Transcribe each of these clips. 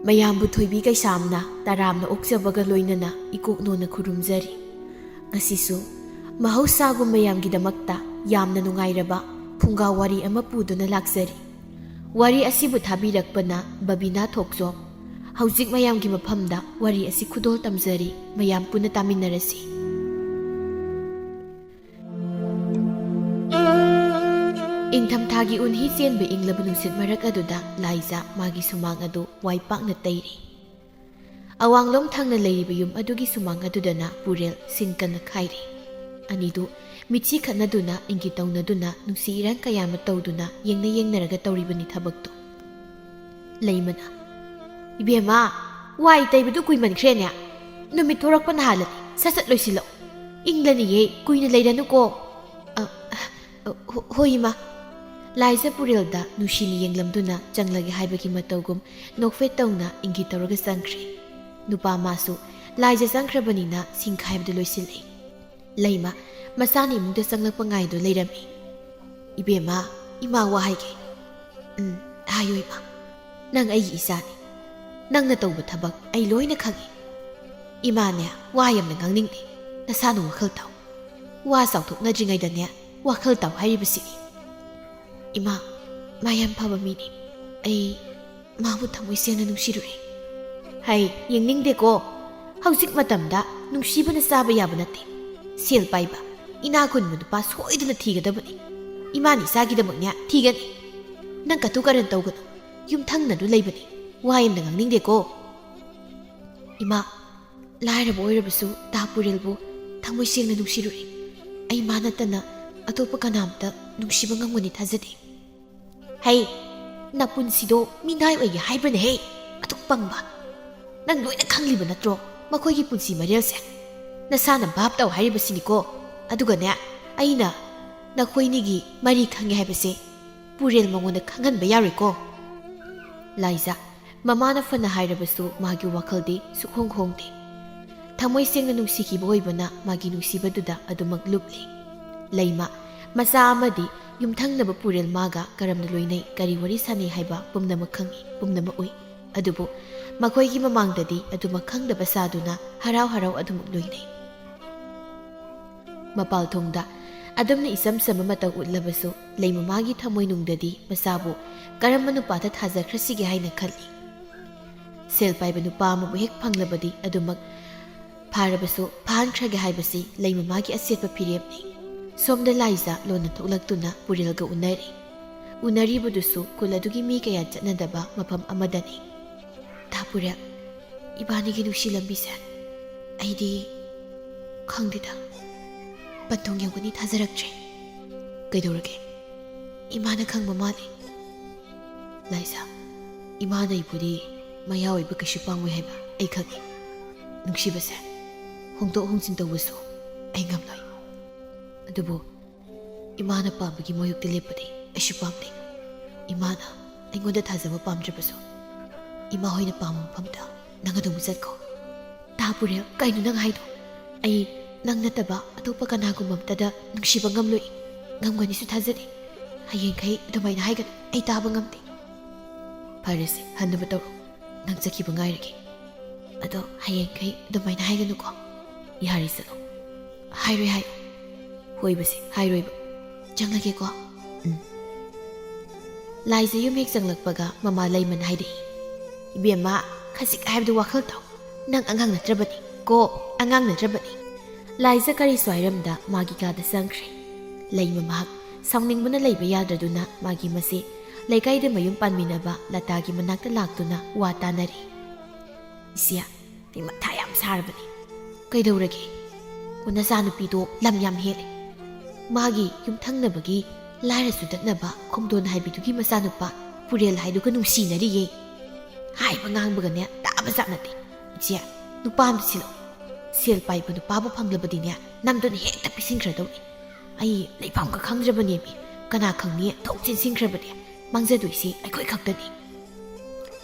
ꯃꯌꯥꯝꯕꯨ ꯊꯣꯏꯕꯤ ꯀꯩꯁꯥꯝꯅ ꯇꯔꯥꯝꯅ ꯑꯣꯛꯆꯕꯒ ꯂꯣꯏꯅꯅ ꯏꯀꯣꯛꯅꯣꯅ ꯈꯨꯔꯨꯝꯖꯔꯤ꯫ ꯉꯁꯤꯁꯨ ꯃꯍꯧꯁꯥꯒꯨꯝ ꯃꯌꯥꯝꯒꯤꯗꯃꯛꯇ ꯌꯥꯝꯅ ꯅꯨꯡꯉꯥꯏꯔꯕ ꯐꯨꯡꯒꯥ ꯋꯥꯔꯤ ꯑꯃ ꯄꯨꯗꯨꯅ ꯂꯥꯛꯆꯔꯤ꯫ ꯋꯥꯔꯤ ꯑꯁꯤꯕꯨ ꯊꯥꯕꯤꯔꯛꯄꯅ ꯕꯕꯤꯅꯥ ꯊꯣꯛꯆꯣꯝ꯫ ꯍꯧꯖꯤꯛ ꯃꯌꯥꯝꯒꯤ ꯃꯐꯝꯗ ꯋꯥꯔꯤ ꯑꯁꯤ ꯈꯨꯗꯣꯜ ꯇꯝꯖꯔꯤ, ꯃꯌꯥꯝ ꯄꯨꯟꯅ ꯇꯥꯃꯤꯟꯅꯔꯁꯤ꯫ ꯏꯪꯊꯝꯊꯥꯒꯤ ꯎꯟꯍꯤ ꯆꯦꯟꯕ ꯏꯪꯂꯕ ꯅꯨꯡꯁꯤꯠ ꯃꯔꯛ ꯑꯗꯨꯗ ꯂꯥꯏꯖꯥ ꯃꯥꯒꯤ ꯁꯨꯃꯥꯡ ꯑꯗꯨ ꯋꯥꯏ ꯄꯥꯛꯅ ꯇꯩꯔꯤ꯫ ꯑꯋꯥꯡꯂꯣꯝ ꯊꯪꯅ ꯂꯩꯔꯤꯕ ꯌꯨꯝ ꯑꯗꯨꯒꯤ ꯁꯨꯃꯥꯡ ꯑꯗꯨꯗꯅ ꯄꯨꯔꯦꯜ ꯁꯤꯟ ꯀꯟꯅ ꯈꯥꯏꯔꯤ꯫ ꯑꯅꯤꯗꯨ ꯃꯤꯠꯆꯤ ꯈꯠꯅꯗꯨꯅ ꯏꯪꯒꯤꯠ ꯇꯧꯅꯗꯨꯅ ꯅꯨꯡꯁꯤ ꯏꯔꯥꯡ ꯀꯌꯥ ꯑꯃ ꯇꯧꯗꯨꯅ ꯌꯦꯡꯅꯔꯒ ꯇꯧꯔꯤꯕꯅꯤ ꯊꯕꯛꯇꯣ꯫ ꯂꯩꯃꯅ, "ꯏꯕꯦꯝꯃ, ꯋꯥꯏ ꯇꯩꯕꯗꯨ ꯀꯨꯏꯃꯟꯈ꯭ꯔꯦꯅꯦ꯫ ꯅꯨꯃꯤꯠ ꯊꯣꯔꯛꯄꯅ ꯍꯥꯜꯂꯅꯤ, ꯁꯠ ꯂꯣꯏꯁꯤꯜꯂꯛꯑꯣ꯫ ꯏꯪꯂꯅꯤꯌꯦ, ꯀꯨꯏꯅ ꯂꯩꯔꯅꯨꯀꯣ." "ꯍꯣꯏ ꯏꯃꯥ." ꯂꯥꯏꯖ ꯄꯨꯔꯦꯜꯗ ꯅꯨꯡꯁꯤꯅ ꯌꯦꯡꯂꯝꯗꯨꯅ ꯆꯪꯂꯒꯦ ꯍꯥꯏꯕꯒꯤ ꯃꯇꯧꯒꯨꯝ ꯅꯣꯛꯐꯦꯠ ꯇꯧꯅ ꯏꯪꯒꯤꯠ ꯇꯧꯔꯒ ꯆꯪꯈ꯭ꯔꯦ꯫ ꯅꯨꯄꯥ ꯃꯥꯁꯨ ꯂꯥꯏꯖ ꯆꯪꯈ꯭ꯔꯕꯅꯤꯅ ꯁꯤꯡꯈꯥꯏꯕꯗꯨ ꯂꯣꯏꯁꯤꯜꯂꯛꯏ꯫ ꯂꯩꯃ ꯃꯆꯥꯅ ꯏꯃꯨꯡꯗ ꯆꯪꯂꯛꯄ ꯉꯥꯏꯗꯨ ꯂꯩꯔꯝꯃꯤ꯫ "ꯏꯕꯦꯝꯃ, ꯏꯃꯥ ꯋꯥ ꯍꯥꯏꯒꯦ." "ꯍꯥꯏꯌꯣ ꯏꯃꯥ." "ꯅꯪ ꯑꯩꯒꯤ ꯏꯆꯥꯅꯤ. ꯅꯪꯅ ꯇꯧꯕ ꯊꯕꯛ ꯑꯩ ꯂꯣꯏꯅ ꯈꯪꯏ. ꯏꯃꯥꯅꯦ ꯋꯥ ꯌꯥꯝꯅ ꯉꯥꯡꯅꯤꯡꯗꯦ. ꯅꯁꯥꯅ ꯋꯥꯈꯜ ꯇꯥꯎ. ꯋꯥ ꯆꯥꯎꯊꯣꯛꯅꯗ꯭ꯔꯤꯉꯩꯗꯅꯦ ꯋꯥꯈꯜ ꯇꯥꯎ ꯍꯥꯏꯔꯤꯕꯁꯤꯅꯤ." "ꯏꯃꯥ, ꯃꯥ ꯌꯥꯝ ꯐꯕ ꯃꯤꯅꯤ. ꯑꯩ ꯃꯥꯕꯨ ꯊꯃꯣꯏ ꯁꯦꯡꯅ ꯅꯨꯡꯁꯤꯔꯨꯔꯦ." "ꯍꯩ, ꯌꯦꯡꯅꯤꯡꯗꯦꯀꯣ. ꯍꯧꯖꯤꯛ ꯃꯇꯝꯗ ꯅꯨꯡꯁꯤꯕꯅ ꯆꯥꯕ ꯌꯥꯕ ꯅꯠꯇꯦ. ꯁꯦꯜ ꯄꯥꯏꯕ, ꯏꯅꯥꯛ ꯈꯨꯟꯕ ꯅꯨꯄꯥ ꯁꯣꯏꯗꯅ ꯊꯤꯒꯗꯕꯅꯤ. ꯏꯃꯥꯅ ꯏꯆꯥꯒꯤꯗꯃꯛꯅꯦ ꯊꯤꯒꯅꯤ. ꯅꯪ ꯀꯇꯨ ꯀꯔꯟ ꯇꯧꯒꯅꯨ. ꯌꯨꯝꯊꯪꯅꯗꯨ ꯂꯩꯕꯅꯤ. ꯋꯥ ꯌꯥꯝꯅ ꯉꯥꯡꯅꯤꯡꯗꯦꯀꯣ." "ꯏꯃꯥ, ꯂꯥꯏꯔꯕ ꯑꯣꯏꯔꯕꯁꯨ ꯇꯥ ꯄꯨꯔꯦꯜꯕꯨ ꯊꯃꯣꯏ ꯁꯦꯡꯅ ꯅꯨꯡꯁꯤꯔꯨꯔꯦ. ꯑꯩ ꯃꯥ ꯅꯠꯇꯅ ꯑꯇꯣꯞꯄ ꯀꯅꯥꯝꯇ ꯅꯨꯡꯁꯤꯕ ꯉꯝꯒꯅꯤ ꯊꯥꯖꯗꯦ." "ꯍꯩ, ꯅꯄꯨꯟꯁꯤꯗꯣ ꯃꯤꯅꯥꯏ ꯑꯣꯏꯒꯦ ꯍꯥꯏꯕ꯭ꯔꯅꯦꯍꯦ, ꯑꯗꯨꯛ ꯄꯪꯕ! ꯅꯪ ꯂꯣꯏꯅ ꯈꯪꯂꯤꯕ ꯅꯠꯇ꯭ꯔꯣ ꯃꯈꯣꯏꯒꯤ ꯄꯨꯟꯁꯤ ꯃꯔꯦꯜꯁꯦ? ꯅꯁꯥꯅ ꯚꯥꯞ ꯇꯧ ꯍꯥꯏꯔꯤꯕꯁꯤꯅꯤꯀꯣ. ꯑꯗꯨꯒꯅꯦ, ꯑꯩꯅ ꯅꯈꯣꯏꯅꯤꯒꯤ ꯃꯔꯤ ꯈꯪꯉꯦ ꯍꯥꯏꯕꯁꯦ ꯄꯨꯔꯦꯜ ꯃꯉꯣꯟꯗ ꯈꯪꯍꯟꯕ ꯌꯥꯔꯣꯏꯀꯣ." ꯂꯥꯏꯖꯥ ꯃꯃꯥꯅ ꯐꯅ ꯍꯥꯏꯔꯕꯁꯨ ꯃꯥꯒꯤ ꯋꯥꯈꯜꯗꯤ ꯁꯨꯛꯍꯣꯡ ꯍꯣꯡꯗꯦ꯫ ꯊꯃꯣꯏ ꯁꯦꯡꯅ ꯅꯨꯡꯁꯤꯈꯤꯕ ꯑꯣꯏꯕꯅ ꯃꯥꯒꯤ ꯅꯨꯡꯁꯤꯕꯗꯨꯗ ꯑꯗꯨꯃꯛ ꯂꯨꯞꯂꯤ꯫ ꯂꯩꯃ ꯃꯆꯥ ꯑꯃꯗꯤ ꯌꯨꯝꯊꯪꯅꯕ ꯄꯨꯔꯦꯜ ꯃꯥꯒ ꯀꯔꯝꯅ ꯂꯣꯏꯅꯩ, ꯀꯔꯤ ꯋꯥꯔꯤ ꯁꯥꯟꯅꯩ ꯍꯥꯏꯕ ꯄꯨꯝꯅꯃꯛ ꯈꯪꯏ, ꯄꯨꯝꯅꯃꯛ ꯎꯏ꯫ ꯑꯗꯨꯕꯨ ꯃꯈꯣꯏꯒꯤ ꯃꯃꯥꯡꯗꯗꯤ ꯑꯗꯨꯃꯛ ꯈꯪꯗꯕ ꯁꯥꯗꯨꯅ ꯍꯔꯥꯎ ꯑꯗꯨꯃꯛ ꯂꯣꯏꯅꯩ꯫ ꯃꯄꯥꯜꯊꯣꯡꯗ ꯑꯗꯨꯝꯅ ꯏꯆꯝ ꯆꯝꯕ ꯃꯇꯧ ꯎꯠꯂꯕꯁꯨ ꯂꯩꯃꯃꯥꯒꯤ ꯊꯃꯣꯏꯅꯨꯡꯗꯗꯤ ꯃꯆꯥꯕꯨ ꯀꯔꯝꯕ ꯅꯨꯄꯥꯗ ꯊꯥꯖꯈ꯭ꯔꯁꯤꯒꯦ ꯍꯥꯏꯅ ꯈꯜꯂꯤ꯫ ꯁꯦꯜ ꯄꯥꯏꯕ ꯅꯨꯄꯥ ꯑꯃꯕꯨ ꯍꯦꯛ ꯐꯪꯂꯕꯗꯤ ꯑꯗꯨꯃꯛ ꯐꯥꯔꯕꯁꯨ ꯐꯥꯍꯟꯈ꯭ꯔꯒꯦ ꯍꯥꯏꯕꯁꯤ ꯂꯩꯃꯃꯥꯒꯤ ꯑꯆꯦꯠꯄ ꯐꯤꯔꯦꯞꯅꯤ꯫ ꯁꯣꯝꯗ ꯂꯥꯏꯖꯥ ꯂꯣꯟꯅ ꯊꯣꯛꯂꯛꯇꯨꯅ ꯄꯨꯔꯦꯜꯒ ꯎꯅꯔꯤ꯫ ꯎꯅꯔꯤꯕꯗꯨꯁꯨ ꯈꯨꯜ ꯑꯗꯨꯒꯤ ꯃꯤ ꯀꯌꯥ ꯆꯠꯅꯗꯕ ꯃꯐꯝ ꯑꯃꯗꯅꯤ꯫ "ꯇꯥ ꯄꯨꯔꯦꯜ, ꯏꯕꯥꯅꯤꯒꯤ ꯅꯨꯡꯁꯤ ꯂꯝꯕꯤꯁꯦ ꯑꯩꯗꯤ ꯈꯪꯗꯦꯗ, ꯄꯟꯊꯨꯡ ꯌꯧꯒꯅꯤ ꯊꯥꯖꯔꯛꯇ꯭ꯔꯦ." "ꯀꯩꯗꯧꯔꯒꯦ? ꯏꯃꯥꯅ ꯈꯪꯕ ꯃꯥꯜꯂꯤ." "ꯂꯥꯏꯖꯥ, ꯏꯃꯥꯅ ꯑꯩꯕꯨꯗꯤ ꯃꯌꯥ ꯑꯣꯏꯕ ꯀꯩꯁꯨ ꯄꯥꯝꯃꯣꯏ ꯍꯥꯏꯕ ꯑꯩ ꯈꯪꯏ. ꯅꯨꯡꯁꯤꯕꯁꯦ ꯍꯣꯡꯗꯣꯛ ꯍꯣꯡꯖꯤꯟ ꯇꯧꯕꯁꯨ ꯑꯩ ꯉꯝꯂꯣꯏ. ꯑꯗꯨꯕꯨ ꯏꯃꯥꯅ ꯄꯥꯝꯕꯒꯤ ꯃꯥꯌꯣꯛꯇ ꯂꯦꯞꯄꯗꯤ ꯑꯩꯁꯨ ꯄꯥꯝꯗꯦ. ꯏꯃꯥꯅ ꯑꯩꯉꯣꯟꯗ ꯊꯥꯖꯕ ꯄꯥꯝꯗ꯭ꯔꯕꯁꯨ ꯏꯃꯥ ꯍꯣꯏꯅ ꯄꯥꯝꯕ ꯃꯐꯝꯗ ꯅꯪ ꯑꯗꯨꯝ ꯆꯠꯈꯣ." "ꯇꯥ ꯄꯨꯔꯦꯜ, ꯀꯩꯅꯣ ꯅꯪ ꯍꯥꯏꯗꯣ? ꯑꯩ ꯅꯪ ꯅꯠꯇꯕ ꯑꯇꯣꯞꯄ ꯀꯅꯥꯒꯨꯝꯕ ꯑꯝꯇꯗ ꯅꯨꯡꯁꯤꯕ ꯉꯝꯂꯣꯏ. ꯉꯝꯒꯅꯤꯁꯨ ꯊꯥꯖꯗꯦ. ꯍꯌꯦꯡꯈꯩ ꯑꯗꯨꯃꯥꯏꯅ ꯍꯥꯏꯒꯅꯨ, ꯑꯩ ꯇꯥꯕ ꯉꯝꯗꯦ." "ꯐꯔꯦꯁꯦ, ꯍꯟꯅꯕ ꯇꯧꯔꯣ. ꯅꯪ ꯆꯠꯈꯤꯕ ꯉꯥꯏꯔꯒꯦ. ꯑꯗꯣ ꯍꯌꯦꯡꯈꯩ ꯑꯗꯨꯃꯥꯏꯅ ꯍꯥꯏꯒꯅꯨꯀꯣ." "ꯌꯥꯔꯦ, ꯆꯠꯂꯣ." "ꯍꯥꯏꯔꯣꯏ ꯍꯥꯏꯌꯣ." "ꯍꯣꯏꯕꯁꯦ, ꯍꯥꯏꯔꯣꯏꯕ. ꯆꯪꯂꯒꯦꯀꯣ." ꯂꯥꯏꯖ ꯌꯨꯝ ꯍꯦꯛ ꯆꯪꯂꯛꯄꯒ ꯃꯃꯥ ꯂꯩꯃꯅ ꯍꯥꯏꯔꯛꯏ꯫ "ꯏꯕꯦꯝꯃ, ꯈꯖꯤꯛ ꯍꯥꯏꯕꯗꯨ ꯋꯥꯈꯜ ꯇꯥꯎ. ꯅꯪ ꯑꯉꯥꯡ ꯅꯠꯇ꯭ꯔꯕꯅꯤ ꯀꯣ, ꯑꯉꯥꯡ ꯅꯠꯇ꯭ꯔꯕꯅꯤ." ꯂꯥꯏꯖ ꯀꯔꯤꯁꯨ ꯍꯥꯏꯔꯝꯗ ꯃꯥꯒꯤ ꯀꯥꯗ ꯆꯪꯈ꯭ꯔꯦ꯫ ꯂꯩꯃ ꯃꯍꯥꯛ ꯁꯥꯎꯅꯤꯡꯕꯅ ꯂꯩꯕ ꯌꯥꯗ꯭ꯔꯗꯨꯅ ꯃꯥꯒꯤ ꯃꯆꯦ ꯂꯩꯀꯥꯏꯗ ꯃꯌꯨꯝ ꯄꯥꯟꯃꯤꯟꯅꯕ ꯂꯇꯥꯒꯤ ꯃꯅꯥꯛꯇ ꯂꯥꯛꯇꯨꯅ ꯋꯥ ꯇꯥꯅꯔꯤ꯫ "ꯏꯆꯦ, ꯑꯩ ꯃꯊꯥ ꯌꯥꯝ ꯁꯥꯔꯕꯅꯤ." "ꯀꯩꯗꯧꯔꯒꯦ?" "ꯅꯆꯥꯅꯨꯄꯤꯗꯣ ꯂꯝ ꯌꯥꯝ ꯍꯦꯜꯂꯦ. ꯃꯥꯒꯤ ꯌꯨꯝꯊꯪꯅꯕꯒꯤ ꯂꯥꯏꯔ ꯆꯨꯗꯠꯅꯕ ꯈꯣꯡꯗꯣꯟ ꯍꯥꯏꯕꯤꯗꯨꯒꯤ ꯃꯆꯥꯅꯨꯄꯥ ꯄꯨꯔꯦꯜ ꯍꯥꯏꯗꯨꯒ ꯅꯨꯡꯁꯤꯅꯔꯤꯌꯦ. ꯍꯥꯏꯕ ꯉꯥꯡꯕꯒꯅꯦ ꯇꯥꯕ ꯖꯥꯠ ꯅꯠꯇꯦ. ꯏꯆꯦ, ꯅꯨꯄꯥ ꯑꯃ ꯁꯤꯜꯂꯛꯑꯣ. ꯁꯦꯜ ꯄꯥꯏꯕ ꯅꯨꯄꯥꯕꯨ ꯐꯪꯂꯕꯗꯤꯅꯦ ꯅꯝꯗꯨꯅ ꯍꯦꯛꯇ ꯄꯤꯁꯤꯟꯈ꯭ꯔꯗꯧꯅꯤ. ꯑꯩ ꯂꯩꯐꯝꯒ ꯈꯪꯗ꯭ꯔꯕꯅꯦꯃꯤ. ꯀꯅꯥ ꯈꯪꯅꯤ ꯊꯣꯛ ꯆꯦꯟꯁꯤꯟꯈ꯭ꯔꯕꯗꯤ ꯃꯥꯡꯖꯗꯣꯏꯁꯤ ꯑꯩꯈꯣꯏ ꯈꯛꯇꯅꯤ."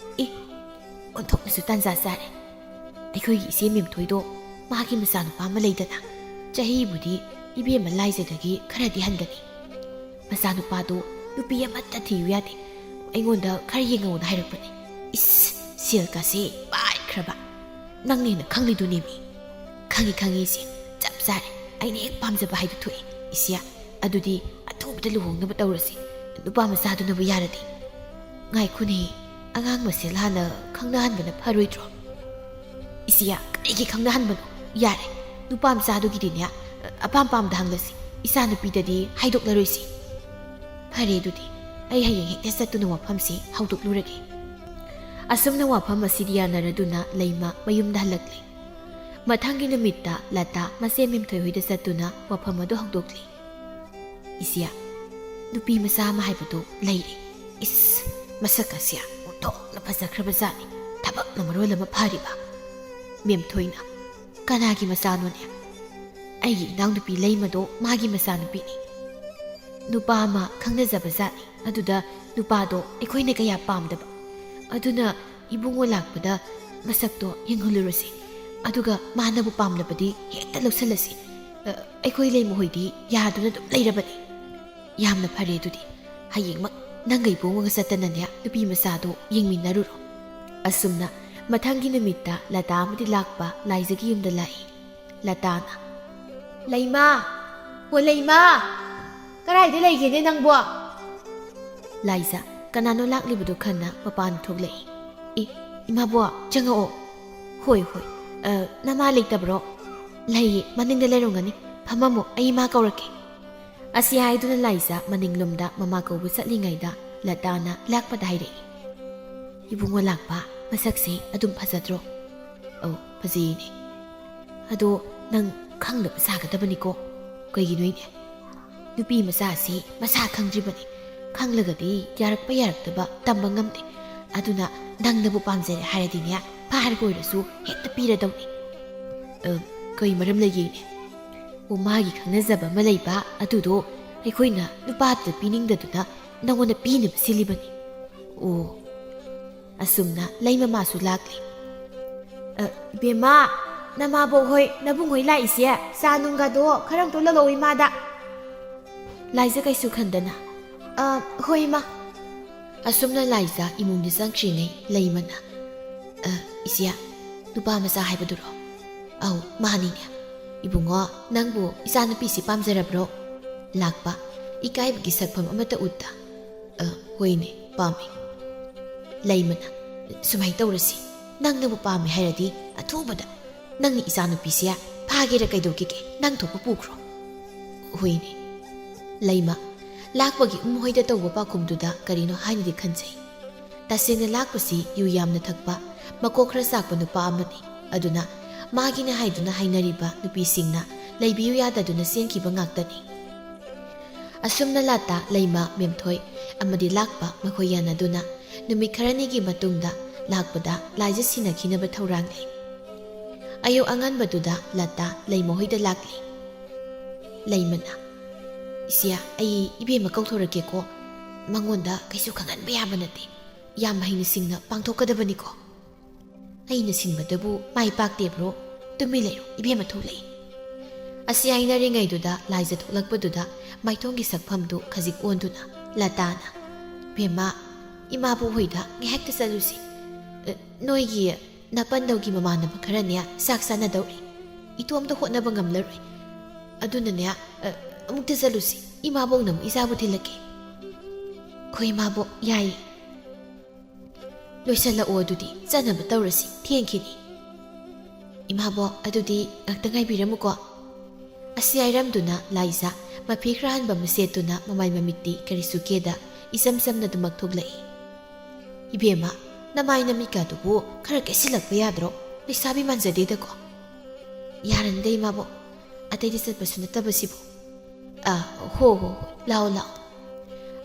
"ꯑꯣꯟꯊꯣꯛꯅꯁꯨ ꯇꯥꯟꯖꯥ ꯆꯥꯔꯦ. ꯑꯩꯈꯣꯏꯒꯤ ꯏꯆꯦ ꯃꯦꯝꯊꯣꯏꯗꯣ ꯃꯥꯒꯤ ꯃꯆꯥꯅꯨꯄꯥ ꯑꯃ ꯂꯩꯗꯅ, ꯆꯍꯤꯕꯨꯗꯤ ꯏꯕꯦꯝꯃ ꯂꯥꯏꯖꯗꯒꯤ ꯈꯔꯗꯤ ꯍꯟꯒꯅꯤ. ꯃꯆꯥꯅꯨꯄꯥꯗꯣ ꯅꯨꯄꯤ ꯑꯃꯠꯇ ꯊꯤꯌꯨ ꯌꯥꯗꯦ. ꯑꯩꯉꯣꯟꯗ ꯈꯔ ꯌꯦꯡꯉꯛꯑꯣꯅ ꯍꯥꯏꯔꯛꯄꯅꯦ. ꯏꯁ, ꯁꯦꯜꯀꯥꯁꯦ ꯄꯥꯏꯈ꯭ꯔꯕ ꯅꯪꯅꯦꯅ ꯈꯪꯂꯤꯗꯨꯅꯦꯃꯤ ꯈꯪꯉꯤ ꯏꯆꯦ ꯆꯞ ꯆꯥꯔꯦ ꯑꯩꯅ ꯍꯦꯛ ꯄꯥꯝꯖꯕ ꯍꯥꯏꯗꯨ ꯊꯣꯛꯏ ꯏꯆꯦ ꯑꯗꯨꯗꯤ ꯑꯊꯨꯕꯗ ꯂꯨꯍꯣꯡꯅꯕ ꯇꯧꯔꯁꯤ ꯅꯨꯄꯥ ꯃꯆꯥꯗꯨꯅꯕꯨ ꯌꯥꯔꯗꯤ ꯉꯥꯏꯈꯣꯅꯦ ꯑꯉꯥꯡ ꯃꯁꯦꯜ ꯍꯥꯟꯅ ꯈꯪꯅꯍꯟꯕꯅ ꯐꯔꯣꯏꯗ꯭ꯔꯣ ꯏꯆꯦ ꯀꯔꯤꯒꯤ ꯈꯪꯅꯍꯟꯕꯅꯣ ꯌꯥꯔꯦ ꯅꯨꯄꯥ ꯃꯆꯥꯗꯨꯒꯤꯗꯤꯅꯦ ꯑꯄꯥꯝ ꯄꯥꯝꯗ ꯍꯪꯂꯁꯤ ꯏꯆꯥ ꯅꯨꯄꯤꯗꯗꯤ ꯍꯥꯏꯗꯣꯛꯂꯔꯣꯏꯁꯤ ꯐꯔꯦ ꯑꯗꯨꯗꯤ ꯑꯩ ꯍꯌꯦꯡ ꯍꯦꯛꯇ ꯆꯠꯇꯨꯅ ꯋꯥꯐꯝꯁꯤ ꯍꯧꯗꯣꯛꯂꯨꯔꯒꯦ ꯑꯁꯨꯝꯅ ꯋꯥꯐꯝ ꯑꯁꯤꯗꯤ ꯌꯥꯅꯔꯗꯨꯅ ꯂꯩꯃ ꯃꯌꯨꯝꯗ ꯍꯜꯂꯛꯂꯤ ꯃꯊꯪꯒꯤ ꯅꯨꯃꯤꯠꯇ ꯂꯇꯥ ꯃꯆꯦ ꯃꯦꯝꯊꯣꯏ ꯍꯣꯏꯗ ꯆꯠꯇꯨꯅ ꯋꯥꯐꯝ ꯑꯗꯨ ꯍꯧꯗꯣꯛꯂꯤ ꯏꯆꯦ ꯅꯨꯄꯤ ꯃꯆꯥ ꯑꯃ ꯍꯥꯏꯕꯗꯨ ꯂꯩꯔꯦ ꯏꯁ ꯃꯁꯛ ꯑꯁꯤ ꯑꯣꯟꯊꯣꯛꯅ ꯐꯖꯈ꯭ꯔꯕ ꯖꯥꯠꯅꯤ ꯊꯕꯛꯅ ꯃꯔꯣꯜ ꯑꯃ ꯐꯔꯤꯕ ꯃꯦꯝꯊꯣꯏꯅ ꯀꯅꯥꯒꯤ ꯃꯆꯥꯅꯣꯅꯦ ꯑꯩꯒꯤ ꯏꯅꯥꯎꯅꯨꯄꯤ ꯂꯩꯃꯗꯣ ꯃꯥꯒꯤ ꯃꯆꯥꯅꯨꯄꯤꯅꯤ ꯅꯨꯄꯥ ꯑꯃ ꯈꯪꯅꯖꯕ ꯖꯥꯠꯅꯤ ꯑꯗꯨꯗ ꯅꯨꯄꯥꯗꯣ ꯑꯩꯈꯣꯏꯅ ꯀꯌꯥ ꯄꯥꯝꯗꯕ ꯑꯗꯨꯅ ꯏꯕꯨꯡꯉꯣ ꯂꯥꯛꯄꯗ ꯃꯁꯛꯇꯣ ꯌꯦꯡꯍꯜꯂꯨꯔꯁꯤ ꯑꯗꯨꯒ ꯃꯥꯅꯕꯨ ꯄꯥꯝꯂꯕꯗꯤ ꯍꯦꯛꯇ ꯂꯧꯁꯜꯂꯁꯤ ꯑꯩꯈꯣꯏ ꯂꯩꯃꯍꯣꯏꯗꯤ ꯌꯥꯗꯨꯅ ꯑꯗꯨꯝ ꯂꯩꯔꯕꯅꯤ ꯌꯥꯝꯅ ꯐꯔꯦ ꯑꯗꯨꯗꯤ ꯍꯌꯦꯡꯃꯛ ꯅꯪꯒ ꯏꯕꯨꯡꯉꯣꯒ ꯆꯠꯇꯅꯅꯦ ꯅꯨꯄꯤ ꯃꯆꯥꯗꯣ ꯌꯦꯡꯃꯤꯟꯅꯔꯨꯔꯣ ꯑꯁꯨꯝꯅ ꯃꯊꯪꯒꯤ ꯅꯨꯃꯤꯠꯇ ꯂꯇꯥ ꯑꯃꯗꯤ ꯂꯥꯛꯄ ꯂꯥꯏꯖꯒꯤ ꯌꯨꯝꯗ ꯂꯥꯛꯏ ꯂꯇꯥꯅ ꯂꯩꯃꯥ ꯍꯣ ꯂꯩꯃꯥ ꯀꯗꯥꯏꯗ ꯂꯩꯒꯦꯅꯦ ꯅꯪꯕꯣ ꯂꯥꯏꯖ ꯀꯅꯥꯅꯣ ꯂꯥꯛꯂꯤꯕꯗꯣ ꯈꯟꯅ ꯃꯄꯥꯟ ꯊꯣꯛꯂꯛꯏ ꯏꯃꯥꯕꯣ ꯆꯪꯉꯛꯑꯣ ꯍꯣꯏ ꯅꯃꯥ ꯂꯩꯇꯕ꯭ꯔꯣ ꯂꯩꯌꯦ ꯃꯅꯤꯡꯗ ꯂꯩꯔꯝꯒꯅꯤ ꯐꯝꯃꯝꯃꯣ ꯑꯩ ꯏꯃꯥ ꯀꯧꯔꯛꯀꯦ ꯑꯁꯤ ꯍꯥꯏꯗꯨꯅ ꯂꯥꯏꯖ ꯃꯅꯤꯡꯂꯣꯝꯗ ꯃꯃꯥ ꯀꯧꯕ ꯆꯠꯂꯤꯉꯩꯗ ꯂꯇꯥꯅ ꯂꯥꯛꯄꯗ ꯍꯥꯏꯔꯛꯏ ꯏꯕꯨꯡꯉꯣ ꯂꯥꯛꯄ ꯃꯁꯛꯁꯦ ꯑꯗꯨꯝ ꯐꯖꯗ꯭ꯔꯣ ꯑꯧ ꯐꯖꯩꯅꯦ ꯑꯗꯣ ꯅꯪ ꯈꯪꯗꯕ ꯁꯥꯒꯗꯕꯅꯤꯀꯣ ꯀꯩꯒꯤꯅꯣꯏꯅꯦ ꯅꯨꯄꯤ ꯃꯆꯥꯁꯤ ꯃꯁꯥ ꯈꯪꯗ꯭ꯔꯤꯕꯅꯤ ꯈꯪꯂꯒꯗꯤ ꯌꯥꯔꯛꯄ ꯌꯥꯔꯛꯇꯕ ꯇꯝꯕ ꯉꯝꯗꯦ ꯑꯗꯨꯅ ꯅꯪꯅꯕꯨ ꯄꯥꯝꯖꯔꯦ ꯍꯥꯏꯔꯗꯤꯅꯦ ꯐꯥꯔꯒ ꯑꯣꯏꯔꯁꯨ ꯍꯦꯛꯇ ꯄꯤꯔꯗꯧꯅꯤ ꯀꯩ ꯃꯔꯝ ꯂꯩꯒꯦꯅꯦ ꯑꯣ ꯃꯥꯒꯤ ꯈꯪꯅꯖꯕ ꯑꯃ ꯂꯩꯕ ꯑꯗꯨꯗꯣ ꯑꯩꯈꯣꯏꯅ ꯅꯨꯄꯥꯗꯨꯗ ꯄꯤꯅꯤꯡꯗꯗꯨꯅ ꯅꯪꯉꯣꯟꯗ ꯄꯤꯅꯕ ꯁꯤꯜꯂꯤꯕꯅꯤ ꯑꯣ ꯑꯁꯨꯝꯅ ꯂꯩꯃꯃꯥꯁꯨ ꯂꯥꯛꯂꯤ ꯏꯕꯦꯝꯃ ꯅꯃꯥꯕꯣꯛ ꯍꯣꯏ ꯅꯕꯨꯡ ꯍꯣꯏ ꯂꯥꯛꯏꯁꯦ ꯆꯥ ꯅꯨꯡꯒꯗꯣ ꯈꯔ ꯑꯝꯇ ꯂꯧꯔꯛꯑꯣ ꯏꯃꯥꯗ ꯂꯥꯏꯖ ꯀꯩꯁꯨ ꯈꯟꯗꯅ ꯍꯣꯏ ꯏꯃꯥ ꯑꯁꯨꯝꯅ ꯂꯥꯏꯖ ꯏꯃꯨꯡꯗ ꯆꯪꯈ꯭ꯔꯤꯉꯩ ꯂꯩꯃꯅ ꯏꯆꯦ ꯅꯨꯄꯥ ꯃꯆꯥ ꯍꯥꯏꯕꯗꯨꯔꯣ ꯑꯧ ꯃꯥꯅꯤꯅꯦ ꯏꯕꯨꯡꯉꯣ ꯅꯪꯕꯨ ꯏꯆꯥꯅꯨꯄꯤꯁꯤ ꯄꯥꯝꯖꯔꯕ꯭ꯔꯣ ꯂꯥꯛꯄ ꯏꯀꯥꯏꯕꯒꯤ ꯁꯛꯐꯝ ꯑꯃꯠꯇ ꯎꯠꯇ ꯍꯣꯏꯅꯦ ꯄꯥꯝꯃꯤ ꯂꯩꯃꯅ ꯁꯨꯃꯥꯏꯅ ꯇꯧꯔꯁꯤ ꯅꯪꯅꯕꯨ ꯄꯥꯝꯃꯦ ꯍꯥꯏꯔꯗꯤ ꯑꯊꯨꯕꯗ ꯅꯪꯅ ꯏꯆꯥꯅꯨꯄꯤꯁꯦ ꯐꯥꯒꯦꯔ ꯀꯩꯗꯧꯒꯦ ꯅꯪ ꯊꯣꯛꯄ ꯄꯨꯈ꯭ꯔꯣ ꯍꯣꯏꯅꯦ ꯂꯩꯃ ꯂꯥꯛꯄꯒꯤ ꯍꯣꯏꯗ ꯇꯧꯕ ꯄꯥꯎꯈꯨꯝꯗꯨꯗ ꯀꯔꯤꯅꯣ ꯍꯥꯏꯅꯗꯤ ꯈꯟꯖꯩ ꯇꯁꯦꯡꯅ ꯂꯥꯛꯄꯁꯤ ꯌꯨ ꯌꯥꯝꯅ ꯊꯛꯄ ꯃꯀꯣꯛ ꯈꯔ ꯆꯥꯛꯄ ꯅꯨꯄꯥ ꯑꯃꯅꯤ ꯑꯗꯨꯅ ꯃꯥꯒꯤꯅ ꯍꯥꯏꯗꯨꯅ ꯍꯥꯏꯅꯔꯤꯕ ꯅꯨꯄꯤꯁꯤꯡꯅ ꯂꯩꯕꯤꯌꯨ ꯌꯥꯗꯗꯨꯅ ꯆꯦꯟꯈꯤꯕ ꯉꯥꯛꯇꯅꯤ ꯑꯁꯨꯝꯅ ꯂꯇꯥ ꯂꯩꯃ ꯃꯦꯝꯊꯣꯏ ꯑꯃꯗꯤ ꯂꯥꯛꯄ ꯃꯈꯣꯏ ꯌꯥꯅꯗꯨꯅ ꯅꯨꯃꯤꯠ ꯈꯔꯅꯤꯒꯤ ꯃꯇꯨꯡꯗ ꯂꯥꯛꯄꯗ ꯂꯥꯏꯖ ꯁꯤꯟꯅꯈꯤꯅꯕ ꯊꯧꯔꯥꯡ ꯂꯩ ꯑꯌꯨꯛ ꯑꯉꯟꯕꯗꯨꯗ ꯂꯇꯥ ꯂꯩꯃꯍꯣꯏꯗ ꯂꯥꯛꯂꯤ ꯂꯩꯃꯅ ꯏꯆꯦ ꯑꯩ ꯏꯕꯦꯝꯃ ꯀꯧꯊꯣꯔꯛꯀꯦꯀꯣ ꯃꯉꯣꯟꯗ ꯀꯩꯁꯨ ꯈꯪꯍꯟꯕ ꯌꯥꯕ ꯅꯠꯇꯦ ꯌꯥꯝ ꯍꯩꯅ ꯁꯤꯡꯅ ꯄꯥꯡꯊꯣꯛꯀꯗꯕꯅꯤꯀꯣ ꯑꯩꯅ ꯁꯤꯟꯕꯗꯕꯨ ꯃꯥꯏ ꯄꯥꯛꯇꯦꯕ꯭ꯔꯣ ꯇꯨꯃꯤ ꯂꯩꯔꯣ ꯏꯕꯦꯝꯃ ꯊꯣꯛꯂꯛꯏ ꯑꯁꯤ ꯍꯥꯏꯅꯔꯤꯉꯩꯗꯨꯗ ꯂꯥꯏꯖ ꯊꯣꯛꯂꯛꯄꯗꯨꯗ ꯃꯥꯏꯊꯣꯡꯒꯤ ꯁꯛꯐꯝꯗꯨ ꯈꯖꯤꯛ ꯑꯣꯟꯗꯨꯅ ꯂꯇꯥꯅ ꯕꯦꯝꯃ ꯏꯃꯥꯕꯨ ꯍꯣꯏꯗ ꯉꯥꯏꯍꯥꯛꯇ ꯆꯠꯂꯨꯁꯤ ꯅꯣꯏꯒꯤ ꯅꯥꯄꯟꯗꯧꯒꯤ ꯃꯃꯥꯟꯅꯕ ꯈꯔꯅꯦ ꯆꯥꯛ ꯆꯥꯅꯗꯧꯔꯤ ꯏꯇꯣꯝꯇ ꯍꯣꯠꯅꯕ ꯉꯝꯂꯔꯣꯏ ꯑꯗꯨꯅꯅꯦ ꯑꯃꯨꯛꯇ ꯆꯠꯂꯨꯁꯤ ꯏꯃꯥꯕꯣꯛꯅ ꯑꯃꯨꯛ ꯏꯆꯥꯕꯨ ꯊꯤꯜꯂꯛꯀꯦ ꯑꯩꯈꯣꯏ ꯏꯃꯥꯕꯣꯛ ꯌꯥꯏꯌꯦ ꯂꯣꯏꯁꯜꯂꯛꯑꯣ ꯑꯗꯨꯗꯤ ꯆꯠꯅꯕ ꯇꯧꯔꯁꯤ ꯊꯦꯡꯈꯤꯅꯤ ꯏꯃꯥꯕꯣꯛ ꯑꯗꯨꯗꯤ ꯉꯥꯛꯇ ꯉꯥꯏꯕꯤꯔꯝꯃꯨꯀꯣ ꯑꯁꯤ ꯍꯥꯏꯔꯝꯗꯨꯅ ꯂꯥꯏꯖ ꯃꯐꯤ ꯈꯔ ꯍꯟꯕ ꯑꯃ ꯁꯦꯠꯇꯨꯅ ꯃꯃꯥꯏ ꯃꯃꯤꯠꯇꯤ ꯀꯔꯤꯁꯨ ꯀꯦꯗ ꯏꯆꯝ ꯆꯝꯅ ꯑꯗꯨꯃꯛ ꯊꯣꯛꯂꯛꯏ ꯏꯕꯦꯝꯃ ꯅꯃꯥꯏ ꯅꯃꯤꯠꯀꯥꯗꯨꯕꯨ ꯈꯔ ꯀꯦꯁꯤꯜꯂꯛꯄ ꯌꯥꯗ꯭ꯔꯣ ꯂꯩꯁꯥꯕꯤ ꯃꯥꯟꯖꯗꯦꯗꯀꯣ ꯌꯥꯔꯅꯤꯗ ꯏꯃꯥꯕꯣꯛ ꯑꯇꯩꯗ ꯆꯠꯄꯁꯨ ꯅꯠꯇꯕꯁꯤꯕꯨ ꯍꯣ ꯂꯥꯛꯑꯣ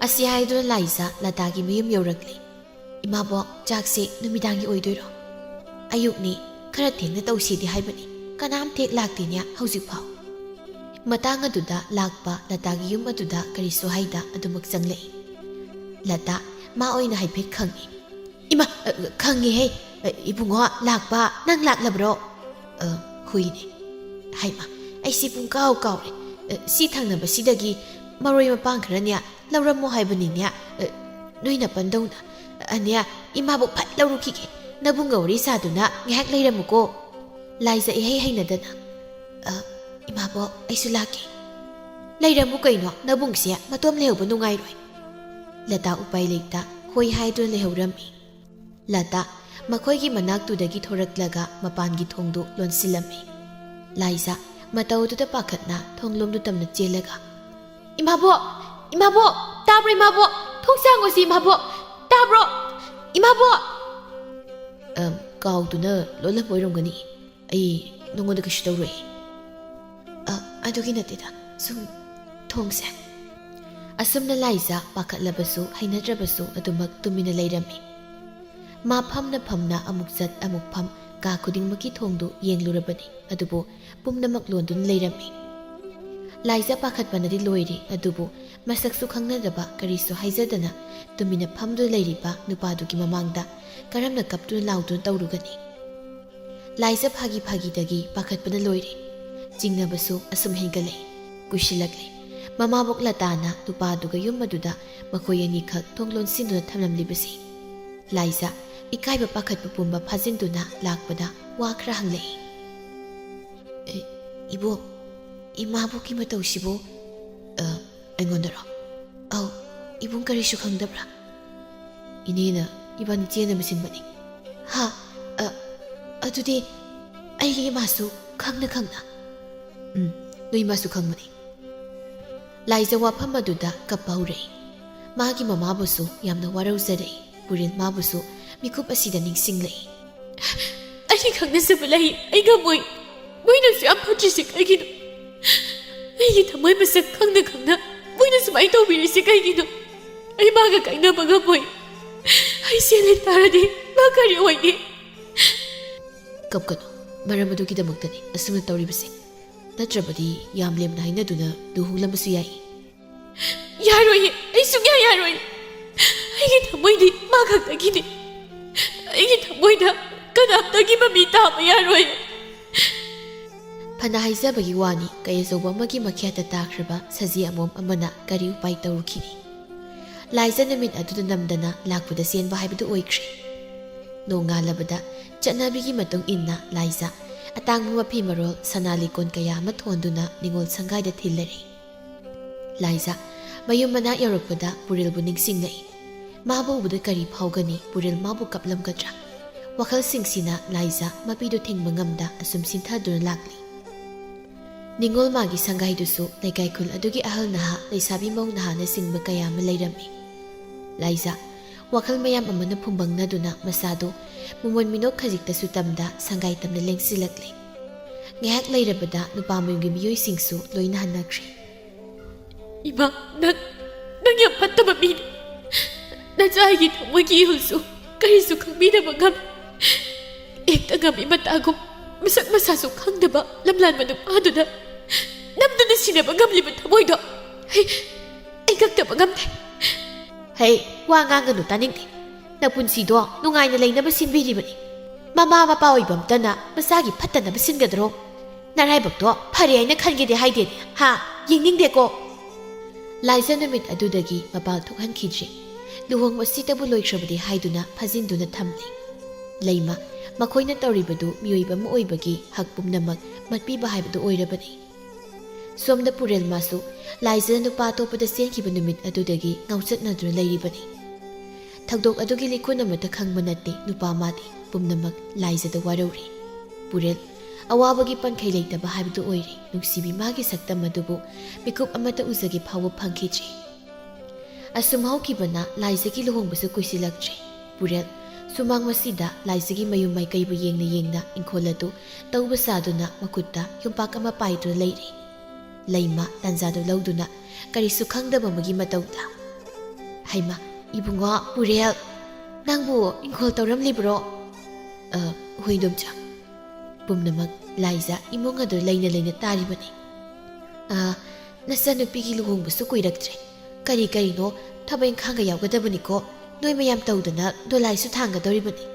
ꯑꯁꯤ ꯍꯥꯏꯗꯨꯅ ꯂꯥꯏꯖ ꯂꯇꯥꯒꯤ ꯃꯌꯨꯝ ꯌꯧꯔꯛꯂꯤ ꯏꯃꯥꯕꯣꯛ ꯆꯥꯛꯁꯦ ꯅꯨꯃꯤꯗꯥꯡꯒꯤ ꯑꯣꯏꯗꯣꯏꯔꯣ ꯑꯌꯨꯛꯅꯤ ꯈꯔ ꯊꯦꯡꯅ ꯇꯧꯁꯤꯗꯤ ꯍꯥꯏꯕꯅꯤ ꯀꯅꯥꯝ ꯊꯦꯛ ꯂꯥꯛꯇꯦꯅꯦ ꯍꯧꯖꯤꯛꯐꯥꯎ ꯃꯇꯥꯡ ꯑꯗꯨꯗ ꯂꯥꯛꯄ ꯂꯇꯥꯒꯤ ꯌꯨꯝ ꯑꯗꯨꯗ ꯀꯔꯤꯁꯨ ꯍꯥꯏꯗ ꯑꯗꯨꯃꯛ ꯆꯪꯂꯛꯏ ꯂꯇꯥ ꯃꯥ ꯑꯣꯏꯅ ꯍꯥꯏꯐꯦꯠ ꯈꯪꯉꯤ ꯏꯃꯥ ꯈꯪꯉꯤꯍꯦ ꯏꯕꯨꯡꯉꯣ ꯂꯥꯛꯄ ꯅꯪ ꯂꯥꯛꯂꯕ꯭ꯔꯣ ꯍꯨꯏꯅꯦ ꯍꯥꯏꯃ ꯑꯩꯁꯤ ꯄꯨꯡꯀꯥꯎ ꯀꯥꯎꯔꯦ ꯁꯤ ꯊꯪꯅꯕꯁꯤꯗꯒꯤ ꯃꯔꯣꯏ ꯃꯄꯥꯡ ꯈꯔꯅꯦ ꯂꯧꯔꯝꯃꯣ ꯍꯥꯏꯕꯅꯤꯅꯦ ꯅꯣꯏ ꯅꯥꯄꯟꯗꯧꯅ ꯏꯃꯥꯕꯨ ꯐꯠ ꯂꯧꯔꯨꯈꯤꯒꯦ ꯅꯕꯨꯡꯒ ꯋꯥꯔꯤ ꯁꯥꯗꯨꯅ ꯉꯥꯏꯍꯥꯛ ꯂꯩꯔꯝꯃꯨꯀꯣ ꯂꯥꯏꯖ ꯏꯍꯩ ꯍꯩꯅꯗꯅ ꯏꯃꯥꯕꯣꯛ ꯑꯩꯁꯨ ꯂꯥꯛꯀꯦ ꯂꯩꯔꯝꯃꯨ ꯀꯩꯅꯣ ꯅꯕꯨꯡꯁꯦ ꯃꯇꯣꯝ ꯂꯩꯍꯧꯕ ꯅꯨꯡꯉꯥꯏꯔꯣꯏ ꯂꯇꯥ ꯎꯄꯥꯏ ꯂꯩꯇ ꯍꯣꯏ ꯍꯥꯏꯗꯨꯅ ꯂꯩꯍꯧꯔꯝꯃꯤ ꯂꯇꯥ ꯃꯈꯣꯏꯒꯤ ꯃꯅꯥꯛꯇꯨꯗꯒꯤ ꯊꯣꯔꯛꯂꯒ ꯃꯄꯥꯟꯒꯤ ꯊꯣꯡꯗꯨ ꯂꯣꯟꯁꯤꯜꯂꯝꯃꯤ ꯂꯥꯏꯖ ꯃꯇꯧꯗꯨꯗ ꯄꯥꯈꯠꯅ ꯊꯣꯡꯂꯣꯝꯗꯨ ꯇꯝꯅ ꯆꯦꯜꯂꯒ ꯏꯃꯥꯕꯣꯛ ꯏꯃꯥꯕꯣꯛ ꯇꯥꯕ꯭ꯔꯣ ꯏꯃꯥꯕꯣꯛ ꯊꯣꯡꯁꯥꯡꯉꯣꯁꯤ ꯏꯃꯥꯕꯣꯛ ꯇꯥꯕ꯭ꯔꯣ ꯏꯃꯥꯕꯣꯛ ꯀꯥꯎꯗꯨꯅ ꯂꯣꯜꯂꯝꯕ ꯑꯣꯏꯔꯝꯒꯅꯤ ꯑꯩ ꯅꯉꯣꯟꯗ ꯀꯩꯁꯨ ꯇꯧꯔꯣꯏ ꯑꯗꯨꯒꯤ ꯅꯠꯇꯦꯗ ꯁꯨꯝ ꯊꯣꯡꯁꯦ ꯑꯁꯨꯝꯅ ꯂꯥꯏꯖ ꯄꯥꯈꯠꯂꯕꯁꯨ ꯍꯩꯅꯗ꯭ꯔꯕꯁꯨ ꯑꯗꯨꯃꯛ ꯇꯨꯃꯤꯟꯅ ꯂꯩꯔꯝꯃꯤ ꯃꯥ ꯐꯝꯅ ꯐꯝꯅ ꯑꯃꯨꯛ ꯆꯠ ꯑꯃꯨꯛ ꯐꯝ ꯀꯥ ꯈꯨꯗꯤꯡꯃꯛꯀꯤ ꯊꯣꯡꯗꯨ ꯌꯦꯡꯂꯨꯔꯕꯅꯤ ꯑꯗꯨꯕꯨ ꯄꯨꯝꯅꯃꯛ ꯂꯣꯟꯗꯨꯅ ꯂꯩꯔꯝꯃꯤ ꯂꯥꯏꯖ ꯄꯥꯈꯠꯄꯅꯗꯤ ꯂꯣꯏꯔꯤ ꯑꯗꯨꯕꯨ ꯃꯁꯛꯁꯨ ꯈꯪꯅꯗꯕ ꯀꯔꯤꯁꯨ ꯍꯥꯏꯖꯗꯅ ꯇꯨꯃꯤꯟꯅ ꯐꯝꯗꯨꯅ ꯂꯩꯔꯤꯕ ꯅꯨꯄꯥꯗꯨꯒꯤ ꯃꯃꯥꯡꯗ ꯀꯔꯝꯅ ꯀꯞꯇꯨꯅ ꯂꯥꯎꯗꯨꯅ ꯇꯧꯔꯨꯒꯅꯤ ꯂꯥꯏꯖ ꯐꯥꯒꯤꯗꯒꯤ ꯄꯥꯈꯠꯄꯅ ꯂꯣꯏꯔꯤ ꯆꯤꯡꯅꯕꯁꯨ ꯑꯁꯨꯝ ꯍꯦꯟꯒꯠꯂꯛꯏ ꯀꯨꯏꯁꯤꯜꯂꯛꯂꯤ ꯃꯃꯥꯕꯣꯛ ꯂꯇꯥꯅ ꯅꯨꯄꯥꯗꯨꯒ ꯌꯨꯝ ꯑꯗꯨꯗ ꯃꯈꯣꯏ ꯑꯅꯤꯈꯛ ꯊꯣꯡ ꯂꯣꯟꯁꯤꯟꯗꯨꯅ ꯊꯝꯂꯝꯂꯤꯕꯁꯤ ꯂꯥꯏꯖ ꯏꯀꯥꯏꯕ ꯄꯥꯈꯠꯄ ꯄꯨꯝꯕ ꯐꯥꯖꯤꯟꯗꯨꯅ ꯂꯥꯛꯄꯗ ꯋꯥ ꯈꯔ ꯍꯪꯂꯛꯏ ꯏꯕꯣꯛ ꯏꯃꯥꯕꯣꯛꯀꯤ ꯃꯇꯧꯁꯤꯕꯨ ꯑꯩꯉꯣꯟꯗꯔꯣ ꯑꯧ ꯏꯕꯨꯡ ꯀꯔꯤꯁꯨ ꯈꯪꯗꯕ꯭ꯔꯥ ꯏꯅꯦꯅ ꯏꯕꯥꯅꯤ ꯆꯦꯟꯅꯕ ꯁꯤꯟꯕꯅꯤ ꯍꯥ ꯑꯗꯨꯗꯤ ꯑꯩꯒꯤ ꯏꯃꯥꯁꯨ ꯈꯪꯅ ꯅꯣꯏ ꯏꯃꯥꯁꯨ ꯈꯪꯕꯅꯤ ꯂꯥꯏꯖ ꯋꯥꯐꯝ ꯑꯗꯨꯗ ꯀꯞꯄ ꯍꯧꯔꯛꯏ ꯃꯥꯒꯤ ꯃꯃꯥꯕꯨꯁꯨ ꯌꯥꯝꯅ ꯋꯥꯔꯧꯖꯔꯛꯏ ꯄꯨꯔꯦꯜ ꯃꯥꯕꯨꯁꯨ ꯃꯤꯀꯨꯞ ꯑꯁꯤꯗ ꯅꯤꯡꯁꯤꯡꯂꯛꯏ ꯑꯩꯒꯤ ꯈꯪꯅꯖꯕ ꯂꯩ ꯑꯩ ꯉꯝꯃꯣꯏ ꯃꯣꯏꯅꯁꯨ ꯌꯥꯝ ꯐꯠꯇ꯭ꯔꯤꯁꯦ ꯀꯩꯒꯤꯅꯣ ꯑꯩꯒꯤ ꯊꯃꯣꯏ ꯃꯁꯛ ꯈꯪꯅ ꯃꯣꯏꯅ ꯁꯨꯃꯥꯏꯅ ꯇꯧꯕꯤꯔꯤꯁꯦ ꯀꯩꯒꯤꯅꯣ ꯑꯩ ꯃꯥꯒ ꯀꯥꯏꯅꯕ ꯉꯝꯃꯣꯏ ꯑꯩ ꯆꯦꯜꯂꯦ ꯇꯥꯔꯗꯤ ꯃꯥ ꯀꯔꯤ ꯑꯣꯏꯅꯤ ꯀꯞꯀꯅꯨ ꯃꯔꯝ ꯑꯗꯨꯒꯤꯗꯃꯛꯇꯅꯤ ꯑꯁꯨꯝꯅ ꯇꯧꯔꯤꯕꯁꯦ ꯅꯠꯇ꯭ꯔꯕꯗꯤ ꯌꯥꯝ ꯂꯦꯝꯅ ꯍꯥꯏꯅꯗꯨꯅ ꯂꯨꯍꯣꯡꯂꯝꯕꯁꯨ ꯌꯥꯏ ꯌꯥꯔꯣꯏꯌꯦ ꯑꯩ ꯁꯨꯡꯌꯥ ꯌꯥꯔꯣꯏ ꯑꯩꯒꯤ ꯊꯃꯣꯏꯗꯤ ꯃꯥ ꯈꯛꯇꯒꯤꯅꯤ ꯑꯩꯒꯤ ꯊꯃꯣꯏꯗ ꯀꯅꯥꯝꯇꯒꯤ ꯃꯃꯤ ꯇꯥꯕ ꯌꯥꯔꯣꯏ ꯐꯅ ꯍꯥꯏꯖꯕꯒꯤ ꯋꯥꯅꯤ ꯀꯩ ꯑꯆꯧꯕ ꯑꯃꯒꯤ ꯃꯈ꯭ꯌꯥꯠꯇ ꯇꯥꯈ꯭ꯔꯕ ꯁꯖꯤ ꯑꯃꯣꯝ ꯑꯃꯅ ꯀꯔꯤ ꯎꯄꯥꯏ ꯇꯧꯔꯨꯈꯤꯅꯤ ꯂꯥꯏꯖ ꯅꯨꯃꯤꯠ ꯑꯗꯨꯗ ꯅꯝꯗꯅ ꯂꯥꯛꯄꯗ ꯆꯦꯟꯕ ꯍꯥꯏꯕꯗꯨ ꯑꯣꯏꯈ꯭ꯔꯦ ꯅꯣꯡꯉꯥꯜꯂꯕꯗ ꯆꯠꯅꯕꯤꯒꯤ ꯃꯇꯨꯡ ꯏꯟꯅ ꯂꯥꯏꯖ ꯑꯇꯥꯡꯕ ꯃꯐꯤ ꯃꯔꯣꯜ ꯁꯅꯥ ꯂꯤꯀꯣꯟ ꯀꯌా ꯑꯃ ꯊꯣꯟꯗꯨꯅ ꯅꯤꯉꯣꯜ ꯁꯪꯒꯥꯏꯗ ꯊꯤꯜꯂꯔꯤ ꯂꯥꯏꯖ ꯃꯌꯨꯝ ꯃꯅꯥꯛ ꯌꯧꯔꯛꯄꯗ ꯄꯨꯔꯦꯜꯕꯨ ꯅꯤꯡꯁꯤꯡꯂꯛꯏ ꯃꯥꯕꯨ ꯎꯕꯗ ꯀꯔꯤ ꯐꯥꯎꯒꯅꯤ ꯄꯨꯔꯦꯜ ꯃꯥꯕꯨ ꯀꯞꯂꯝꯒꯗ꯭ꯔꯥ ꯋꯥꯈꯜꯁꯤꯡꯁꯤꯅ ꯂꯥꯏꯖ ꯃꯄꯤꯗꯨ ꯊꯤꯡꯕ ꯉꯝꯗ ꯑꯁꯨꯝ ꯁꯤꯟꯊꯗꯨꯅ ꯂꯥꯛꯂꯤ ꯅꯤꯉꯣꯜ ꯃꯥꯒꯤ ꯁꯪꯒꯥꯏꯗꯨꯁꯨ ꯂꯩꯀꯥꯏ ꯈꯨꯜ ꯑꯗꯨꯒꯤ ꯑꯍꯜ ꯅꯍꯥ ꯂꯩꯁꯥꯕꯤ ꯃꯧ ꯅꯍꯥꯅꯆꯤꯡꯕ ꯀꯌꯥ ꯑꯃ ꯂꯩꯔꯝꯃꯤ ꯂꯥꯏꯖ ꯋꯥꯈꯜ ꯃꯌꯥꯝ ꯑꯃꯅ ꯐꯨꯝꯕꯪꯅꯗꯨꯅ ꯃꯁꯥꯗꯨ ꯃꯃꯣꯟ ꯃꯤꯅꯣꯛ ꯈꯖꯤꯛꯇꯁꯨ ꯇꯝꯗ ꯁꯪꯒꯥꯏ ꯇꯝꯅ ꯂꯦꯡꯁꯤꯜꯂꯛꯂꯤ ꯉꯥꯏꯍꯥꯛ ꯂꯩꯔꯕꯗ ꯅꯨꯄꯥ ꯃꯌꯨꯝꯒꯤ ꯃꯤꯑꯣꯏꯁꯤꯡꯁꯨ ꯂꯣꯏꯅ ꯍꯟꯅꯈ꯭ꯔꯦ ꯏꯃꯥ ꯅꯪ ꯌꯥꯝ ꯐꯠꯇꯕ ꯃꯤꯅꯤ ꯅꯆꯥ ꯑꯩꯒꯤ ꯊꯃꯣꯏꯒꯤ ꯏꯍꯨꯜꯁꯨ ꯀꯔꯤꯁꯨ ꯈꯪꯕꯤꯗꯕ ꯉꯝꯃꯤ ꯍꯦꯛꯇ ꯉꯝꯃꯤ ꯃꯇꯥꯒꯨꯝ ꯃꯁꯛ ꯃꯁꯥꯁꯨ ꯈꯪꯗꯕ ꯂꯝꯂꯥꯟꯕ ꯅꯨꯄꯥꯗꯨꯅ ꯅꯝꯗꯨꯅ ꯁꯤꯟꯅꯕ ꯉꯝꯂꯤꯕ ꯊꯃꯣꯏꯗꯣ ꯑꯩ ꯀꯛꯇꯕ ꯉꯝꯗꯦ ꯍꯩ ꯋꯥ ꯉꯥꯡꯒꯅꯨ ꯇꯥꯅꯤꯡꯗꯦ ꯅꯄꯨꯟꯁꯤꯗꯣ ꯅꯨꯡꯉꯥꯏꯅ ꯂꯩꯅꯕ ꯁꯤꯟꯕꯤꯔꯤꯕꯅꯤ ꯃꯃꯥ ꯃꯄꯥ ꯑꯣꯏꯕ ꯑꯝꯇꯅ ꯃꯆꯥꯒꯤ ꯐꯠꯇꯅꯕ ꯁꯤꯟꯒꯗ꯭ꯔꯣ ꯅꯔꯥꯏꯕꯛꯇꯣ ꯐꯔꯦ ꯍꯥꯏꯅ ꯈꯟꯒꯦꯗꯤ ꯍꯥꯏꯗꯦꯅꯦ ꯍꯥ ꯌꯦꯡꯅꯤꯡꯗꯦꯀꯣ ꯂꯥꯏꯖ ꯅꯨꯃꯤꯠ ꯑꯗꯨꯗꯒꯤ ꯃꯄꯥꯜ ꯊꯣꯛꯍꯟꯈꯤꯗ꯭ꯔꯤ ꯂꯨꯍꯣꯡꯕ ꯑꯁꯤꯇꯕꯨ ꯂꯣꯏꯈ꯭ꯔꯕꯗꯤ ꯍꯥꯏꯗꯨꯅ ꯐꯥꯖꯤꯟꯗꯨꯅ ꯊꯝꯂꯤ ꯂꯩꯃ ꯃꯈꯣꯏꯅ ꯇꯧꯔꯤꯕꯗꯨ ꯃꯤꯑꯣꯏꯕ ꯑꯃ ꯑꯣꯏꯕꯒꯤ ꯍꯛ ꯄꯨꯝꯅꯃꯛ ꯃꯠꯄꯤꯕ ꯍꯥꯏꯕꯗꯨ ꯑꯣꯏꯔꯕꯅꯤ ꯁꯣꯝꯗ ꯄꯨꯔꯦꯜ ꯃꯥꯁꯨ ꯂꯥꯏꯖꯅ ꯅꯨꯄꯥ ꯑꯇꯣꯞꯄꯗ ꯆꯦꯟꯈꯤꯕ ꯅꯨꯃꯤꯠ ꯑꯗꯨꯗꯒꯤ ꯉꯥꯎꯆꯠꯅꯗꯨꯅ ꯂꯩꯔꯤꯕꯅꯤ ꯊꯧꯗꯣꯛ ꯑꯗꯨꯒꯤ ꯂꯤꯈꯨꯟ ꯑꯃꯠꯇ ꯈꯪꯕ ꯅꯠꯇꯦ ꯅꯨꯄꯥ ꯃꯥꯗꯤ ꯄꯨꯝꯅꯃꯛ ꯂꯥꯏꯖꯗ ꯋꯥꯔꯧꯔꯤ ꯄꯨꯔꯦꯜ ꯑꯋꯥꯕꯒꯤ ꯄꯟꯈꯩ ꯂꯩꯇꯕ ꯍꯥꯏꯕꯗꯨ ꯑꯣꯏꯔꯤ ꯅꯨꯡꯁꯤꯕꯤ ꯃꯥꯒꯤ ꯁꯛꯇꯝ ꯑꯗꯨꯕꯨ ꯃꯤꯀꯨꯞ ꯑꯃꯠꯇ ꯎꯖꯒꯦ ꯐꯥꯎꯕ ꯐꯪꯈꯤꯗ꯭ꯔꯤ ꯑꯁꯨꯝ ꯍꯧꯈꯤꯕꯅ ꯂꯥꯏꯖꯒꯤ ꯂꯨꯍꯣꯡꯕꯁꯨ ꯀꯨꯏꯁꯤꯜꯂꯛꯇ꯭ꯔꯤ ꯄꯨꯔꯦꯜ ꯁꯨꯃꯥꯡ ꯃꯁꯤꯗ ꯂꯥꯏꯖꯒꯤ ꯃꯌꯨꯝ ꯃꯥꯏꯀꯩꯕꯨ ꯌꯦꯡꯅ ꯏꯪꯈꯣꯜ ꯑꯗꯨ ꯇꯧꯕ ꯁꯥꯗꯨꯅ ꯃꯈꯨꯠꯇ ꯌꯨꯝꯄꯥꯛ ꯑꯃ ꯄꯥꯏꯗꯨꯅ ꯂꯩꯔꯤ ꯂꯩꯃ ꯇꯥꯟꯖꯥꯗꯨ ꯂꯧꯗꯨꯅ ꯀꯔꯤꯁꯨ ꯈꯪꯗꯕ ꯑꯃꯒꯤ ꯃꯇꯧꯗ ꯍꯩꯃ ꯏꯕꯨꯡꯉꯣ ꯄꯨꯔꯦꯜ ꯅꯪꯕꯨ ꯏꯪꯈꯣꯜ ꯇꯧꯔꯝꯂꯤꯕ꯭ꯔꯣ ꯍꯣꯏꯗꯣꯝꯆꯥ ꯄꯨꯝꯅꯃꯛ ꯂꯥꯏꯖ ꯏꯃꯨꯡ ꯑꯗꯨ ꯂꯩꯅ ꯇꯥꯔꯤꯕꯅꯤ ꯅꯆꯥꯅꯨꯄꯤꯒꯤ ꯂꯨꯍꯣꯡꯕꯁꯨ ꯀꯨꯏꯔꯛꯇ꯭ꯔꯦ ꯀꯔꯤꯅꯣ ꯊꯕꯛ ꯏꯪꯈꯥꯡꯒ ꯌꯥꯎꯒꯗꯕꯅꯤꯀꯣ ꯅꯣꯏ ꯃꯌꯥꯝ ꯇꯧꯗꯅ ꯗꯣꯂꯥꯏꯁꯨ ꯊꯥꯡꯒꯗꯧꯔꯤꯕꯅꯤ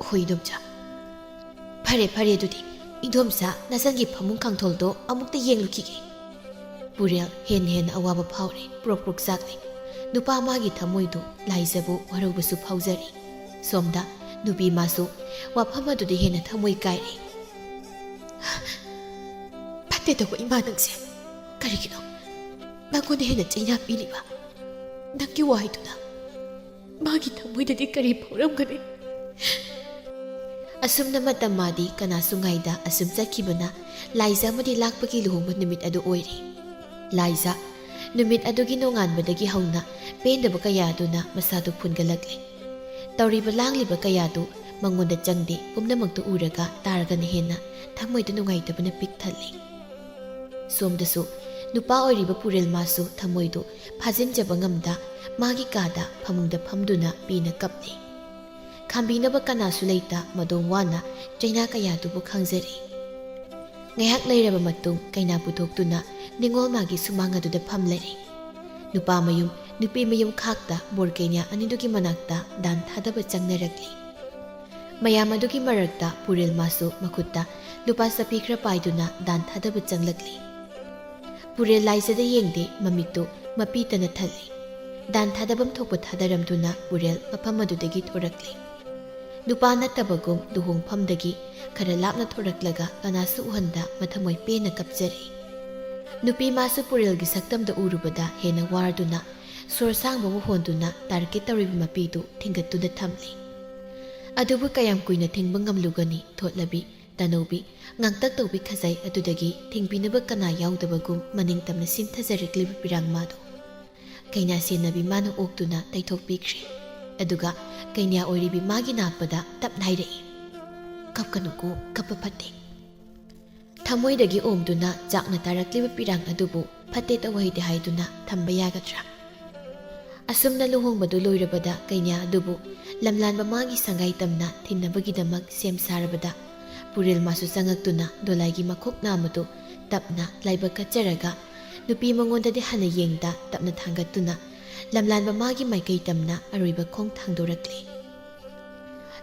ꯍꯣꯏ ꯏꯗꯣꯝꯆꯥ ꯐꯔꯦ ꯑꯗꯨꯗꯤ ꯏꯗꯣꯝꯆꯥ ꯅꯆꯟꯒꯤ ꯐꯃꯨꯡ ꯀꯥꯡꯊꯣꯜꯗꯣ ꯑꯃꯨꯛꯇ ꯌꯦꯡꯂꯨꯈꯤꯒꯦ ꯄꯨꯔꯦꯜ ꯍꯦꯟꯅ ꯑꯋꯥꯕ ꯐꯥꯎꯔꯦ ꯄ꯭ꯔꯣꯛ ꯆꯥꯛꯂꯤ ꯅꯨꯄꯥ ꯃꯥꯒꯤ ꯊꯃꯣꯏꯗꯨ ꯂꯥꯏꯖꯕꯨ ꯋꯥꯔꯧꯕꯁꯨ ꯐꯥꯎꯖꯔꯤ ꯁꯣꯝꯗ ꯅꯨꯄꯤ ꯃꯥꯁꯨ ꯋꯥꯐꯝ ꯑꯗꯨꯗ ꯍꯦꯟꯅ ꯊꯃꯣꯏ ꯀꯥꯏꯔꯤ꯫ ꯐꯠꯇꯦ ꯇꯧꯕ ꯏꯃꯥ ꯅꯪꯁꯦ ꯀꯔꯤꯒꯤꯅꯣ ꯅꯪꯉꯣꯟꯗ ꯍꯦꯟꯅ ꯆꯩꯅꯥ ꯄꯤꯔꯤꯕ? ꯅꯪꯒꯤ ꯋꯥꯍꯩꯗꯨꯅ ꯃꯥꯒꯤ ꯊꯃꯣꯏꯗꯗꯤ ꯀꯔꯤ ꯐꯥꯎꯔꯝꯒꯅꯤ? ꯑꯁꯨꯝꯅ ꯃꯇꯝ ꯃꯥꯗꯤ ꯀꯅꯥꯁꯨ ꯉꯥꯏꯗ ꯑꯁꯨꯝ ꯆꯠꯈꯤꯕꯅ ꯂꯥꯏꯖ ꯑꯃꯗꯤ ꯂꯥꯛꯄꯒꯤ ꯂꯨꯍꯣꯡꯕ ꯅꯨꯃꯤꯠ ꯑꯗꯨ ꯑꯣꯏꯔꯤ꯫ ꯂꯥꯏꯖ ꯅꯨꯃꯤꯠ ꯑꯗꯨꯒꯤ ꯅꯣꯡꯉꯥꯟꯕꯗꯒꯤ ꯍꯧꯅ ꯄꯦꯟꯗꯕ ꯀꯌꯥ ꯑꯗꯨꯅ ꯃꯁꯥꯗꯨ ꯐꯨꯟꯒꯠꯂꯛꯂꯤ꯫ ꯇꯧꯔꯤꯕ ꯂꯥꯡꯂꯤꯕ ꯀꯌꯥꯗꯨ ꯃꯉꯣꯟꯗ ꯆꯪꯗꯦ, ꯄꯨꯝꯅꯃꯛꯇꯨ ꯎꯔꯒ ꯇꯥꯔꯒꯅ ꯍꯦꯟꯅ ꯊꯃꯣꯏꯗ ꯅꯨꯡꯉꯥꯏꯇꯕꯅ ꯄꯤꯛ ꯊꯜꯂꯤ꯫ ꯁꯣꯝꯗꯁꯨ ꯅꯨꯄꯥ ꯑꯣꯏꯔꯤꯕ ꯄꯨꯔꯦꯜ ꯃꯥꯁꯨ ꯊꯃꯣꯏꯗꯨ ꯐꯥꯖꯤꯟꯖꯕ ꯉꯝꯗ ꯃꯥꯒꯤ ꯀꯥꯗ ꯐꯃꯨꯡꯗ ꯐꯝꯗꯨꯅ ꯄꯤꯅ ꯀꯞꯂꯤ꯫ ꯈꯥꯝꯕꯤꯅꯕ ꯀꯅꯥꯁꯨ ꯂꯩꯇ ꯃꯗꯣꯝ ꯋꯥꯅ ꯆꯩꯅꯥ ꯀꯌꯥꯗꯨꯕꯨ ꯈꯪꯖꯔꯤ꯫ ꯉꯥꯏꯍꯥꯛ ꯂꯩꯔꯕ ꯃꯇꯨꯡ ꯀꯩꯅꯥ ꯄꯨꯊꯣꯛꯇꯨꯅ ꯅꯤꯡꯉꯣꯜ ꯃꯥꯒꯤ ꯁꯨꯃꯥꯡ ꯑꯗꯨꯗ ꯐꯝꯂꯔꯤ꯫ ꯅꯨꯄꯥ ꯃꯌꯨꯝ ꯅꯨꯄꯤ ꯃꯌꯨꯝ ꯈꯥꯛꯇ ꯕꯣꯔ ꯀꯩꯅꯥ ꯑꯅꯤꯗꯨꯒꯤ ꯃꯅꯥꯛꯇ ꯗꯥꯟ ꯊꯥꯗꯕ ꯆꯪꯅꯔꯛꯂꯤ꯫ ꯃꯌꯥꯝ ꯑꯗꯨꯒꯤ ꯃꯔꯛꯇ ꯄꯨꯔꯦꯜ ꯃꯥꯁꯨ ꯃꯈꯨꯠꯇ ꯂꯨꯄꯥ ꯆꯞꯄꯤ ꯈꯔ ꯄꯥꯏꯗꯨꯅ ꯗꯥꯟ ꯊꯥꯗꯕ ꯆꯪꯂꯛꯂꯤ꯫ ꯄꯨꯔꯦꯜ ꯂꯥꯏꯖꯗ ꯌꯦꯡꯗꯦ, ꯃꯃꯤꯠꯇꯨ ꯃꯄꯤꯇꯅ ꯊꯜꯂꯤ꯫ ꯗꯥꯟ ꯊꯥꯗꯐꯝ ꯊꯣꯛꯄ ꯊꯥꯗꯔꯝꯗꯨꯅ ꯄꯨꯔꯦꯜ ꯃꯐꯝ ꯑꯗꯨꯗꯒꯤ ꯊꯣꯔꯛꯂꯤ꯫ ꯅꯨꯄꯥ ꯅꯠꯇꯕꯒꯨꯝ ꯂꯨꯍꯣꯡꯐꯝꯗꯒꯤ ꯈꯔ ꯂꯥꯞꯅ ꯊꯣꯔꯛꯂꯒ ꯀꯅꯥꯁꯨ ꯎꯍꯟꯗ ꯃꯊꯃꯣꯏ ꯄꯦꯟꯅ ꯀꯞꯆꯔꯤ꯫ ꯅꯨꯄꯤ ꯃꯥꯁꯨ ꯄꯨꯔꯦꯜꯒꯤ ꯁꯛꯇꯝꯗ ꯎꯔꯨꯕꯗ ꯍꯦꯟꯅ ꯋꯥꯔꯗꯨꯅ ꯁꯣꯔ ꯁꯥꯡꯕꯕꯨ ꯍꯣꯟꯗꯨꯅ ꯇꯥꯔꯛꯀꯦ ꯇꯧꯔꯤꯕ ꯃꯄꯤꯗꯨ ꯊꯤꯡꯒꯠꯇꯨꯅ ꯊꯝꯂꯤ꯫ ꯑꯗꯨꯕꯨ ꯀꯌꯥꯝ ꯀꯨꯏꯅ ꯊꯤꯡꯕ ꯉꯝꯂꯨꯒꯅꯤ? ꯊꯣꯠꯂꯕꯤ, ꯇꯅꯧꯕꯤ, ꯉꯥꯡꯇꯛ ꯇꯧꯕꯤ ꯈꯖꯥꯏ ꯑꯗꯨꯗꯒꯤ ꯊꯤꯡꯕꯤꯅꯕ ꯀꯅꯥ ꯌꯥꯎꯗꯕꯒꯨꯝ ꯃꯅꯤꯡ ꯇꯝꯅ ꯁꯤꯟꯊꯖꯔꯛꯂꯤꯕ ꯄꯤꯔꯥꯡ ꯃꯥꯗꯣ ꯀꯩꯅꯥ ꯁꯦꯟꯅꯕꯤ ꯃꯥꯅ ꯑꯣꯛꯇꯨꯅ ꯇꯩꯊꯣꯛꯄꯤꯈ꯭ꯔꯦ꯫ ꯑꯗꯨꯒ ꯀꯩꯅꯥ ꯑꯣꯏꯔꯤꯕꯤ ꯃꯥꯒꯤ ꯅꯥꯛꯄꯗ ꯇꯞꯅ ꯍꯥꯏꯔꯛꯏ, "ꯀꯞꯀꯅꯨꯀꯣ, ꯀꯞꯄ ꯐꯠꯇꯦ." ꯊꯃꯣꯏꯗꯒꯤ ꯑꯣꯝꯗꯨꯅ ꯆꯥꯛꯅ ꯇꯥꯔꯛꯂꯤꯕ ꯄꯤꯔꯥꯡ ꯑꯗꯨꯕꯨ ꯐꯠꯇꯦ ꯇꯧꯍꯩꯗꯦ ꯍꯥꯏꯗꯨꯅ ꯊꯝꯕ ꯌꯥꯒꯗ꯭ꯔꯥ? ꯑꯁꯨꯝꯅ ꯂꯨꯍꯣꯡꯕꯗꯨ ꯂꯣꯏꯔꯕꯗ ꯀꯩꯅꯥ ꯑꯗꯨꯕꯨ ꯂꯝꯂꯥꯟꯕ ꯃꯥꯒꯤ ꯁꯪꯒꯥꯏ ꯇꯝꯅ ꯊꯤꯟꯅꯕꯒꯤꯗꯃꯛ ꯁꯦꯝ ꯁꯥꯔꯕꯗ ꯄꯨꯔꯦꯜ ꯃꯥꯁꯨ ꯆꯪꯉꯛꯇꯨꯅ ꯗꯣꯂꯥꯏꯒꯤ ꯃꯈꯣꯛ ꯅꯥꯝꯃꯗꯨ ꯇꯞꯅ ꯂꯥꯏꯕꯛ ꯀꯠꯆꯔꯒ ꯅꯨꯄꯤ ꯃꯉꯣꯟꯗꯗꯤ ꯍꯥꯟꯅ ꯌꯦꯡꯗ ꯇꯞꯅ ꯊꯥꯡꯒꯠꯇꯨꯅ ꯂꯝꯂꯥꯟꯕ ꯃꯥꯒꯤ ꯃꯥꯏꯀꯩ ꯇꯝꯅ ꯑꯔꯣꯏꯕ ꯈꯣꯡ ꯊꯥꯡꯗꯣꯔꯛꯂꯤ꯫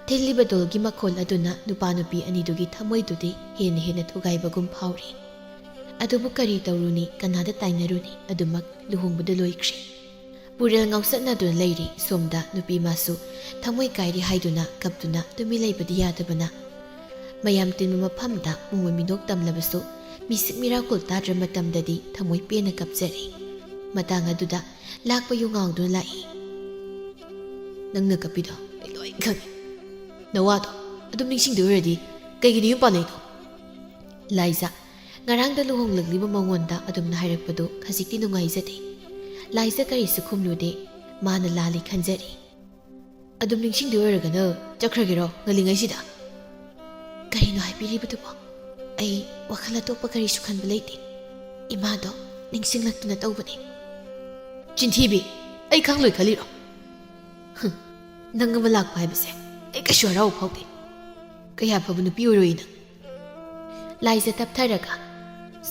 ꯊꯤꯜꯂꯤꯕ ꯗꯣꯜꯒꯤ ꯃꯈꯣꯜ ꯑꯗꯨꯅ ꯅꯨꯄꯥ ꯅꯨꯄꯤ ꯑꯅꯤꯗꯨꯒꯤ ꯊꯃꯣꯏꯗꯨꯗꯤ ꯍꯦꯟꯅ ꯍꯦꯟꯅ ꯊꯨꯒꯥꯏꯕꯒꯨꯝ ꯐꯥꯎꯔꯤ꯫ ꯑꯗꯨꯕꯨ ꯀꯔꯤ ꯇꯧꯔꯨꯅꯤ, ꯀꯅꯥꯗ ꯇꯥꯏꯅꯔꯨꯅꯤ? ꯑꯗꯨꯃꯛ ꯂꯨꯍꯣꯡꯕꯗꯨ ꯂꯣꯏꯈ꯭ꯔꯦ꯫ ꯄꯨꯔꯦꯜ ꯉꯥꯎꯆꯠꯅꯗꯨꯅ ꯂꯩꯔꯤ꯫ ꯁꯣꯝꯗ ꯅꯨꯄꯤ ꯃꯥꯁꯨ ꯊꯃꯣꯏ ꯀꯥꯏꯔꯤ ꯍꯥꯏꯗꯨꯅ ꯀꯞꯇꯨꯅ ꯇꯨꯃꯤ ꯂꯩꯕꯗꯤ ꯌꯥꯗꯕꯅ ꯃꯌꯥꯝ ꯇꯤꯟꯕ ꯃꯐꯝꯗ ꯃꯣꯃꯣꯟ ꯃꯤꯅꯣꯛ ꯇꯝꯂꯕꯁꯨ ꯃꯤꯁꯤꯛ ꯃꯤꯔꯥꯎꯀꯨꯜ ꯇꯥꯗ꯭ꯔ ꯃꯇꯝꯗꯗꯤ ꯊꯃꯣꯏ ꯄꯦꯟꯅ ꯀꯞꯆꯔꯤ꯫ ꯃꯇꯥꯡ ꯑꯗꯨꯗ ꯂꯥꯛꯄ ꯌꯨꯉꯥꯎꯗꯨꯅ ꯂꯥꯛꯏ꯫ "ꯅꯪꯅ ꯀꯞꯄꯤꯗꯣ ꯑꯩ ꯂꯣꯏ ꯈꯪꯉꯦ. ꯅꯋꯥꯗꯣ ꯑꯗꯨꯝ ꯅꯤꯡꯁꯤꯡꯗꯣꯏ ꯑꯣꯏꯔꯗꯤ ꯀꯩꯒꯤꯅꯣ ꯌꯨꯝ ꯄꯥꯟꯅꯩꯗꯣ?" ꯂꯥꯏꯖ ꯉꯔꯥꯡꯗ ꯂꯨꯍꯣꯡꯂꯛꯂꯤꯕ ꯃꯉꯣꯟꯗ ꯑꯗꯨꯝꯅ ꯍꯥꯏꯔꯛꯄꯗꯨ ꯈꯖꯤꯛꯇꯤ ꯅꯨꯡꯉꯥꯏꯖꯗꯦ꯫ ꯂꯥꯏꯖ ꯀꯔꯤꯁꯨ ꯈꯨꯝꯂꯨꯗꯦ, ꯃꯥꯅ ꯂꯥꯜꯂꯤ ꯈꯟꯖꯔꯤ꯫ "ꯑꯗꯨꯝ ꯅꯤꯡꯁꯤꯡꯗꯣꯏ ꯑꯣꯏꯔꯒꯅ ꯆꯠꯈ꯭ꯔꯒꯦꯔꯣ ꯉꯜꯂꯤꯉꯩꯁꯤꯗ?" "ꯀꯔꯤꯅꯣ ꯍꯥꯏꯕꯤꯔꯤꯕꯗꯨꯕꯣ? ꯑꯩ ꯋꯥꯈꯜ ꯑꯇꯣꯞꯄ ꯀꯔꯤꯁꯨ ꯈꯟꯕ ꯂꯩꯇꯦ. ꯏꯃꯥꯗꯣ ꯅꯤꯡꯁꯤꯡꯂꯛꯇꯨꯅ ꯇꯧꯕꯅꯤ." "ꯆꯤꯟꯊꯤꯕꯤ, ꯑꯩ ꯈꯪꯂꯣꯏ ꯈꯜꯂꯤꯔꯣ? ꯅꯪ ꯑꯃ ꯂꯥꯛꯄ ꯍꯥꯏꯕꯁꯦ ꯑꯩ ꯀꯩꯁꯨ ꯍꯔꯥꯎꯕ ꯐꯥꯎꯗꯦ. ꯀꯌꯥ ꯐꯕ ꯅꯨꯄꯤ ꯑꯣꯏꯔꯣꯏ ꯅꯪ." ꯂꯥꯏꯖ ꯇꯞꯊꯔꯒ,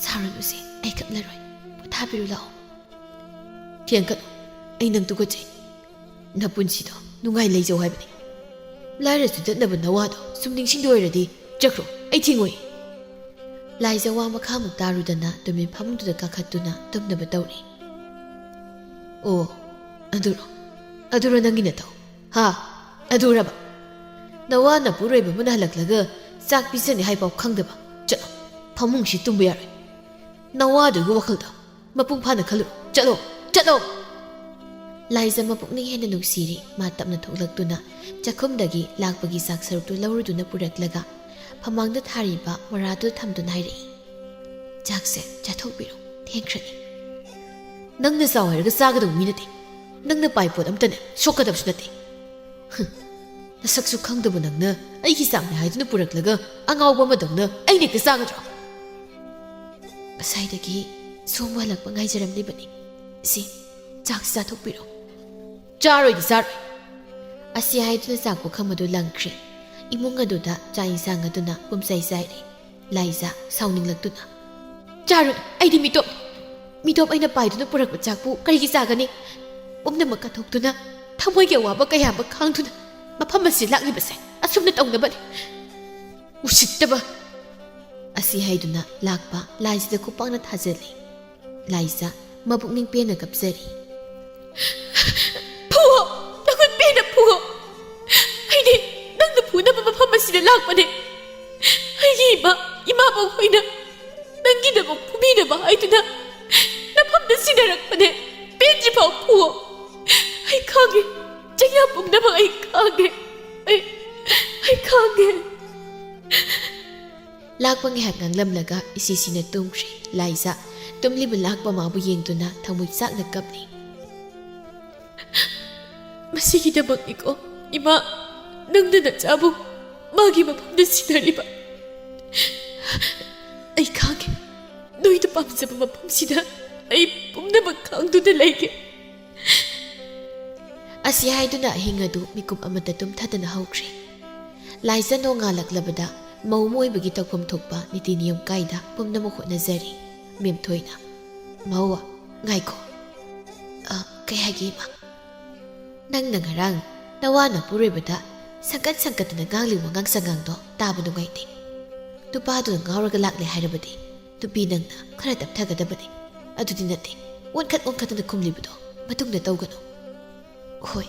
"ꯁꯥꯎꯔꯅꯨꯁꯦ, ꯑꯩ ꯀꯞꯂꯔꯣꯏ. ꯄꯣꯊꯥꯕꯤꯔꯨ ꯂꯥꯛꯑꯣ." "ꯊꯦꯡꯀꯠꯂꯨ, ꯑꯩ ꯅꯪ ꯇꯨꯀꯠꯆꯩ. ꯅꯄꯨꯟꯁꯤꯗꯣ ꯅꯨꯡꯉꯥꯏ ꯂꯩꯖꯧ ꯍꯥꯏꯕꯅꯤ. ꯂꯥꯏꯔꯁꯨ ꯆꯠꯅꯕ ꯅꯋꯥꯗꯣ ꯁꯨꯝ ꯅꯤꯡꯁꯤꯡꯗꯣꯏ ꯑꯣꯏꯔꯗꯤ ꯆꯠꯈ꯭ꯔꯣ, ꯑꯩ ꯊꯤꯡꯉꯣꯏ." ꯂꯥꯏꯖ ꯋꯥ ꯃꯈꯥꯃꯨꯛ ꯇꯥꯔꯨꯗꯅ ꯇꯨꯃꯤꯟ ꯐꯃꯨꯡꯗꯨꯗ ꯀꯥꯈꯠꯇꯨꯅ ꯇꯨꯝꯅꯕ ꯇꯧꯔꯤ꯫ "ꯑꯣ, ꯑꯗꯨꯔꯣ ꯅꯪꯒꯤ ꯅꯇꯧ? ꯍꯥ, ꯑꯗꯨꯔꯕ? ꯅꯋꯥ ꯅꯄꯨꯔꯣꯏꯕ ꯑꯃꯅ ꯍꯜꯂꯛꯂꯒ ꯆꯥꯛ ꯄꯤꯖꯅꯤ ꯍꯥꯏꯐꯥꯎ ꯈꯪꯗꯕ. ꯆꯠꯂꯣ, ꯐꯃꯨꯡꯁꯤ ꯇꯨꯝꯕ ꯌꯥꯔꯣꯏ. ꯅꯋꯥꯗꯨꯒꯤ ꯋꯥꯈꯜꯗꯣ ꯃꯄꯨꯡ ꯐꯥꯅ ꯈꯜꯂꯨ. ꯆꯠꯂꯣ, ꯆꯠꯂꯣ." ꯂꯥꯏꯖ ꯃꯄꯨꯛꯅꯤꯡ ꯍꯦꯟꯅ ꯅꯨꯡꯁꯤꯔꯤ꯫ ꯃꯥ ꯇꯞꯅ ꯊꯣꯛꯂꯛꯇꯨꯅ ꯆꯥꯛꯈꯨꯝꯗꯒꯤ ꯂꯥꯛꯄꯒꯤ ꯆꯥꯛ ꯁꯔꯨꯛꯇꯨ ꯂꯧꯔꯨꯗꯨꯅ ꯄꯨꯔꯛꯂꯒ ꯐꯃꯥꯡꯗ ꯊꯥꯔꯤꯕ ꯃꯣꯔꯥꯗꯨ ꯊꯝꯗꯨꯅ ꯍꯥꯏꯔꯛꯏ, "ꯆꯥꯛꯁꯦ ꯆꯥꯊꯣꯛꯄꯤꯔꯣ, ꯊꯦꯡꯈ꯭ꯔꯅꯤ." "ꯅꯪꯅ ꯆꯥꯎ ꯍꯥꯏꯔꯒ ꯆꯥꯒꯗꯧꯕ ꯃꯤ ꯅꯠꯇꯦ. ꯅꯪꯅ ꯄꯥꯏ ꯄꯣꯠ ꯑꯝꯇꯅꯦ ꯁꯣꯛꯀꯗꯕꯁꯨ ꯅꯠꯇꯦ. ꯅꯁꯛꯁꯨ ꯈꯪꯗꯕ ꯅꯪꯅ ꯑꯩꯒꯤ ꯆꯥꯛꯅꯦ ꯍꯥꯏꯗꯨꯅ ꯄꯨꯔꯛꯂꯒ ꯑꯉꯥꯎꯕ ꯑꯃꯗꯧꯅ ꯑꯩꯅ ꯍꯦꯛꯇ ꯆꯥꯒꯗ꯭ꯔꯣ? ꯉꯁꯥꯏꯗꯒꯤ ꯁꯣꯝꯕꯨ ꯍꯜꯂꯛꯄ ꯉꯥꯏꯖꯔꯝꯂꯤꯕꯅꯤ. ꯁꯤ ꯆꯥꯛꯁꯤ ꯆꯥꯊꯣꯛꯄꯤꯔꯣ." "ꯆꯥꯔꯣꯏꯗꯤ ꯆꯥꯔꯣꯏ." ꯑꯁꯤ ꯍꯥꯏꯗꯨꯅ ꯆꯥꯛ ꯄꯨꯈꯝ ꯑꯗꯨ ꯂꯪꯈ꯭ꯔꯦ꯫ ꯏꯃꯨꯡ ꯑꯗꯨꯗ ꯆꯥꯛ ꯏꯟꯁꯥꯡ ꯑꯗꯨꯅ ꯄꯨꯝꯆꯩ ꯆꯥꯏꯔꯤ꯫ ꯂꯥꯏꯖ ꯁꯥꯎꯅꯤꯡꯂꯛꯇꯨꯅ, "ꯆꯥꯔꯣꯏ, ꯑꯩꯗꯤ ꯃꯤꯇꯣꯞ ꯑꯩꯅ ꯄꯥꯏꯗꯨꯅ ꯄꯨꯔꯛꯄ ꯆꯥꯛꯄꯨ ꯀꯔꯤꯒꯤ ꯆꯥꯒꯅꯤ? ꯄꯨꯝꯅꯃꯛ ꯀꯠꯊꯣꯛꯇꯨꯅ ꯊꯃꯣꯏꯒꯤ ꯑꯋꯥꯕ ꯀꯌꯥ ꯑꯃ ꯈꯥꯡꯗꯨꯅ ꯃꯐꯝ ꯑꯁꯤ ꯂꯥꯛꯂꯤꯕꯁꯦ ꯑꯁꯨꯝꯅ ꯇꯧꯅꯕꯅꯤ. ꯎꯁꯤꯠꯇꯕ." ꯑꯁꯤ ꯍꯥꯏꯗꯨꯅ ꯂꯥꯛꯄ ꯂꯥꯏꯖꯗ ꯈꯨꯄꯥꯛꯅ ꯊꯥꯖꯤꯜꯂꯤ꯫ ꯂꯥꯏꯖ ꯃꯄꯨꯛꯅꯤꯡ ꯄꯦꯟꯅ ꯀꯞꯆꯔꯤ꯫ "ꯐꯨꯑꯣ, ꯅꯈꯨꯠ ꯄꯦꯟꯅ ꯐꯨꯑꯣ. ꯑꯩ ꯂꯥꯛꯄꯅꯦ ꯑꯩꯒꯤ ꯏꯃꯥꯕꯣꯛ ꯍꯣꯏꯅ ꯅꯪꯒꯤꯗꯃꯛ ꯐꯨꯕꯤꯅꯕ ꯍꯥꯏꯗꯨꯅ ꯅꯐꯝꯗ ꯁꯤꯟꯅꯔꯛꯄꯅꯦ ꯄꯦꯟꯗ꯭ꯔꯤꯐꯥꯎ ꯐꯨꯑꯣ ꯑꯩ ꯈꯥꯡꯒꯦ ꯆꯩꯅꯥ ꯄꯨꯝꯅꯃꯛ ꯑꯩ ꯈꯥꯡꯒꯦ ꯑꯩ ꯈꯥꯡꯒꯦ ꯂꯥꯛꯄ ꯉꯥꯏꯍꯥꯛ ꯉꯥꯡꯂꯝꯂꯒ ꯏꯆꯦꯁꯤꯅ ꯇꯨꯝꯈ꯭ꯔꯦ ꯂꯥꯏꯖ ꯇꯨꯝꯂꯤꯕ ꯂꯥꯛꯄ ꯃꯥꯕꯨ ꯌꯦꯡꯗꯨꯅ ꯊꯃꯣꯏ ꯆꯥꯛꯅ ꯀꯞꯂꯤ ꯃꯁꯤꯒꯤꯗꯃꯛꯅꯤꯀꯣ ꯏꯃꯥ ꯅꯪꯅ ꯅꯆꯥꯕꯨ ꯃꯥꯒꯤ ꯃꯐꯝꯗ ꯁꯤꯟꯅꯔꯤꯕ ꯑꯩ ꯈꯥꯡꯒꯦ ꯅꯣꯏꯅ ꯄꯥꯝꯖꯕ ꯃꯐꯝꯁꯤꯗ ꯑꯩ ꯄꯨꯝꯅꯃꯛ ꯈꯥꯡꯗꯨꯅ ꯂꯩꯒꯦ ꯑꯁꯤ ꯍꯥꯏꯗꯨꯅ ꯑꯍꯤꯡ ꯑꯗꯨ ꯃꯤꯀꯨꯞ ꯑꯃꯠꯇ ꯇꯨꯝꯊꯗꯅ ꯍꯧꯈ꯭ꯔꯦ ꯂꯥꯏꯖ ꯅꯣꯡꯉꯥꯜꯂꯛꯂꯕꯗ ꯃꯧ ꯑꯣꯏꯕꯒꯤ ꯇꯧꯐꯝ ꯊꯣꯛꯄ ꯅꯤꯇꯤ ꯅꯤꯌꯝ ꯀꯥꯏꯗ ꯄꯨꯝꯅꯃꯛ ꯍꯣꯠꯅꯖꯔꯤ ꯃꯦꯝꯊꯣꯏꯅ ꯃꯧ ꯉꯥꯏꯈꯣ ꯀꯩ ꯍꯥꯏꯒꯦ ꯏꯃꯥ ꯅꯪꯅ ꯉꯔꯥꯡ ꯅꯋꯥꯅ ꯄꯨꯔꯣꯏꯕꯗ ꯁꯪꯀꯠꯇꯅ ꯉꯥꯡꯂꯤ ꯋꯥꯉꯥꯡ ꯁꯉꯥꯡꯗꯣ ꯇꯥꯕ ꯅꯨꯡꯉꯥꯏꯇꯦ ꯅꯨꯄꯥꯗꯨꯅ ꯉꯥꯎꯔꯒ ꯂꯥꯛꯂꯦ ꯍꯥꯏꯔꯕꯗꯤ ꯅꯨꯄꯤ ꯅꯪꯅ ꯈꯔ ꯇꯞꯊꯒꯗꯕꯅꯤ ꯑꯗꯨꯗꯤ ꯅꯠꯇꯦ ꯑꯣꯟꯈꯠꯇꯅ ꯈꯨꯝꯂꯤꯕꯗꯣ ꯃꯇꯨꯡꯗ ꯇꯧꯒꯅꯨ ꯍꯣꯏ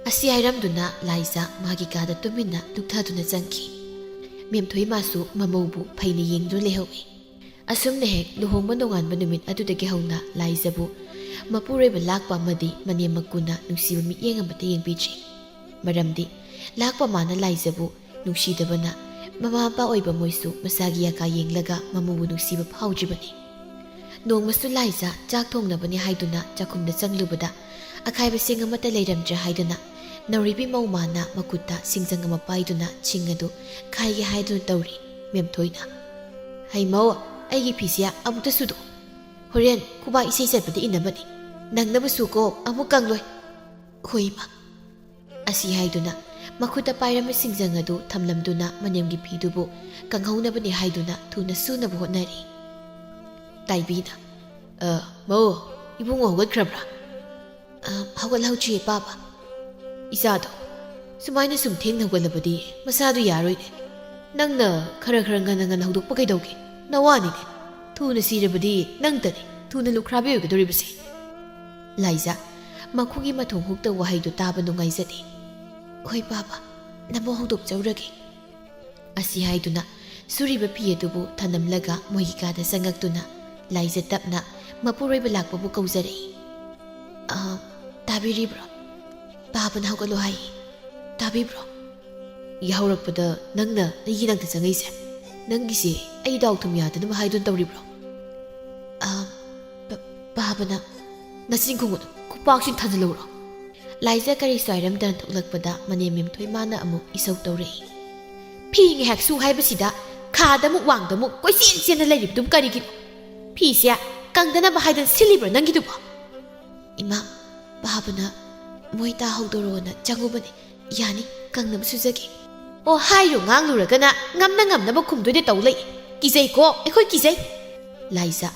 ꯑꯁꯤ ꯍꯥꯏꯔꯝꯗꯨꯅ ꯂꯥꯏꯖ ꯃꯥꯒꯤ ꯀꯥꯗ ꯇꯨꯃꯤꯟꯅ ꯂꯨꯛꯊꯗꯨꯅ ꯆꯪꯈꯤ ꯃꯦꯝꯊꯣꯏ ꯃꯥꯁꯨ ꯃꯃꯧꯕꯨ ꯐꯩꯅ ꯌꯦꯡꯗꯨꯅ ꯂꯩꯍꯧꯏ ꯑꯁꯨꯝꯅ ꯍꯦꯛ ꯂꯨꯍꯣꯡꯕ ꯅꯣꯡꯉꯥꯟꯕ ꯅꯨꯃꯤꯠ ꯑꯗꯨꯗꯒꯤ ꯍꯧꯅ ꯂꯥꯏꯖꯕꯨ ꯃꯄꯨꯔꯣꯏꯕ ꯂꯥꯛꯄ ꯑꯃꯗꯤ ꯃꯅꯦꯝ ꯃꯀꯨꯅ ꯅꯨꯡꯁꯤꯕ ꯃꯤꯠꯌꯦꯡ ꯑꯃꯠꯇ ꯌꯦꯡꯕꯤꯗ꯭ꯔꯤ ꯃꯔꯝꯗꯤ ꯂꯥꯛꯄ ꯃꯥꯅ ꯂꯥꯏꯖꯕꯨ ꯅꯨꯡꯁꯤꯗꯕꯅ ꯃꯃꯥ ꯃꯄꯥ ꯑꯣꯏꯕ ꯃꯣꯏꯁꯨ ꯃꯁꯥꯒꯤ ꯌꯥꯀꯥ ꯌꯦꯡꯂꯒ ꯃꯃꯧꯕꯨ ꯅꯨꯡꯁꯤꯕ ꯐꯥꯎꯗ꯭ꯔꯤꯕꯅꯤ ꯅꯣꯡꯃꯁꯨ ꯂꯥꯏꯖ ꯆꯥꯛ ꯊꯣꯡꯅꯕꯅꯤ ꯍꯥꯏꯗꯨꯅ ꯆꯥꯛꯈꯨꯝꯗ ꯆꯪꯂꯨꯕꯗ ꯑꯈꯥꯏꯕꯁꯤꯡ ꯑꯃꯠꯇ ꯂꯩꯔꯝꯗ꯭ꯔꯦ ꯍꯥꯏꯗꯨꯅ ꯅꯧꯔꯤꯕꯤ ꯃꯧ ꯃꯥꯅ ꯃꯈꯨꯠꯇ ꯁꯤꯡꯖꯪ ꯑꯃ ꯄꯥꯏꯗꯨꯅ ꯁꯤꯡ ꯑꯗꯨ ꯈꯥꯏꯒꯦ ꯍꯥꯏꯗꯨꯅ ꯇꯧꯔꯤ ꯃꯦꯝꯊꯣꯏꯅ ꯍꯩ ꯃꯧ ꯑꯩꯒꯤ ꯐꯤꯁꯦ ꯑꯃꯨꯛꯇ ꯁꯨꯗꯣꯛ ꯍꯣꯔꯦꯟ ꯈꯨꯕꯥꯛ ꯏꯁꯩ ꯆꯠꯄꯗ ꯏꯟꯅꯕꯅꯤ ꯅꯪꯅꯕꯁꯨ ꯀꯣ ꯑꯃꯨꯛ ꯀꯪꯂꯣꯏ ꯍꯣꯏ ꯏꯃꯥ ꯑꯁꯤ ꯍꯥꯏꯗꯨꯅ ꯃꯈꯨꯠꯇ ꯄꯥꯏꯔꯝꯕ ꯁꯤꯡꯖꯪ ꯑꯗꯨ ꯊꯝꯂꯝꯗꯨꯅ ꯃꯅꯦꯝꯒꯤ ꯐꯤꯗꯨꯕꯨ ꯀꯪꯍꯧꯅꯕꯅꯤ ꯍꯥꯏꯗꯨꯅ ꯊꯨꯅ ꯁꯨꯅꯕ ꯍꯣꯠꯅꯔꯤ ꯇꯥꯏꯕꯤꯅ ꯃꯧ ꯏꯕꯨꯡꯉꯣ ꯍꯧꯒꯠꯈ꯭ꯔꯕ꯭ꯔꯥ ꯍꯧꯒꯠꯍꯧꯗ꯭ꯔꯤꯌꯦ ꯄꯥꯕ ꯏꯆꯥꯗꯣ ꯁꯨꯃꯥꯏꯅ ꯁꯨꯝ ꯊꯦꯡꯅ ꯍꯧꯒꯠꯂꯕꯗꯤ ꯃꯁꯥꯗꯨ ꯌꯥꯔꯣꯏꯅꯦ ꯅꯪꯅ ꯈꯔ ꯉꯟꯅ ꯍꯧꯗꯣꯛꯄ ꯀꯩꯗꯧꯒꯦ ꯅꯋꯥꯅꯤꯅꯦ ꯊꯨꯅ ꯁꯤꯔꯕꯗꯤ ꯅꯪꯇꯅꯤ ꯊꯨꯅ ꯂꯨꯈ꯭ꯔꯥꯕꯤ ꯑꯣꯏꯒꯗꯧꯔꯤꯕꯁꯦ ꯂꯥꯏꯖ ꯃꯈꯨꯒꯤ ꯃꯊꯣꯡ ꯍꯨꯛꯇ ꯋꯥꯍꯩꯗꯨ ꯇꯥꯕ ꯅꯨꯡꯉꯥꯏꯖꯗꯦ ꯍꯣꯏ ꯄꯥꯕ ꯅꯃꯣ ꯍꯧꯗꯣꯛꯆꯧꯔꯒꯦ ꯑꯁꯤ ꯍꯥꯏꯗꯨꯅ ꯁꯨꯔꯤꯕ ꯐꯤ ꯑꯗꯨꯕꯨ ꯊꯅꯝꯂꯒ ꯃꯣꯏꯒꯤ ꯀꯥꯗ ꯆꯪꯉꯛꯇꯨꯅ ꯂꯥꯏꯖ ꯇꯞꯅ ꯃꯄꯨꯔꯣꯏꯕ ꯂꯥꯛꯄꯕꯨ ꯀꯧꯖꯔꯛꯏ ꯇꯥꯕꯤꯔꯤꯕ꯭ꯔꯣ ꯄꯥꯕꯅ ꯍꯧꯒꯠꯂꯣ ꯍꯥꯏꯌꯦ ꯇꯥꯕꯤꯕ꯭ꯔꯣ ꯌꯥꯍꯧꯔꯛꯄꯗ ꯅꯪꯅ ꯑꯩꯒꯤ ꯅꯥꯛꯇ ꯆꯪꯉꯛꯏꯁꯦ ꯅꯪꯒꯤꯁꯦ ꯑꯩ ꯗꯥꯎ ꯊꯨꯝ ꯌꯥꯗꯅꯕ ꯍꯥꯏꯗꯨꯅ ꯇꯧꯔꯤꯕ꯭ꯔꯣ ꯄꯥꯕꯅ ꯅꯆꯤꯟ ꯈꯨꯝꯒꯅꯨ ꯈꯨꯄꯥꯛꯁꯤꯡ ꯊꯥꯖꯤꯜꯂꯧꯔꯣ ꯂꯥꯏꯖ ꯀꯔꯤꯁꯨ ꯍꯥꯏꯔꯝꯗꯅ ꯊꯣꯛꯂꯛꯄꯗ ꯃꯅꯦꯝ ꯃꯦꯝꯊꯣꯏ ꯃꯥꯅ ꯑꯃꯨꯛ ꯏꯁꯧ ꯇꯧꯔꯛꯏ ꯐꯤ ꯉꯥꯏꯍꯥꯛ ꯁꯨ ꯍꯥꯏꯕꯁꯤꯗ ꯈꯥꯗꯃꯨꯛ ꯋꯥꯡꯗꯃꯨꯛ ꯀꯣꯏꯆꯦꯟ ꯆꯦꯟꯅ ꯂꯩꯔꯤꯕꯗꯨꯕꯨ ꯀꯔꯤꯒꯤꯅꯣ ꯐꯤꯁꯦ ꯀꯪꯗꯅꯕ ꯍꯥꯏꯗꯅ ꯁꯤꯜꯂꯤꯕ꯭ꯔꯣ ꯅꯪꯒꯤꯗꯨꯕꯣ ꯏꯃꯥ ꯄꯥꯕꯅ ꯃꯣꯏ ꯇꯥꯍꯧꯗꯣꯔꯣꯅ ꯆꯪꯉꯨꯕꯅꯤ ꯌꯥꯅꯤ ꯀꯪꯅꯕ ꯁꯨꯖꯒꯦ ꯑꯣ ꯍꯥꯏꯔꯨ ꯉꯥꯡꯂꯨꯔꯒꯅ ꯉꯝꯅꯕ ꯈꯨꯝꯗꯣꯏꯗ ꯇꯧ ꯂꯩ ꯀꯤꯖꯩꯀꯣ ꯑꯩꯈꯣꯏ ꯀꯤꯖꯩ ꯂꯥꯏꯖ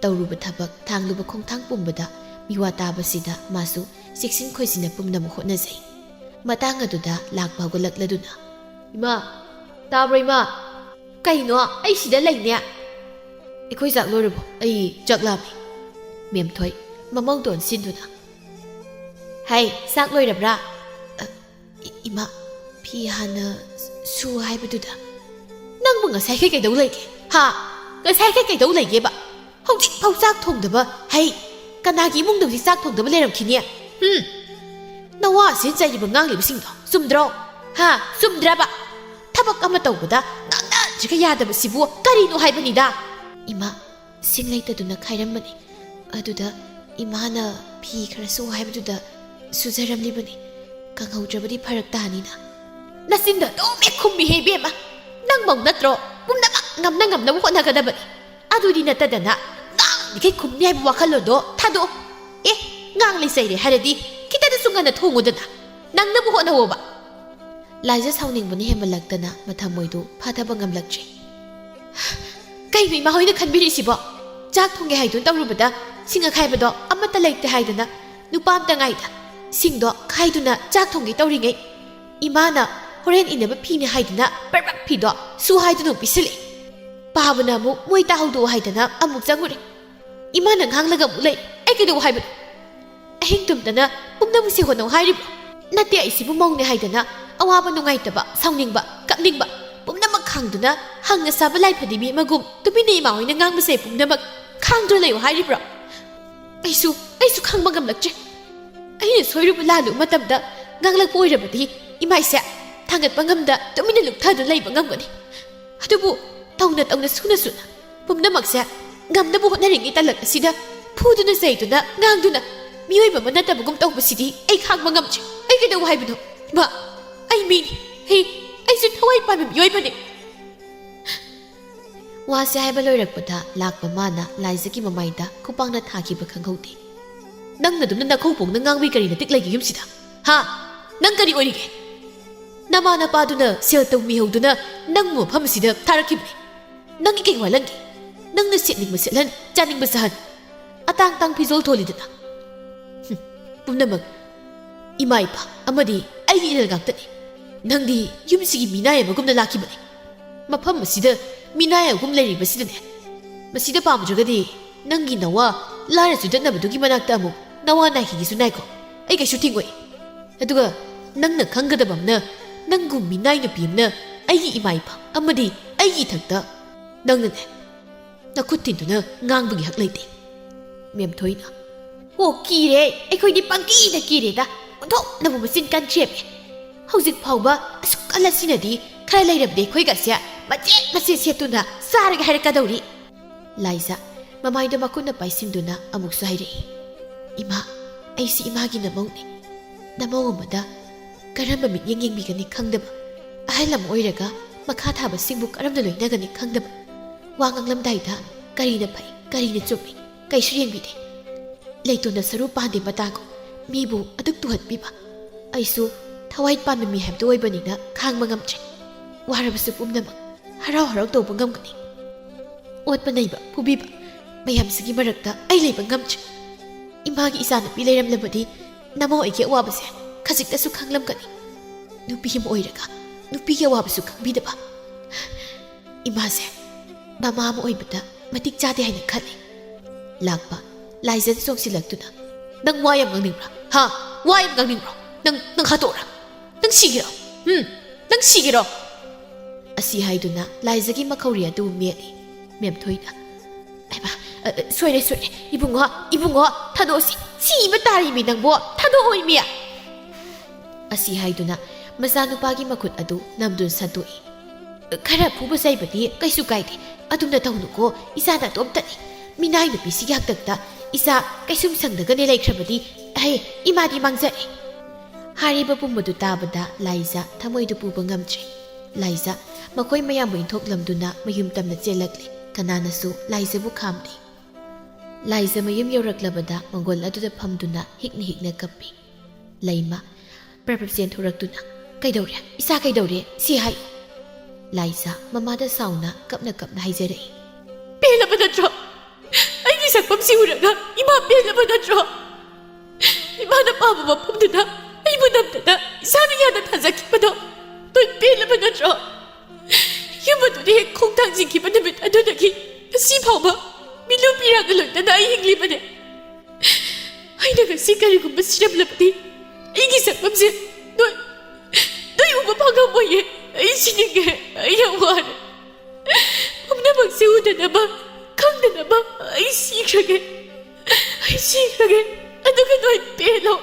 ꯇꯧꯔꯨꯕ ꯊꯕꯛ ꯊꯥꯡꯂꯨꯕ ꯈꯣꯡꯊꯥꯡ ꯄꯨꯝꯕꯗ ꯃꯤꯋꯥ ꯇꯥꯕꯁꯤꯗ ꯃꯥꯁꯨ ꯆꯦꯛꯁꯤꯟ ꯈꯣꯏꯁꯤꯟꯅ ꯄꯨꯝꯅꯃꯛ ꯍꯣꯠꯅꯖꯩ ꯃꯇꯥꯡ ꯑꯗꯨꯗ ꯂꯥꯛꯄ ꯍꯧꯒꯠꯂꯛꯂꯗꯨꯅ ꯏꯃꯥ ꯇꯥꯕ꯭ꯔꯣ ꯏꯃꯥ ꯀꯩꯅꯣ ꯑꯩ ꯁꯤꯗ ꯂꯩꯅꯦ ꯑꯩꯈꯣꯏ ꯆꯥꯛ ꯂꯣꯏꯔꯕꯣ ꯑꯩ ꯆꯥꯛ ꯂꯥꯝꯃꯤ ꯃꯦꯝꯊꯣꯏ ꯃꯃꯧꯗꯣꯟ ꯁꯤꯟꯗꯨꯅ ꯍꯩ ꯆꯥꯛ ꯂꯣꯏꯔꯕ꯭ꯔꯥ ꯏꯃꯥ ꯐꯤ ꯍꯥꯟꯅ ꯁꯨ ꯍꯥꯏꯕꯗꯨꯗ ꯅꯪꯕꯨ ꯉꯁꯥꯏꯈꯩ ꯀꯩꯗꯧ ꯂꯩꯒꯦ ꯍꯥ ꯉꯁꯥꯏꯈꯩ ꯀꯩꯗꯧ ꯂꯩꯒꯦꯕ ꯍꯧꯖꯤꯛꯐꯥꯎ ꯆꯥꯛ ꯊꯣꯡꯗꯕ ꯍꯩ ꯀꯅꯥꯒꯤ ꯏꯃꯨꯡꯗ ꯍꯧꯖꯤꯛ ꯆꯥꯛ ꯊꯣꯡꯗꯕ ꯂꯩꯔꯝꯈꯤꯅꯤ ꯅꯋꯥ ꯆꯦꯟꯖꯔꯤꯕ ꯉꯥꯡꯂꯤꯕꯁꯤꯡꯗꯣ ꯆꯨꯝꯗ꯭ꯔꯣ ꯍꯥ ꯆꯨꯝꯗ꯭ꯔꯕ ꯊꯕꯛ ꯑꯃ ꯇꯧꯕꯗ ꯉꯥꯡꯅꯗ꯭ꯔꯤꯒ ꯌꯥꯗꯕꯁꯤꯕꯨ ꯀꯔꯤꯅꯣ ꯍꯥꯏꯕꯅꯤꯗ ꯏꯃꯥ ꯁꯤꯡ ꯂꯩꯇꯗꯨꯅ ꯈꯥꯏꯔꯝꯕꯅꯤ ꯑꯗꯨꯗ ꯏꯃꯥꯅ ꯐꯤ ꯈꯔ ꯁꯨ ꯍꯥꯏꯕꯗꯨꯗ ꯁꯨꯖꯔꯝꯂꯤꯕꯅꯤ ꯀꯪꯍꯧꯗ꯭ꯔꯕꯗꯤ ꯐꯔꯛ ꯇꯥꯅꯤꯅ ꯅꯆꯤꯟꯗ ꯑꯗꯨꯝ ꯍꯦꯛ ꯈꯨꯝꯃꯤꯍꯦ ꯏꯕꯦꯝꯃ ꯅꯪꯃꯧ ꯅꯠꯇ꯭ꯔꯣ ꯄꯨꯝꯅꯃꯛ ꯉꯝꯅꯕ ꯍꯣꯠꯅꯒꯗꯕꯅꯤ ꯑꯗꯨꯗꯤ ꯅꯠꯇꯗꯅ ꯉꯥꯡꯂꯤꯈꯩ ꯈꯨꯝꯅꯤ ꯍꯥꯏꯕ ꯋꯥꯈꯜꯂꯣꯟꯗꯣ ꯊꯥꯗꯣꯛꯑꯣ ꯉꯥꯡ ꯂꯩꯆꯩꯔꯦ ꯍꯥꯏꯔꯗꯤ ꯈꯤꯇꯗꯁꯨ ꯉꯟꯅ ꯊꯣꯡꯉꯨꯗꯅ ꯅꯪꯅꯕꯨ ꯍꯣꯠꯅꯋꯣꯕ ꯂꯥꯏꯖ ꯁꯥꯎꯅꯤꯡꯕꯅ ꯍꯦꯟꯃꯜꯂꯛꯇꯅ ꯃꯊꯃꯣꯏꯗꯨ ꯐꯥꯊꯕ ꯉꯝꯂꯛꯇ꯭ꯔꯦ ꯀꯩꯅꯣ ꯏꯃꯥ ꯍꯣꯏꯅ ꯈꯟꯕꯤꯔꯤꯁꯤꯕꯣ ꯆꯥꯛ ꯊꯣꯡꯒꯦ ꯍꯥꯏꯗꯨꯅ ꯇꯧꯔꯨꯕꯗ ꯁꯤꯡ ꯑꯈꯥꯏꯕꯗꯣ ꯑꯃꯠꯇ ꯂꯩꯇꯦ ꯍꯥꯏꯗꯅ ꯅꯨꯄꯥ ꯑꯝꯇ ꯉꯥꯏꯗ ꯁꯤꯡꯗꯣ ꯈꯥꯏꯗꯨꯅ ꯆꯥꯛ ꯊꯣꯡꯒꯦ ꯇꯧꯔꯤꯉꯩ ꯏꯃꯥꯅ ꯍꯣꯔꯦꯟ ꯏꯟꯅꯕ ꯐꯤꯅꯤ ꯍꯥꯏꯗꯨꯅ ꯕꯔꯕꯛ ꯐꯤꯗꯣ ꯁꯨ ꯍꯥꯏꯗꯨꯅ ꯄꯤꯁꯤꯜꯂꯛꯏ ꯄꯥꯕꯅ ꯑꯃꯨꯛ ꯃꯣꯏ ꯇꯥꯍꯧꯗꯣꯛꯑꯣ ꯍꯥꯏꯗꯅ ꯑꯃꯨꯛ ꯆꯪꯉꯨꯔꯦ ꯏꯃꯥꯅ ꯉꯥꯡꯂꯒ ꯑꯃꯨꯛ ꯂꯩ ꯑꯩ ꯀꯩꯗꯧ ꯍꯥꯏꯕꯅꯣ ꯑꯍꯤꯡ ꯇꯨꯝꯗꯅ ꯄꯨꯝꯅꯃꯛꯁꯦ ꯍꯣꯠꯅꯧ ꯍꯥꯏꯔꯤꯕ꯭ꯔꯣ ꯅꯠꯇꯦ ꯑꯩꯁꯤꯕꯨ ꯃꯧꯅꯦ ꯍꯥꯏꯗꯅ ꯑꯋꯥꯕ ꯅꯨꯡꯉꯥꯏꯇꯕ ꯁꯥꯎꯅꯤꯡꯕ ꯀꯞꯅꯤꯡꯕ ꯄꯨꯝꯅꯃꯛ ꯈꯥꯡꯗꯨꯅ ꯍꯪꯅ ꯁꯥꯕ ꯂꯥꯏ ꯐꯗꯤꯕꯤ ꯑꯃꯒꯨꯝ ꯇꯨꯃꯤꯟꯅ ꯏꯃꯥ ꯍꯣꯏꯅ ꯉꯥꯡꯕꯁꯦ ꯄꯨꯝꯅꯃꯛ ꯈꯥꯡꯗꯨꯅ ꯂꯩꯌꯨ ꯍꯥꯏꯔꯤꯕ꯭ꯔꯣ ꯑꯩꯁꯨ ꯈꯪꯕ ꯉꯝꯂꯛꯇ꯭ꯔꯦ ꯑꯩꯅ ꯁꯣꯏꯔꯨꯕ ꯂꯥꯜꯂꯨꯕ ꯃꯇꯝꯗ ꯉꯥꯡꯂꯛꯄ ꯑꯣꯏꯔꯕꯗꯤ ꯏꯃꯥꯏꯁꯦ ꯊꯥꯡꯒꯠꯄ ꯉꯝꯗ ꯇꯨꯃꯤꯟꯅ ꯂꯨꯞꯊꯗꯨꯅ ꯂꯩꯕ ꯉꯝꯒꯅꯤ ꯑꯗꯨꯕꯨ ꯇꯧꯅ ꯁꯨꯅ ꯄꯨꯝꯅꯃꯛꯁꯦ ꯉꯝꯅꯕ ꯍꯣꯠꯅꯔꯤꯉꯩ ꯇꯂꯛ ꯑꯁꯤꯗ ꯐꯨꯗꯨꯅ ꯆꯩꯗꯨꯅ ꯉꯥꯡꯗꯨꯅ ꯃꯤꯑꯣꯏꯕ ꯑꯃ ꯅꯠꯇꯕꯒꯨꯝ ꯇꯧꯕꯁꯤꯗꯤ ꯑꯩ ꯈꯥꯡꯕ ꯉꯝꯗ꯭ꯔꯦ ꯑꯩ ꯀꯩꯗꯧ ꯍꯥꯏꯕꯅꯣ ꯏꯃꯥ ꯑꯩ ꯃꯤꯅꯤ ꯑꯩꯁꯨ ꯊꯋꯥꯏ ꯄꯥꯟꯕ ꯃꯤꯑꯣꯏꯕꯅꯤ ꯋꯥꯁꯦ ꯍꯥꯏꯕ ꯂꯣꯏꯔꯛꯄꯗ ꯂꯥꯛꯄ ꯃꯥꯅ ꯂꯥꯏꯖꯒꯤ ꯃꯃꯥꯏꯗ ꯈꯨꯄꯥꯛꯅ ꯊꯥꯈꯤꯕ ꯈꯪꯍꯧꯗꯦ ꯅꯪꯅ ꯑꯗꯨꯝꯅ ꯅꯈꯧ ꯄꯣꯡꯅ ꯉꯥꯡꯕꯤ ꯀꯔꯤ ꯅꯇꯤꯛ ꯂꯩꯒꯦ ꯌꯨꯝꯁꯤꯗ ꯍꯥ ꯅꯪ ꯀꯔꯤ ꯑꯣꯏꯔꯤꯒꯦ ꯅꯃꯥ ꯅꯄꯥꯗꯨꯅ ꯁꯦꯜ ꯇꯧꯃꯤꯍꯧꯗꯨꯅ ꯅꯪꯕꯨ ꯃꯐꯝ ꯑꯁꯤꯗ ꯊꯥꯔꯛꯈꯤꯕꯅꯤ ꯅꯪꯒꯤ ꯀꯩ ꯋꯥꯠꯂꯟꯒꯦ ꯅꯪꯅ ꯁꯦꯠꯅꯤꯡꯕ ꯁꯦꯠꯍꯟ ꯆꯥꯅꯤꯡꯕ ꯆꯥꯍꯟ ꯑꯇꯥꯡ ꯐꯤꯖꯣꯜ ꯊꯣꯜꯂꯤꯗꯅ ꯄꯨꯝꯅꯃꯛ ꯏꯃꯥ ꯏꯄꯥ ꯑꯃꯗꯤ ꯑꯩꯒꯤ ꯏꯔꯜ ꯉꯥꯛꯇꯅꯤ ꯅꯪꯗꯤ ꯌꯨꯝꯁꯤꯒꯤ ꯃꯤꯅꯥꯏ ꯑꯃꯒꯨꯝꯅ ꯂꯥꯛꯈꯤꯕꯅꯤ ꯃꯐꯝ ꯑꯁꯤꯗ ꯃꯤꯅꯥꯏ ꯑꯍꯨꯝ ꯂꯩꯔꯤꯕꯁꯤꯗꯅꯦ ꯃꯁꯤꯗ ꯄꯥꯝꯗ꯭ꯔꯒꯗꯤ ꯅꯪꯒꯤ ꯅꯋꯥ ꯂꯥꯏꯔ ꯆꯨꯗꯠꯅꯕꯗꯨꯒꯤ ꯃꯅꯥꯛꯇ ꯑꯃꯨꯛ ꯅꯋꯥ ꯅꯥꯏꯈꯤꯒꯦꯁꯨ ꯅꯥꯏꯀꯣ ꯑꯩ ꯀꯩꯁꯨ ꯊꯤꯡꯉꯣꯏ ꯑꯗꯨꯒ ꯅꯪꯅ ꯈꯪꯒꯗꯕ ꯑꯃꯅ ꯅꯪꯒꯨꯝ ꯃꯤꯅꯥꯏ ꯅꯨꯄꯤ ꯑꯃꯅ ꯑꯩꯒꯤ ꯏꯃꯥ ꯏꯄꯥ ꯑꯃꯗꯤ ꯑꯩꯒꯤ ꯏꯊꯛꯇ ꯅꯪꯅꯅꯦ ꯅꯈꯨꯠ ꯊꯤꯟꯗꯨꯅ ꯉꯥꯡꯕꯒꯤ ꯍꯛ ꯂꯩꯇꯦ ꯃꯦꯝꯊꯣꯏꯅ ꯑꯣ ꯀꯤꯔꯦ ꯑꯩꯈꯣꯏꯗꯤ ꯄꯪꯀꯤꯗ ꯀꯤꯔꯦꯗ ꯑꯣꯟꯊꯣꯛꯅꯕꯨ ꯃꯆꯤꯟ ꯀꯟꯈ꯭ꯔꯦꯃꯦ ꯍꯧꯖꯤꯛ ꯐꯥꯎꯕ ꯑꯁꯨꯛ ꯀꯜꯂꯁꯤꯅꯗꯤ ꯈꯔ ꯂꯩꯔꯕꯗꯤ ꯑꯩꯈꯣꯏꯒꯁꯦ ꯃꯆꯦꯠ ꯁꯦꯠꯇꯨꯅ ꯆꯥꯔꯒ ꯍꯥꯏꯔꯛꯀꯗꯧꯔꯤ ꯂꯥꯏꯖ ꯃꯃꯥꯏꯗ ꯃꯈꯨꯠꯅ ꯄꯥꯏꯁꯤꯟꯗꯨꯅ ꯑꯃꯨꯛꯁꯨ ꯍꯥꯏꯔꯛꯏ ꯏꯃꯥ ꯑꯩꯁꯤ ꯏꯃꯥꯒꯤ ꯅꯃꯧꯅꯤ ꯅꯃꯧ ꯑꯃꯗ ꯀꯔꯝꯕ ꯃꯤꯠꯌꯦꯡ ꯌꯦꯡꯕꯤꯒꯅꯤ ꯈꯪꯗꯕ ꯑꯍꯜ ꯑꯃ ꯑꯣꯏꯔꯒ ꯃꯈꯥ ꯊꯥꯕꯁꯤꯡꯕꯨ ꯀꯔꯝꯅ ꯂꯣꯏꯅꯒꯅꯤ ꯈꯪꯗꯕ ꯋꯥ ꯉꯥꯡꯂꯝꯗꯥꯏꯗ ꯀꯔꯤꯅ ꯐꯩ ꯀꯔꯤꯅ ꯆꯨꯝꯃꯤ ꯀꯩꯁꯨ ꯌꯦꯡꯕꯤꯗꯦ ꯂꯩꯇꯣꯟꯗ ꯁꯔꯨ ꯄꯥꯟꯗꯦ ꯃꯇꯥꯒꯨꯝ ꯃꯤꯕꯨ ꯑꯗꯨꯛ ꯇꯨꯍꯠꯄꯤꯕ ꯑꯩꯁꯨ ꯊꯋꯥꯏ ꯄꯥꯟꯕ ꯃꯤ ꯍꯥꯏꯕꯗꯨ ꯑꯣꯏꯕꯅꯤꯅ ꯈꯥꯡꯕ ꯉꯝꯗ꯭ꯔꯦ ꯋꯥꯔꯕꯁꯨ ꯄꯨꯝꯅꯃꯛ ꯍꯔꯥꯎ ꯇꯧꯕ ꯉꯝꯒꯅꯤ ꯑꯣꯠꯄ ꯅꯩꯕ ꯐꯨꯕꯤꯕ ꯃꯌꯥꯝꯁꯤꯒꯤ ꯃꯔꯛꯇ ꯑꯩ ꯂꯩꯕ ꯉꯝꯗ꯭ꯔꯦ ꯏꯃꯥꯒꯤ ꯏꯆꯥꯅꯨꯄꯤ ꯂꯩꯔꯝꯂꯕꯗꯤ ꯅꯃꯧ ꯑꯩꯒꯤ ꯑꯋꯥꯕꯁꯦ ꯈꯖꯤꯛꯇꯁꯨ ꯈꯪꯂꯝꯒꯅꯤ ꯅꯨꯄꯤ ꯑꯃ ꯑꯣꯏꯔꯒ ꯅꯨꯄꯤꯒꯤ ꯑꯋꯥꯕꯁꯨ ꯈꯪꯕꯤꯗꯕ ꯏꯃꯥꯁꯦ ꯃꯃꯥ ꯑꯃ ꯑꯣꯏꯕꯗ ꯃꯇꯤꯛ ꯆꯥꯗꯦ ꯍꯥꯏꯅ ꯈꯜꯂꯤ ꯂꯥꯛꯄ ꯂꯥꯏꯖꯗ ꯆꯣꯡꯁꯤꯜꯂꯛꯇꯨꯅ ꯅꯪ ꯋꯥ ꯌꯥꯝ ꯉꯥꯡꯅꯤꯡꯕ꯭ꯔꯥ ꯍꯥ ꯋꯥ ꯌꯥꯝ ꯉꯥꯡꯅꯤꯡꯕ꯭ꯔꯣ ꯅꯪ ꯍꯥꯠꯇꯣꯛꯑꯣꯔꯥ ꯅꯪ ꯁꯤꯒꯦꯔꯣ ꯅꯪ ꯁꯤꯒꯦꯔꯣ ꯑꯁꯤ ꯍꯥꯏꯗꯨꯅ ꯂꯥꯏꯖꯒꯤ ꯃꯈꯧꯔꯤ ꯑꯗꯨ ꯃꯦꯠꯂꯤ ꯃꯦꯝꯊꯣꯏꯅ ꯑꯩꯕ ꯁꯣꯏꯔꯦ ꯏꯕꯨꯡꯉꯣ ꯊꯥꯗꯣꯛꯑꯁꯤ ꯁꯤꯕ ꯇꯥꯔꯤꯃꯤ ꯅꯪꯕꯣ ꯊꯥꯗꯣꯛꯑꯣ ꯏꯃꯤ ꯑꯁꯤ ꯍꯥꯏꯗꯨꯅ ꯃꯆꯥꯅꯨꯄꯥꯒꯤ ꯃꯈꯨꯠ ꯑꯗꯨ ꯅꯝꯗꯨꯅ ꯁꯟꯇꯣꯛꯏ ꯈꯔ ꯐꯨꯕ ꯆꯩꯕꯗꯤ ꯀꯩꯁꯨ ꯀꯥꯏꯗꯦ ꯑꯗꯨꯝꯅ ꯇꯧꯅꯨꯀꯣ ꯏꯆꯥꯅ ꯑꯇꯣꯝꯇꯅꯤ ꯃꯤꯅꯥꯏ ꯅꯨꯄꯤꯁꯤꯒꯤ ꯍꯥꯛꯇꯛꯇ ꯏꯆꯥ ꯀꯩꯁꯨꯝ ꯁꯪꯗꯒꯅꯦ ꯂꯩꯈ꯭ꯔꯕꯗꯤ ꯏꯃꯥꯗꯤ ꯃꯥꯡꯖꯔꯦ ꯍꯥꯏꯔꯤꯕ ꯄꯨꯝꯕꯗꯨ ꯇꯥꯕꯗ ꯂꯥꯏꯖ ꯊꯃꯣꯏꯗꯨ ꯄꯨꯕ ꯉꯝꯗ꯭ꯔꯦ ꯂꯥꯏꯖ ꯃꯈꯣꯏ ꯃꯌꯥꯝꯕꯨ ꯏꯟꯊꯣꯛꯂꯝꯗꯨꯅ ꯃꯌꯨꯝ ꯇꯝꯅ ꯆꯦꯜꯂꯛꯂꯤ ꯀꯅꯥꯅꯁꯨ ꯂꯥꯏꯖꯕꯨ ꯈꯥꯝꯗꯦ ꯂꯥꯏꯖ ꯃꯌꯨꯝ ꯌꯧꯔꯛꯂꯕꯗ ꯃꯪꯒꯣꯜ ꯑꯗꯨꯗ ꯐꯝꯗꯨꯅ ꯍꯤꯛꯅ ꯀꯞꯄꯤ ꯂꯩꯃ ꯄ꯭ꯔꯞ ꯆꯦꯟꯊꯣꯔꯛꯇꯨꯅ ꯀꯩꯗꯧꯔꯦ ꯏꯆꯥ ꯀꯩꯗꯧꯔꯦ ꯁꯤ ꯍꯥꯏꯌꯨ ꯂꯥꯏꯖ ꯃꯃꯥꯗ ꯁꯥꯎꯅ ꯀꯞꯅ ꯍꯥꯏꯖꯔꯛꯏ ꯄꯦꯜꯂꯕ ꯅꯠꯇ꯭ꯔꯣ ꯑꯩꯒꯤ ꯁꯛꯐꯝꯁꯤ ꯎꯔꯒ ꯏꯃꯥ ꯄꯦꯜꯂꯕ ꯅꯠꯇ꯭ꯔꯣ ꯏꯃꯥꯅ ꯄꯥꯝꯕ ꯃꯐꯝꯗꯨꯗ ꯑꯩꯕꯨ ꯅꯝꯗꯅ ꯏꯁꯥꯅ ꯌꯥꯝꯅ ꯊꯥꯖꯈꯤꯕꯗꯣ ꯅꯣꯏ ꯄꯦꯜꯂꯕ ꯅꯠꯇ꯭ꯔꯣ ꯌꯨꯝ ꯑꯗꯨꯗ ꯍꯦꯛ ꯈꯣꯡꯊꯥꯡꯖꯤꯟꯈꯤꯕ ꯅꯨꯃꯤꯠ ꯑꯗꯨꯗꯒꯤ ꯉꯁꯤ ꯐꯥꯎꯕ ꯃꯤꯂꯨ ꯄꯤꯔꯥꯒ ꯂꯣꯏꯅꯅ ꯑꯩ ꯍꯤꯡꯂꯤꯕꯅꯦ ꯑꯩꯅ ꯉꯁꯤ ꯀꯔꯤꯒꯨꯝꯕ ꯁꯤꯔꯝꯂꯕꯗꯤ ꯑꯩꯒꯤ ꯁꯛꯐꯝꯁꯦ ꯅꯣꯏ ꯎꯕ ꯐꯪꯉꯝꯃꯣꯏꯌꯦ ꯑꯩ ꯁꯤꯅꯤꯡꯉꯦ ꯑꯩ ꯌꯥꯝ ꯋꯥꯔꯦ ꯄꯨꯝꯅꯃꯛꯁꯦ ꯎꯗꯅꯕ ꯈꯪꯗꯅꯕ ꯑꯩ ꯁꯤꯈ꯭ꯔꯒꯦ ꯑꯗꯨꯒ ꯅꯣꯏ ꯄꯦꯜꯂꯣ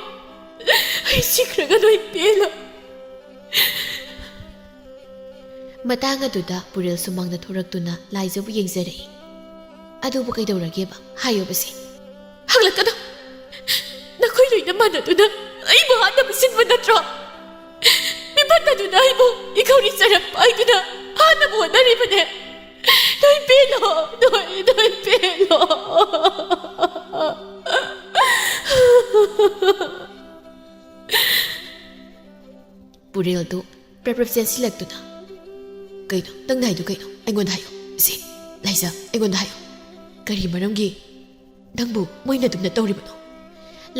ꯑꯩ ꯁꯤꯈ꯭ꯔꯒ ꯅꯣꯏ ꯄꯦꯜꯂꯣ ꯃꯇꯥꯡ ꯑꯗꯨꯗ ꯄꯨꯔꯦꯜ ꯁꯨꯃꯥꯡꯗ ꯊꯣꯔꯛꯇꯨꯅ ꯂꯥꯏꯖꯕꯨ ꯌꯦꯡꯖꯔꯛꯏ ꯑꯗꯨꯕꯨ ꯀꯩꯗꯧꯔꯒꯦꯕ ꯍꯥꯏꯌꯣꯕꯁꯦ ꯍꯪꯂꯛꯀꯅꯣ ꯅꯈꯣꯏ ꯂꯣꯏꯅ ꯃꯥꯟꯅꯗꯨꯅ ꯑꯩꯕꯨ ꯍꯥꯠꯅꯕ ꯁꯤꯟꯕ ꯅꯠꯇ꯭ꯔꯣ ꯃꯤꯐꯠꯇꯗꯨꯅ ꯑꯩꯕꯨ ꯏꯈꯧꯔꯤ ꯆꯔꯛ ꯄꯥꯏꯗꯨꯅ ꯍꯥꯠꯅꯕ ꯍꯣꯠꯅꯔꯤꯕꯅꯦ ꯅꯣꯏ ꯄꯦꯜꯂꯣ ꯅꯣꯏ ꯄꯦꯜꯂꯣ ꯄꯨꯔꯦꯜꯗꯨ ꯄ꯭ꯔꯞ ꯆꯦꯟꯁꯤꯜꯂꯛꯇꯨꯅ ꯀꯩꯅꯣ ꯅꯪꯅ ꯍꯥꯏꯗꯨ ꯀꯩꯅꯣ ꯑꯩꯉꯣꯟꯗ ꯍꯥꯏꯌꯣ ꯁꯤ ꯂꯥꯏꯖ ꯑꯩꯉꯣꯟꯗ ꯍꯥꯏꯌꯣ ꯀꯔꯤ ꯃꯔꯝꯒꯤ ꯅꯪꯕꯨ ꯃꯣꯏꯅ ꯑꯗꯨꯝꯅ ꯇꯧꯔꯤꯕꯅꯣ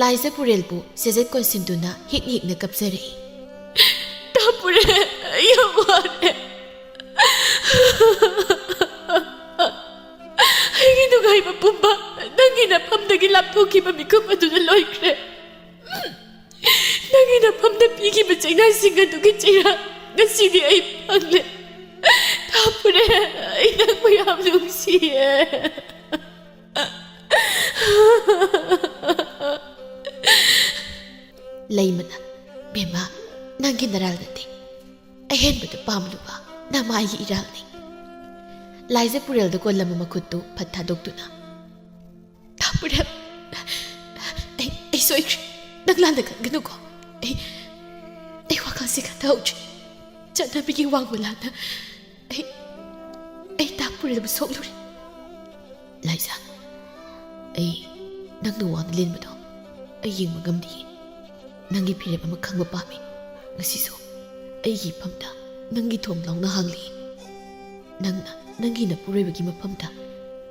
ꯂꯥꯏꯖ ꯄꯨꯔꯦꯜꯕꯨ ꯆꯦꯖꯦꯠ ꯀꯣꯟꯁꯤꯟꯗꯨꯅ ꯍꯤꯛꯅ ꯀꯞꯆꯔꯛꯏ ꯄꯨꯔꯦꯜ ꯑꯩ ꯌꯥꯝ ꯋꯥꯔꯦ ꯑꯩꯒꯤ ꯅꯨꯡꯉꯥꯏꯕ ꯄꯨꯝꯕ ꯅꯪꯒꯤ ꯅꯐꯝꯗꯒꯤ ꯂꯥꯞꯊꯣꯛꯈꯤꯕ ꯃꯤꯀꯨꯞ ꯑꯗꯨꯗ ꯂꯣꯏꯈ꯭ꯔꯦ ꯅꯪꯒꯤ ꯅꯐꯝꯗ ꯄꯤꯈꯤꯕ ꯆꯩꯅꯥꯁꯤꯡ ꯑꯗꯨꯒꯤ ꯆꯩꯔꯥꯛ ꯉꯁꯤꯗꯤ ꯑꯩ ꯐꯪꯂꯦ ꯊꯥꯄꯨꯔꯦ ꯑꯩ ꯅꯪꯕꯨ ꯌꯥꯝ ꯅꯨꯡꯁꯤꯌꯦ ꯂꯩꯃꯅ ꯕꯦꯝꯃ ꯅꯪꯒꯤ ꯅꯔꯥꯜ ꯅꯠꯇꯦ ꯑꯍꯦꯟꯕꯗ ꯄꯥꯝꯂꯨꯕ ꯅꯃꯥꯏꯒꯤ ꯏꯔꯥꯜꯅꯤ ꯂꯥꯏꯖ ꯄꯨꯔꯦꯜꯗ ꯀꯣꯜꯂꯝꯕ ꯃꯈꯨꯠꯇꯨ ꯐꯠ ꯊꯥꯗꯣꯛꯇꯨꯅ ꯊꯥꯄꯨꯔꯦꯜ ꯑꯩ ꯁꯣꯏꯈ꯭ꯔꯦ ꯅꯪ ꯂꯥꯟꯅ ꯈꯟꯒꯅꯨꯀꯣ ꯑꯩ ꯋꯥꯈꯜꯁꯦ ꯈꯟꯊꯍꯧꯗ꯭ꯔꯦ ꯆꯠꯅꯕꯤꯒꯤ ꯋꯥꯡꯃ ꯂꯥꯟꯅ ꯑꯩ ꯇꯥꯄꯨꯔꯦꯜꯕꯨ ꯁꯣꯛꯂꯨꯔꯦ ꯂꯥꯏꯖ ꯑꯩ ꯅꯪꯅ ꯋꯥꯅ ꯂꯦꯟꯕꯗꯣ ꯑꯩ ꯌꯦꯡꯕ ꯉꯝꯗꯤꯌꯦ ꯅꯪꯒꯤ ꯐꯤꯔꯦꯞ ꯑꯃ ꯈꯪꯕ ꯄꯥꯝꯃꯤ ꯉꯁꯤꯁꯨ ꯑꯩꯒꯤ ꯏꯐꯝꯗ ꯅꯪꯒꯤ ꯊꯣꯡ ꯂꯥꯎꯅ ꯍꯥꯡꯂꯤ ꯅꯪꯅ ꯅꯪꯒꯤ ꯅꯄꯨꯔꯣꯏꯕꯒꯤ ꯃꯐꯝꯗ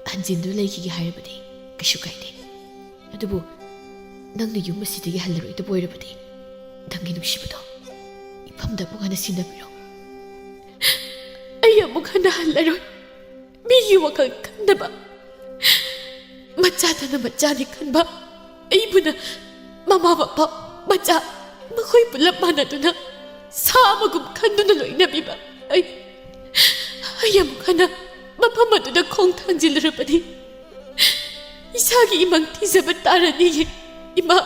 ꯍꯟꯖꯤꯟꯗꯨꯅ ꯂꯩꯈꯤꯒꯦ ꯍꯥꯏꯔꯕꯗꯤ ꯀꯩꯁꯨ ꯀꯥꯏꯗꯦ ꯑꯗꯨꯕꯨ ꯅꯪꯅ ꯌꯨꯝ ꯑꯁꯤꯗꯒꯤ ꯍꯜꯂꯔꯣꯏꯗꯕ ꯑꯣꯏꯔꯕꯗꯤ ꯅꯪꯒꯤ ꯅꯨꯡꯁꯤꯕꯗꯣ ꯏꯐꯝꯗ ꯑꯃꯨꯛ ꯍꯟꯅ ꯁꯤꯟꯅꯕꯤꯔꯣ ꯑꯩ ꯑꯃꯨꯛ ꯍꯟꯅ ꯍꯜꯂꯔꯣꯏ ꯃꯤꯒꯤ ꯋꯥꯈꯜ ꯈꯟꯗꯕ ꯃꯆꯥꯗꯅ ꯃꯆꯥꯅꯤ ꯈꯟꯕ ꯑꯩꯕꯨꯅ ꯃꯃꯥ ꯃꯄꯥ ꯃꯆꯥ ꯃꯈꯣꯏ ꯄꯨꯂꯞ ꯃꯥꯟꯅꯗꯨꯅ ꯁꯥ ꯑꯃꯒꯨꯝ ꯈꯟꯗꯨꯅ ꯂꯣꯏꯅꯕꯤꯕ ꯑꯩ ꯑꯃꯨꯛ ꯍꯟꯅ ꯃꯐꯝ ꯑꯗꯨꯗ ꯈꯣꯡ ꯊꯥꯡꯖꯤꯜꯂꯨꯔꯕꯗꯤ ꯏꯁꯥꯒꯤ ꯏꯃꯪ ꯊꯤꯖꯕ ꯇꯥꯔꯅꯤꯌꯦ ꯏꯃꯥ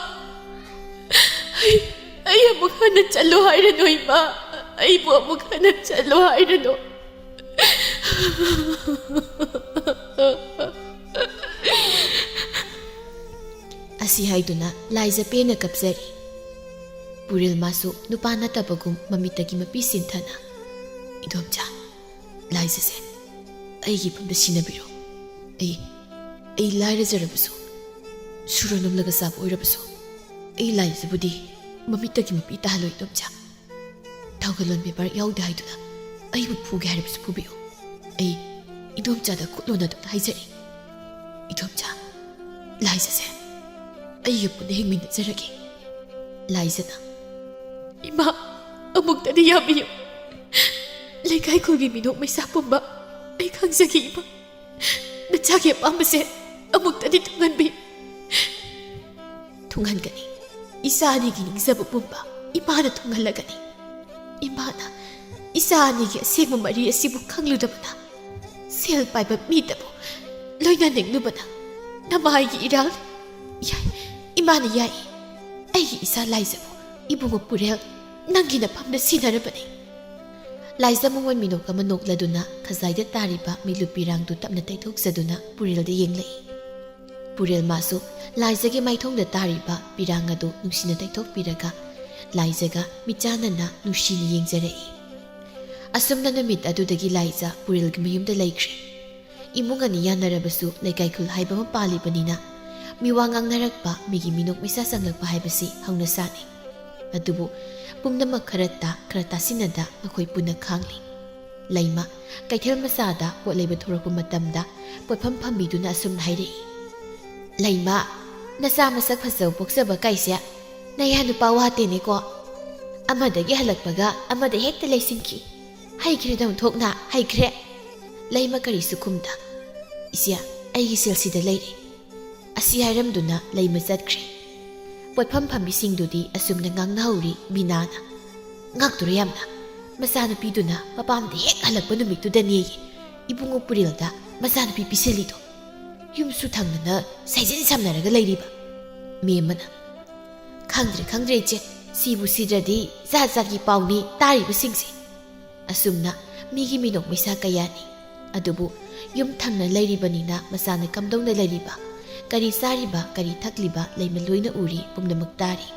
ꯑꯩ ꯑꯃꯨꯛ ꯍꯟꯅ ꯆꯠꯂꯣ ꯍꯥꯏꯔꯅꯣ ꯏꯃꯥ ꯑꯩꯕꯨ ꯑꯃꯨꯛ ꯍꯟꯅ ꯆꯠꯂꯣ ꯍꯥꯏꯔꯅꯣ ꯑꯁꯤ ꯍꯥꯏꯗꯨꯅ ꯂꯥꯏꯖ ꯄꯦꯟꯅ ꯀꯞꯆꯔꯤ ꯄꯨꯔꯦꯜ ꯃꯥꯁꯨ ꯅꯨꯄꯥ ꯅꯠꯇꯕꯒꯨꯝ ꯃꯃꯤꯠꯇꯒꯤ ꯃꯄꯤ ꯁꯤꯟꯊꯅ ꯏꯗꯣꯝꯆꯥ ꯂꯥꯏꯖꯁꯦ ꯑꯩꯒꯤ ꯏꯐꯝꯗ ꯁꯤꯟꯅꯕꯤꯔꯣ ꯑꯩ ꯂꯥꯏꯔꯖꯔꯕꯁꯨ ꯁꯨꯔ ꯅꯣꯝꯂꯒ ꯆꯥꯕ ꯑꯣꯏꯔꯕꯁꯨ ꯑꯩ ꯂꯥꯏꯖꯕꯨꯗꯤ ꯃꯃꯤꯠꯇꯒꯤ ꯃꯄꯤ ꯇꯥꯍꯜꯂꯣꯏ ꯏꯗꯣꯝꯆꯥ ꯊꯧꯒꯜꯂꯣꯟ ꯕꯦꯕꯥꯔ ꯌꯥꯎꯗꯦ ꯍꯥꯏꯗꯨꯅ ꯑꯩꯕꯨ ꯐꯨꯒꯦ ꯍꯥꯏꯔꯕꯁꯨ ꯐꯨꯕꯤꯌꯨ ꯑꯩ ꯏꯗꯣꯝꯆꯥꯗ ꯈꯨꯠꯂꯣꯟꯅꯗꯨꯅ ꯍꯥꯏꯖꯔꯤ ꯏꯗꯣꯝꯆꯥ ꯂꯥꯏꯖꯁꯦ ꯑꯩꯒ ꯄꯨꯟꯅ ꯍꯤꯡꯃꯤꯟꯅꯖꯔꯒꯦ ꯂꯥꯏꯖꯅ ꯏꯃꯥ ꯑꯃꯨꯛꯇꯗꯤ ꯌꯥꯕꯤꯌꯨ ꯂꯩꯀꯥꯏ ꯈꯨꯜꯒꯤ ꯃꯤꯅꯣꯛ ꯃꯩꯁꯥ ꯄꯨꯝꯕ ꯑꯩ ꯈꯪꯖꯈꯤ ꯏꯃꯥ ꯅꯆꯥꯒꯤ ꯑꯄꯥꯝꯕꯁꯦ ꯑꯃꯨꯛꯇꯗꯤ ꯊꯨꯡꯍꯟꯕꯤꯌꯨ ꯊꯨꯡꯍꯟꯒꯅꯤ ꯏꯆꯥ ꯑꯅꯤꯒꯤ ꯅꯤꯡꯖꯕ ꯄꯨꯝꯕ ꯏꯃꯥꯅ ꯊꯨꯡꯍꯜꯂꯒꯅꯤ ꯏꯃꯥꯅ ꯏꯆꯥ ꯑꯅꯤꯒꯤ ꯑꯁꯦꯡꯕ ꯃꯔꯤ ꯑꯁꯤꯕꯨ ꯈꯪꯂꯨꯗꯕꯅ ꯁꯦꯜ ꯄꯥꯏꯕ ꯃꯤꯗꯕꯨ ꯂꯣꯏꯅꯅꯤꯡꯂꯨꯕꯅ ꯅꯃꯥꯏꯒꯤ ꯏꯔꯥꯜ ꯌꯥꯏ ꯏꯃꯥꯅ ꯌꯥꯏ ꯑꯩꯒꯤ ꯏꯆꯥ ꯂꯥꯏꯖꯕꯨ ꯏꯕꯨꯡꯉꯣ ꯄꯨꯔꯦꯜ ꯅꯪꯒꯤ ꯅꯐꯝꯗ ꯁꯤꯟꯅꯔꯕꯅꯤ ꯂꯥꯏꯖ ꯃꯉꯣꯟ ꯃꯤꯅꯣꯛ ꯑꯃ ꯅꯣꯛꯂꯗꯨꯅ ꯈꯖꯥꯏꯗ ꯇꯥꯔꯤꯕ ꯃꯤꯂꯨꯞ ꯄꯤꯔꯥꯡꯗꯨ ꯇꯞꯅ ꯇꯩꯊꯣꯛꯆꯗꯨꯅ ꯄꯨꯔꯦꯜꯗ ꯌꯦꯡꯂꯛꯏ ꯄꯨꯔꯦꯜ ꯃꯥꯁꯨ ꯂꯥꯏꯖꯒꯤ ꯃꯥꯏꯊꯣꯡꯗ ꯇꯥꯔꯤꯕ ꯄꯤꯔꯥꯡ ꯑꯗꯨ ꯅꯨꯡꯁꯤꯅ ꯇꯩꯊꯣꯛꯄꯤꯔꯒ ꯂꯥꯏꯖꯒ ꯃꯤꯆꯥꯟꯅꯅ ꯅꯨꯡꯁꯤꯅ ꯌꯦꯡꯖꯔꯛꯏ ꯑꯁꯨꯝꯅ ꯅꯨꯃꯤꯠ ꯑꯗꯨꯗꯒꯤ ꯂꯥꯏꯖ ꯄꯨꯔꯦꯜꯒꯤ ꯃꯌꯨꯝꯗ ꯂꯩꯈ꯭ꯔꯦ ꯏꯃꯨꯡ ꯑꯅꯤ ꯌꯥꯅꯔꯕꯁꯨ ꯂꯩꯀꯥꯏ ꯈꯨꯜ ꯍꯥꯏꯕ ꯑꯃ ꯄꯥꯜꯂꯤꯕꯅꯤꯅ ꯃꯤꯋꯥ ꯉꯥꯡꯅꯔꯛꯄ ꯃꯤꯒꯤ ꯃꯤꯅꯣꯛ ꯃꯩꯁꯥ ꯆꯪꯂꯛꯄ ꯍꯥꯏꯕꯁꯤ ꯍꯧꯅꯁꯥꯅꯤ ꯑꯗꯨꯕꯨ ꯄꯨꯝꯅꯃꯛ ꯈꯔ ꯇꯥꯁꯤꯟꯅꯗ ꯃꯈꯣꯏ ꯄꯨꯟꯅ ꯈꯥꯡꯂꯤ ꯂꯩꯃ ꯀꯩꯊꯦꯜ ꯃꯆꯥꯗ ꯄꯣꯠ ꯂꯩꯕ ꯊꯣꯔꯛꯄ ꯃꯇꯝꯗ ꯄꯣꯠꯐꯝ ꯐꯝꯕꯤꯗꯨꯅ ꯑꯁꯨꯝꯅ ꯍꯥꯏꯔꯛꯏ ꯂꯩꯃ ꯅꯆꯥ ꯃꯁꯛ ꯐꯖꯕ ꯄꯣꯛꯆꯕ ꯀꯥꯏꯁꯦ ꯅꯌꯥ ꯅꯨꯄꯥ ꯋꯥꯇꯦꯅꯦꯀꯣ ꯑꯃꯗꯒꯤ ꯍꯜꯂꯛꯄꯒ ꯑꯃꯗ ꯍꯦꯛꯇ ꯂꯩꯁꯤꯟꯈꯤ ꯍꯩꯈ꯭ꯔꯦꯗꯧ ꯊꯣꯛꯅ ꯍꯩꯈ꯭ꯔꯦ ꯂꯩꯃ ꯀꯔꯤꯁꯨ ꯈꯨꯝꯗ ꯏꯆꯦ ꯑꯩꯒꯤ ꯁꯦꯜꯁꯤꯗ ꯂꯩꯔꯦ ꯑꯁꯤ ꯍꯥꯏꯔꯝꯗꯨꯅ ꯂꯩꯃ ꯆꯠꯈ꯭ꯔꯦ ꯄꯣꯠꯐꯝ ꯐꯝꯕꯤꯁꯤꯡꯗꯨꯗꯤ ꯑꯁꯨꯝꯅ ꯉꯥꯡꯅꯍꯧꯔꯤ ꯕꯤꯅꯥꯅ ꯉꯥꯛꯇꯨꯔꯦ ꯌꯥꯝꯅ ꯃꯆꯥꯅꯨꯄꯤꯗꯨꯅ ꯃꯄꯥꯝꯗ ꯍꯦꯛ ꯍꯜꯂꯛꯄ ꯅꯨꯃꯤꯠꯇꯨꯗꯅꯦꯌꯦ ꯏꯕꯨꯡꯉꯣ ꯄꯨꯔꯦꯜꯗ ꯃꯆꯥꯅꯨꯄꯤ ꯄꯤꯁꯤꯜꯂꯤꯗꯣ ꯌꯨꯝꯁꯨ ꯊꯪꯅꯅ ꯁꯥꯏꯖꯤꯟ ꯁꯝꯅꯔꯒ ꯂꯩꯔꯤꯕ ꯃꯦꯝꯃꯅ ꯈꯪꯗ꯭ꯔꯦ ꯏꯆꯦ ꯁꯤꯕꯨ ꯁꯤꯗ꯭ꯔꯗꯤ ꯖꯥꯠ ꯖꯥꯠꯀꯤ ꯄꯥꯎꯅꯤ ꯇꯥꯔꯤꯕꯁꯤꯡꯁꯦ ꯑꯁꯨꯝꯅ ꯃꯤꯒꯤ ꯃꯤꯅꯣꯛ ꯃꯩꯁꯥ ꯀꯌꯥꯅꯤ ꯑꯗꯨꯕꯨ ꯌꯨꯝ ꯊꯪꯅ ꯂꯩꯔꯤꯕꯅꯤꯅ ꯃꯆꯥꯅ ꯀꯝꯗꯧꯅ ꯂꯩꯔꯤꯕ ꯀꯔꯤ ꯆꯥꯔꯤꯕ ꯀꯔꯤ ꯊꯛꯂꯤꯕ ꯂꯩꯃ ꯂꯣꯏꯅ ꯎꯔꯤ ꯄꯨꯝꯅꯃꯛ ꯇꯥꯔꯤ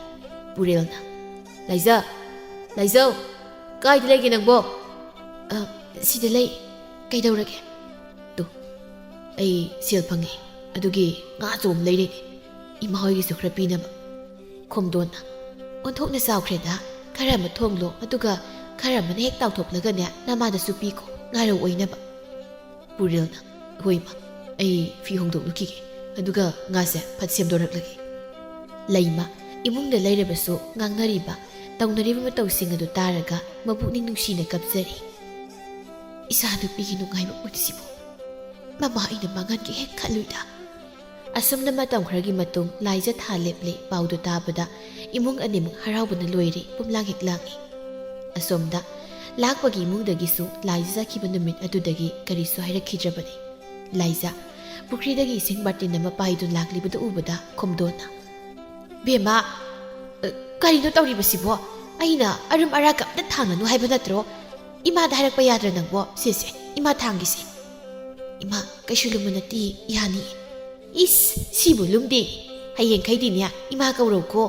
ꯄꯨꯔꯦꯜꯅ ꯂꯥꯏꯖꯧ ꯀꯥꯏꯗ ꯂꯩꯒꯦ ꯅꯪꯕꯣ ꯁꯤꯗ ꯂꯩ ꯀꯩꯗꯧꯔꯒꯦ ꯇꯨ ꯑꯩ ꯁꯦꯜ ꯐꯪꯉꯤ ꯑꯗꯨꯒꯤ ꯉꯥ ꯆꯣꯝ ꯂꯩꯔꯤꯅꯤ ꯏꯃꯥ ꯍꯣꯏꯒꯤꯁꯨ ꯈꯔ ꯄꯤꯅꯕ ꯈꯣꯝꯗꯣꯟꯅ ꯑꯣꯟꯊꯣꯛꯅ ꯆꯥꯎꯈ꯭ꯔꯦꯗ ꯈꯔ ꯑꯃ ꯊꯣꯡꯂꯣ ꯑꯗꯨꯒ ꯈꯔ ꯑꯃꯅ ꯍꯦꯛ ꯇꯥꯎꯊꯣꯛꯂꯒꯅꯦ ꯅꯃꯥꯗꯁꯨ ꯄꯤꯀꯣ ꯉꯥꯔꯧ ꯑꯣꯏꯅꯕ ꯄꯨꯔꯦꯜꯅ ꯍꯣꯏꯃ ꯑꯩ ꯐꯤ ꯍꯣꯡꯗꯣꯛꯂꯨꯈꯤꯒꯦ ꯑꯗꯨꯒ ꯉꯥꯁꯦ ꯐꯠ ꯁꯦꯝꯗꯣꯔꯛꯂꯒꯦ ꯂꯩꯃ ꯏꯃꯨꯡꯗ ꯂꯩꯔꯕꯁꯨ ꯉꯥꯡꯅꯔꯤꯕ ꯇꯧꯅꯔꯤꯕ ꯃꯇꯧꯁꯤꯡ ꯑꯗꯨ ꯇꯥꯔꯒ ꯃꯕꯨꯛꯅꯤꯡ ꯅꯨꯡꯁꯤꯅ ꯀꯞꯆꯔꯤ ꯏꯆꯥ ꯅꯨꯄꯤꯒꯤ ꯅꯨꯡꯉꯥꯏꯕ ꯄꯨꯟꯁꯤꯕꯨ ꯃꯃꯥ ꯑꯩꯅ ꯃꯥꯡꯍꯟꯒꯦ ꯍꯦꯛ ꯈꯜꯂꯨꯏꯗ ꯑꯁꯨꯝꯅ ꯃꯇꯝ ꯈꯔꯒꯤ ꯃꯇꯨꯡ ꯂꯥꯏꯖ ꯊꯥ ꯂꯦꯞꯂꯦ ꯄꯥꯎꯗꯨ ꯇꯥꯕꯗ ꯏꯃꯨꯡ ꯑꯅꯤꯃꯛ ꯍꯔꯥꯎꯕꯅ ꯂꯣꯏꯔꯦ ꯄꯨꯝꯂꯥꯡ ꯍꯦꯛ ꯂꯥꯡꯉꯤ ꯑꯁꯣꯝꯗ ꯂꯥꯛꯄꯒꯤ ꯏꯃꯨꯡꯗꯒꯤꯁꯨ ꯂꯥꯏꯖ ꯆꯠꯈꯤꯕ ꯅꯨꯃꯤꯠ ꯑꯗꯨꯗꯒꯤ ꯀꯔꯤꯁꯨ ꯍꯥꯏꯔꯛꯈꯤꯗ꯭ꯔꯕꯅꯤ ꯂꯥꯏꯖ ꯄꯨꯈ꯭ꯔꯤꯗꯒꯤ ꯏꯁꯤꯡ ꯕꯥꯔꯇꯤꯟ ꯑꯃ ꯄꯥꯏꯗꯨꯅ ꯂꯥꯛꯂꯤꯕꯗꯨ ꯎꯕꯗ ꯈꯣꯝꯗꯣꯟꯅ ꯕꯦꯝꯃ ꯀꯔꯤꯅꯣ ꯇꯧꯔꯤꯕꯁꯤꯕꯣ ꯑꯩꯅ ꯑꯔꯨꯝ ꯑꯔꯥꯛ ꯑꯝꯇ ꯊꯥꯡꯒꯅꯨ ꯍꯥꯏꯕ ꯅꯠꯇ꯭ꯔꯣ ꯏꯃꯥꯗ ꯍꯥꯏꯔꯛꯄ ꯌꯥꯗ꯭ꯔꯥ ꯅꯪꯕꯣ ꯁꯤꯁꯦ ꯏꯃꯥ ꯊꯥꯡꯒꯤꯁꯦ ꯏꯃꯥ ꯀꯩꯁꯨ ꯂꯨꯝꯕ ꯅꯠꯇꯦ ꯌꯥꯅꯤ ꯏꯁ ꯁꯤꯕꯨ ꯂꯨꯝꯗꯦ ꯍꯌꯦꯡꯈꯩꯗꯤꯅꯦ ꯏꯃꯥ ꯀꯧꯔꯧꯀꯣ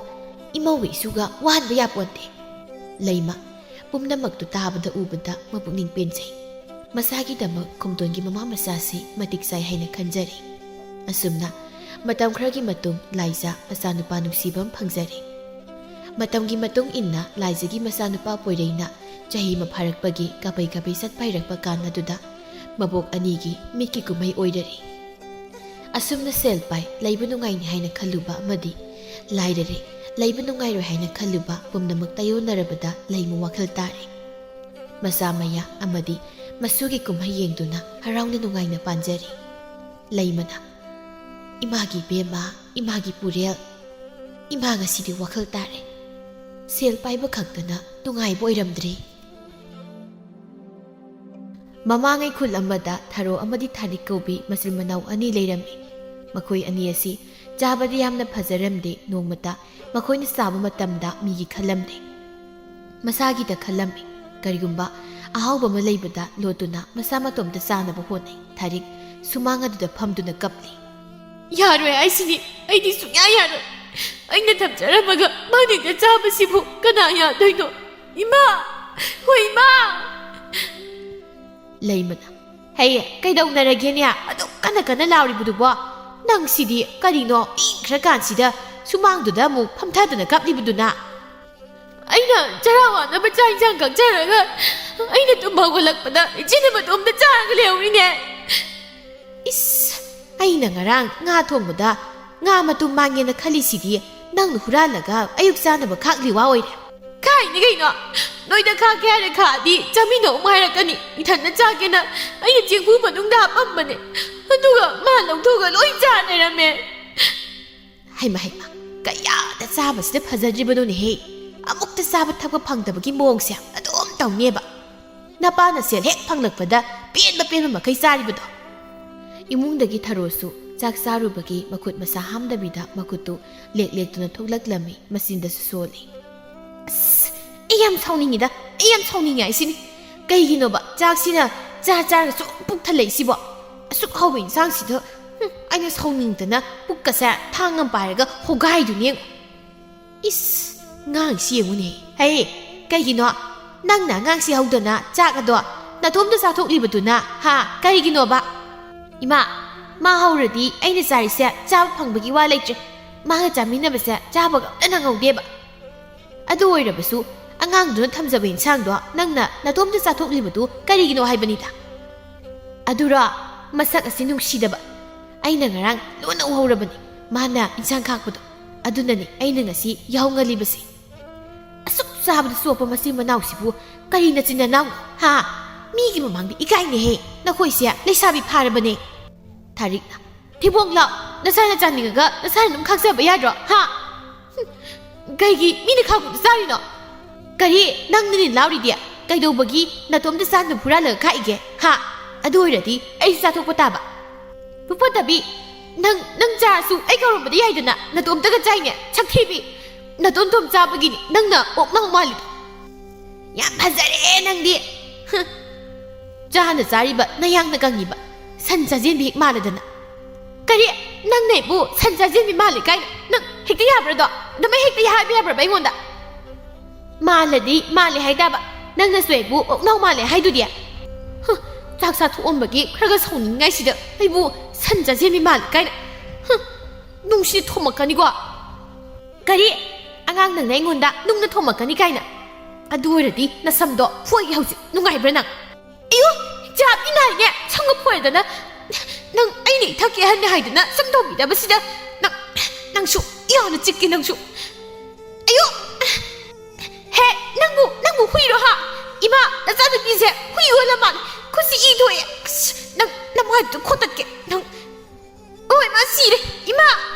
ꯏꯃꯧꯒ ꯏꯁꯨꯒ ꯋꯥꯍꯟꯕ ꯌꯥꯄꯣꯟꯇꯦ ꯂꯩꯃ ꯄꯨꯝꯅꯃꯛꯇꯨ ꯇꯥꯕꯗ ꯎꯕꯗ ꯃꯄꯨꯛꯅꯤꯡ ꯄꯦꯟꯖꯩ ꯃꯁꯥꯒꯤꯗꯃꯛ ꯈꯣꯝꯗꯣꯟꯒꯤ ꯃꯃꯥ ꯃꯆꯥꯁꯤ ꯃꯇꯤꯛ ꯆꯥꯏ ꯍꯥꯏꯅ ꯈꯟꯖꯔꯤ ꯑꯁꯨꯝꯅ ꯃꯇꯝ ꯈꯔꯒꯤ ꯃꯇꯨꯡ ꯂꯥꯏꯖ ꯃꯆꯥꯅꯨꯄꯥ ꯅꯨꯡꯁꯤꯕ ꯑꯃ ꯐꯪꯖꯔꯦ ꯃꯇꯝꯒꯤ ꯃꯇꯨꯡ ꯏꯟꯅ ꯂꯥꯏꯖꯒꯤ ꯃꯆꯥꯅꯨꯄꯥ ꯄꯣꯏꯔꯩꯅ ꯆꯍꯤ ꯑꯃ ꯐꯥꯔꯛꯄꯒꯤ ꯀꯥꯄꯩ ꯀꯥꯄꯩ ꯆꯠꯄ ꯍꯩꯔꯛꯄ ꯀꯥꯟꯅꯗꯨꯗ ꯃꯕꯣꯛ ꯑꯅꯤꯒꯤ ꯃꯤꯠꯀꯤ ꯀꯨꯝꯍꯩ ꯑꯣꯏꯔꯔꯤ ꯑꯁꯨꯝꯅ ꯁꯦꯜ ꯄꯥꯏ ꯂꯩꯕ ꯅꯨꯡꯉꯥꯏꯅꯤ ꯍꯥꯏꯅ ꯈꯜꯂꯨꯕ ꯑꯃꯗꯤ ꯂꯥꯏꯔꯔꯦ ꯂꯩꯕ ꯅꯨꯡꯉꯥꯏꯔꯣꯏ ꯍꯥꯏꯅ ꯈꯜꯂꯨꯕ ꯄꯨꯝꯅꯃꯛ ꯇꯥꯌꯣꯟꯅꯔꯕꯗ ꯂꯩꯃ ꯋꯥꯈꯜ ꯇꯥꯔꯦ ꯃꯆꯥ ꯃꯌꯥ ꯑꯃꯗꯤ ꯃꯁꯨꯒꯤ ꯀꯨꯝꯍꯩ ꯌꯦꯡꯗꯨꯅ ꯍꯔꯥꯎꯅ ꯅꯨꯡꯉꯥꯏꯅ ꯄꯥꯟꯖꯔꯤ ꯂꯩꯃꯅ ꯏꯃꯥꯒꯤ ꯕꯦꯝꯃ ꯏꯃꯥꯒꯤ ꯄꯨꯔꯦꯜ ꯏꯃꯥ ꯉꯁꯤꯗꯤ ꯋꯥꯈꯜ ꯇꯥꯔꯦ ꯁꯦꯜ ꯄꯥꯏꯕ ꯈꯛꯇꯅ ꯅꯨꯡꯉꯥꯏꯕ ꯑꯣꯏꯔꯝꯗ꯭ꯔꯦ ꯃꯃꯥꯡꯉꯩ ꯈꯨꯜ ꯑꯃꯗ ꯊꯔꯣ ꯑꯃꯗꯤ ꯊꯥꯔꯤꯛ ꯀꯧꯕꯤ ꯃꯆꯤꯟ ꯃꯅꯥꯎ ꯑꯅꯤ ꯂꯩꯔꯝꯃꯤ ꯃꯈꯣꯏ ꯑꯅꯤ ꯑꯁꯤ ꯆꯥꯕꯗꯤ ꯌꯥꯝꯅ ꯐꯖꯔꯝꯗꯦ ꯅꯣꯡꯃꯇ ꯃꯈꯣꯏꯅ ꯆꯥꯕ ꯃꯇꯝꯗ ꯃꯤꯒꯤ ꯈꯜꯂꯝꯗꯦ ꯃꯁꯥꯒꯤꯗ ꯈꯜꯂꯝꯃꯤ ꯀꯔꯤꯒꯨꯝꯕ ꯑꯍꯥꯎꯕ ꯑꯃ ꯂꯩꯕꯗ ꯂꯣꯠꯇꯨꯅ ꯃꯁꯥ ꯃꯇꯣꯝꯇ ꯆꯥꯅꯕ ꯍꯣꯠꯅꯩ ꯊꯥꯔꯤꯛ ꯁꯨꯃꯥꯡ ꯑꯗꯨꯗ ꯐꯝꯗꯨꯅ ꯀꯞꯂꯤ ꯌꯥꯔꯣꯏ ꯑꯩꯁꯤꯗꯤ ꯑꯩꯗꯤ ꯁꯨꯡꯌꯥ ꯌꯥꯔꯣꯏ ꯑꯩꯅ ꯊꯝꯖꯔꯝꯃꯒ ꯃꯥꯅꯤꯡꯗ ꯆꯥꯕꯁꯤꯕꯨ ꯀꯅꯥ ꯌꯥꯗꯣꯏꯅꯣ ꯏꯃꯥ ꯍꯣꯏ ꯏꯃꯥ ꯂꯩꯃꯅ ꯍꯩ ꯀꯩꯗꯧꯅꯔꯒꯦꯅꯦ ꯑꯗꯨꯛ ꯀꯟꯅ ꯀꯟꯅ ꯂꯥꯎꯔꯤꯕꯗꯨꯕꯣ ꯅꯪ ꯁꯤꯗꯤ ꯀꯔꯤꯅꯣ ꯏꯪꯈ꯭ꯔꯀꯥꯟꯁꯤꯗ ꯁꯨꯃꯥꯡꯗꯨꯗ ꯑꯃꯨꯛ ꯐꯝꯊꯗꯅ ꯀꯞꯂꯤꯕꯗꯨꯅ ꯑꯩꯅ ꯆꯔꯥ ꯋꯥꯅꯕ ꯆꯥꯛ ꯏꯟꯁꯥꯡ ꯀꯛꯆꯔꯒ ꯑꯩꯅ ꯇꯨꯝ ꯍꯧꯒꯠꯂꯛꯄꯗ ꯏꯆꯦꯅ ꯃꯇꯣꯝꯗ ꯆꯥꯔꯒ ꯂꯩꯍꯧꯔꯤꯅꯦ ꯏꯁ ꯑꯩꯅ ꯉꯔꯥꯡ ꯉꯥ ꯊꯣꯡꯕꯗ ꯉꯥ ꯃꯇꯨꯝ ꯃꯥꯡꯉꯦꯅ ꯈꯜꯂꯤꯁꯤꯗꯤ ꯅꯪꯅ ꯍꯨꯔꯥꯜꯂꯒ ꯑꯌꯨꯛ ꯆꯥꯅꯕ ꯈꯥꯛꯂꯤ ꯋꯥ ꯑꯣꯏꯔꯦ ꯈꯥꯏꯅꯤ ꯀꯩꯅꯣ ꯅꯣꯏꯗ ꯈꯥꯛꯀꯦ ꯍꯥꯏꯔ ꯈꯥꯛꯑꯗꯤ ꯆꯥꯃꯤꯟꯅꯧ ꯑꯃꯨꯛ ꯍꯥꯏꯔꯛꯀꯅꯤ ꯏꯊꯟꯗ ꯆꯥꯒꯦꯅ ꯑꯩꯅ ꯆꯦꯡꯐꯨ ꯃꯅꯨꯡꯗ ꯍꯥꯞꯄꯝꯕꯅꯦ ꯑꯗꯨꯒ ꯃꯥ ꯂꯧꯊꯣꯛꯑꯒ ꯂꯣꯏ ꯆꯥ ꯂꯩꯔꯝꯃꯦ ꯍꯩꯃ ꯍꯩꯃ ꯀꯌꯥꯗ ꯆꯥꯕꯁꯤꯗ ꯐꯖꯗ꯭ꯔꯤꯕꯅꯣꯅꯦꯍꯦ ꯑꯃꯨꯛꯇ ꯆꯥꯕ ꯊꯛꯄ ꯐꯪꯗꯕꯒꯤ ꯃꯑꯣꯡꯁꯦ ꯑꯗꯨꯝ ꯇꯧꯅꯦꯕ ꯅꯄꯥꯅ ꯁꯦꯜ ꯍꯦꯛ ꯐꯪꯂꯛꯄꯗ ꯄꯦꯟꯕ ꯃꯈꯩ ꯆꯥꯔꯤꯕꯗꯣ ꯏꯃꯨꯡꯗꯒꯤ ꯊꯔꯣꯁꯨ ꯆꯥꯛ ꯆꯥꯔꯨꯕꯒꯤ ꯃꯈꯨꯠ ꯃꯁꯥ ꯍꯥꯝꯗꯕꯤꯗ ꯃꯈꯨꯠꯇꯨ ꯂꯦꯛ ꯂꯦꯛꯇꯨꯅ ꯊꯣꯛꯂꯛꯂꯝꯃꯤ ꯃꯆꯤꯟꯗꯁꯨ ꯁꯣꯜꯂꯤ ꯑꯁ ꯑꯩ ꯌꯥꯝ ꯁꯥꯎꯅꯤꯡꯉꯤꯗ ꯑꯩ ꯌꯥꯝ ꯁꯥꯎꯅꯤꯡꯉꯦ ꯍꯥꯏꯁꯤꯅꯤ ꯀꯩꯒꯤꯅꯣꯕ ꯆꯥꯛꯁꯤꯅ ꯆꯥꯔꯒ ꯁꯨꯝ ꯄꯨꯛ ꯊꯜꯂꯛꯏꯁꯤꯕꯣ ꯑꯁꯨꯛ ꯍꯥꯎꯕ ꯏꯟꯁꯥꯡꯁꯤꯗ ꯑꯩꯅ ꯁꯥꯎꯅꯤꯡꯗꯅ ꯄꯨꯛꯀꯁꯦ ꯊꯥꯡ ꯑꯃ ꯄꯥꯏꯔꯒ ꯍꯣꯒꯥꯏꯗꯨꯅꯦ ꯏꯁ ꯉꯥꯡꯁꯤ ꯌꯦꯡꯉꯨꯅꯦ ꯍꯩ ꯀꯩꯒꯤꯅꯣ ꯅꯪꯅ ꯑꯉꯥꯡꯁꯤ ꯍꯧꯗꯅ ꯆꯥꯛ ꯑꯗꯣ ꯅꯇꯣꯝꯇ ꯆꯥꯊꯣꯛꯂꯤꯕꯗꯨꯅ ꯍꯥ ꯀꯔꯤꯒꯤꯅꯣꯕ ꯏꯃꯥ ꯃꯥ ꯍꯧꯔꯗꯤ ꯑꯩꯅ ꯆꯥꯔꯤꯁꯦ ꯆꯥꯕ ꯐꯪꯕꯒꯤ ꯋꯥ ꯂꯩꯇ꯭ꯔꯦ ꯃꯥꯒ ꯆꯥꯃꯤꯟꯅꯕꯁꯦ ꯆꯥꯕꯒ ꯑꯝꯇ ꯅꯪꯍꯧꯗꯦꯕ ꯑꯗꯨ ꯑꯣꯏꯔꯕꯁꯨ ꯑꯉꯥꯡꯗꯨꯅ ꯊꯝꯖꯕ ꯏꯟꯁꯥꯡꯗꯣ ꯅꯪꯅ ꯅꯇꯣꯝꯇ ꯆꯥꯊꯣꯛꯂꯤꯕꯗꯨ ꯀꯔꯤꯒꯤꯅꯣ ꯍꯥꯏꯕꯅꯤꯗ ꯑꯗꯨꯔꯣ ꯃꯁꯛ ꯑꯁꯤ ꯅꯨꯡꯁꯤꯗꯕ ꯑꯩꯅ ꯉꯔꯥꯡ ꯂꯣꯟꯅ ꯎꯍꯧꯔꯕꯅꯤ ꯃꯥꯅ ꯏꯟꯁꯥꯡ ꯈꯥꯛꯄꯗꯣ ꯑꯗꯨꯅꯅꯤ ꯑꯩꯅ ꯉꯁꯤ ꯌꯥꯍꯧ ꯉꯜꯂꯤꯕꯁꯤ ꯑꯁꯨꯛ ꯆꯥꯕꯗ ꯆꯣꯞꯄ ꯃꯆꯤꯟ ꯃꯅꯥꯎꯁꯤꯕꯨ ꯀꯔꯤ ꯅꯆꯤꯟ ꯅꯅꯥꯎ ꯍꯥ ꯃꯤꯒꯤ ꯃꯃꯥꯡꯗ ꯏꯀꯥꯏꯅꯦꯍꯦ ꯅꯈꯣꯏꯁꯦ ꯂꯩꯁꯥꯕꯤ ꯐꯥꯔꯕꯅꯦ ꯊꯥꯔꯤꯛꯅ ꯊꯤꯕꯣꯡ ꯂꯥꯎ ꯅꯁꯥꯅ ꯆꯥꯅꯤꯡꯉꯒ ꯅꯁꯥꯅ ꯑꯗꯨꯝ ꯈꯥꯛꯆꯕ ꯌꯥꯗ꯭ꯔꯣ ꯍꯥ ꯀꯩꯒꯤ ꯃꯤꯅ ꯈꯥꯛꯄꯗ ꯆꯥꯔꯤꯅꯣ ꯀꯔꯤ ꯅꯪꯅꯅꯤ ꯂꯥꯎꯔꯤꯗꯤ ꯀꯩꯗꯧꯕꯒꯤ ꯅꯇꯣꯝꯇ ꯆꯥꯅ ꯍꯨꯔꯥꯜꯂꯒ ꯈꯥꯛꯏꯒꯦ ꯍꯥ ꯑꯗꯨ ꯑꯣꯏꯔꯗꯤ ꯑꯩꯁꯨ ꯆꯥꯊꯣꯛꯄ ꯇꯥꯕ ꯄꯨꯄꯠꯇꯕꯤ ꯅꯪ ꯆꯥꯔꯁꯨ ꯑꯩ ꯀꯧꯔꯝꯕꯗꯤ ꯌꯥꯏꯗꯅ ꯅꯇꯣꯝꯇꯒ ꯆꯥꯏꯅꯦ ꯁꯛꯊꯤꯕꯤ ꯅꯇꯣꯝ ꯆꯥꯕꯒꯤꯅꯤ ꯅꯪꯅ ꯑꯣꯛꯅꯥꯎ ꯃꯥꯜꯂꯤꯗꯣ ꯌꯥꯝ ꯐꯖꯔꯦ ꯅꯪꯗꯤ ꯆꯥꯅ ꯆꯥꯔꯤꯕ ꯅꯌꯥꯡꯅ ꯀꯪꯉꯤꯕ ꯁꯟ ꯆꯥꯖꯦꯟꯕꯤ ꯍꯦꯛ ꯃꯥꯜꯂꯗꯅ ꯀꯔꯤ ꯅꯪꯅ ꯑꯩꯕꯨ ꯁꯟ ꯆꯥꯖꯦꯟꯕꯤ ꯃꯥꯜꯂꯤ ꯀꯥꯏꯅ ꯅꯪ ꯍꯦꯛꯇ ꯌꯥꯕ꯭ꯔꯗꯣ ꯑꯗꯨꯃꯥꯏ ꯍꯦꯛꯇ ꯍꯥꯏꯕ ꯌꯥꯕ꯭ꯔꯕ ꯑꯩꯉꯣꯟꯗ ꯃꯥꯜꯂꯗꯤ ꯃꯥꯜꯂꯦ ꯍꯥꯏꯇꯥꯕ ꯅꯪꯅꯁꯨ ꯑꯩꯕꯨ ꯑꯣꯛꯅꯥꯎ ꯃꯥꯜꯂꯦ ꯍꯥꯏꯗꯨꯗꯤ ꯆꯥꯛ ꯆꯥꯊꯣꯛꯑꯝꯕꯒꯤ ꯈꯔ ꯁꯥꯎꯅꯤꯡꯉꯥꯏꯁꯤꯗ ꯑꯩꯕꯨ ꯁꯟ ꯆꯥꯖꯦꯟꯕꯤ ꯃꯥꯜꯂꯤ ꯀꯥꯏꯅ ꯅꯨꯡꯁꯤꯗ ꯊꯣꯝꯃꯛꯀꯅꯤꯀꯣ ꯀꯔꯤ ꯑꯉꯥꯡ ꯅꯪꯅ ꯑꯩꯉꯣꯟꯗ ꯅꯨꯡꯅ ꯊꯣꯝꯃꯛꯀꯅꯤ ꯀꯥꯏꯅ ꯑꯗꯨ ꯑꯣꯏꯔꯗꯤ ꯅꯁꯝꯗꯣ ꯐꯣꯏꯒꯦ ꯍꯧꯖꯤꯛ ꯅꯨꯡꯉꯥꯏꯕ꯭ꯔꯥ ꯅꯪ ꯑꯌꯣ ꯆꯥꯕꯤ ꯅꯥꯏꯅꯦ ꯁꯝꯒ ꯐꯣꯏꯗꯅ ꯅꯪ ꯑꯩꯅ ꯏꯊꯛꯀꯦ ꯍꯟꯅ ꯍꯥꯏꯗꯅ ꯁꯝ ꯇꯧꯕꯤꯗꯕꯁꯤꯗ ꯅꯪꯁꯨ ꯌꯥꯝꯅ ꯆꯤꯛꯀꯦ ꯅꯪꯁꯨ ꯑꯌꯣ ꯍꯦ ꯅꯪꯕꯨ ꯍꯨꯏꯔꯣ ꯍꯥ ꯏꯃꯥ ꯅꯆꯥꯅꯨꯄꯤꯁꯦ ꯍꯨꯏ ꯑꯣꯜꯂ ꯃꯥꯜꯂꯦ ꯈꯨꯠꯁꯤ ꯏ ꯊꯣꯛꯑꯦ ꯅꯪ ꯅꯃꯥꯏꯗꯨ ꯈꯣꯠꯇꯠꯀꯦ ꯅꯪ ꯑꯣꯏ ꯃꯥ ꯁꯤꯔꯦ Ima,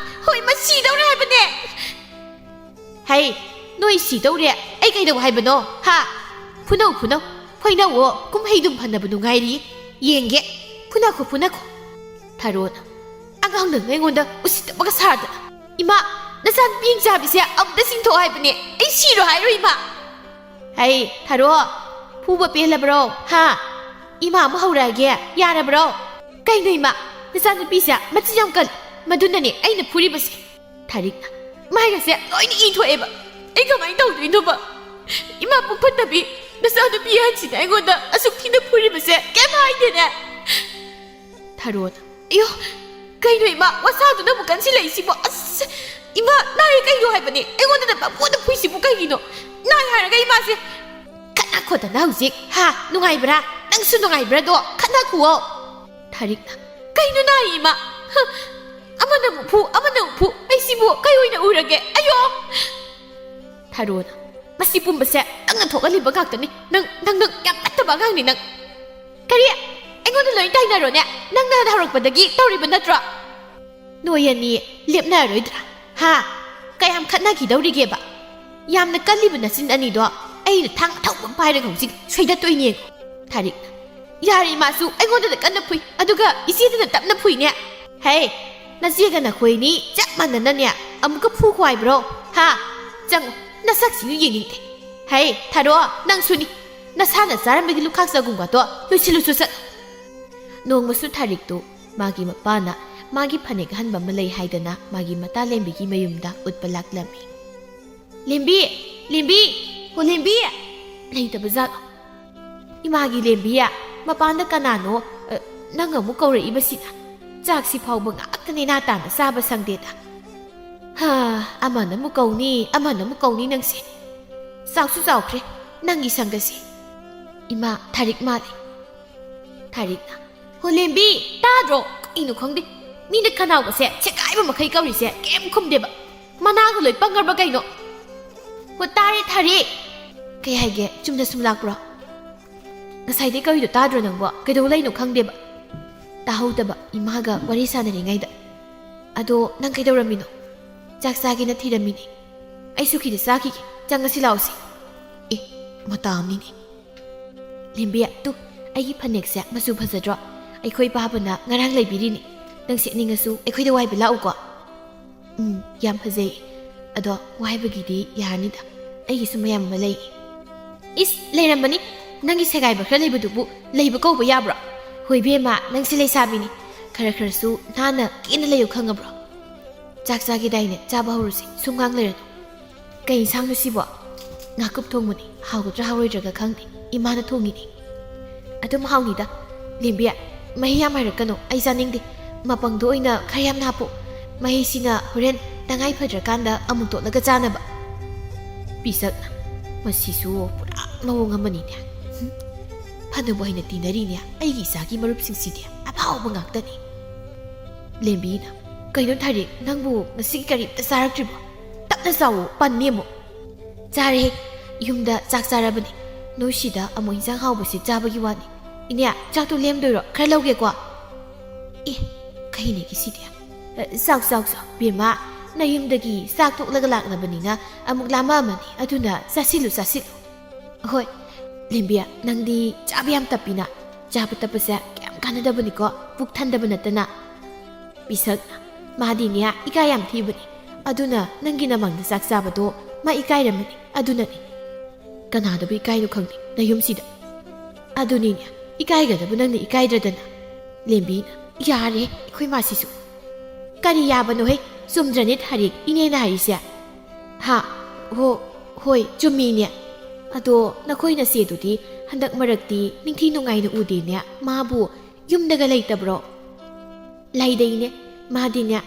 hoi ma sidawre haibane. Hey, noi sidawre, ai kaidaw haibano, ha? Punau, Phainau wo, kum heidum phanabanu ngairi, yenge, punako. Tharona, agang nang ngonda usitabaga sarda. Ima, nasan ping jabise amda singtho haibane, ai siro hairo ima. Hey, Tharo, phuba pelabro, ha? Ima mu haurage, yara bro. Kaino ima, nasan pisa machiyam kal, madunane aina phuri base. Tharikna, maiga se loina ithoeba. Ai kamai tawdoino ba? Ima pukpatabi, nasan piyanchina aingonda asuk thina phuri base. Kem haidene. Tharona, ayo, kaino ima, wasaduna mu kansi leisibo. As, ima nai kaino haibane. Aingonda na baboda phuisibu kaino. Nai haraga ima se. Kana khoda na hujik, ha, nungaibra. Nangsu nungaibra do, kana kuo. Tharikna, kaino nai ima. Amana mu phu, ai sibu kayoina urage. Ayo. Tharona, masi pumbase nang thokali bagak nang yam attaba gang ni nang. Kari, aingonda loi tainaro ne. Nang na harokpadagi tawriba natra. Noyani lepna roidra. Ha, kayam khatna ki dawrige ba. Yamna kalliba nasin ani do. Ai na thang thawbam paira hojik soida toini. Tharikna, yari masu aingonda kanna phui aduga isidana tapna phui ne. Hey, nasiga na khoini chap manana ne. Amuka phu khwai bro. Ha, chang nasak siyu yenginte. Hey, Tharo, nang suni. Nasana zarambagi lukhak sagungwa to lusilu susat. Nongmasu Tharik to magi mapana magi phanek hanba malai haidana magi mata lembi gi mayumda utpalak lami. Lembi, ho lembi. Leita bazat. Imagi lembiya mapanda kanano nanga mu kaure ibasina. Chak si phawba ngaktane na ta na saba sangdeta. Ha, amana mu kauni nangsi. Saksu saukre nangi sangasi. Ima Tharik mali. Tharikna, ho lembi tadro inu khongdi. Mina kanau ba se chekaiba makai kauri se kem khumdeba. Managa loi pangarba kaino. Ho tare Tharik. Kay haige chumna sumlak bro. Ngasai de kawi do tadro nangbo kaido laino khangdeba. Tahudaba imaga wari sanaringaida. Ado nang kaido ramino. Chak sagi na thiramini. Ai suki de saki changasi lausi. Matam ni. Lembiya tu ai phanek se masu phajadro. Ai khoi babana ngarang leibirini. Nang se ningasu ai khoi de wai bela uko. Yam phajai. Ado wai bagidi yani da. Ai gi sumayam malai. Is leirambani nangi segai ba khra leibudubu leiba ko ba yabra. Hoi bema nang silai sabini. Khara su nana kin leyu khangabro. Chak sagi daine chaba horusi sungang lerano. Kai sang nu sibo. Ngakup thongmuni hawdra hawroidraga khangni. Imana thongini. Adum hawni da. Lembiya mahiya mairakano ai janingdi. Mapangdo oina khayam napo. Mahi sina horen tangai phadrakanda amuk totlaga chanaba. Pisakna masisu pura mawong amani ne. Phanabu haina tinarine aigi sagi marup singsidi aphaw ngaktani. Lembina kaino Tharik nangbu masigi karipta saraktribo. Tapna sawo pannemo. Chare yumda chak charabani. Noisida amo insang hawbasi chabagi wani. Inya chakto lemdoiro khara lawge ko. Kaine ki sidia. Sauk bema na yumdagi sak toklaga laknabani na amuk lama amani aduna sasilu. Hoi, Lembiya nangdi chabyam tapina. Chaba tapasa kyam kanadabani ko puk thandaba natana. Bisakna madinya ikayam thibani. Aduna nangi namangda sak sabado ma ikairamani adunani. Kanadabu ikainu khangni na yumsida. Aduninya ikaigadabu nangni ikaidradana. Lembina yare ikhoi masisu. Kari yabano he sumdrane Tharik inena harise. Ha, hoi chumminya. Ado nakoina sedudi handak marakti ningthi nungai na udine mabu yumdaga leitabro. Laidaine madinya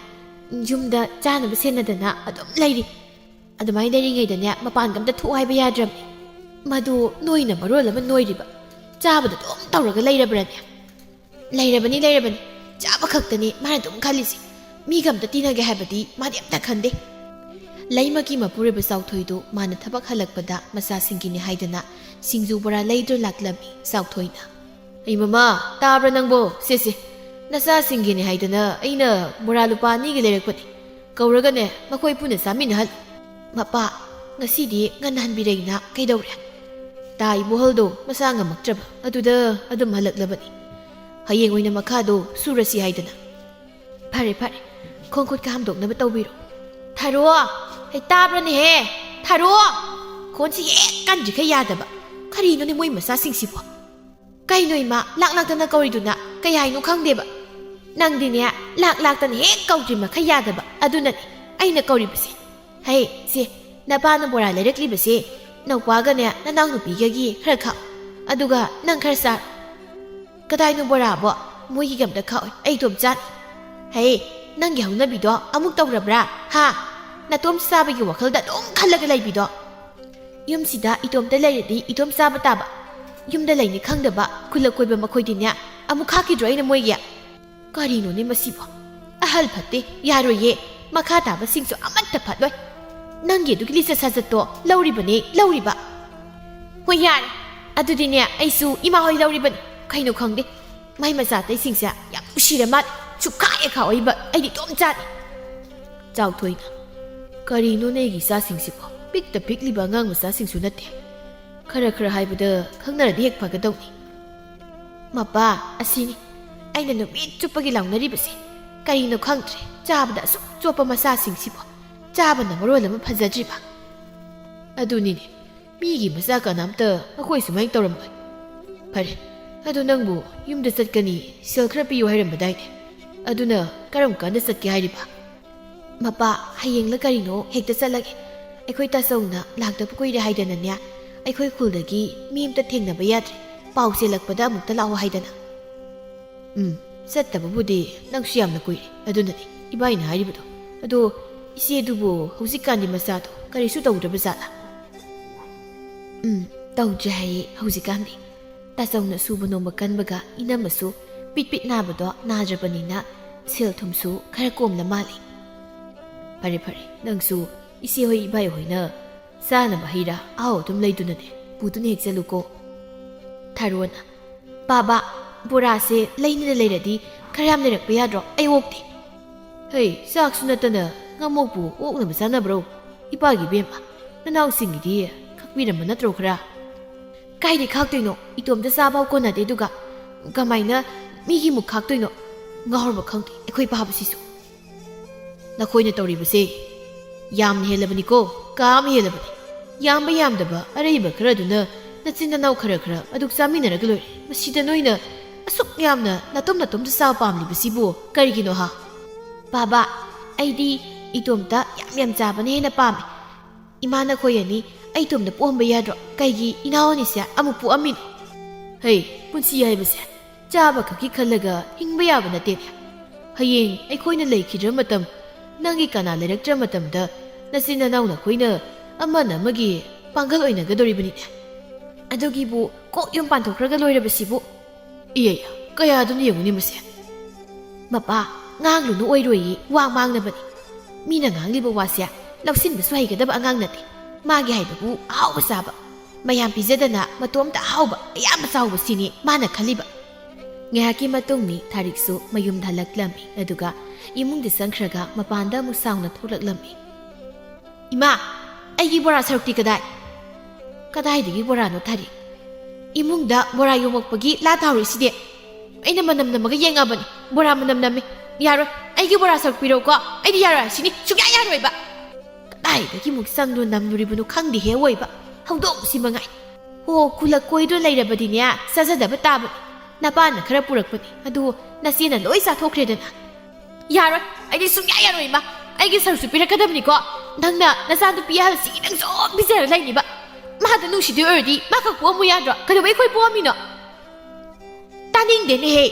yumda chanaba senadana adum lairi. Adumai dairingaidane mapangamda thuaiba yadramni. Madu noina marol ama noiriba. Chabada dum tawraga leirabrane. Leirabani chaba khaktani mana dum khalisi. Migamda tinage habadi madi amta khande. Laimaki mapureba sauthoidu mana thabak halakpada masa singini haidana singju bora leidro laklami sauthoina. Ai mama tabra nangbo sese ꯅꯆꯥꯁꯤꯡꯒꯤꯅꯤ ꯍꯥꯏꯗꯅ ꯑꯩꯅ ꯕꯣꯔꯥ ꯂꯨꯄꯥ 2ꯒꯤ ꯂꯩꯔꯛꯄꯅꯤ ꯀꯧꯔꯒꯅꯦ ꯃꯈꯣꯏ ꯄꯨꯟꯅ ꯆꯥꯃꯤꯟꯅꯍꯜ ꯃꯄꯥ ꯉꯁꯤꯗꯤ ꯉꯟꯅ ꯍꯟꯕꯤꯔꯛꯏꯅ ꯀꯩꯗꯧꯔꯦ ꯇꯥ ꯏꯕꯣꯍꯜꯗꯣ ꯃꯁꯥ ꯉꯝꯃꯛꯇ꯭ꯔꯕ ꯑꯗꯨꯗ ꯑꯗꯨꯝ ꯍꯜꯂꯛꯂꯕꯅꯤ ꯍꯌꯦꯡ ꯑꯣꯏꯅ ꯃꯈꯥꯗꯣ ꯁꯨꯔꯁꯤ ꯍꯥꯏꯗꯅ ꯐꯔꯦ ꯐꯔꯦ ꯈꯣꯡ ꯈꯨꯠꯀ ꯍꯥꯝꯗꯣꯛꯅꯕ ꯇꯧꯕꯤꯔꯣ ꯊꯥꯔꯣ ꯍꯩ ꯇꯥꯕ꯭ꯔꯅꯦꯍꯦ ꯊꯥꯔꯣ ꯈꯣꯟꯁꯤ ꯍꯦꯛ ꯀꯟꯗ꯭ꯔꯤꯈꯩ ꯌꯥꯗꯕ ꯀꯔꯤꯅꯣꯅꯦ ꯃꯣꯏ ꯃꯆꯥꯁꯤꯡꯁꯤꯕꯣ ꯀꯩꯅꯣ ꯏꯃꯥ ꯂꯥꯛꯇꯅ ꯀꯧꯔꯤꯗꯨꯅ ꯀꯩ ꯍꯥꯏꯅꯣ ꯈꯪꯗꯦꯕ ꯅꯪꯗꯤꯅꯦ ꯂꯥꯛꯇꯅ ꯍꯦꯛ ꯀꯧꯗ꯭ꯔꯤ ꯃꯈꯩ ꯌꯥꯗꯕ ꯑꯗꯨꯅꯅꯦ ꯑꯩꯅ ꯀꯧꯔꯤꯕꯁꯦ ꯍꯩ ꯁꯦ ꯅꯄꯥꯅ ꯕꯣꯔꯥ ꯂꯩꯔꯛꯂꯤꯕꯁꯦ ꯅꯧꯄꯥꯒꯅꯦ ꯅꯅꯥꯎ ꯅꯨꯄꯤꯒꯒꯤ ꯈꯔ ꯈꯥꯛ ꯑꯗꯨꯒ ꯅꯪ ꯈꯔ ꯆꯥꯔ ꯀꯗꯥꯏꯅꯣ ꯕꯣꯔꯥꯕꯣ ꯃꯣꯏꯒꯤ ꯑꯝꯇ ꯈꯥꯛꯑꯣꯏ ꯑꯩ ꯏꯇꯣꯝ ꯆꯥꯅꯤ ꯍꯩ ꯅꯪꯒꯤ ꯍꯧꯅꯕꯤꯗꯣ ꯑꯃꯨꯛ ꯇꯧꯔꯕ꯭ꯔꯥ ꯍꯥ ꯅꯇꯣꯝ ꯆꯥꯕꯒꯤ ꯋꯥꯈꯜꯗ ꯑꯗꯨꯝ ꯈꯜꯂꯒ ꯂꯩꯕꯤꯗꯣ ꯌꯨꯝꯁꯤꯗ ꯏꯇꯣꯝꯇ ꯂꯩꯔꯗꯤ ꯏꯇꯣꯝ ꯆꯥꯕ ꯇꯥꯕ ꯌꯨꯝꯗ ꯂꯩꯅꯤ ꯈꯪꯗꯕ ꯈꯨꯜꯂꯛ ꯀꯣꯏꯕ ꯃꯈꯣꯏꯗꯤꯅꯦ ꯑꯃꯨꯛ ꯈꯥꯛꯈꯤꯗ꯭ꯔꯣ ꯑꯩꯅ ꯃꯣꯏꯒꯤ ꯀꯔꯤꯅꯣꯅꯦ ꯃꯁꯤꯕꯣ ꯑꯍꯜ ꯐꯠꯇꯦ ꯌꯥꯔꯣꯏꯌꯦ ꯃꯈꯥ ꯇꯥꯕꯁꯤꯡꯁꯨ ꯑꯃꯠꯇ ꯐꯠꯂꯣꯏ ꯅꯪꯒꯤ ꯑꯗꯨꯒꯤ ꯂꯤꯆꯠ ꯁꯥꯖꯠꯇꯣ ꯂꯧꯔꯤꯕꯅꯦ ꯂꯧꯔꯤꯕ ꯍꯣꯏ ꯌꯥꯔꯦ ꯑꯗꯨꯗꯤꯅꯦ ꯑꯩꯁꯨ ꯏꯃꯥ ꯍꯣꯏ ꯂꯧꯔꯤꯕꯅꯤ ꯀꯩꯅꯣ ꯈꯪꯗꯦ ꯃꯥꯏ ꯃꯆꯥꯇꯩꯁꯤꯡꯁꯦ ꯌꯥꯝ ꯅꯨꯡꯁꯤꯔ ꯃꯥꯜꯂꯦ ꯁꯨꯛꯈꯥ ꯈꯥꯛꯑꯣꯏꯕ ꯑꯩꯗꯤ ꯏꯇꯣꯝ ꯆꯥꯅꯤ ꯆꯥꯎꯊꯣꯏꯅ ꯀꯔꯤꯅꯣꯅꯦ ꯑꯩꯒꯤ ꯏꯆꯥꯁꯤꯡꯁꯤꯕꯣ ꯄꯤꯛꯇ ꯄꯤꯛꯂꯤꯕ ꯑꯉꯥꯡ ꯃꯆꯥꯁꯤꯡꯁꯨ ꯅꯠꯇꯦ ꯈꯔ ꯍꯥꯏꯕꯗ ꯈꯪꯅꯔꯗꯤ ꯍꯦꯛ ꯐꯒꯗꯧꯅꯤ ꯃꯄꯥ ꯑꯁꯤꯅꯤ ꯑꯩꯅ ꯅꯨꯃꯤꯠ ꯆꯨꯞꯄꯒꯤ ꯂꯥꯎꯅꯔꯤꯕꯁꯦ ꯀꯔꯤꯅꯣ ꯈꯪꯗ꯭ꯔꯦ ꯆꯥꯕꯗ ꯑꯁꯨꯛ ꯆꯣꯞꯄ ꯃꯆꯥꯁꯤꯡꯁꯤꯕꯣ ꯆꯥꯕꯅ ꯃꯔꯣꯜ ꯑꯃ ꯐꯖꯗ꯭ꯔꯤꯕ ꯑꯗꯨꯅꯤꯅꯦ ꯃꯤꯒꯤ ꯃꯆꯥ ꯀꯅꯥꯝꯇ ꯑꯩꯈꯣꯏ ꯁꯨꯃꯥꯏꯅ ꯇꯧꯔꯝꯃꯣꯏ ꯐꯔꯦ ꯑꯗꯨ ꯅꯪꯕꯨ ꯌꯨꯝꯗ ꯆꯠꯀꯅꯤ ꯁꯦꯜ ꯈꯔ ꯄꯤꯌꯨ ꯍꯥꯏꯔꯝꯕꯗꯥꯏꯅꯦ ꯑꯗꯨꯅ ꯀꯔꯝ ꯀꯥꯟꯗ ꯆꯠꯀꯦ ꯍꯥꯏꯔꯤꯕ ꯃꯄꯥ ꯍꯌꯦꯡꯂ ꯀꯔꯤꯅꯣ ꯍꯦꯛꯇ ꯆꯠꯂꯒꯦ ꯑꯩꯈꯣꯏ ꯇꯥꯆꯧꯅ ꯂꯥꯛꯇꯕ ꯀꯨꯏꯔꯦ ꯍꯥꯏꯗꯅꯅꯦ ꯑꯩꯈꯣꯏ ꯈꯨꯜꯗꯒꯤ ꯃꯤ ꯑꯃꯇ ꯊꯦꯡꯅꯕ ꯌꯥꯗ꯭ꯔꯦ ꯄꯥꯎ ꯆꯦꯜꯂꯛꯄꯗ ꯑꯃꯨꯛꯇ ꯂꯥꯛꯑꯣ ꯍꯥꯏꯗꯅ ꯆꯠꯇꯕꯕꯨꯗꯤ ꯅꯪꯁꯨ ꯌꯥꯝꯅ ꯀꯨꯏꯔꯦ ꯑꯗꯨꯅꯅꯤ ꯏꯕꯥꯏꯅ ꯍꯥꯏꯔꯤꯕꯗꯣ ꯑꯗꯣ ꯏꯆꯦꯗꯨꯕꯨ ꯍꯧꯖꯤꯛꯀꯥꯟꯗꯤ ꯃꯆꯥꯗꯣ ꯀꯔꯤꯁꯨ ꯇꯧꯗ꯭ꯔꯕ ꯖꯥꯠꯂꯥ ꯇꯧꯗ꯭ꯔꯦ ꯍꯥꯏꯌꯦ ꯍꯧꯖꯤꯛꯀꯥꯟꯗꯤ ꯇꯥꯆꯧꯅ ꯁꯨꯕ ꯅꯣꯝꯕ ꯀꯟꯕꯒ ꯏꯅꯝꯃꯁꯨ ꯄꯤꯠ ꯅꯥꯕꯗꯣ ꯅꯥꯗ꯭ꯔꯕꯅꯤꯅ ꯁꯦꯜ ꯊꯨꯝꯁꯨ ꯈꯔ ꯀꯣꯝꯅ ꯃꯥꯜꯂꯤ ꯐꯔꯦ ꯅꯪꯁꯨ ꯏꯆꯦ ꯍꯣꯏ ꯏꯕꯥꯏ ꯍꯣꯏꯅ ꯆꯥꯅꯕ ꯍꯩꯔꯥ ꯑꯍꯥꯎ ꯑꯗꯨꯝ ꯂꯩꯗꯨꯅꯅꯦ ꯄꯨꯗꯨꯅ ꯍꯦꯛ ꯆꯠꯂꯨꯀꯣ ꯊꯥꯔꯣꯅ ꯕꯥꯕꯥ ꯕꯣꯔꯥꯁꯦ ꯂꯩꯅ ꯂꯩꯔꯗꯤ ꯈꯔ ꯌꯥꯝ ꯂꯩꯔꯛꯄ ꯌꯥꯗ꯭ꯔꯣ ꯑꯩ ꯑꯣꯛꯇꯦ ꯍꯩ ꯆꯥꯛꯁꯨ ꯅꯠꯇꯅ ꯉꯥꯃꯣꯛꯄꯨ ꯑꯣꯛꯅꯕ ꯆꯥꯅꯕ꯭ꯔꯣ ꯏꯄꯥꯒꯤ ꯕꯦꯝꯃ ꯅꯅꯥꯎꯁꯤꯡꯒꯤꯗꯤ ꯈꯛꯄꯤꯔꯝꯕ ꯅꯠꯇ꯭ꯔꯣ ꯈꯔ ꯀꯥꯏꯗꯩ ꯈꯥꯛꯇꯣꯏꯅꯣ ꯏꯇꯣꯝꯇ ꯆꯥꯕ ꯀꯣꯟꯅꯗꯦ ꯑꯗꯨꯒ ꯀꯃꯥꯏꯅ ꯃꯤꯒꯤ ꯃꯨꯛ ꯈꯥꯛꯇꯣꯏꯅೋ ꯉꯥꯎꯔꯕ ꯈꯪꯗꯦ ꯑꯩꯈꯣꯏ ꯄꯥꯕꯁꯤꯁꯨ ꯅꯈꯣꯏꯅ ꯇꯧꯔꯤꯕꯁꯦ ꯌꯥꯝꯅ ꯍꯦꯜꯂꯕꯅꯤꯀꯣ ꯀꯥ ꯑꯃ ꯍꯦꯜꯂꯕꯅꯤ ꯌꯥꯝꯕ ꯌꯥꯝꯗꯕ ꯑꯔꯩꯕ ꯈꯔꯗꯨꯅ ꯅꯆꯤꯟ ꯅꯅꯥꯎ ꯈꯔ ꯑꯗꯨꯛ ꯆꯥꯃꯤꯟꯅꯔꯒ ꯂꯣꯏꯔꯦ ꯃꯁꯤꯗ ꯅꯣꯏꯅ ꯑꯁꯨꯛ ꯌꯥꯝꯅ ꯅꯇꯣꯝꯇ ꯆꯥꯕ ꯄꯥꯝꯂꯤꯕꯁꯤꯕꯨ ꯀꯔꯤꯒꯤꯅꯣ ꯍꯥ ꯕꯥꯕꯥ ꯑꯩꯗꯤ ꯏꯇꯣꯝꯇ ꯌꯥꯝ ꯆꯥꯕꯅ ꯍꯦꯟꯅ ꯄꯥꯝꯃꯦ ꯏꯃꯥ ꯅꯈꯣꯏ ꯑꯅꯤ ꯑꯩ ꯏꯇꯣꯝꯇ ꯄꯣꯛꯑꯝꯕ ꯌꯥꯗ꯭ꯔꯣ ꯀꯩꯒꯤ ꯏꯅꯥꯎ ꯑꯅꯤꯁꯦ ꯑꯃꯨꯛ ꯄꯣꯛꯑꯝꯃꯤꯅꯣ ꯍꯩ ꯄꯨꯟꯁꯤ ꯍꯥꯏꯕꯁꯦ ꯆꯥꯕ ꯈꯛꯀꯤ ꯈꯜꯂꯒ ꯍꯤꯡꯕ ꯌꯥꯕ ꯅꯠꯇꯦꯅꯦ ꯍꯌꯦꯡ ꯑꯩꯈꯣꯏꯅ ꯂꯩꯈꯤꯗ꯭ꯔ ꯃꯇꯝ ꯅꯪꯒꯤ ꯀꯅꯥ ꯂꯩꯔꯛꯇ꯭ꯔ ꯃꯇꯝꯗ ꯅꯆꯤꯟ ꯅꯅꯥꯎ ꯅꯈꯣꯏꯅ ꯑꯃꯅ ꯑꯃꯒꯤ ꯄꯥꯡꯒꯜ ꯑꯣꯏꯅꯒꯗꯧꯔꯤꯕꯅꯤꯅꯦ ꯑꯗꯨꯒꯤꯕꯨ ꯀꯣꯛ ꯌꯨꯝ ꯄꯥꯟꯊꯣꯛꯈ꯭ꯔꯒ ꯂꯣꯏꯔꯕꯁꯤꯕꯨ ꯏꯌꯩ ꯀꯌꯥꯗꯨꯅ ꯌꯦꯡꯉꯨꯅꯤ ꯃꯁꯦ ꯃꯄꯥ ꯉꯥꯡꯂꯨꯅꯨ ꯑꯣꯏꯔꯣꯏꯌꯦ ꯋꯥ ꯃꯥꯡꯅꯕꯅꯤ ꯃꯤꯅ ꯉꯥꯡꯂꯤꯕ ꯋꯥꯁꯦ ꯂꯧꯁꯤꯟꯕꯁꯨ ꯍꯩꯒꯗꯕ ꯑꯉꯥꯡ ꯅꯠꯇꯦ ꯃꯥꯒꯤ ꯍꯥꯏꯕꯕꯨ ꯑꯍꯥꯎꯕ ꯆꯥꯕ ꯃꯌꯥꯝ ꯄꯤꯖꯗꯅ ꯃꯇꯣꯝꯇ ꯑꯍꯥꯎꯕ ꯑꯌꯥꯝꯕ ꯆꯥꯎꯕ ꯁꯤꯅꯤ ꯃꯥꯅ ꯈꯜꯂꯤꯕ ꯉꯥꯏꯍꯥꯛꯀꯤ ꯃꯇꯨꯡꯅꯤ ꯊꯥꯔꯤꯛꯁꯨ ꯃꯌꯨꯝꯗ ꯍꯜꯂꯛꯂꯝꯃꯤ ꯑꯗꯨꯒ ꯏꯃꯨꯡꯗ ꯆꯪꯈ꯭ꯔꯒ ꯃꯄꯥꯟꯗ ꯑꯃꯨꯛ ꯁꯥꯎꯅ ꯊꯣꯛꯂꯛꯂꯝꯃꯤ ꯏꯃꯥ ꯑꯩꯒꯤ ꯕꯣꯔꯥ ꯁꯔꯨꯛꯇꯤ ꯀꯗꯥꯏꯗꯒꯤ ꯕꯣꯔꯥꯅꯣ ꯊꯥꯔꯤꯛ ꯏꯃꯨꯡꯗ ꯕꯣꯔꯥ ꯌꯣꯝꯃꯛꯄꯒꯤ ꯂꯥ ꯊꯥꯎꯔꯤꯁꯤꯗꯤ ꯑꯩꯅ ꯃꯅꯝ ꯅꯝꯃꯒ ꯌꯦꯡꯉꯕꯅꯤ ꯕꯣꯔꯥ ꯃꯅꯝ ꯅꯝꯃꯤ ꯌꯥꯔꯣꯏ ꯑꯩꯒꯤ ꯕꯣꯔꯥ ꯁꯔꯨꯛ ꯄꯤꯔꯧꯀꯣ ꯑꯩꯗꯤ ꯌꯥꯔꯣꯏ ꯁꯤꯅꯤ ꯁꯨꯡꯌꯥ ꯌꯥꯔꯣꯏꯕ ꯀꯗꯥꯏꯗꯒꯤ ꯑꯃꯨꯛ ꯆꯪꯗꯨꯅ ꯅꯝꯂꯨꯔꯤꯕꯅꯣ ꯈꯪꯗꯦꯍꯦ ꯑꯣꯏꯕ ꯍꯧꯗꯣꯛꯁꯤ ꯃꯉꯥꯏ ꯍꯣ ꯈꯨꯜꯂꯛ ꯀꯣꯏꯗꯨꯅ ꯂꯩꯔꯕꯗꯤꯅꯦ ꯆꯥꯖꯗꯕ ꯇꯥꯕꯅꯤ ꯅꯄꯥꯅ ꯈꯔ ꯄꯨꯔꯛꯄꯅꯤ ꯑꯗꯨ ꯅꯆꯦꯅ ꯂꯣꯏ ꯆꯥꯊꯣꯛꯈ꯭ꯔꯦꯗꯅ ꯌꯥꯔꯣꯏ ꯑꯩꯗꯤ ꯁꯨꯡꯌꯥ ꯌꯥꯔꯣꯏ ꯏꯃꯥ ꯑꯩꯒꯤ ꯁꯔꯨꯛꯁꯨ ꯄꯤꯔꯛꯀꯗꯕꯅꯤꯀோ ꯅꯪꯅ ꯅꯆꯥꯅꯨꯄꯤ ꯑꯍꯜꯁꯤꯒꯤ ꯅꯪ ꯁꯨꯝ ꯄꯤꯖꯔ ꯂꯩꯅꯤꯕ ꯃꯥꯗ ꯅꯨꯡꯁꯤꯗꯣꯏ ꯑꯣꯏꯔꯗꯤ ꯃꯥ ꯈꯛ ꯄꯣꯛꯑꯝꯃꯨ ꯌꯥꯗ꯭ꯔꯣ ꯀꯩꯗꯧꯕꯩ ꯑꯩꯈꯣꯏ ꯄꯣꯛꯑꯝꯃꯤꯅꯣ ꯇꯥꯅꯤꯡꯗꯦꯅꯦꯍꯦ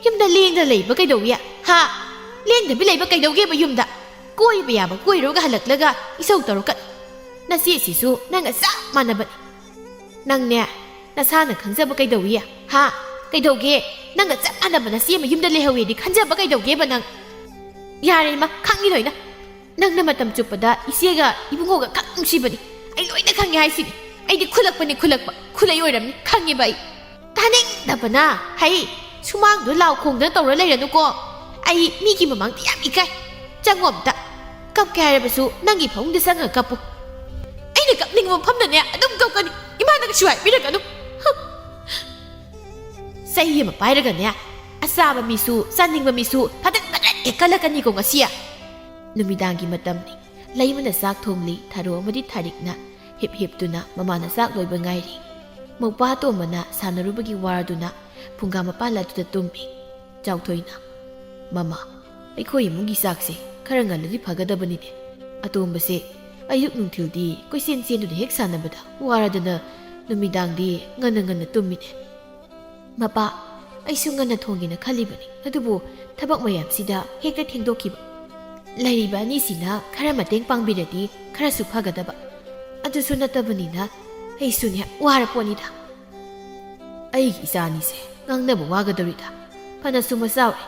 ꯌꯨꯝꯗ ꯂꯦꯡꯗꯅ ꯂꯩꯕ ꯀꯩꯗꯧꯏ ꯍꯥ ꯂꯦꯡꯗꯕꯤ ꯂꯩꯕ ꯀꯩꯗꯧꯒꯦꯕ ꯌꯨꯝꯗ ꯀꯣꯏꯕ ꯌꯥꯕ ꯀꯣꯏꯔꯨꯔꯒ ꯍꯜꯂꯛꯂꯒ ꯏꯁꯧ ꯇꯧꯔꯛꯀꯅꯨ ꯅꯆꯦꯁꯤꯁꯨ ꯅꯪꯒ ꯆꯞ ꯃꯥꯟꯅꯕꯅꯤ ꯅꯪꯅꯦ ꯅꯁꯥꯅ ꯈꯪꯖꯕ ꯀꯩꯗꯧꯏ ꯍꯥ ꯀꯩꯗꯧꯒꯦ ꯅꯪꯒ ꯆꯞ ꯃꯥꯟꯅꯕ ꯅꯆꯦ ꯑꯃ ꯌꯨꯝꯗ ꯂꯩꯍꯧꯋꯦꯗꯤ ꯈꯟꯖꯕ ꯀꯩꯗꯧꯒꯦꯕ ꯅꯪ ꯌꯥꯔꯦ ꯏꯃꯥ ꯈꯪꯉꯤ ꯂꯣꯏꯅ ꯅꯪꯅ ꯃꯇꯝ ꯆꯨꯞꯄꯗ ꯏꯆꯦꯒ ꯏꯕꯨꯡꯉꯣꯒ ꯈꯛ ꯅꯨꯡꯁꯤꯕꯅꯤ ꯑꯩ ꯂꯣꯏꯅ ꯈꯪꯉꯦ ꯍꯥꯏꯁꯤꯅꯤ ꯑꯩꯗꯤ ꯈꯨꯜꯂꯛꯄꯅꯤ ꯈꯨꯜꯂꯛꯄ ꯈꯨꯜꯂꯩ ꯑꯣꯏꯔꯝꯅꯤ ꯈꯪꯉꯦꯕ ꯑꯩ ꯇꯥꯅꯤꯡꯗꯕꯅ ꯍꯩ ꯁꯨꯃꯥꯡꯗꯣ ꯂꯥꯎ ꯈꯣꯡꯗꯅ ꯇꯧꯔ ꯂꯩꯔꯅꯨꯀꯣ ꯑꯩ ꯃꯤꯒꯤ ꯃꯃꯥꯡꯗ ꯌꯥꯝ ꯏꯀꯥꯏ ꯆꯪꯉꯣ ꯑꯝꯇ ꯀꯞꯀꯦ ꯍꯥꯏꯔꯕꯁꯨ ꯅꯪꯒꯤ ꯐꯃꯨꯡꯗ ꯆꯪꯉꯒ ꯀꯞꯄꯨ ꯑꯩꯅ ꯀꯞꯅꯤꯡꯕ ꯃꯐꯝꯗꯅꯦ ꯑꯗꯨꯝ ꯀꯞꯀꯅꯤ ꯏꯃꯥꯅ ꯀꯩꯁꯨ ꯍꯥꯏꯕꯤꯔꯛꯀꯅꯨ ꯆꯩ ꯑꯃ ꯄꯥꯏꯔꯒꯅꯦ ꯑꯆꯥꯕ ꯃꯤꯁꯨ ꯆꯥꯅꯤꯡꯕ ꯃꯤꯁꯨ ꯐꯗꯠ ꯀꯜꯂꯛꯀꯅꯤꯀꯣ ꯉꯁꯤ ꯅꯨꯃꯤꯗꯥꯡꯒꯤ ꯃꯇꯝꯅꯤ ꯂꯩꯃꯅ ꯆꯥꯛ ꯊꯣꯡꯂꯤ ꯊꯥꯔꯣ ꯑꯃꯗꯤ ꯊꯥꯔꯤꯛꯅ ꯍꯤꯞ ꯍꯤꯞꯇꯨꯅ ꯃꯃꯥꯅ ꯆꯥꯛ ꯂꯣꯏꯕ ꯉꯥꯏꯔꯤ ꯃꯧꯄꯥ ꯇꯣꯝꯕꯅ ꯁꯥꯟꯅꯔꯨꯕꯒꯤ ꯋꯥꯔꯗꯨꯅ ꯐꯨꯡꯒꯥ ꯃꯄꯥꯟ ꯑꯗꯨꯗ ꯇꯨꯝꯃꯤ ꯆꯥꯎꯊꯣꯏꯅ ꯃꯃꯥ ꯑꯩꯈꯣꯏ ꯏꯃꯨꯡꯒꯤ ꯆꯥꯛꯁꯦ ꯈꯔ ꯉꯜꯂꯗꯤ ꯐꯒꯗꯕꯅꯤꯅꯦ ꯑꯇꯣꯝꯕꯁꯦ ꯑꯌꯨꯛ ꯅꯨꯡꯊꯤꯜꯗꯤ ꯀꯣꯏꯆꯦꯟ ꯆꯦꯟꯗꯨꯅ ꯍꯦꯛ ꯁꯥꯟꯅꯕꯗ ꯋꯥꯔꯗꯅ ꯅꯨꯃꯤꯗꯥꯡꯗꯤ ꯉꯟꯅ ꯇꯨꯝꯃꯤꯅꯦ ꯃꯄꯥ ꯑꯩꯁꯨ ꯉꯟꯅ ꯊꯣꯡꯒꯦꯅ ꯈꯜꯂꯤꯕꯅꯤ ꯑꯗꯨꯕꯨ ꯊꯕꯛ ꯃꯌꯥꯝꯁꯤꯗ ꯍꯦꯛꯇ ꯊꯦꯡꯗꯣꯛꯈꯤꯕ ꯂꯩꯔꯤꯕ ꯑꯅꯤꯁꯤꯅ ꯈꯔ ꯃꯇꯦꯡ ꯄꯥꯡꯕꯤꯔꯗꯤ ꯈꯔꯁꯨ ꯐꯒꯗꯕ ꯑꯗꯨꯁꯨ ꯅꯠꯇꯕꯅꯤꯅ ꯑꯩꯁꯨꯅꯦ ꯋꯥꯔꯄꯣꯠꯅꯤꯗ ꯑꯩꯒꯤ ꯏꯆꯥꯅꯤꯁꯦ ꯉꯥꯡꯅꯕ ꯋꯥꯒꯗꯧꯔꯤꯗ ꯐꯅꯁꯨ ꯃꯆꯥꯎꯔꯦ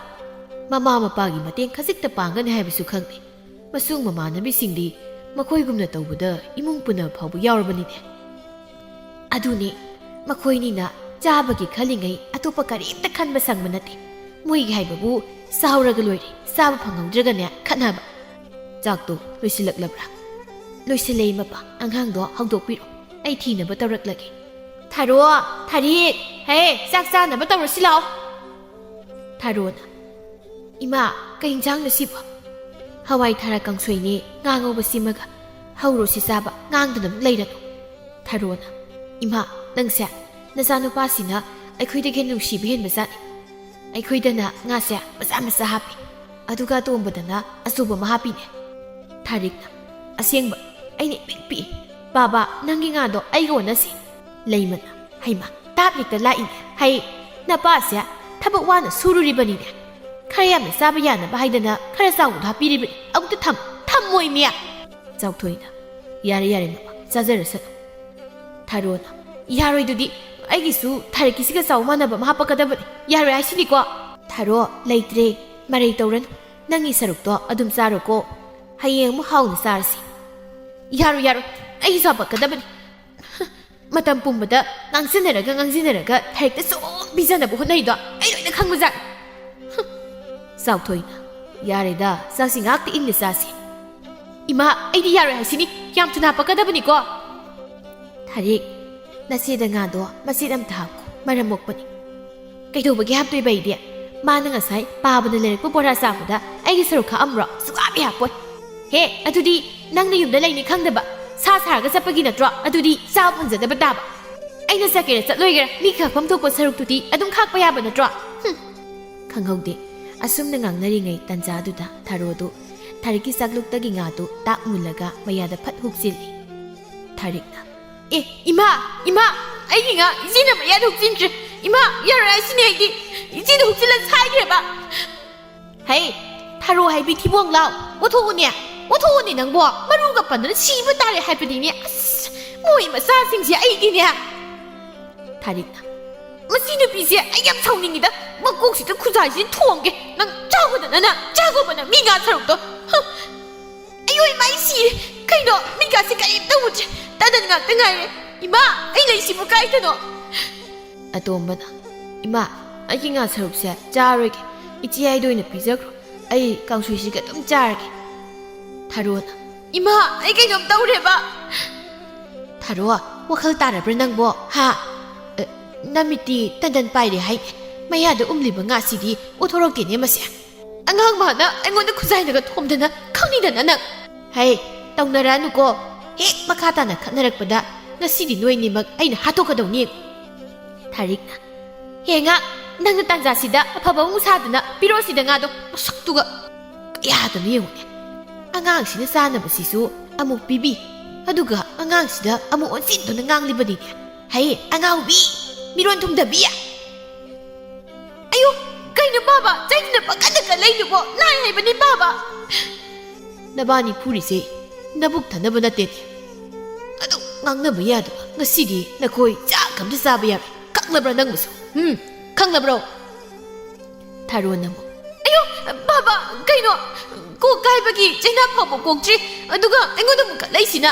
ꯃꯃꯥ ꯃꯄꯥꯒꯤ ꯃꯇꯦꯡ ꯈꯖꯤꯛꯇ ꯄꯥꯡꯒꯅꯤ ꯍꯥꯏꯕꯁꯨ ꯈꯪꯗꯦ ꯃꯁꯨꯡ ꯃꯃꯥꯟꯅꯕꯤꯁꯤꯡꯗꯤ ꯃꯈꯣꯏꯒꯨꯝꯅ ꯇꯧꯕꯗ ꯏꯃꯨꯡ ꯄꯨꯟꯅꯕ ꯐꯥꯎꯕ ꯌꯥꯎꯔꯕꯅꯤꯅꯦ ꯑꯗꯨꯅꯦ ꯃꯈꯣꯏꯅꯤꯅ ꯆꯥꯕꯒꯤ ꯈꯜꯂꯤꯉꯩ ꯑꯇꯣꯞꯄ ꯀꯔꯤꯝꯇ ꯈꯟꯕ ꯁꯪꯕ ꯅꯠꯇꯦ ꯃꯣꯏꯒꯤ ꯍꯥꯏꯕꯕꯨ ꯆꯥꯎꯔꯒ ꯂꯣꯏꯔꯦ ꯆꯥꯕ ꯐꯪꯍꯧꯗ꯭ꯔꯒꯅꯦ ꯈꯠꯅꯕ ꯆꯥꯛꯇꯣ ꯂꯣꯏꯁꯤꯜꯂꯛꯂꯕ꯭ꯔꯥ ꯂꯣꯏꯁꯤꯜꯂꯦ ꯃꯄꯥ ꯑꯉꯥꯡꯗꯣ ꯍꯧꯗꯣꯛꯄꯤꯔꯣ ꯑꯩ ꯊꯤꯅꯕ ꯇꯧꯔꯛꯂꯒꯦ ꯊꯥꯔꯣ ꯊꯥꯔꯤꯛ ꯍꯦ ꯆꯥꯛ ꯆꯥꯅꯕ ꯇꯧꯔꯁꯤ ꯂꯥꯛꯑꯣ ꯊꯥꯔꯣꯅ ꯏꯃꯥ ꯀꯩ ꯏꯟꯖꯥꯡꯅꯣ ꯁꯤꯕꯣ ꯍꯋꯥꯏ ꯊꯥꯔ ꯀꯥꯡꯁꯣꯏꯅꯦ ꯉꯥ ꯉꯧꯕ ꯁꯤꯃꯒ ꯍꯧꯔꯣꯁꯤ ꯆꯥꯕ ꯉꯥꯡꯗꯅ ꯑꯃꯨꯛ ꯂꯩꯔꯅꯨ ꯊꯥꯔꯣꯅ ꯏꯃꯥ ꯅꯪꯁꯦ ꯅꯆꯥꯅꯨꯄꯥꯁꯤꯅ ꯑꯩꯈꯣꯏꯗꯒꯤ ꯍꯦꯟꯅ ꯅꯨꯡꯁꯤꯕ ꯍꯦꯟꯕꯖꯥꯠꯅꯤ ꯑꯩꯈꯣꯏꯗꯅ ꯉꯥꯁꯦ ꯃꯆꯥ ꯃꯆꯥ ꯍꯥꯞꯄꯤ ꯑꯗꯨꯒ ꯇꯣꯝꯕꯗꯅ ꯑꯆꯧꯕ ꯑꯃ ꯍꯥꯞꯄꯤꯅꯦ ꯊꯥꯔꯤꯛꯅ ꯑꯁꯦꯡꯕ ꯑꯩꯅ ꯏꯄꯤꯛ ꯄꯤꯛꯏ ꯕꯥꯕꯥ ꯅꯪꯒꯤ ꯉꯥꯗꯣ ꯑꯩꯒ ꯑꯣꯟꯅꯁꯤ ꯂꯩꯃꯅ ꯍꯩꯃꯥ ꯇꯥꯞ ꯍꯦꯛꯇ ꯂꯥꯛꯏꯅꯦ ꯍꯩ ꯅꯄꯥꯁꯦ ꯊꯕꯛ ꯋꯥꯅ ꯁꯨꯔꯨꯔꯤꯕꯅꯤꯅꯦ ꯈꯔ ꯌꯥꯝꯅ ꯆꯥꯕ ꯌꯥꯅꯕ ꯍꯥꯏꯗꯅ ꯈꯔ ꯆꯥꯎꯅ ꯍꯥꯞꯄꯤꯔꯤꯕꯅꯤ ꯑꯃꯨꯛꯇ ꯊꯝꯃꯣꯏ ꯃꯤꯌꯥ ꯆꯥꯎꯊꯣꯏꯅ ꯌꯥꯔꯦ ꯃꯄꯥ ꯆꯥꯖꯔꯁꯅꯨ ꯊꯥꯔꯣꯅ ꯌꯥꯔꯣꯏꯗꯨꯗꯤ ꯑꯩꯒꯤꯁꯨ ꯊꯥꯔꯤꯛꯀꯤꯁꯤꯒ ꯆꯥꯎ ꯃꯥꯟꯅꯕ ꯑꯃ ꯍꯥꯞꯄꯛꯀꯗꯕꯅꯤ ꯌꯥꯔꯣꯏ ꯍꯥꯏꯁꯤꯅꯤꯀꯣ ꯊꯥꯔꯣ ꯂꯩꯇ꯭ꯔꯦ ꯃꯔꯩ ꯇꯧꯔꯅꯨ ꯅꯪꯒꯤ ꯁꯔꯨꯛꯇꯣ ꯑꯗꯨꯝ ꯆꯥꯔꯣꯀꯣ ꯍꯌꯦꯡ ꯑꯃꯨꯛ ꯍꯥꯎꯅ ꯆꯥꯔꯁꯤ ꯌꯥꯔꯣꯏ ꯑꯩꯒꯤꯁꯨ ꯍꯥꯞꯄꯛꯀꯗꯕꯅꯤ ꯃꯇꯝ ꯄꯨꯝꯕꯗ ꯉꯥꯡꯁꯤꯟꯅꯔꯒ ꯊꯥꯔꯤꯛꯇ ꯁꯨꯝ ꯄꯤꯖꯅꯕ ꯍꯣꯠꯅꯩꯗꯣ ꯑꯩ ꯂꯣꯏꯅ ꯈꯪꯕꯖꯥꯠꯅꯤ ꯆꯥꯎꯊꯣꯏꯅ ꯌꯥꯔꯦꯗ ꯆꯥꯛꯁꯤ ꯉꯥꯛꯇ ꯏꯪꯅ ꯆꯥꯁꯤ ꯏꯃꯥ ꯑꯩꯗꯤ ꯌꯥꯔꯣꯏ ꯍꯥꯏꯁꯤꯅꯤ ꯌꯥꯝ ꯊꯨꯅ ꯍꯥꯞꯄꯛꯀꯗꯕꯅꯤꯀோ ꯊꯥꯔꯤꯛ ꯅꯆꯦꯗ ꯉꯥꯗꯣ ꯃꯆꯦꯠ ꯑꯝꯇ ꯍꯥꯞꯀꯣ ꯃꯔꯝ ꯃꯣꯛꯄꯅꯤ ꯀꯩꯗꯧꯕꯒꯤ ꯍꯥꯞꯇꯣꯏꯕ ꯑꯩꯗꯤ ꯃꯥꯅ ꯉꯁꯥꯏ ꯄꯥꯕꯅ ꯂꯩꯔꯛꯄ ꯕꯣꯔꯥ ꯆꯥꯕꯗ ꯑꯩꯒꯤ ꯁꯔꯨꯛ ꯈꯥꯛꯑꯝꯕ꯭ꯔꯣ ꯁꯨꯡꯍꯥꯞ ꯍꯥꯞꯄꯣꯏ ꯍꯦ ꯑꯗꯨꯗꯤ ꯅꯪꯅ ꯌꯨꯝꯗ ꯂꯩꯅꯤ ꯈꯪꯗꯕ ꯁꯥ ꯁꯥꯔꯒ ꯆꯠꯄꯒꯤ ꯅꯠꯇ꯭ꯔꯣ ꯑꯗꯨꯗꯤ ꯆꯥꯕ ꯐꯪꯖꯗꯕ ꯇꯥꯕ ꯑꯩꯅ ꯆꯠꯀꯦꯔꯥ ꯆꯠꯂꯣꯏꯒꯦꯔꯥ ꯃꯤ ꯈꯥꯛꯐꯝ ꯊꯣꯛꯄ ꯁꯔꯨꯛꯇꯨꯗꯤ ꯑꯗꯨꯝ ꯈꯥꯛꯄ ꯌꯥꯕ ꯅꯠꯇ꯭ꯔꯣ ꯈꯪꯍꯧꯗꯦ ꯑꯁꯨꯝꯅ ꯉꯥꯡꯅꯔꯤꯉꯩ ꯇꯟꯖꯥꯗꯨꯗ ꯊꯥꯔꯣꯗꯨ ꯊꯥꯔꯤꯛꯀꯤ ꯆꯥꯛꯂꯨꯛꯇꯒꯤ ꯉꯥꯗꯨ ꯇꯥꯛ ꯃꯨꯜꯂꯒ ꯃꯌꯥꯗ ꯐꯠ ꯍꯨꯛꯆꯤꯜꯂꯤ ꯊꯥꯔꯤꯛꯅ ꯏꯃꯥ ꯑꯩꯒꯤ ꯉꯥ ꯏꯆꯦꯅ ꯃꯌꯥꯗ ꯍꯨꯛꯆꯤꯟꯈ꯭ꯔꯦ ꯏꯃꯥ ꯌꯥꯔꯣꯏ ꯍꯥꯏꯁꯤꯅꯤ ꯑꯩꯗꯤ ꯏꯆꯦꯅ ꯍꯨꯛꯆꯤꯜꯂ ꯁꯥꯏꯈ꯭ꯔꯦꯕ ꯍꯩ ꯊꯥꯔꯣ ꯍꯥꯏꯕꯤ ꯊꯤꯕꯣꯡ ꯂꯥꯎ ꯑꯣꯊꯣꯛꯎꯅꯦ ꯅꯪꯕꯣ ꯃꯔꯨꯒ ꯄꯟꯗꯨꯅ ꯁꯤꯕ ꯇꯥꯔꯦ ꯍꯥꯏꯕꯗꯤꯅꯦ ꯑꯁ ꯃꯣꯏ ꯃꯆꯥꯁꯤꯡꯁꯦ ꯑꯩꯒꯤꯅꯦ ꯊꯥꯔꯤꯛꯅ ꯃꯁꯤ ꯅꯨꯄꯤꯁꯦ ꯑꯩ ꯌꯥꯝ ꯁꯥꯎꯅꯤꯡꯉꯤꯗ ꯃꯀꯣꯛꯁꯤꯗ ꯈꯨꯖꯥꯏꯁꯤ ꯊꯣꯡꯒꯦ ꯅꯪ ꯆꯥꯒꯣꯕꯅ ꯃꯤ ꯉꯥ ꯁꯔꯨꯛꯇꯣ ꯑꯩ ꯃꯥꯏ ꯁꯤꯔꯦ ꯀꯩꯅꯣ ꯃꯤꯒꯥꯁꯦ ꯀꯔꯤꯝꯇ ꯎꯗ꯭ꯔꯦ ꯇꯗꯟ ꯉꯥꯛꯇ ꯉꯥꯏꯔꯦ ꯏꯃꯥ ꯑꯩ ꯂꯩꯁꯤꯕꯨ ꯀꯥꯏꯗꯅꯣ ꯑꯇꯣꯝꯕꯅ ꯏꯃꯥ ꯑꯩꯒꯤ ꯉꯥ ꯁꯔꯨꯛꯁꯦ ꯆꯥꯔꯣꯏꯒꯦ ꯏꯆꯦ ꯍꯥꯏꯗ ꯑꯣꯏꯅ ꯄꯤꯖꯈ꯭ꯔꯣ ꯑꯩ ꯀꯥꯡꯁꯣꯏꯁꯤꯒ ꯑꯗꯨꯝ ꯆꯥꯔꯒꯦ ꯊꯥꯔꯣꯅ ꯏꯃꯥ ꯑꯩ ꯀꯩꯅꯣꯝ ꯇꯧꯔꯦꯕ ꯊꯥꯔꯣ ꯋꯥꯈꯜ ꯇꯥꯔꯕ꯭ꯔꯥ ꯅꯪꯕꯣ ꯅꯃꯤꯠꯇꯤ ꯇꯟꯗꯟ ꯄꯥꯏꯔꯦ ꯍꯥꯏꯅꯦ ꯃꯌꯥꯗ ꯎꯝꯂꯤꯕ ꯉꯥꯁꯤꯗꯤ ꯑꯣꯊꯣꯔꯛꯇꯦꯅꯦ ꯃꯁꯦ ꯑꯉꯥꯡ ꯃꯥꯅ ꯑꯩꯉꯣꯟꯗ ꯈꯨꯖꯥꯏꯅꯒ ꯊꯣꯝꯗꯅ ꯈꯪꯅꯤꯗꯅ ꯅꯪ ꯍꯩ ꯇꯧꯅꯔꯛꯑꯅꯨꯀꯣ ꯍꯦꯛ ꯃꯈꯥ ꯇꯥꯅ ꯈꯠꯅꯔꯛꯄꯗ ꯉꯁꯤꯗꯤ ꯅꯣꯏꯅꯤꯃꯛ ꯑꯩꯅ ꯍꯥꯠꯇꯣꯛꯀꯗꯧꯅꯤ ꯊꯥꯔꯤꯛꯅ ꯍꯦꯉꯥ ꯅꯪꯅ ꯇꯥꯟꯖꯥꯁꯤꯗ ꯑꯐꯕ ꯑꯃꯨꯛ ꯁꯥꯗꯅ ꯄꯤꯔꯣꯁꯤꯗ ꯉꯥꯗꯣ ꯃꯁꯛꯇꯨꯒ ꯀꯌꯥꯗꯅꯣ ꯌꯦꯡꯉꯨꯅꯦ ꯑꯉꯥꯡꯁꯤꯅ ꯆꯥꯅꯕꯁꯤꯁꯨ ꯑꯃꯨꯛ ꯄꯤꯕꯤ ꯑꯗꯨꯒ ꯑꯉꯥꯡꯁꯤꯗ ꯑꯃꯨꯛ ꯑꯣꯟꯁꯤꯟꯗꯨꯅ ꯉꯥꯡꯂꯤꯕꯅꯤꯅꯦ ꯍꯩ ꯑꯉꯥꯎꯕꯤ ꯃꯤꯔꯣꯟ ꯊꯨꯝꯗꯕꯤ ꯑꯌꯣ ꯀꯩꯅꯣ ꯕꯥꯕꯥ ꯆꯩꯗꯨꯅ ꯄꯪꯀꯟꯗ ꯂꯩꯗꯨꯕꯣ ꯅꯥꯏ ꯍꯥꯏꯕꯅꯤ ꯕꯥꯕꯥ ꯅꯕꯥꯅꯤ ꯐꯨꯔꯤꯁꯦ ꯅꯕꯨꯛ ꯊꯟꯅꯕ ꯅꯠꯇꯦꯅꯦ ꯑꯗꯨ ꯉꯥꯡꯅꯕ ꯌꯥꯗꯕ ꯉꯁꯤꯗꯤ ꯅꯈꯣꯏ ꯆꯥꯛ ꯑꯝꯇ ꯆꯥꯕ ꯌꯥꯔꯣꯏ ꯈꯪꯅꯕ꯭ꯔꯥ ꯅꯪꯕꯨꯁꯨ ꯈꯪꯅꯕ꯭ꯔꯣ ꯊꯥꯔꯣꯅ ꯑꯃꯨꯛ ꯑꯌꯣ ꯕꯥꯕꯥ ꯀꯩꯅꯣ ꯀꯣꯛ ꯀꯥꯏꯕꯒꯤ ꯆꯩꯅꯥ ꯐꯥꯎꯕ ꯀꯣꯛꯇ꯭ꯔꯤ ꯑꯗꯨꯒ ꯑꯩꯉꯣꯟꯗ ꯑꯃꯨꯛ ꯀꯠꯂꯩꯁꯤꯅ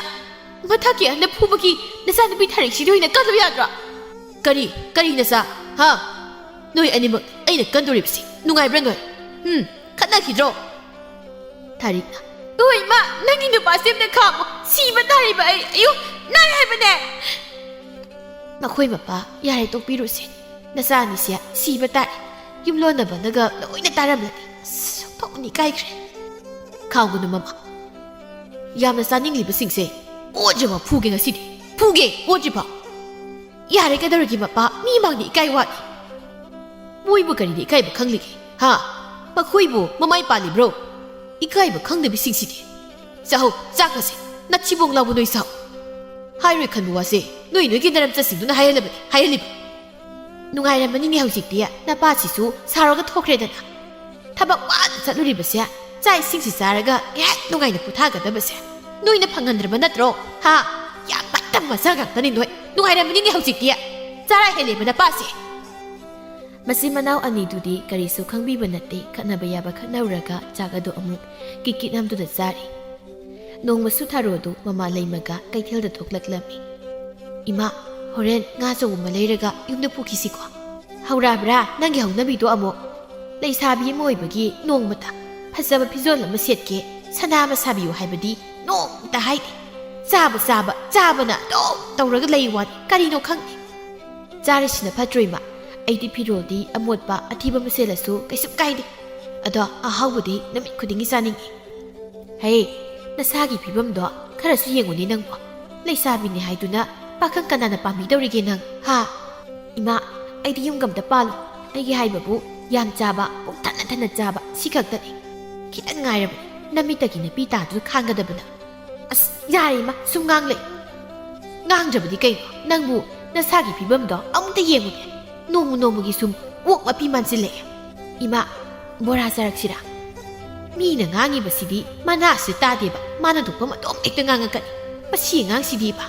ꯃꯊꯛꯀꯤ ꯑꯍꯟꯅ ꯐꯨꯕꯒꯤ ꯅꯆꯥꯅꯨꯄꯤ ꯊꯥꯔꯤꯛꯁꯤꯗ ꯑꯣꯏꯅ ꯀꯠꯂꯨ ꯌꯥꯗ꯭ꯔꯣ ꯀꯔꯤ ꯅꯆꯥ ꯅꯣꯏ ꯑꯅꯤꯃꯛ ꯑꯩꯅ ꯀꯟꯗꯣꯔꯤꯕꯁꯤ ꯅꯨꯡꯉꯥꯏꯕ꯭ꯔꯥ ꯅꯣꯏ ꯈꯠꯅꯈꯤꯗ꯭ꯔꯣ ꯊꯥꯔꯤꯛꯅ ꯍꯣꯏ ꯏꯃꯥ ꯅꯪꯒꯤ ꯅꯨꯄꯥꯁꯦ ꯑꯝꯇ ꯈꯥꯝꯃꯣ ꯁꯤꯕ ꯇꯥꯔꯤꯕ ꯑꯩ ꯑꯌꯨ ꯅꯥꯏ ꯍꯥꯏꯕꯅꯦ ꯃꯈꯣꯏ ꯃꯄꯥ ꯌꯥꯔꯦ ꯇꯣꯛꯄꯤꯔꯨꯁꯦ ꯅꯆꯥ ꯑꯅꯤꯁꯦ ꯁꯤꯕ ꯇꯥꯔꯦ ꯌꯨꯝꯂꯣꯟꯅꯕꯅꯒ ꯂꯣꯏꯅ ꯇꯥꯔꯝꯂꯗꯤ ꯁꯣꯛꯊꯣꯛꯅꯤ ꯀꯥꯏꯈ꯭ꯔꯦ ꯈꯥꯎꯒꯅꯨ ꯃꯃꯥ ꯌꯥꯝꯅ ꯆꯥꯅꯤꯡꯂꯤꯕꯁꯤꯡꯁꯦ ꯑꯣꯖꯕ ꯐꯨꯒꯦ ꯉꯁꯤꯗꯤ ꯐꯨꯒꯦ ꯑꯣꯖꯤꯐꯥꯎ ꯌꯥꯔꯦ ꯀꯩꯗꯧꯔꯒꯦ ꯃꯄꯥ ꯃꯤ ꯃꯥꯡꯗ ꯏꯀꯥꯏ ꯋꯥꯠꯂꯤ ꯃꯣꯏꯕꯨ ꯀꯔꯤꯗꯤ ꯏꯀꯥꯏꯕ ꯈꯪꯂꯤꯒꯦ ꯍꯥ ꯃꯈꯣꯏꯕꯨ ꯃꯃꯥꯏ ꯄꯥꯜꯂꯤꯕ꯭ꯔꯣ ꯏꯀꯥꯏꯕ ꯈꯪꯗꯕꯤꯁꯤꯡꯁꯤꯗꯤ ꯆꯥꯍꯧ ꯆꯥꯛꯀꯁꯦ ꯅꯠꯁꯤꯕꯣꯡ ꯂꯥꯎꯕ ꯅꯣꯏ ꯁꯥꯎ ꯍꯥꯏꯔꯣꯏ ꯈꯟꯕ ꯋꯥꯁꯦ ꯅꯣꯏꯒꯤ ꯅꯔꯝꯆꯠꯁꯤꯡꯗꯨꯅ ꯍꯥꯏꯍꯜꯂꯤꯕ ꯅꯨꯡꯉꯥꯏꯔꯝꯃꯅꯤꯅꯦ ꯍꯧꯖꯤꯛꯇꯤ ꯅꯄꯥꯁꯤꯁꯨ ꯁꯥꯎꯔꯒ ꯊꯣꯛꯈ꯭ꯔꯦꯗꯅ ꯊꯕꯛ ꯋꯥꯅ ꯆꯠꯂꯨꯔꯤꯕꯁꯦ ꯆꯥꯛ ꯏꯁꯤꯡꯁꯤ ꯆꯥꯔꯒ ꯉꯥꯏꯍꯥꯛ ꯅꯨꯡꯉꯥꯏꯅ ꯄꯣꯊꯥꯒꯗꯕꯁꯦ ꯅꯣꯏꯅ ꯐꯪꯍꯟꯗ꯭ꯔꯕ ꯅꯠꯇ꯭ꯔꯣ ꯍꯥ ꯌꯥꯝ ꯐꯠꯇꯕ ꯃꯆꯥ ꯉꯥꯛꯇꯅꯤ ꯅꯣꯏ ꯅꯨꯡꯉꯥꯏꯔꯝꯃꯅꯤꯅꯦ ꯍꯧꯖꯤꯛꯇꯤ ꯆꯥꯔꯥ ꯍꯦꯜꯂꯦꯕ ꯅꯄꯥꯁꯦ ꯃꯆꯤꯟ ꯃꯅꯥꯎ ꯑꯅꯤꯗꯨꯗꯤ ꯀꯔꯤꯁꯨ ꯈꯪꯕꯤꯕ ꯅꯠꯇꯦ ꯈꯠꯅꯕ ꯌꯥꯕ ꯈꯠꯅꯔꯨꯔꯒ ꯆꯥꯛ ꯑꯗꯨ ꯑꯃꯨꯛ ꯀꯤꯀꯤꯠ ꯅꯝꯗꯨꯅ ꯆꯥꯔꯤ ꯅꯣꯡꯃꯁꯨ ꯊꯥꯔꯣꯗꯨ ꯃꯃꯥ ꯂꯩꯃꯒ ꯀꯩꯊꯦꯜꯗ ꯊꯣꯛꯂꯛꯂꯝꯃꯤ ꯏꯃꯥ ꯍꯣꯔꯦꯟ ꯉꯥ ꯑꯆꯧꯕ ꯂꯩꯔꯒ ꯌꯨꯝꯗ ꯄꯨꯈꯤꯁꯤꯀꯣ ꯍꯧꯔꯛꯑꯕ꯭ꯔꯥ ꯅꯪꯒꯤ ꯍꯧꯅꯕꯤꯗꯣ ꯑꯃꯨꯛ ꯂꯩꯁꯥꯕꯤ ꯑꯃ ꯑꯣꯏꯕꯒꯤ ꯅꯣꯡꯃꯇ ꯐꯖꯕ ꯐꯤꯖꯣꯜ ꯑꯃ ꯁꯦꯠꯀꯦ ꯁꯅꯥ ꯑꯃ ꯁꯥꯕꯤꯌꯨ ꯍꯥꯏꯕꯗꯤ ꯅꯣꯡꯃꯇ ꯍꯥꯏꯗꯦ ꯆꯥꯕꯅ ꯑꯗꯨꯝ ꯇꯧꯔꯒ ꯂꯩ ꯋꯥꯅꯤ ꯀꯔꯤꯅꯣ ꯈꯪꯗꯦ ꯆꯥꯔꯤꯁꯤꯅ ꯐꯠꯇ꯭ꯔꯣ ꯏꯃꯥ ꯑꯩꯗꯤ ꯐꯤꯔꯣꯜꯗꯤ ꯑꯃꯣꯠꯄ ꯑꯊꯤꯕ ꯑꯃ ꯁꯦꯠꯂꯁꯨ ꯀꯩꯁꯨꯝ ꯀꯥꯏꯗꯦ ꯑꯗꯣ ꯑꯍꯥꯎꯕꯗꯤ ꯅꯨꯃꯤꯠ ꯈꯨꯗꯤꯡꯒꯤ ꯆꯥꯅꯤꯡꯉꯤ ꯍꯦ ꯅꯁꯥꯒꯤ ꯐꯤꯕꯝꯗꯣ ꯈꯔꯁꯨ ꯌꯦꯡꯉꯨꯅꯦ ꯅꯪꯕꯣ ꯂꯩꯁꯥꯕꯤꯅꯦ ꯍꯥꯏꯗꯨꯅ ꯄꯥꯈꯪ ꯀꯅꯥꯅ ꯄꯥꯝꯕꯤꯗꯧꯔꯤꯒꯦ ꯅꯪ ꯍꯥ ꯏꯃꯥ ꯑꯩꯗꯤ ꯌꯨꯝꯒꯝꯇ ꯄꯥꯜꯂꯨ ꯑꯩꯒꯤ ꯍꯥꯏꯕꯕꯨ ꯌꯥꯝ ꯆꯥꯕ ꯄꯨꯛ ꯊꯟꯅ ꯊꯟꯅ ꯆꯥꯕ ꯁꯤ ꯈꯛꯇꯅꯤ ꯈꯤꯇꯪ ꯉꯥꯏꯔꯕꯅꯤ ꯅꯃꯤꯠꯇꯒꯤ ꯅꯄꯤ ꯇꯥꯗꯨꯅ ꯈꯥꯡꯒꯗꯕꯅ ꯑꯁ ꯌꯥꯔꯦ ꯏꯃꯥ ꯁꯨꯝ ꯉꯥꯡꯂꯩ ꯉꯥꯡꯗ꯭ꯔꯕꯗꯤ ꯀꯩꯅꯣ ꯅꯪꯕꯨ ꯅꯁꯥꯒꯤ ꯐꯤꯕꯝꯗꯣ ꯑꯃꯨꯛꯇ ꯌꯦꯡꯉꯨꯅꯦ ꯅꯣꯡꯃꯒꯤ ꯁꯨꯝ ꯑꯣꯛ ꯃꯄꯤ ꯃꯥꯟꯁꯤꯜꯂꯛꯑꯦ ꯏꯃꯥ ꯕꯣꯔꯥ ꯆꯥꯔꯛꯁꯤꯔꯥ ꯃꯤꯅ ꯉꯥꯡꯉꯤꯕꯁꯤꯗꯤ ꯃꯅꯥꯁꯤ ꯇꯥꯗꯦꯕ ꯃꯥꯅ ꯊꯣꯛꯄ ꯑꯗꯨꯝ ꯍꯦꯛꯇ ꯉꯥꯡꯉꯛꯀꯅꯤ ꯃꯁꯤ ꯑꯉꯥꯡꯁꯤꯗꯤꯕ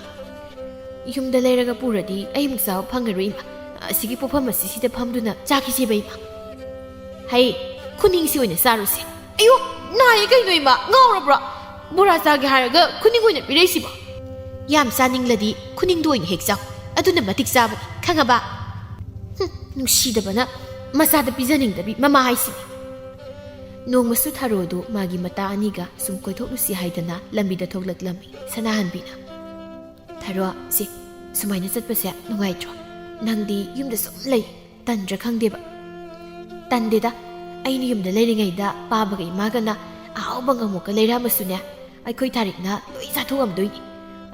ꯌꯨꯝꯗ ꯂꯩꯔꯒ ꯄꯨꯔꯗꯤ ꯑꯩꯃꯨꯛ ꯆꯥꯕ ꯐꯪꯉꯔꯣꯏ ꯏꯃꯥ ꯑꯁꯤꯒꯤ ꯄꯣꯐꯝ ꯑꯁꯤ ꯁꯤꯗ ꯐꯝꯗꯨꯅ ꯆꯥꯈꯤꯁꯦꯕ ꯏꯃꯥ ꯍꯩ ꯈꯨꯅꯤꯡꯁꯤ ꯑꯣꯏꯅ ꯆꯥꯔꯨꯁꯦ ꯑꯌꯣ ꯅꯥꯏꯌꯦ ꯀꯩꯅꯣ ꯏꯃꯥ ꯉꯥꯎꯔꯕ꯭ꯔꯣ ꯕꯣꯔꯥ ꯆꯥꯒꯦ ꯍꯥꯏꯔꯒ ꯈꯨꯅꯤꯡ ꯑꯣꯏꯅ ꯄꯤꯔꯛꯏꯁꯤꯕꯣ ꯌꯥꯝ ꯆꯥꯅꯤꯡꯂꯗꯤ ꯈꯨꯅꯤꯡꯗꯣ ꯑꯣꯏꯅ ꯍꯦꯛ ꯆꯥꯎ ꯑꯗꯨꯅ ꯃꯇꯤꯛ ꯆꯥꯕꯅꯤ ꯈꯪꯉꯕ ꯅꯨꯡꯁꯤꯗꯕꯅ ꯃꯆꯥꯗ ꯄꯤꯖꯅꯤꯡꯗꯕꯤ ꯃꯃꯥ ꯍꯥꯏꯁꯤꯅꯤ ꯅꯣꯡꯃꯁꯨ ꯊꯥꯔꯣꯗꯨ ꯃꯥꯒꯤ ꯃꯇꯥ ꯑꯅꯤꯒ ꯁꯨꯝ ꯀꯣꯏꯊꯣꯛꯂꯨꯁꯤ ꯍꯥꯏꯗꯅ ꯂꯝꯕꯤꯗ ꯊꯣꯛꯂꯛꯂꯝꯃꯤ ꯁꯅꯥꯍꯟꯕꯤꯅ ꯊꯥꯔꯣ ꯁꯤ ꯁꯨꯃꯥꯏꯅ ꯆꯠꯄꯁꯦ ꯅꯨꯡꯉꯥꯏꯇ꯭ꯔꯣ ꯅꯪꯗꯤ ꯌꯨꯝꯗ ꯁꯨꯝ ꯂꯩ ꯇꯟꯗ꯭ꯔꯥ ꯈꯪꯗꯦꯕ ꯇꯟꯗꯦꯗ ꯑꯩꯅ ꯌꯨꯝꯗ ꯂꯩꯔꯤꯉꯩꯗ ꯄꯥꯕꯒ ꯏꯃꯥꯒꯅ ꯑꯍꯥꯎꯕ ꯉꯥꯃꯨꯛꯀ ꯂꯩꯔꯝꯃꯁꯨꯅꯦ ꯑꯩꯈꯣꯏ ꯊꯥꯔꯤꯛꯅ ꯂꯣꯏ ꯆꯥꯊꯣꯛꯑꯝꯗꯣꯏꯅꯤ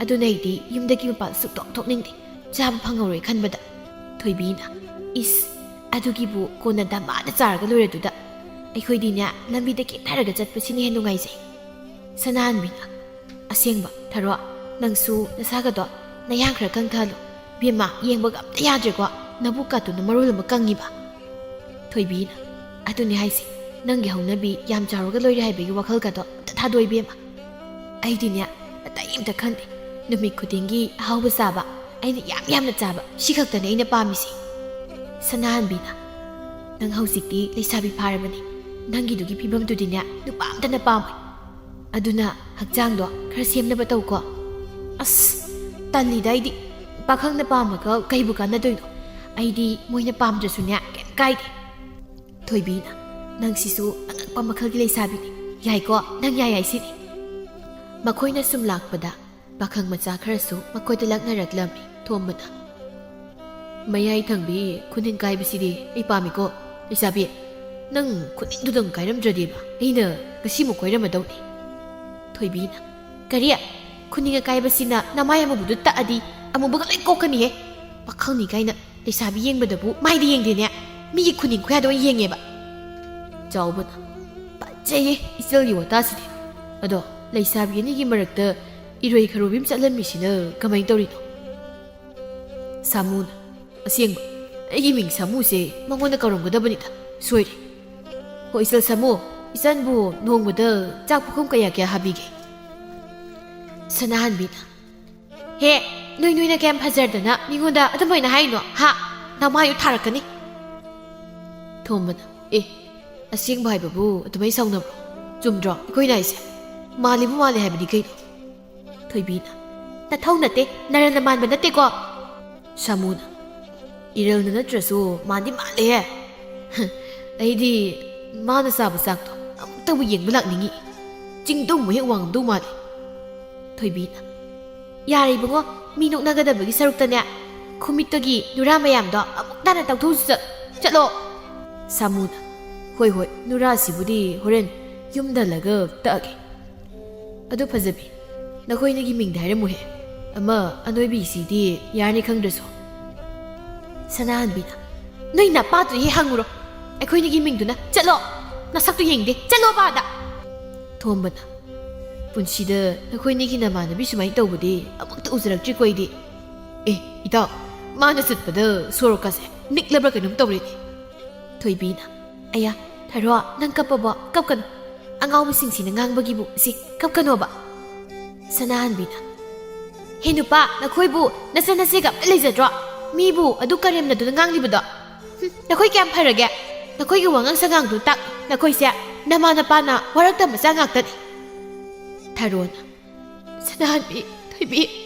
ꯑꯗꯨꯅ ꯑꯩꯗꯤ ꯌꯨꯝꯗꯒꯤ ꯃꯄꯥꯟ ꯁꯨꯛꯊꯣꯛ ꯊꯣꯛꯅꯤꯡꯗꯦ ꯆꯥꯕ ꯐꯪꯍꯧꯔꯣꯏ ꯈꯟꯕꯗ ꯊꯣꯏꯕꯤꯅ ꯏꯁ ꯑꯗꯨꯒꯤꯕꯨ ꯀꯣꯟꯅ ꯗꯃꯥꯅ ꯆꯥꯔꯒ ꯂꯣꯏꯔꯗꯨꯗ ꯑꯩꯈꯣꯏꯗꯤꯅꯦ ꯂꯝꯕꯤꯗ ꯀꯦꯊꯔꯒ ꯆꯠꯄꯁꯤꯅ ꯍꯦꯟꯅ ꯅꯨꯡꯉꯥꯏꯖꯩ ꯁꯅꯥꯍꯟꯕꯤꯅ ꯑꯁꯦꯡꯕ ꯊꯥꯔꯣ ꯅꯪꯁꯨ ꯅꯁꯥꯒꯗꯣ ꯅꯌꯥꯡ ꯈꯔ ꯀꯪꯊꯍꯜꯂꯨ ꯕꯦꯝꯃ ꯌꯦꯡꯕꯒ ꯑꯝꯇ ꯌꯥꯗ꯭ꯔꯦꯀꯣ ꯅꯕꯨꯛꯀꯥꯇꯨꯅ ꯃꯔꯣꯜ ꯑꯃ ꯀꯪꯉꯤꯕ ꯊꯣꯏꯕꯤꯅ ꯑꯗꯨꯅꯦ ꯍꯥꯏꯁꯦ ꯅꯪꯒꯤ ꯍꯧꯅꯕꯤ ꯌꯥꯝ ꯆꯥꯎꯔꯒ ꯂꯣꯏꯔꯦ ꯍꯥꯏꯕꯒꯤ ꯋꯥꯈꯜꯒꯗꯣ ꯑꯝꯇ ꯊꯥꯗꯣꯛ ꯏꯕꯦꯝꯃ ꯑꯩꯗꯤꯅꯦ ꯑꯇꯩ ꯑꯝꯇ ꯈꯟꯗꯦ ꯅꯨꯃꯤꯠ ꯈꯨꯗꯤꯡꯒꯤ ꯑꯍꯥꯎꯕ ꯆꯥꯕ ꯑꯩꯅ ꯌꯥꯝꯅ ꯆꯥꯕ ꯁꯤ ꯈꯛꯇꯅꯦ ꯑꯩꯅ ꯄꯥꯝꯃꯤꯁꯤ ꯁꯅꯥꯍꯟꯕꯤꯅ ꯅꯪ ꯍꯧꯖꯤꯛꯇꯤ ꯂꯩꯁꯥꯕꯤ ꯐꯥꯔꯕꯅꯤ ꯅꯪꯒꯤꯗꯨꯒꯤ ꯐꯤꯕꯝꯗꯨꯗꯤꯅꯦ ꯅꯨꯄꯥ ꯑꯝꯇꯅ ꯄꯥꯝꯃꯣꯏ ꯑꯗꯨꯅ ꯍꯛꯆꯥꯡꯗꯣ ꯈꯔ ꯁꯦꯝꯅꯕ ꯇꯧꯀꯣ ꯑꯁ ꯇꯜꯂꯤꯗ ꯑꯩꯗꯤ ꯄꯥꯈꯪꯅ ꯄꯥꯝꯃꯒ ꯀꯩꯕꯨ ꯀꯥꯟꯅꯗꯣꯏꯅꯣ ꯑꯩꯗꯤ ꯃꯣꯏꯅ ꯄꯥꯝꯗ꯭ꯔꯁꯨꯅꯦ ꯀꯩꯝ ꯀꯥꯏꯗꯦ ꯊꯣꯏꯕꯤꯅ ꯅꯪꯁꯤꯁꯨ ꯑꯉꯛꯄ ꯃꯈꯜꯒꯤ ꯂꯩꯁꯥꯕꯤꯅꯤ ꯌꯥꯏꯀꯣ ꯅꯪ ꯌꯥꯏ ꯍꯥꯏꯁꯤꯅꯤ ꯃꯈꯣꯏꯅ ꯁꯨꯝ ꯂꯥꯛꯄꯗ ꯄꯥꯈꯪ ꯃꯆꯥ ꯈꯔꯁꯨ ꯃꯈꯣꯏꯗ ꯂꯛꯅꯔꯛꯂꯝꯃꯤ ꯊꯣꯝꯕꯅ ꯃꯌꯥꯏ ꯊꯪꯕꯤ ꯈꯨꯅꯤꯡ ꯀꯥꯏꯕꯁꯤꯗꯤ ꯑꯩ ꯄꯥꯝꯃꯤꯀꯣ ꯂꯩꯁꯥꯕꯤ ꯅꯪ ꯈꯨꯅꯤꯡꯗꯨꯗꯪ ꯀꯥꯏꯔꯝꯗ꯭ꯔꯗꯤꯕ ꯑꯩꯅ ꯉꯁꯤꯃꯨꯛ ꯀꯣꯏꯔꯝꯃꯗꯧꯅꯤ ꯊꯣꯏꯕꯤꯅ ꯀꯔꯤ ꯈꯨꯅꯤꯡ ꯑꯀꯥꯏꯕꯁꯤꯅ ꯅꯃꯥꯏ ꯑꯃꯨꯕꯗꯨ ꯇꯛꯑꯗꯤ ꯑꯃꯨꯕꯒ ꯂꯣꯏ ꯀꯣꯛꯀꯅꯤꯍꯦ ꯄꯥꯈꯪꯅꯤ ꯀꯥꯏꯅ ꯂꯩꯁꯥꯕꯤ ꯌꯦꯡꯕꯗꯕꯨ ꯃꯥꯏꯗ ꯌꯦꯡꯗꯦꯅꯦ ꯃꯤꯒꯤ ꯈꯨꯅꯤꯡ ꯈꯨꯌꯥꯗ ꯑꯣꯏꯅ ꯌꯦꯡꯉꯦꯕ ꯆꯥꯎꯕꯅ ꯐꯖꯩꯌꯦ ꯏꯆꯜꯒꯤ ꯋꯥꯇꯥꯁꯤꯗꯤ ꯑꯗꯣ ꯂꯩꯁꯥꯕꯤ ꯑꯅꯤꯒꯤ ꯃꯔꯛꯇ ꯏꯔꯣꯏ ꯈꯔꯨꯕꯤꯝ ꯆꯠꯂꯝꯃꯤꯁꯤꯅ ꯀꯃꯥꯏꯅ ꯇꯧꯔꯤꯅꯣ ꯁꯥꯃꯨꯅ ꯑꯁꯦꯡꯕ ꯑꯩꯒꯤ ꯃꯤꯡ ꯁꯥꯃꯨꯁꯦ ꯃꯉꯣꯟꯗ ꯀꯧꯔꯝꯒꯗꯕꯅꯤꯗ ꯁꯣꯏꯔꯦ ꯍꯣꯏ ꯏꯆꯜ ꯁꯥꯃꯨ ꯏꯆꯟꯕꯨ ꯅꯣꯡꯃꯗ ꯆꯥꯛ ꯄꯨꯈꯝ ꯀꯌꯥ ꯍꯥꯕꯤꯒꯦ ꯁꯅꯥꯍꯟꯕꯤꯅ ꯍꯦ ꯅꯣꯏꯅ ꯀꯌꯥꯝ ꯐꯖꯔꯗꯅ ꯃꯤꯉꯣꯟꯗ ꯑꯗꯨꯃꯥꯏꯅ ꯍꯥꯏꯅꯣ ꯍꯥ ꯅꯃꯥꯏꯗꯨ ꯊꯥꯔꯛꯀꯅꯤ ꯊꯣꯝꯕꯅ ꯑꯁꯦꯡꯕ ꯍꯥꯏꯕꯕꯨ ꯑꯗꯨꯃꯥꯏꯅ ꯁꯥꯎꯅꯕ꯭ꯔꯣ ꯆꯨꯝꯗ꯭ꯔꯣ ꯑꯩꯈꯣꯏꯅ ꯍꯥꯏꯁꯦ ꯃꯥꯜꯂꯤꯕꯨ ꯃꯥꯜꯂꯦ ꯍꯥꯏꯕꯗꯤ ꯀꯩꯅꯣ ꯊꯣꯏꯕꯤꯅ ꯅꯊꯧ ꯅꯠꯇꯦ ꯅꯔꯜꯅ ꯃꯥꯟꯕ ꯅꯠꯇꯦꯀꯣ ꯁꯥꯃꯨꯅ ꯏꯔꯜꯅ ꯅꯠꯇ꯭ꯔꯁꯨ ꯃꯥꯟꯗꯤ ꯃꯥꯜꯂꯦꯍꯦ ꯑꯩꯗꯤ ꯃꯥꯅ ꯆꯥꯕ ꯆꯥꯛꯇꯣ ꯑꯃꯨꯛꯇꯕꯨ ꯌꯦꯡꯕ ꯂꯥꯛꯅꯤꯡꯉꯤ ꯆꯤꯡꯗꯣꯡꯕ ꯍꯦꯛ ꯋꯥꯡꯉꯝꯗꯧ ꯃꯥꯜꯂꯤ ꯊꯣꯏꯕꯤꯅ ꯌꯥꯔꯦ ꯏꯕꯨꯡꯉꯣ ꯃꯤ ꯅꯣꯛꯅꯒꯗꯕꯒꯤ ꯁꯔꯨꯛꯇꯅꯦ ꯈꯨꯃꯤꯠꯇꯒꯤ ꯅꯨꯔꯥ ꯃꯌꯥꯝꯗꯣ ꯑꯃꯨꯛ ꯇꯥꯅ ꯇꯧꯊꯣꯛꯎꯁꯨ ꯆꯠꯂꯣ ꯁꯥꯃꯨꯅ ꯍꯣꯏ ꯍꯣꯏ ꯅꯨꯔꯥꯁꯤꯕꯨꯗꯤ ꯍꯣꯔꯦꯟ ꯌꯨꯝꯗ ꯇꯛꯑꯒꯦ ꯑꯗꯨ ꯐꯖꯕꯤ ꯅꯈꯣꯏꯅꯤꯒꯤ ꯃꯤꯡꯗꯤ ꯍꯥꯏꯔꯝꯃꯨꯍꯦ ꯑꯃ ꯑꯅꯣꯏꯕꯤꯁꯤꯗꯤ ꯌꯥꯔꯅꯤ ꯈꯪꯗ꯭ꯔꯁꯨ ꯁꯅꯥꯍꯟꯕꯤꯅ ꯅꯣꯏ ꯅꯄꯥꯗꯨ ꯍꯦꯛ ꯍꯪꯉꯨꯔꯣ ꯑꯩꯈꯣꯏꯅꯤꯒꯤ ꯃꯤꯡꯗꯨꯅ ꯆꯠꯂꯣ ꯅꯁꯛꯇꯨ ꯌꯦꯡꯗꯦ ꯆꯠꯂꯣ ꯕꯥꯗ ꯊꯣꯝꯕꯅ ꯄꯨꯟꯁꯤꯗ ꯅꯈꯣꯏꯅꯤꯒꯤ ꯅꯃꯥꯟꯅꯕꯤ ꯁꯨꯃꯥꯏꯅ ꯇꯧꯕꯗꯤ ꯑꯃꯨꯛꯇ ꯎꯖꯔꯛꯇ꯭ꯔꯤꯀꯣ ꯑꯩꯗꯤ ꯑꯦ ꯏꯇꯥꯎ ꯃꯥꯅ ꯆꯠꯄꯗ ꯁꯣꯔꯣꯛꯀꯁꯦ ꯅꯤꯛꯂꯕ꯭ꯔꯥ ꯀꯩꯅꯣꯝ ꯇꯧꯔꯤꯅꯤ ꯊꯣꯏꯕꯤꯅ ꯑꯌꯥ ꯊꯥꯔꯣ ꯅꯪ ꯀꯞꯄꯕꯣ ꯀꯞꯀꯅꯨ ꯑꯉꯥꯎꯕꯁꯤꯡꯁꯤꯅ ꯉꯥꯡꯕꯒꯤꯕꯨ ꯁꯤ ꯀꯞꯀꯅꯣꯕ ꯁꯅꯥꯍꯟꯕꯤꯅ ꯍꯦ ꯅꯨꯄꯥ ꯅꯈꯣꯏꯕꯨ ꯅꯆꯟꯅꯆꯦꯒ ꯑꯝꯇ ꯂꯩꯖꯗ꯭ꯔꯣ ꯃꯤꯕꯨ ꯑꯗꯨ ꯀꯔꯦꯝꯅꯗꯨꯅ ꯉꯥꯡꯂꯤꯕꯗꯣ ꯅꯈꯣꯏ ꯀꯌꯥꯝ ꯐꯔꯒꯦ ꯅꯈꯣꯏꯒꯤ ꯋꯥꯉꯥꯡ ꯁꯉꯥꯡꯗꯨ ꯇꯥꯛ ꯅꯈꯣꯏꯁꯦ ꯅꯃꯥ ꯅꯄꯥꯅ ꯋꯥꯔꯛꯇ ꯃꯆꯥ ꯉꯥꯛꯇꯅꯤ ꯊꯥꯔꯣꯅ ꯁꯅꯥꯍꯟꯕꯤ ꯊꯣꯏꯕꯤ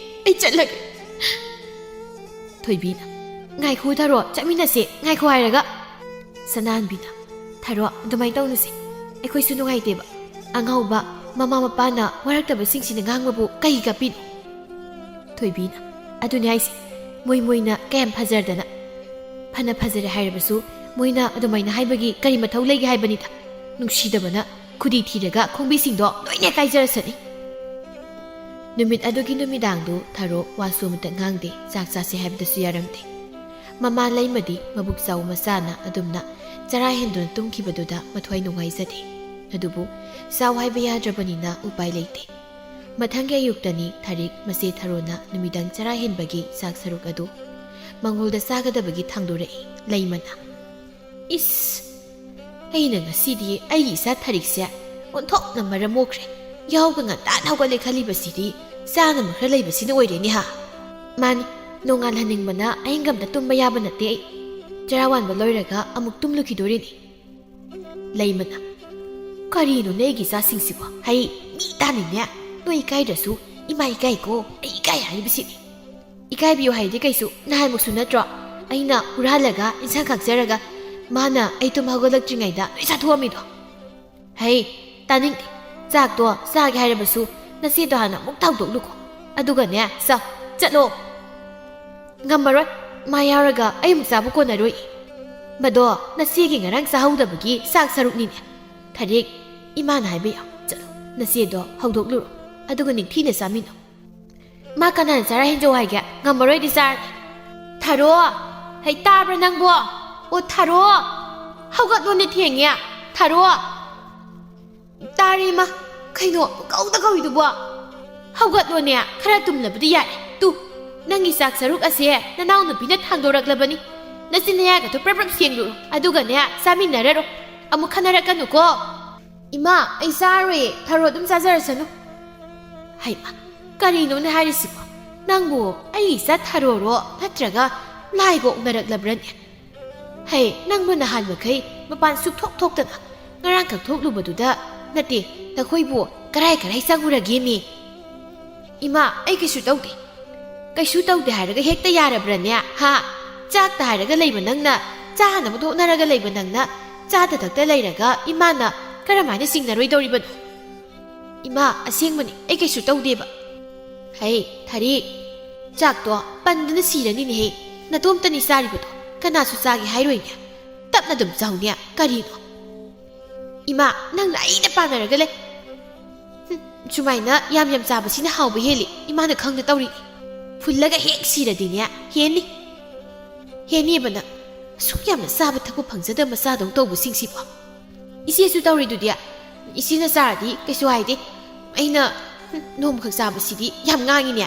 ꯑꯩ ꯆꯠꯂꯒꯦ ꯊꯣꯏꯕꯤꯅ ꯉꯥꯏꯈꯣ ꯊꯥꯔꯣ ꯆꯠꯃꯤꯟꯅꯁꯦ ꯉꯥꯏꯈꯣ ꯍꯥꯏꯔꯒ ꯁꯅꯥꯍꯟꯕꯤꯅ ꯊꯥꯔꯣ ꯑꯗꯨꯃꯥꯏꯅ ꯇꯧꯅꯨꯁꯦ ꯑꯩꯈꯣꯏꯁꯨ ꯅꯨꯡꯉꯥꯏꯇꯦꯕ ꯑꯉꯥꯎꯕ ꯃꯃꯥ ꯃꯄꯥꯅ ꯋꯥꯔꯛꯇꯕꯁꯤꯡꯁꯤꯅ ꯉꯥꯡꯕꯕꯨ ꯀꯩ ꯀꯞꯄꯤꯅꯣ ꯊꯣꯏꯕꯤꯅ ꯑꯗꯨꯅꯦ ꯍꯥꯏꯁꯦ ꯃꯣꯏꯅ ꯀꯌꯥꯝ ꯐꯖꯔꯗꯅ ꯐꯅ ꯐꯖꯔꯦ ꯍꯥꯏꯔꯕꯁꯨ ꯃꯣꯏꯅ ꯑꯗꯨꯃꯥꯏꯅ ꯍꯥꯏꯕꯒꯤ ꯀꯔꯤ ꯃꯊꯧ ꯂꯩꯒꯦ ꯍꯥꯏꯕꯅꯤꯗ ꯅꯨꯡꯁꯤꯗꯕꯅ ꯈꯨꯗꯤ ꯊꯤꯔꯒ ꯈꯣꯡꯕꯤꯁꯤꯡꯗꯣ ꯂꯣꯏꯅ ꯀꯥꯏꯖꯔꯁꯅꯤ ꯅꯨꯃꯤꯠ ꯑꯗꯨꯒꯤ ꯅꯨꯃꯤꯗꯥꯡꯗꯨ ꯊꯥꯔꯣ ꯋꯥꯁꯨ ꯑꯃꯇ ꯉꯥꯡꯗꯦ ꯆꯥꯛ ꯆꯥꯁꯦ ꯍꯥꯏꯕꯗꯁꯨ ꯌꯥꯔꯝꯗꯦ ꯃꯃꯥ ꯂꯩꯃꯗꯤ ꯃꯕꯨꯛ ꯆꯥꯎꯕ ꯃꯆꯥꯅ ꯑꯗꯨꯝꯅ ꯆꯔꯥ ꯍꯦꯟꯗꯨꯅ ꯇꯨꯝꯈꯤꯕꯗꯨꯗ ꯃꯊ꯭ꯋꯥꯏ ꯅꯨꯡꯉꯥꯏꯖꯗꯦ ꯑꯗꯨꯕꯨ ꯆꯥꯎ ꯍꯥꯏꯕ ꯌꯥꯗ꯭ꯔꯕꯅꯤꯅ ꯎꯄꯥꯏ ꯂꯩꯇꯦ ꯃꯊꯪꯒꯤ ꯑꯌꯨꯛꯇꯅꯤ ꯊꯥꯔꯤꯛ ꯃꯆꯦ ꯊꯥꯔꯣꯅ ꯅꯨꯃꯤꯗꯥꯡ ꯆꯔꯥ ꯍꯦꯟꯕꯒꯤ ꯆꯥꯛ ꯁꯔꯨꯛ ꯑꯗꯨ ꯃꯪꯒꯣꯜꯗ ꯆꯥꯒꯗꯕꯒꯤ ꯊꯥꯡꯗꯣꯔꯛꯏ ꯂꯩꯃꯅ ꯏꯁ ꯑꯩꯅ ꯉꯁꯤꯗꯤ ꯑꯩꯒꯤ ꯏꯆꯥ ꯊꯥꯔꯤꯛꯁꯦ ꯑꯣꯟꯊꯣꯛꯅ ꯃꯔꯝ ꯃꯣꯛꯈ꯭ꯔꯦ ꯌꯥꯍꯧꯒ ꯉꯟꯇꯥꯅ ꯍꯧꯒꯠꯂꯦ ꯈꯜꯂꯤꯕꯁꯤꯗꯤ ꯆꯥꯅꯕ ꯈꯔ ꯂꯩꯕꯁꯤꯅ ꯑꯣꯏꯔꯦꯅꯦ ꯍꯥ ꯃꯥꯅꯤ ꯅꯣꯡꯉꯥꯜꯍꯟꯅꯤꯡꯕꯅ ꯑꯍꯤꯡꯒꯝꯇ ꯇꯨꯝꯕ ꯌꯥꯕ ꯅꯠꯇꯦ ꯑꯩ ꯆꯔꯥ ꯋꯥꯟꯕ ꯂꯣꯏꯔꯒ ꯑꯃꯨꯛ ꯇꯨꯝꯂꯨꯈꯤꯗꯣꯔꯤꯅꯤ ꯂꯩꯃꯅ ꯀꯔꯤꯅꯣꯅꯦ ꯑꯩꯒꯤ ꯏꯆꯥꯁꯤꯡꯁꯤꯕꯣ ꯍꯩ ꯃꯤ ꯇꯥꯅꯤꯡꯅꯦ ꯅꯣꯏ ꯏꯀꯥꯏꯗ꯭ꯔꯁꯨ ꯏꯃꯥ ꯏꯀꯥꯏꯀꯣ ꯑꯩ ꯏꯀꯥꯏ ꯍꯥꯏꯔꯤꯕꯁꯤꯅꯤ ꯏꯀꯥꯏꯕꯤꯌꯨ ꯍꯥꯏꯗꯤ ꯀꯩꯁꯨ ꯅꯍꯥꯟꯃꯨꯛꯁꯨ ꯅꯠꯇ꯭ꯔꯣ ꯑꯩꯅ ꯍꯨꯔꯥꯜꯂꯒ ꯏꯟꯁꯥꯡ ꯈꯥꯛꯆꯔꯒ ꯃꯥꯅ ꯑꯩ ꯇꯨꯝ ꯍꯧꯒꯠꯂꯛꯇ꯭ꯔꯤꯉꯩꯗ ꯂꯣꯏ ꯆꯥꯊꯣꯛꯑꯝꯃꯤꯗꯣ ꯍꯩ ꯇꯥꯅꯤꯡꯗꯦ ꯆꯥꯛꯇꯣ ꯆꯥꯒꯦ ꯍꯥꯏꯔꯕꯁꯨ ꯅꯆꯦꯗꯣ ꯍꯥꯟꯅ ꯑꯃꯨꯛ ꯊꯥꯡꯗꯣꯛꯂꯨꯀꯣ ꯑꯗꯨꯒꯅꯦ ꯆꯠꯂꯣ ꯉꯝꯃꯔꯣꯏ ꯃꯥ ꯌꯥꯎꯔꯒ ꯑꯩ ꯑꯃꯨꯛ ꯆꯥꯕ ꯀꯣꯟꯅꯔꯣꯏ ꯃꯗꯣ ꯅꯆꯦꯒꯤ ꯉꯔꯥꯡ ꯆꯥꯍꯧꯗꯕꯒꯤ ꯆꯥꯛ ꯁꯔꯨꯛꯅꯤꯅꯦ ꯊꯥꯔꯤꯛ ꯏꯃꯥꯅ ꯍꯥꯏꯕ ꯌꯥꯎ ꯆꯠꯂꯣ ꯅꯆꯦꯗꯣ ꯍꯧꯗꯣꯛꯂꯨꯔꯣ ꯑꯗꯨꯒ ꯅꯤꯡꯊꯤꯅ ꯆꯥꯃꯤꯟꯅꯧ ꯃꯥ ꯀꯅꯥꯅ ꯆꯔꯥ ꯍꯦꯟꯖꯧ ꯍꯥꯏꯒꯦ ꯉꯝꯃꯔꯣꯏꯗꯤ ꯆꯥꯔꯅꯤ ꯊꯥꯔꯣ ꯍꯩ ꯇꯥꯕ꯭ꯔꯥ ꯅꯪꯕꯣ ꯑꯣ ꯊꯥꯔꯣ ꯍꯧꯒꯠꯂꯣꯅꯦ ꯊꯦꯡꯉꯦ ꯊꯥꯔꯣ ꯇꯥꯔꯦ ꯏꯃꯥ ꯀꯩꯅꯣ ꯀꯧꯗ ꯀꯧꯏꯗꯨꯕꯣ ꯍꯧꯒꯠꯂꯣꯅꯦ ꯈꯔ ꯇꯨꯝꯂꯕꯗꯤ ꯌꯥꯔꯦ ꯅꯪꯒꯤ ꯆꯥꯛ ꯁꯔꯨꯛ ꯑꯁꯦ ꯅꯅꯥꯎ ꯅꯨꯄꯤꯅ ꯊꯥꯡꯗꯣꯔꯛꯂꯕꯅꯤ ꯅꯆꯤꯟ ꯅꯌꯥꯒꯗꯣ ꯄ꯭ꯔꯞ ꯁꯦꯡꯂꯨꯔꯣ ꯑꯗꯨꯒꯅꯦ ꯆꯥꯃꯤꯟꯅꯔꯔꯣ ꯑꯃꯨꯛ ꯈꯟꯅꯔꯛꯀꯅꯨꯀꯣ ꯏꯃꯥ ꯑꯩ ꯆꯥꯔꯣꯏꯌꯦ ꯊꯥꯔꯣ ꯑꯗꯨꯝ ꯆꯥꯖꯔꯁꯅꯨ ꯍꯩꯃꯥ ꯀꯔꯤꯅꯣꯅꯦ ꯍꯥꯏꯔꯤꯁꯤꯕꯣ ꯅꯪꯕꯨ ꯑꯩꯒꯤ ꯏꯆꯥ ꯊꯥꯔꯣꯔꯣ ꯅꯠꯇ꯭ꯔꯒ ꯂꯥꯏꯒ ꯑꯣꯛꯅꯔꯛꯂꯕ꯭ꯔꯅꯦ ꯍꯩ ꯅꯪꯕꯨ ꯅꯍꯥꯟ ꯃꯈꯩ ꯃꯄꯥꯟ ꯁꯨꯛꯊꯣꯛ ꯊꯣꯛꯇꯅ ꯉꯔꯥꯡ ꯈꯛ ꯊꯣꯛꯂꯨꯕꯗꯨꯗ ꯅꯠꯇꯦ ꯅꯈꯣꯏꯕꯨ ꯀꯔꯥꯏ ꯆꯪꯉꯨꯔꯒꯦꯃꯤ ꯏꯃꯥ ꯑꯩ ꯀꯩꯁꯨ ꯇꯧꯗꯦ ꯍꯥꯏꯔꯒ ꯍꯦꯛꯇ ꯌꯥꯔꯕ꯭ꯔꯅꯦ ꯍꯥ ꯆꯥꯛꯇ ꯍꯥꯏꯔꯒ ꯂꯩꯕ ꯅꯪꯅ ꯆꯥꯅꯕ ꯍꯣꯠꯅꯔꯒ ꯂꯩꯕ ꯅꯪꯅ ꯆꯥꯗ ꯊꯛꯇ ꯂꯩꯔꯒ ꯏꯃꯥꯅ ꯀꯔꯝꯍꯥꯏꯅ ꯆꯤꯡꯅꯔꯣꯏꯗꯧꯔꯤꯕꯅꯣ ꯏꯃꯥ ꯑꯁꯦꯡꯕꯅꯤ ꯑꯩ ꯀꯩꯁꯨ ꯇꯧꯗꯦꯕ ꯍꯩ ꯊꯥꯔꯤꯛ ꯆꯥꯛꯇꯣ ꯄꯟꯗꯅ ꯁꯤꯔꯅꯤꯅꯦꯍꯦ ꯅꯇꯣꯝꯇꯅꯤ ꯆꯥꯔꯤꯕꯗꯣ ꯀꯅꯥꯁꯨ ꯆꯥꯒꯦ ꯍꯥꯏꯔꯣꯏꯅꯦ ꯇꯞꯅ ꯑꯗꯨꯝ ꯆꯥꯎꯅꯦ ꯀꯔꯤꯅꯣ ꯏꯃꯥ ꯅꯪꯅ ꯑꯩꯅ ꯄꯥꯟꯅꯔꯒ ꯂꯩ ꯁꯨꯃꯥꯏꯅ ꯌꯥꯝ ꯆꯥꯕꯁꯤꯅ ꯍꯥꯎꯕ ꯍꯦꯜꯂꯤ ꯏꯃꯥꯅ ꯈꯪꯗ ꯇꯧꯔꯤꯅꯤ ꯐꯨꯜꯂꯒ ꯍꯦꯛ ꯁꯤꯔꯗꯤꯅꯦ ꯍꯦꯟꯅꯤꯕ ꯅꯪ ꯑꯁꯨꯛ ꯌꯥꯝꯅ ꯆꯥꯕ ꯊꯛꯄ ꯐꯪꯖꯗꯕ ꯃꯆꯥꯗꯧ ꯇꯧꯕꯁꯤꯡꯁꯤꯕꯣ ꯏꯆꯦꯁꯨ ꯇꯧꯔꯤꯗꯨꯗꯤ ꯏꯆꯦꯅ ꯆꯥꯔꯗꯤ ꯀꯩꯁꯨ ꯍꯥꯏꯗꯦ ꯑꯩꯅ ꯅꯣꯡꯃꯈꯛ ꯆꯥꯕꯁꯤꯗꯤ ꯌꯥꯝ ꯉꯥꯡꯉꯤꯅꯦ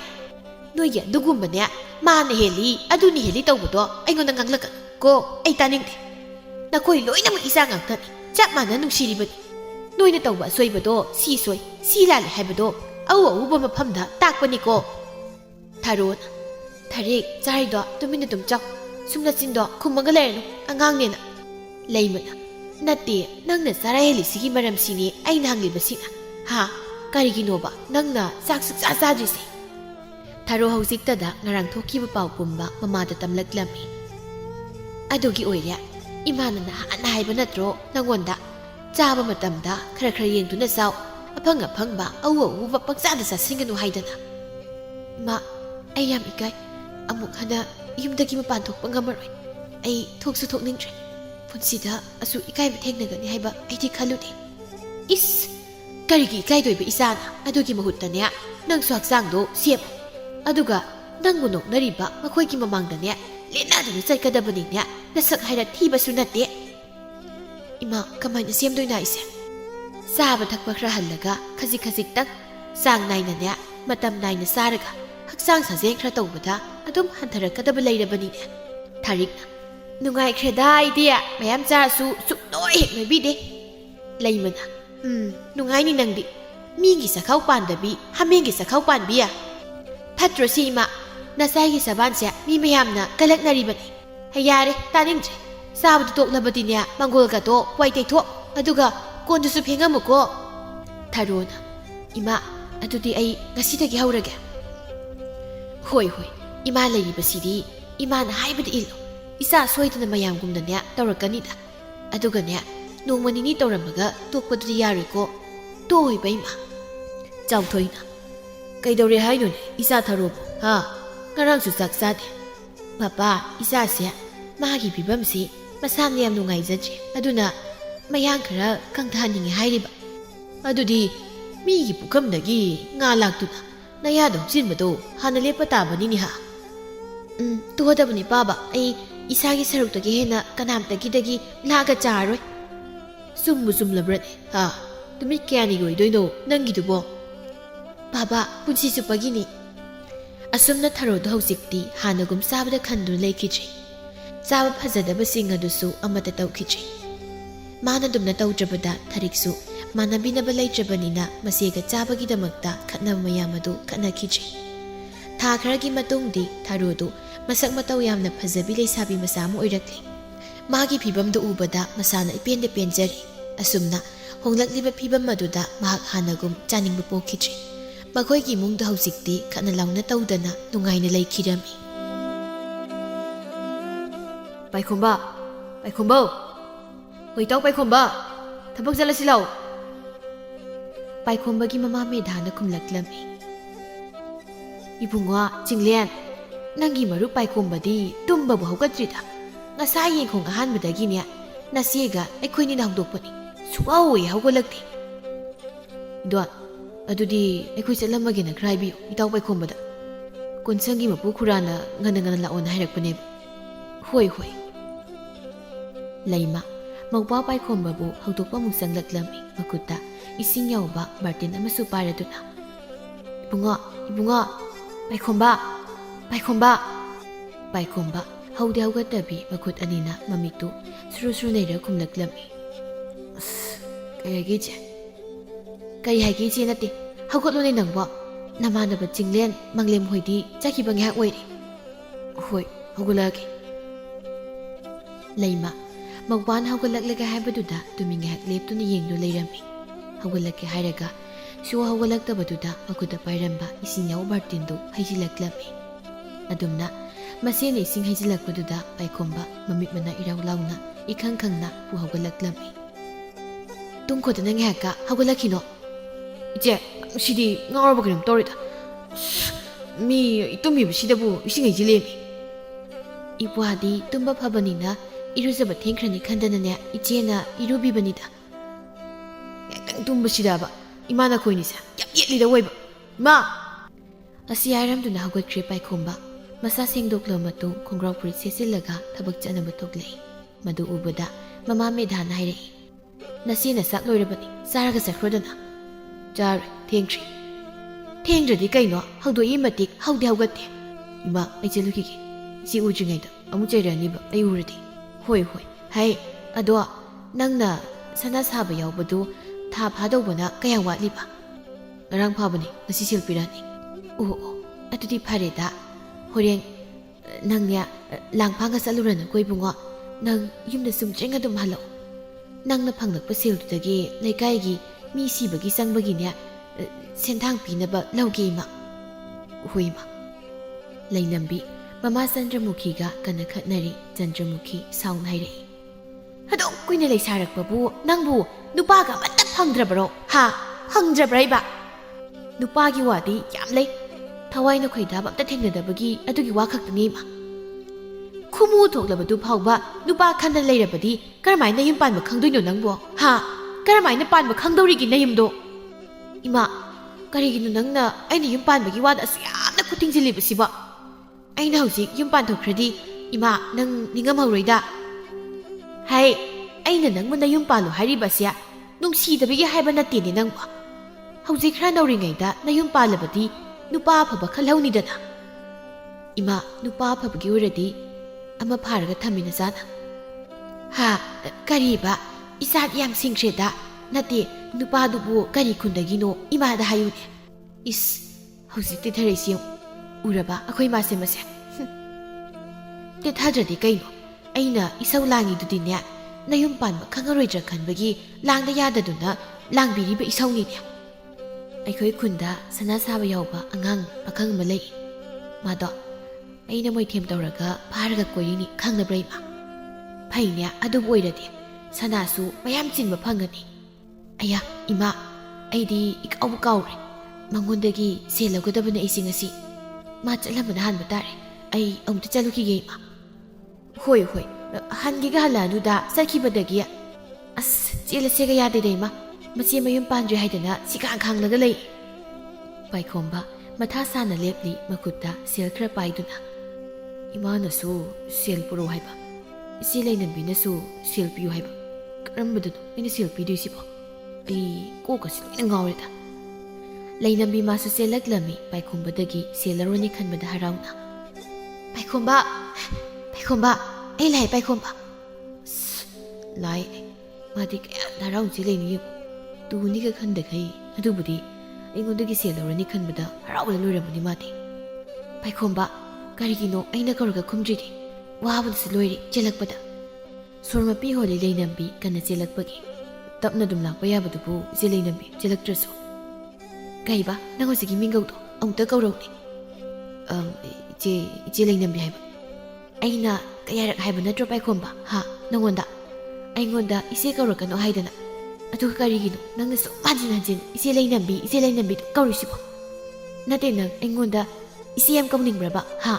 ꯅꯣꯏꯒꯤ ꯑꯗꯨꯒꯨꯝꯕꯅꯦ ꯃꯥꯅ ꯍꯦꯜꯂꯤ ꯑꯗꯨꯅ ꯍꯦꯜꯂꯤ ꯇꯧꯕꯗꯣ ꯑꯩꯉꯣꯟꯗ ꯉꯥꯡꯂꯛꯀꯅꯨꯀꯣ ꯑꯩ ꯇꯥꯅꯤꯡꯗꯦ ꯅꯈꯣꯏ ꯂꯣꯏꯅꯃꯛ ꯏꯆꯥ ꯉꯥꯛꯇꯅꯤ ꯆꯞ ꯃꯥꯟꯅ ꯅꯨꯡꯁꯤꯔꯤꯕꯅꯤ ꯅꯣꯏꯅ ꯇꯧꯕ ꯑꯁꯣꯏꯕꯗꯣ ꯁꯤ ꯁꯣꯏ ꯁꯤ ꯂꯥꯜꯂꯦ ꯍꯥꯏꯕꯗꯣ ꯑꯎꯕ ꯃꯐꯝꯗ ꯇꯥꯛꯄꯅꯤꯀꯣ ꯊꯥꯔꯣꯅ ꯊꯥꯔꯤꯛ ꯆꯥꯔꯤꯗꯣ ꯇꯨꯃꯤꯟꯅ ꯑꯗꯨꯝ ꯆꯥꯎ ꯁꯨꯝ ꯅꯆꯤꯟꯗꯣ ꯈꯨꯝꯃꯒ ꯂꯩꯔꯅꯨ ꯑꯉꯥꯡꯅꯦꯅ ꯂꯩꯃꯅ ꯅꯠꯇꯦ ꯅꯪꯅ ꯆꯔꯥ ꯍꯦꯜꯂꯤꯁꯤꯒꯤ ꯃꯔꯝꯁꯤꯅꯤ ꯑꯩꯅ ꯍꯪꯂꯤꯕꯁꯤꯅ ꯍꯥ ꯀꯔꯤꯒꯤꯅꯣꯕ ꯅꯪꯅ ꯆꯥꯛ ꯁꯨꯛꯆꯥ ꯆꯥꯗ꯭ꯔꯤꯁꯦ ꯊꯥꯔꯣ ꯍꯧꯖꯤꯛꯇꯗ ꯉꯔꯥꯡ ꯊꯣꯛꯈꯤꯕ ꯄꯥꯎ ꯄꯨꯝꯕ ꯃꯃꯥꯗ ꯇꯝꯂꯛꯂꯝꯃꯤ ꯑꯗꯨꯒꯤ ꯑꯣꯏꯔꯦ Imana na haiba natro nangonda chaba matamda khara khara yengduna saw aphang ba awu ba pangsa da sa singanu haidana ma ay yam ikai amuk hana yumdagi mapan thokpa ngamaroi ay thoksu thokningtre punsida asu ikai ba thengnagani haiba aidi khaludi is karigi ikai doiba isana adugi mahuttane nang su haksang do siep aduga nangbu noknariba makhoi mamangdane lena dana chaikadabani ne nasak haira thiba su natte ima kamaina semdoina ise saba thakpa khra hallaga khaji khajik tak sang naina ne matam naina saraga haksang sajeng khra tawbada adum hantarakadaba leirabani ne tharikna nungai khreda idea mayam charasu suknoi hek nobide leimana nungai ni nangdi migi sakhau pandabi hamengi sakhau panbiya phatro sima nasai sabanse mi mayamna kalaknaribani hayare taningtre sabdu toklabadinya mangol ga to waitei tho aduga kondusu phengamuko tharona ima adudi ai ngasidagi haurage hoi ima leibasidi ima na haibadi ilo isa soidana mayamgumna ne tawrakanida aduga ne nongmanini tawramaga tokpadudi yariko toy baima chawthoina kaidore haino isa tharobo ha ngarangsu chak sade papa isa se magi bibamsi masam yam nungai jaje aduna mayang khara kangthaningi hairiba adudi migi pukamdagi nga laktuna nayado jinbado hana lepa tabani ni ha tuhodabani baba ai isagi saruktagi hena kanamtagi dagi laga charoi sumlabrane ha tumi kyani goidoino nangidubo baba punsi supagini asumna tharodo hausikti hanagum sabada khandu leikhichi saba phajadaba singadusu amata tawkhichi mana dumna tawjabada thariksu manabinaba leitrabanina masega chabagi damakta khatnaba mayamadu khatnakhichi tha kharagi matungdi tharodo masak mataw yamna phajabi leisabi masamu oirakli magi phibamdu ubada masana ipende penjari asumna honglakliba phibam maduda mahak hanagum chaningba pokhichi makhoi gi mungda hausikti khana launa tawdana nungaina leikhirami Paikhomba hoitaw Paikhomba thabak jalasi law Paikhomba gi mama medhana khumlaklami Ibungwa Chinglen nangi maru Paikhomba di tumba bu haukatrida ngasai yengkhong ahanbadagi ne nasiega aikhoini nangdokpani suawi haugalakti dot adudi aikoi chalamage na kraibi itaw Paikhomba konsangi mapu khurana ngana laona hairakpane hoi Laima maupa Paikhomba bu hautokpa musang laklami makutta ising yauba bartin amasu paraduna ibunga Paikhomba haude haugattabi makut anina mamitu suru neira khumlaklami kay hagi nate haugatlone nangba namanaba Chinglen manglem hoidi chakiba ngak oiri hoi haugalage Laima magwan haugalaglaga haibaduda tumingak leptuna yengdo leirami haugalake hairaga su haugalaktabaduda makuda pairamba ising yaw bartindo haijilaklammi adumna masene ising haijilakbaduda Paikhomba mamit mana iraw lawna ikhang khangna pu haugalaklammi tungkhodana ngaka haugalakino ije sidi ngawrba kanam torida mi itumi sidabu ising haijilemi Ipuadi tumba phabanina iruzaba thengkhrani khandana ichena irubibanida yakang tumba sidaba imana khoinisa yap yetlida oiba ma asi airamduna haugatkre Paikhomba masa sengdokla matu khongraw puri sesilaga thabak chanaba toklei madu ubada mama medhana hairei nasina sak loirabani saraga sakhrodana jar thengdradi kaino haudoi matik haude haugatte ima aicheluki si ujingaido amu chairaniba ai uradi hoi hai ado nangna sana saba yawbadu tha phadobana kaya watliba ngarang phabani ngasi silpirani atudi phareda horeng nangnya langphanga salurana koibunga nang yumda sumchenga dum halo nangna phanglakpa seldudagi leikaigi mi sibagi sangbagi ne senthang pinaba lawgeima hoima Lainambi Mama Chandramukhi ga kana khatnari Chandramukhi sound hairei ꯑꯗꯨꯛ ꯀꯨꯏꯅ ꯂꯩꯁꯥꯔꯛꯄꯕꯨ ꯅꯪꯕꯨ ꯅꯨꯄꯥꯒ ꯑꯃꯠꯇ ꯐꯪꯗ꯭ꯔꯕꯔꯣ? ꯍꯥ? ꯐꯪꯗ꯭ꯔꯕ꯭ꯔꯥ ꯏꯕ? ꯅꯨꯄꯥꯒꯤ ꯋꯥꯗꯤ ꯌꯥꯝ ꯂꯩ. ꯊꯋꯥꯏꯅ ꯈꯣꯏꯗꯥꯕ ꯑꯝꯇ ꯊꯦꯡꯅꯗꯕꯒꯤ ꯑꯗꯨꯒꯤ ꯋꯥ ꯈꯛꯇꯅꯤ ꯏꯃꯥ. ꯈꯨꯃꯨ ꯊꯣꯛꯂꯕꯗꯨ ꯐꯥꯎꯕ ꯅꯨꯄꯥ ꯈꯟꯅ ꯂꯩꯔꯕꯗꯤ ꯀꯔꯝꯍꯥꯏꯅ ꯌꯨꯝ ꯄꯥꯟꯕ ꯈꯪꯗꯣꯏꯅꯣ ꯅꯪꯕꯣ? ꯍꯥ? ꯀꯔꯝꯍꯥꯏꯅ ꯄꯥꯟꯕ ꯈꯪꯗꯧꯔꯤꯒꯦ ꯅꯌꯨꯝꯗꯣ? ꯏꯃꯥ, ꯀꯔꯤꯒꯤꯅꯣ ꯅꯪꯅ ꯑꯩꯅ ꯌꯨꯝ ꯄꯥꯟꯕꯒꯤ ꯋꯥꯗ ꯑꯁꯨꯛ ꯌꯥꯝꯅ ꯈꯨꯠꯊꯤꯡꯖꯤꯜꯂꯤꯕꯁꯤꯕꯣ? ꯑꯩꯅ ꯍꯧꯖꯤꯛ ꯌꯨꯝ ꯄꯥꯟꯊꯣꯛꯈ꯭ꯔꯗꯤ ꯏꯃꯥ ꯅꯪ ꯅꯤꯡꯉꯝꯍꯧꯔꯣꯏꯗ. ꯍꯥꯏ, ꯑꯩꯅ ꯅꯪꯕꯨ ꯅꯌꯨꯝ ꯄꯥꯜꯂꯣ ꯍꯥꯏꯔꯤꯕꯁꯦ ꯅꯨꯡꯁꯤꯗꯕꯒꯤ ꯍꯥꯏꯕ ꯅꯠꯇꯦꯅꯦ ꯅꯪꯕꯣ. ꯍꯧꯖꯤꯛ ꯈꯔ ꯅꯧꯔꯤꯉꯩꯗ ꯅꯌꯨꯝ ꯄꯥꯜꯂꯕꯗꯤ ꯅꯨꯄꯥ ꯑꯐꯕ ꯈꯜꯍꯧꯅꯤꯗꯅ. ꯏꯃꯥ, ꯅꯨꯄꯥ ꯑꯐꯕꯒꯤ ꯑꯣꯏꯔꯗꯤ ꯑꯃ ꯐꯥꯔꯒ ꯊꯝꯃꯤ ꯅꯆꯥꯅ. ꯍꯥ? ꯀꯔꯤꯕ? ꯏꯆꯥꯗꯤ ꯌꯥꯝ ꯁꯤꯡꯈ꯭ꯔꯦꯗ. ꯅꯠꯇꯦ, ꯅꯨꯄꯥꯗꯨꯕꯨ ꯀꯔꯤ ꯈꯨꯟꯗꯒꯤꯅꯣ ꯏꯃꯥꯗ ꯍꯥꯏꯌꯨꯅꯦ. ꯏꯁ, ꯍꯧꯖꯤꯛ ꯇꯦꯊꯔꯛꯏꯁꯤ ꯌꯦꯡꯉꯨ. ꯎꯔꯕ ꯑꯩꯈꯣꯏ ꯃꯥꯁꯦ ꯃꯁꯦ? ꯇꯦꯊꯗ꯭ꯔꯗꯤ ꯀꯩꯅꯣ? ꯑꯩꯅ ꯏꯁꯧ ꯂꯥꯡꯉꯤꯗꯨꯗꯤꯅꯦ ꯅꯌꯨꯝ ꯄꯥꯟꯕ ꯈꯪꯉꯔꯣꯏꯗ꯭ꯔꯥ ꯈꯟꯕꯒꯤ ꯂꯥꯡꯗ ꯌꯥꯗꯗꯨꯅ ꯂꯥꯡꯕꯤꯔꯤꯕ ꯏꯁꯧꯅꯤꯅꯦ. ꯑꯩꯈꯣꯏ ꯈꯨꯟꯗ ꯁꯅꯥ ꯁꯥꯕ ꯌꯥꯎꯕ ꯑꯉꯥꯡ ꯄꯥꯈꯪ ꯑꯃ ꯂꯩ. ꯃꯥꯗꯣ ꯑꯩꯅ ꯃꯣꯏꯊꯦꯝ ꯇꯧꯔꯒ ꯐꯥꯔꯒ ꯀꯣꯏꯔꯤꯅꯤ, ꯈꯪꯅꯕ꯭ꯔꯥ ꯏꯃꯥ? ꯐꯩꯅꯦ, ꯑꯗꯨꯕꯨ ꯑꯣꯏꯔꯗꯤ ꯁꯅꯥꯁꯨ ꯃꯌꯥꯝ ꯆꯤꯟꯕ ꯐꯪꯒꯅꯤ. ꯑꯌꯥ ꯏꯃꯥ, ꯑꯩꯗꯤ ꯏꯀꯥꯎꯕꯨ ꯀꯥꯎꯔꯦ. ꯃꯉꯣꯟꯗꯒꯤ ꯁꯦꯜ ꯂꯧꯒꯗꯕꯅꯦ ꯑꯩꯁꯦ ꯉꯁꯤ. ꯃꯥ ꯆꯠꯂꯝꯕꯅ ꯍꯥꯟꯕ ꯇꯥꯔꯦ. ꯑꯩ ꯑꯃꯨꯛꯇ ꯆꯠꯂꯨꯈꯤꯒꯦ ꯏꯃꯥ. ꯍꯣꯏ ꯍꯣꯏ, ꯍꯟꯒꯦꯒ ꯍꯜꯂꯛꯑꯅꯨꯗ ꯆꯠꯈꯤꯕꯗꯒꯤ. ꯑꯁ, ꯆꯦꯜꯂꯁꯦꯒ ꯌꯥꯗꯦꯗ ꯏꯃꯥ. ꯃꯆꯦ ꯃꯌꯨꯝ ꯄꯥꯟꯗ꯭ꯔꯦ ꯍꯥꯏꯗꯅ ꯁꯤꯈꯥꯡ ꯈꯥꯡꯂꯒ ꯂꯩ. ꯄꯥꯏꯈꯣꯝꯕ ꯃꯊꯥ ꯁꯥꯅ ꯂꯦꯞꯂꯤ, ꯃꯈꯨꯠꯇ ꯁꯦꯜ ꯈꯔ ꯄꯥꯏꯗꯨꯅ. ꯏꯃꯥꯅꯁꯨ ꯁꯦꯜ ꯄꯨꯔꯛꯎ ꯍꯥꯏꯕ, ꯏꯆꯦ ꯂꯩꯅꯕꯤꯅꯁꯨ ꯁꯦꯜ ꯄꯤꯌꯨ ꯍꯥꯏꯕ. ꯀꯔꯝꯕꯗꯅꯣ ꯑꯩꯅ ꯁꯦꯜ ꯄꯤꯗꯣꯏꯁꯤꯕꯣ? ꯑꯩ ꯀꯣꯛꯀꯁꯤ ꯂꯣꯏꯅ ꯉꯥꯎꯔꯦꯗ. ꯂꯩꯅꯕꯤ ꯃꯥꯁꯨ ꯆꯦꯜꯂꯛꯂꯝꯃꯤ ꯄꯥꯏꯈꯣꯝꯕꯗꯒꯤ ꯁꯦꯜ ꯂꯧꯔꯅꯤ ꯈꯟꯕꯗ ꯍꯔꯥꯎꯅ. ꯄꯥꯏꯈꯣꯝꯕ, ꯄꯥꯏꯈꯣꯝꯕ, ꯑꯩ ꯂꯥꯛꯑꯦ ꯄꯥꯏꯈꯣꯝꯕ. ꯂꯥꯏ, ꯃꯥꯗꯤ ꯀꯌꯥꯝ ꯍꯔꯥꯎꯖꯤ ꯂꯩꯅꯤ ꯌꯦꯡꯉꯨ. ꯇꯨꯅꯤꯒ ꯈꯟꯗꯈꯩ ꯑꯗꯨꯕꯨꯗꯤ ꯑꯩꯉꯣꯟꯗꯒꯤ ꯁꯦꯜ ꯂꯧꯔꯅꯤ ꯈꯟꯕꯗ ꯍꯔꯥꯎꯕꯗ ꯂꯣꯏꯔꯝꯃꯅꯤ ꯃꯥꯗꯤ. ꯄꯥꯏꯈꯣꯝꯕ, ꯀꯔꯤꯒꯤꯅꯣ ꯑꯩꯅ ꯀꯧꯔꯒ ꯈꯨꯝꯗ꯭ꯔꯤꯗꯤ? ꯋꯥꯕꯗꯁꯨ ꯂꯣꯏꯔꯦ ꯆꯦꯜꯂꯛꯄꯗ. ꯁꯣꯔ ꯃꯄꯤ ꯍꯣꯜꯂꯤ ꯂꯩꯅꯝꯕꯤ ꯀꯟꯅ ꯆꯦꯜꯂꯛꯄꯒꯤ. ꯇꯞꯅ ꯑꯗꯨꯝ ꯂꯥꯛꯄ ꯌꯥꯕꯗꯨꯕꯨ ꯏꯆꯦ ꯂꯩꯅꯝꯕꯤ, ꯆꯦꯜꯂꯛꯇ꯭ꯔꯁꯨ. ꯀꯩꯕ ꯅꯪ ꯍꯧꯖꯤꯛꯀꯤ ꯃꯤꯡꯒꯧꯗꯣ ꯑꯃꯨꯛꯇ ꯀꯧꯔꯧꯅꯦ. ꯏꯆꯦ ꯂꯩꯅꯝꯕꯤ ꯍꯥꯏꯕ. ꯑꯩꯅ ꯀꯌꯥꯔꯛ ꯍꯥꯏꯕ ꯅꯠꯇ꯭ꯔꯣ ꯄꯥꯏꯈꯣꯝꯕ? ꯍꯥ? ꯅꯪꯉꯣꯟꯗ ꯑꯩꯉꯣꯟꯗ ꯏꯆꯦ ꯀꯧꯔꯛꯀꯅꯣ ꯍꯥꯏꯗꯅ. ꯑꯗꯨꯒ ꯀꯔꯤꯒꯤꯅꯣ ꯅꯪꯅ ꯁꯨꯝ ꯍꯟꯖꯤꯟ ꯍꯟꯖꯤꯟ ꯏꯆꯦ ꯂꯩꯅꯝꯕꯤ ꯀꯧꯔꯤꯁꯤꯕꯣ? ꯅꯠꯇꯦ, ꯅꯪ ꯑꯩꯉꯣꯟꯗ ꯏꯆꯦ ꯌꯥꯝ ꯀꯧꯅꯤꯡꯕ꯭ꯔꯕ? ꯍꯥ?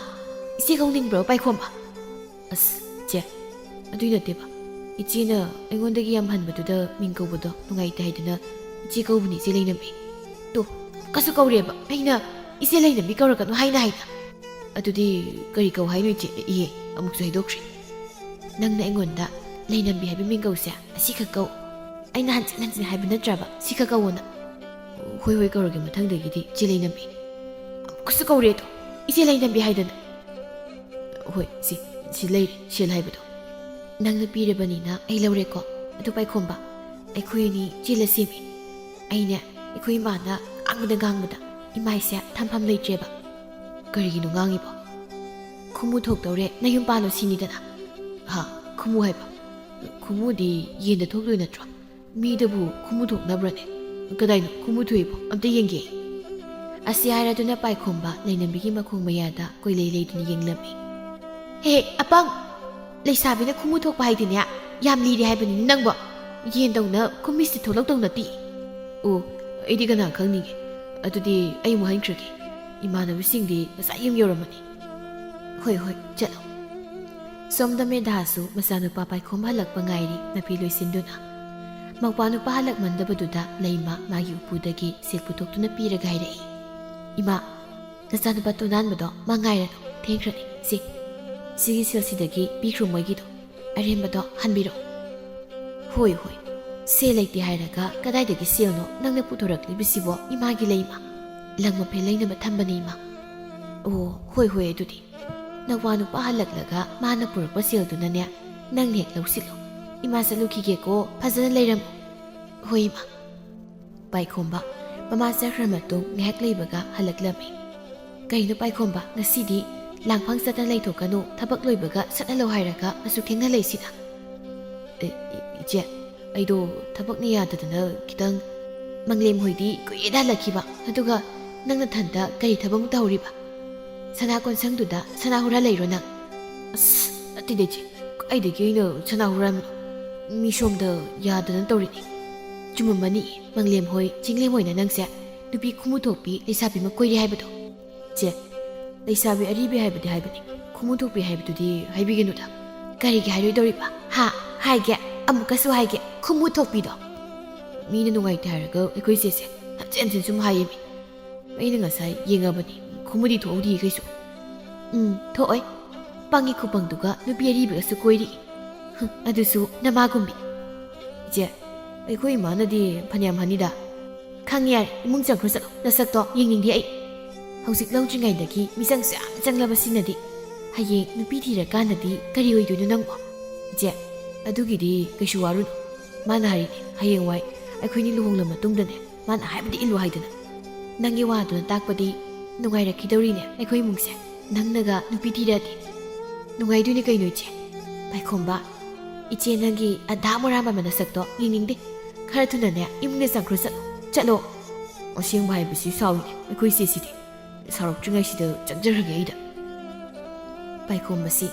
ꯏꯆꯦ ꯀꯧꯅꯤꯡꯕ꯭ꯔꯕ ꯄꯥꯏꯈꯣꯝꯕ? ꯑꯁ ꯏꯆꯦ, ꯑꯗꯨꯏ ꯅꯠꯇꯦꯕ. ꯏꯆꯦꯅ ꯑꯩꯉꯣꯟꯗꯒꯤ ꯌꯥꯝ ꯍꯟꯕꯗꯨꯗ ꯃꯤꯡ ꯀꯧꯕꯗꯣ ꯅꯨꯡꯉꯥꯏꯇꯦ ꯍꯥꯏꯗꯅ ꯏꯆꯦ ꯀꯧꯕꯅꯤ, ꯏꯆꯦ ꯂꯩꯅꯝꯕꯤ. ꯇꯣ, ꯀꯁꯨ ꯀꯧꯔꯦꯕ ꯑꯩꯅ ꯏꯆꯦ ꯂꯩꯅꯝꯕꯤ ꯀꯧꯔꯛꯀꯅꯣ ꯍꯥꯏꯅ. ꯑꯗꯨꯗꯤ ꯀꯔꯤ ꯀꯧ ꯍꯥꯏꯅꯣ ꯏꯆꯦ? ꯏꯍꯦ, ꯑꯃꯨꯛꯁꯨ ꯍꯩꯗꯣꯛꯈ꯭ꯔꯦ. ꯅꯪꯅ ꯑꯩꯉꯣꯟꯗ ꯂꯩꯅꯝꯕꯤ ꯍꯥꯏꯕ ꯃꯤꯡꯒꯧꯁꯦ ꯑꯁꯤꯈꯛ ꯀꯧ. ꯑꯩꯅ ꯍꯟꯖꯤꯟ ꯍꯟꯖꯤꯟ ꯍꯥꯏꯕ ꯅꯠꯇ꯭ꯔꯕ ꯁꯤꯈꯛ ꯀꯧꯋꯣꯅ. ꯍꯣꯏ ꯍꯣꯏ, ꯀꯧꯔꯒꯦ ꯃꯊꯪꯗꯒꯤꯗꯤ ꯏꯆꯦ ꯂꯩꯅꯝꯕꯤ. ꯑꯃꯨꯛꯀꯁꯨ ꯀꯧꯔꯦꯗꯣ, ꯏꯆꯦ ꯂꯩꯅꯝꯕꯤ ꯍꯥꯏꯗꯅ. ꯍꯣꯏ, ꯁꯤ ꯂꯩꯔꯦ ꯁꯦꯜ ꯍꯥꯏꯕꯗꯣ. ꯅꯪꯅ ꯄꯤꯔꯕꯅꯤꯅ ꯑꯩ ꯂꯧꯔꯦꯀꯣ. ꯑꯗꯨ ꯄꯥꯏꯈꯣꯝꯕ, ꯑꯩꯈꯣꯏ ꯑꯅꯤ ꯆꯦꯜꯂꯁꯦꯃꯤ. ꯑꯩꯅꯦ ꯑꯩꯈꯣꯏ ꯏꯃꯥꯅ ꯉꯥꯡꯕꯗ ꯏꯃꯥꯏꯁꯦ ꯊꯝꯐꯝ ꯂꯩꯇ꯭ꯔꯦꯕ. ꯀꯔꯤꯒꯤꯅꯣ ꯉꯥꯡꯉꯤꯕꯣ? ꯈꯨꯃꯨ ꯊꯣꯛꯇꯧꯔꯦ ꯅꯌꯨꯝ ꯄꯥꯜꯂꯣ ꯁꯤꯅꯤꯗꯅ. ꯍꯥ? ꯈꯨꯃꯨ ꯍꯥꯏꯕ? ꯈꯨꯃꯨꯗꯤ ꯌꯦꯟꯗ ꯊꯣꯛꯇꯣꯏ ꯅꯠꯇ꯭ꯔꯣ? ꯃꯤꯗꯕꯨ ꯈꯨꯃꯨ ꯊꯣꯛꯅꯕ꯭ꯔꯅꯦ? ꯀꯗꯥꯏꯅꯣ ꯈꯨꯃꯨ ꯊꯣꯛꯏꯕꯣ? ꯑꯝꯇ ꯌꯦꯡꯒꯦ. ꯑꯁꯤ ꯍꯥꯏꯔꯗꯨꯅ ꯄꯥꯏꯈꯣꯝꯕ ꯂꯩꯅꯝꯕꯤꯒꯤ ꯃꯈꯣꯡ ꯃꯌꯥꯗ ꯀꯣꯏꯂꯩ ꯂꯩꯗꯨꯅ ꯌꯦꯡꯂꯝꯃꯤ. ꯍꯦ ꯑꯄꯪ, ꯂꯩꯁꯥꯕꯤꯅ ꯈꯨꯃꯨ ꯊꯣꯛꯄ ꯍꯥꯏꯗꯤꯅꯦ ꯌꯥꯝ ꯂꯤꯔꯦ ꯍꯥꯏꯕꯅꯤꯅꯦ ꯅꯪꯕꯣ. ꯌꯦꯟꯗꯧꯅ ꯈꯨꯝꯃꯤꯁꯤ ꯊꯣꯛꯂꯛꯇꯧ ꯅꯠꯇꯦ. ꯑꯣ, ꯑꯩꯗꯤ ꯀꯅꯥ ꯈꯪꯅꯤꯡꯉꯦ. ꯑꯗꯨꯗꯤ ꯑꯩ ꯑꯃꯨꯛ ꯍꯟꯈ꯭ꯔꯒꯦ. ꯏꯃꯥꯟꯅꯕꯁꯤꯡꯗꯤ ꯉꯁꯥꯏ ꯌꯨꯝ ꯌꯧꯔꯝꯃꯅꯤ. ꯍꯣꯏ ꯍꯣꯏ, ꯆꯠꯂꯣ. ꯁꯣꯝꯗ ꯃꯦꯙꯥꯁꯨ ꯃꯆꯥꯅꯨꯄꯥ ꯄꯥꯏꯈꯣꯝꯕ ꯍꯜꯂꯛꯄ ꯉꯥꯏꯔꯤ ꯅꯥꯄꯤ ꯂꯣꯏꯁꯤꯟꯗꯨꯅ. ꯃꯧꯄꯥ ꯅꯨꯄꯥ ꯍꯜꯂꯛꯃꯟꯗꯕꯗꯨꯗ ꯂꯩꯃ ꯃꯥꯒꯤ ꯎꯄꯨꯗꯒꯤ ꯁꯦꯜ ꯄꯨꯊꯣꯛꯇꯨꯅ ꯄꯤꯔꯒ ꯍꯥꯏꯔꯛꯏ. ꯏꯃꯥ, ꯅꯆꯥꯅꯨꯄꯥ ꯇꯣꯅꯥꯟꯕꯗꯣ ꯃꯥ ꯉꯥꯏꯔꯅꯨ, ꯊꯦꯡꯈ꯭ꯔꯅꯤ. ꯁꯤꯒꯤ ꯁꯦꯜꯁꯤꯗꯒꯤ ꯄꯤꯈ꯭ꯔꯣ ꯃꯣꯏꯒꯤꯗꯣ. ꯑꯔꯦꯝꯕꯗꯣ ꯍꯟꯕꯤꯔꯛꯑꯣ. ꯍꯣꯏ ꯍꯣꯏ, ꯁꯦꯜ ꯂꯩꯇꯦ ꯍꯥꯏꯔꯒ ꯀꯗꯥꯏꯗꯒꯤ ꯁꯦꯜꯅꯣ ꯅꯪꯅ ꯄꯨꯊꯣꯔꯛꯂꯤꯕꯁꯤꯕꯣ? ꯏꯃꯥꯒꯤ ꯂꯩꯃ. ꯂꯪꯃꯐꯦꯜ ꯂꯩꯅꯕ ꯊꯝꯕꯅꯤ ꯏꯃꯥ. ꯑꯣ, ꯍꯣꯏ ꯍꯣꯏ, ꯑꯗꯨꯗꯤ ꯅꯋꯥ ꯅꯨꯄꯥ ꯍꯜꯂꯛꯂꯒ ꯃꯥꯅ ꯄꯨꯔꯛꯄ ꯁꯦꯜꯗꯨꯅꯅꯦ ꯅꯪ ꯍꯦꯛ ꯂꯧꯁꯤꯜꯂꯣ. ꯏꯃꯥ ꯆꯠꯂꯨꯈꯤꯒꯦꯀꯣ, ꯐꯖꯅ ꯂꯩꯔꯝꯃꯨ. ꯍꯣꯏ ꯏꯃꯥ. ꯄꯥꯏꯈꯣꯝꯕ ꯃꯃꯥ ꯆꯠꯈ꯭ꯔ ꯃꯇꯨꯡ ꯉꯥꯏꯍꯥꯛ ꯂꯩꯕꯒ ꯍꯜꯂꯛꯂꯝꯃꯤ. ꯀꯩꯅꯣ ꯄꯥꯏꯈꯣꯝꯕ, ꯉꯁꯤꯗꯤ ꯂꯥꯡꯐꯥꯡ ꯆꯠꯇꯅ ꯂꯩꯊꯣꯛꯀꯅꯨ, ꯊꯕꯛ ꯂꯣꯏꯕꯒ ꯁꯠꯍꯜꯂꯣ ꯍꯥꯏꯔꯒ ꯑꯁꯨꯛ ꯊꯦꯡꯅ ꯂꯩꯁꯤꯅ? ꯏꯆꯦ, ꯑꯩꯗꯣ ꯊꯕꯛꯅ ꯌꯥꯗꯗꯅ ꯈꯤꯇꯪ. ꯃꯪꯂꯦꯝ ꯍꯣꯏꯗꯤ ꯀꯨꯏꯔꯦꯗ ꯍꯜꯂꯛꯈꯤꯕ. ꯑꯗꯨꯒ ꯅꯪꯅ ꯊꯟꯇ ꯀꯔꯤ ꯊꯕꯛ ꯇꯧꯔꯤꯕ? ꯁꯅꯥ ꯀꯣꯟꯁꯪꯗꯨꯗ ꯁꯅꯥ ꯍꯨꯔꯥ ꯂꯩꯔꯣ ꯅꯪ? ꯑꯁ ꯅꯠꯇꯦꯗ ꯏꯆꯦ, ꯀꯥꯏꯗꯒꯤ ꯑꯩꯅ ꯁꯅꯥ ꯍꯨꯔꯥꯟꯕꯅꯣ? ꯃꯤꯁꯣꯝꯗ ꯌꯥꯗꯅ ꯇꯧꯔꯤꯅꯤ ꯆꯨꯝꯃꯝꯃꯅꯤ ꯃꯪꯂꯦꯝ ꯍꯣꯏ ꯆꯤꯡꯂꯦꯝ ꯍꯣꯏꯅ ꯅꯪꯁꯦ ꯅꯨꯄꯤ ꯈꯨꯃꯨ ꯊꯣꯛꯄꯤ ꯂꯩꯁꯥꯕꯤ ꯑꯃ ꯀꯣꯏꯔꯦ ꯍꯥꯏꯕꯗꯣ ꯆꯦ ꯂꯩꯁꯥꯕꯤ ꯑꯔꯤꯕꯤ ꯍꯥꯏꯕꯗꯤ ꯍꯥꯏꯕꯅꯤ ꯈꯨꯃꯨ ꯊꯣꯛꯄꯤ ꯍꯥꯏꯕꯗꯨꯗꯤ ꯍꯥꯏꯕꯤꯒꯅꯨꯗ ꯀꯔꯤꯒꯤ ꯍꯥꯏꯔꯣꯏꯗꯧꯔꯤꯕ ꯍꯥ ꯍꯥꯏꯒꯦ ꯑꯃꯨꯛꯀꯁꯨ ꯍꯥꯏꯒꯦ ꯈꯨꯃꯨ ꯊꯣꯛꯄꯤꯗꯣ ꯃꯤꯅ ꯅꯨꯡꯉꯥꯏꯇꯦ ꯍꯥꯏꯔꯒ ꯑꯩꯈꯣꯏ ꯆꯦꯁꯦ ꯍꯟꯖꯤꯟ ꯍꯟꯖꯤꯟ ꯁꯨꯝ ꯍꯥꯏꯌꯦꯃꯤ ꯑꯩꯅ ꯉꯁꯥꯏ ꯌꯦꯡꯉꯕꯅꯤ ꯈꯨꯃꯨꯗꯤ ꯊꯣꯛꯍꯧꯗꯤꯌꯦ ꯀꯩꯁꯨ ꯊꯣꯛꯑꯣꯏ ꯄꯪꯉꯤ ꯈꯨꯄꯪꯗꯨꯒ ꯅꯨꯄꯤ ꯑꯔꯤꯕꯒꯁꯨ ꯀꯣꯏꯔꯤ ꯑꯗꯨꯁꯨ ꯅꯃꯥꯒꯨꯝꯕꯤ ꯏꯆꯦ ꯑꯩꯈꯣꯏ ꯏꯃꯥꯅꯗꯤ ꯐꯅꯌꯥꯝ ꯍꯅꯤꯗ ꯈꯪꯉꯦ ꯌꯥꯔꯦ ꯏꯃꯨꯡ ꯆꯪꯈ꯭ꯔꯣ ꯆꯠꯂꯣ ꯅꯁꯛꯇꯣ ꯌꯦꯡꯅꯤꯡꯗꯦ ꯑꯩ ꯍꯧꯖꯤꯛ ꯂꯧꯗ꯭ꯔꯤꯉꯩꯗꯒꯤ ꯃꯤꯆꯪꯁꯨ ꯌꯥꯝ ꯆꯪꯂꯕꯁꯤꯅꯗꯤ ꯍꯌꯦꯡ ꯅꯨꯄꯤ ꯊꯤꯔꯀꯥꯟꯗꯗꯤ ꯀꯔꯤ ꯑꯣꯏꯗꯣꯏꯅꯣ ꯅꯪꯕꯣ ꯏꯆꯦ ꯑꯗꯨꯒꯤꯗꯤ ꯀꯩꯁꯨ ꯋꯥꯔꯨꯅꯨ ꯃꯥꯅ ꯍꯥꯏꯔꯤꯅꯦ ꯍꯌꯦꯡꯋꯥꯏ ꯑꯩꯈꯣꯏꯅꯤ luhongla matungdane ꯃꯥꯅ ꯍꯥꯏꯕꯗꯤ ꯏꯜꯂꯨ ꯍꯥꯏꯗꯅ ꯅꯪꯒꯤ ꯋꯥꯗꯨꯅ ꯇꯥꯛꯄꯗꯤ ꯅꯨꯡꯉꯥꯏꯔꯛꯈꯤꯗꯧꯔꯤꯅꯦ ꯑꯩꯈꯣꯏ ꯏꯃꯨꯡꯁꯦ ꯅꯪꯅꯒ ꯅꯨꯄꯤ ꯊꯤꯔꯗꯤ ꯅꯨꯡꯉꯥꯏꯗꯣꯏꯅꯤ ꯀꯩꯅꯣ ꯏꯆꯦ ꯄꯥꯏꯈꯣꯝꯕ 이제 너기 다모라마 만났었도 잉잉데 카르투나네 이문에 쌍크로 ꯆꯠꯂꯣ ꯑꯁꯦꯡꯕ ꯍꯥꯏꯕꯁꯤ ꯁꯥꯎꯏꯅꯦ ꯑꯩꯈꯣꯏ ꯆꯦꯁꯤꯗꯤ ꯁꯥꯎꯔꯛꯇ꯭ꯔꯤꯉꯩꯁꯤꯗ ꯆꯪꯖꯔꯒꯦ ꯑꯩꯗ ꯄꯥꯏꯈꯣꯝꯕꯁꯤ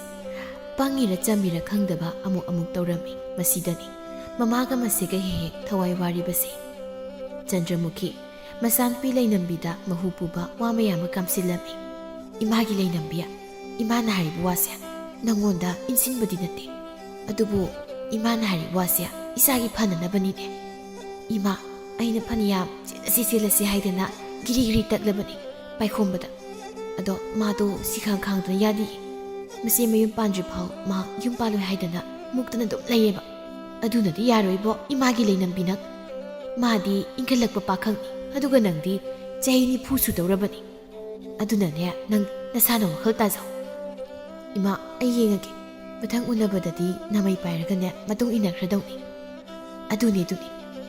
ꯄꯪꯉꯤꯔ ꯆꯝꯃꯤꯔ ꯈꯪꯗꯕ ꯑꯃꯨꯛ ꯇꯧꯔꯝꯃꯤ ꯃꯁꯤꯗꯅꯤ ꯃꯃꯥꯒ ꯃꯁꯤꯒ ꯍꯦꯛ ꯊꯋꯥꯏ ꯋꯥꯔꯤꯕꯁꯤ ꯆꯟꯗ꯭ꯔꯃꯨꯈꯤ ꯃꯆꯥꯅꯨꯄꯤ ꯂꯩꯅꯝꯕꯤꯗ ꯃꯍꯨ ꯄꯨꯕ ꯋꯥ ꯃꯌꯥꯝ ꯑꯃ ꯀꯥꯝꯁꯤꯜꯂꯝꯃꯤ ꯏꯃꯥꯒꯤ ꯂꯩꯅꯝꯕꯤ ꯏꯃꯥꯅ ꯍꯥꯏꯔꯤꯕ ꯋꯥꯁꯦ ꯅꯪꯉꯣꯟꯗ ꯏꯟꯁꯤꯟꯕꯗꯤ ꯅꯠꯇꯦ ꯑꯗꯨꯕꯨ ꯏꯃꯥꯅ ꯍꯥꯏꯔꯤꯕ ꯋꯥꯁꯦ ꯏꯆꯥꯒꯤ ꯐꯅꯅꯕꯅꯤꯅꯦ 이마 아이는 판이야 시실레시 하이드나 기리기리 딱ለꯕꯅꯤ ꯄꯥꯏꯈꯣꯝꯕꯗ ꯑꯗꯣ ꯃꯥꯗꯣ 시간 ꯈꯥꯡꯗꯅ ꯌꯥꯗꯤ ꯃꯁꯤ ꯃꯌꯨꯝ ꯄꯥꯟꯗ꯭ꯔꯤꯐꯥꯎ ꯃꯥ ꯌꯨꯝ ꯄꯥꯜꯂꯣꯏ ꯍꯥꯏꯗꯅ ꯃꯨꯛꯇꯅ ꯑꯗꯨꯝ ꯂꯩꯌꯦꯕ ꯑꯗꯨꯅꯗꯤ ꯌꯥꯔꯣꯏꯕꯣ ꯏꯃꯥꯒꯤ ꯂꯩꯅꯝꯕꯤꯅ ꯃꯥꯗꯤ ꯏꯟꯈꯠꯂꯛꯄ ꯄꯥꯈꯪꯅꯤ ꯑꯗꯨꯒ ꯅꯪꯗꯤ ꯆꯍꯤ 90 ꯁꯨꯗꯧꯔꯕꯅꯤ ꯑꯗꯨꯅꯅꯦ ꯅꯪ ꯅꯁꯥꯅ ꯋꯥꯈꯜ ꯇꯥꯖꯧ 이마 ꯑꯩ ꯌꯦꯡꯉꯒꯦ ꯃꯊꯪ ꯎꯅꯕꯗꯗꯤ ꯅꯥꯃꯩ ꯄꯥꯏꯔꯒꯅꯦ ꯃꯇꯨꯡ ꯏꯟꯅꯈ꯭ꯔꯗꯧꯅꯤ ꯑꯗꯨꯅꯤ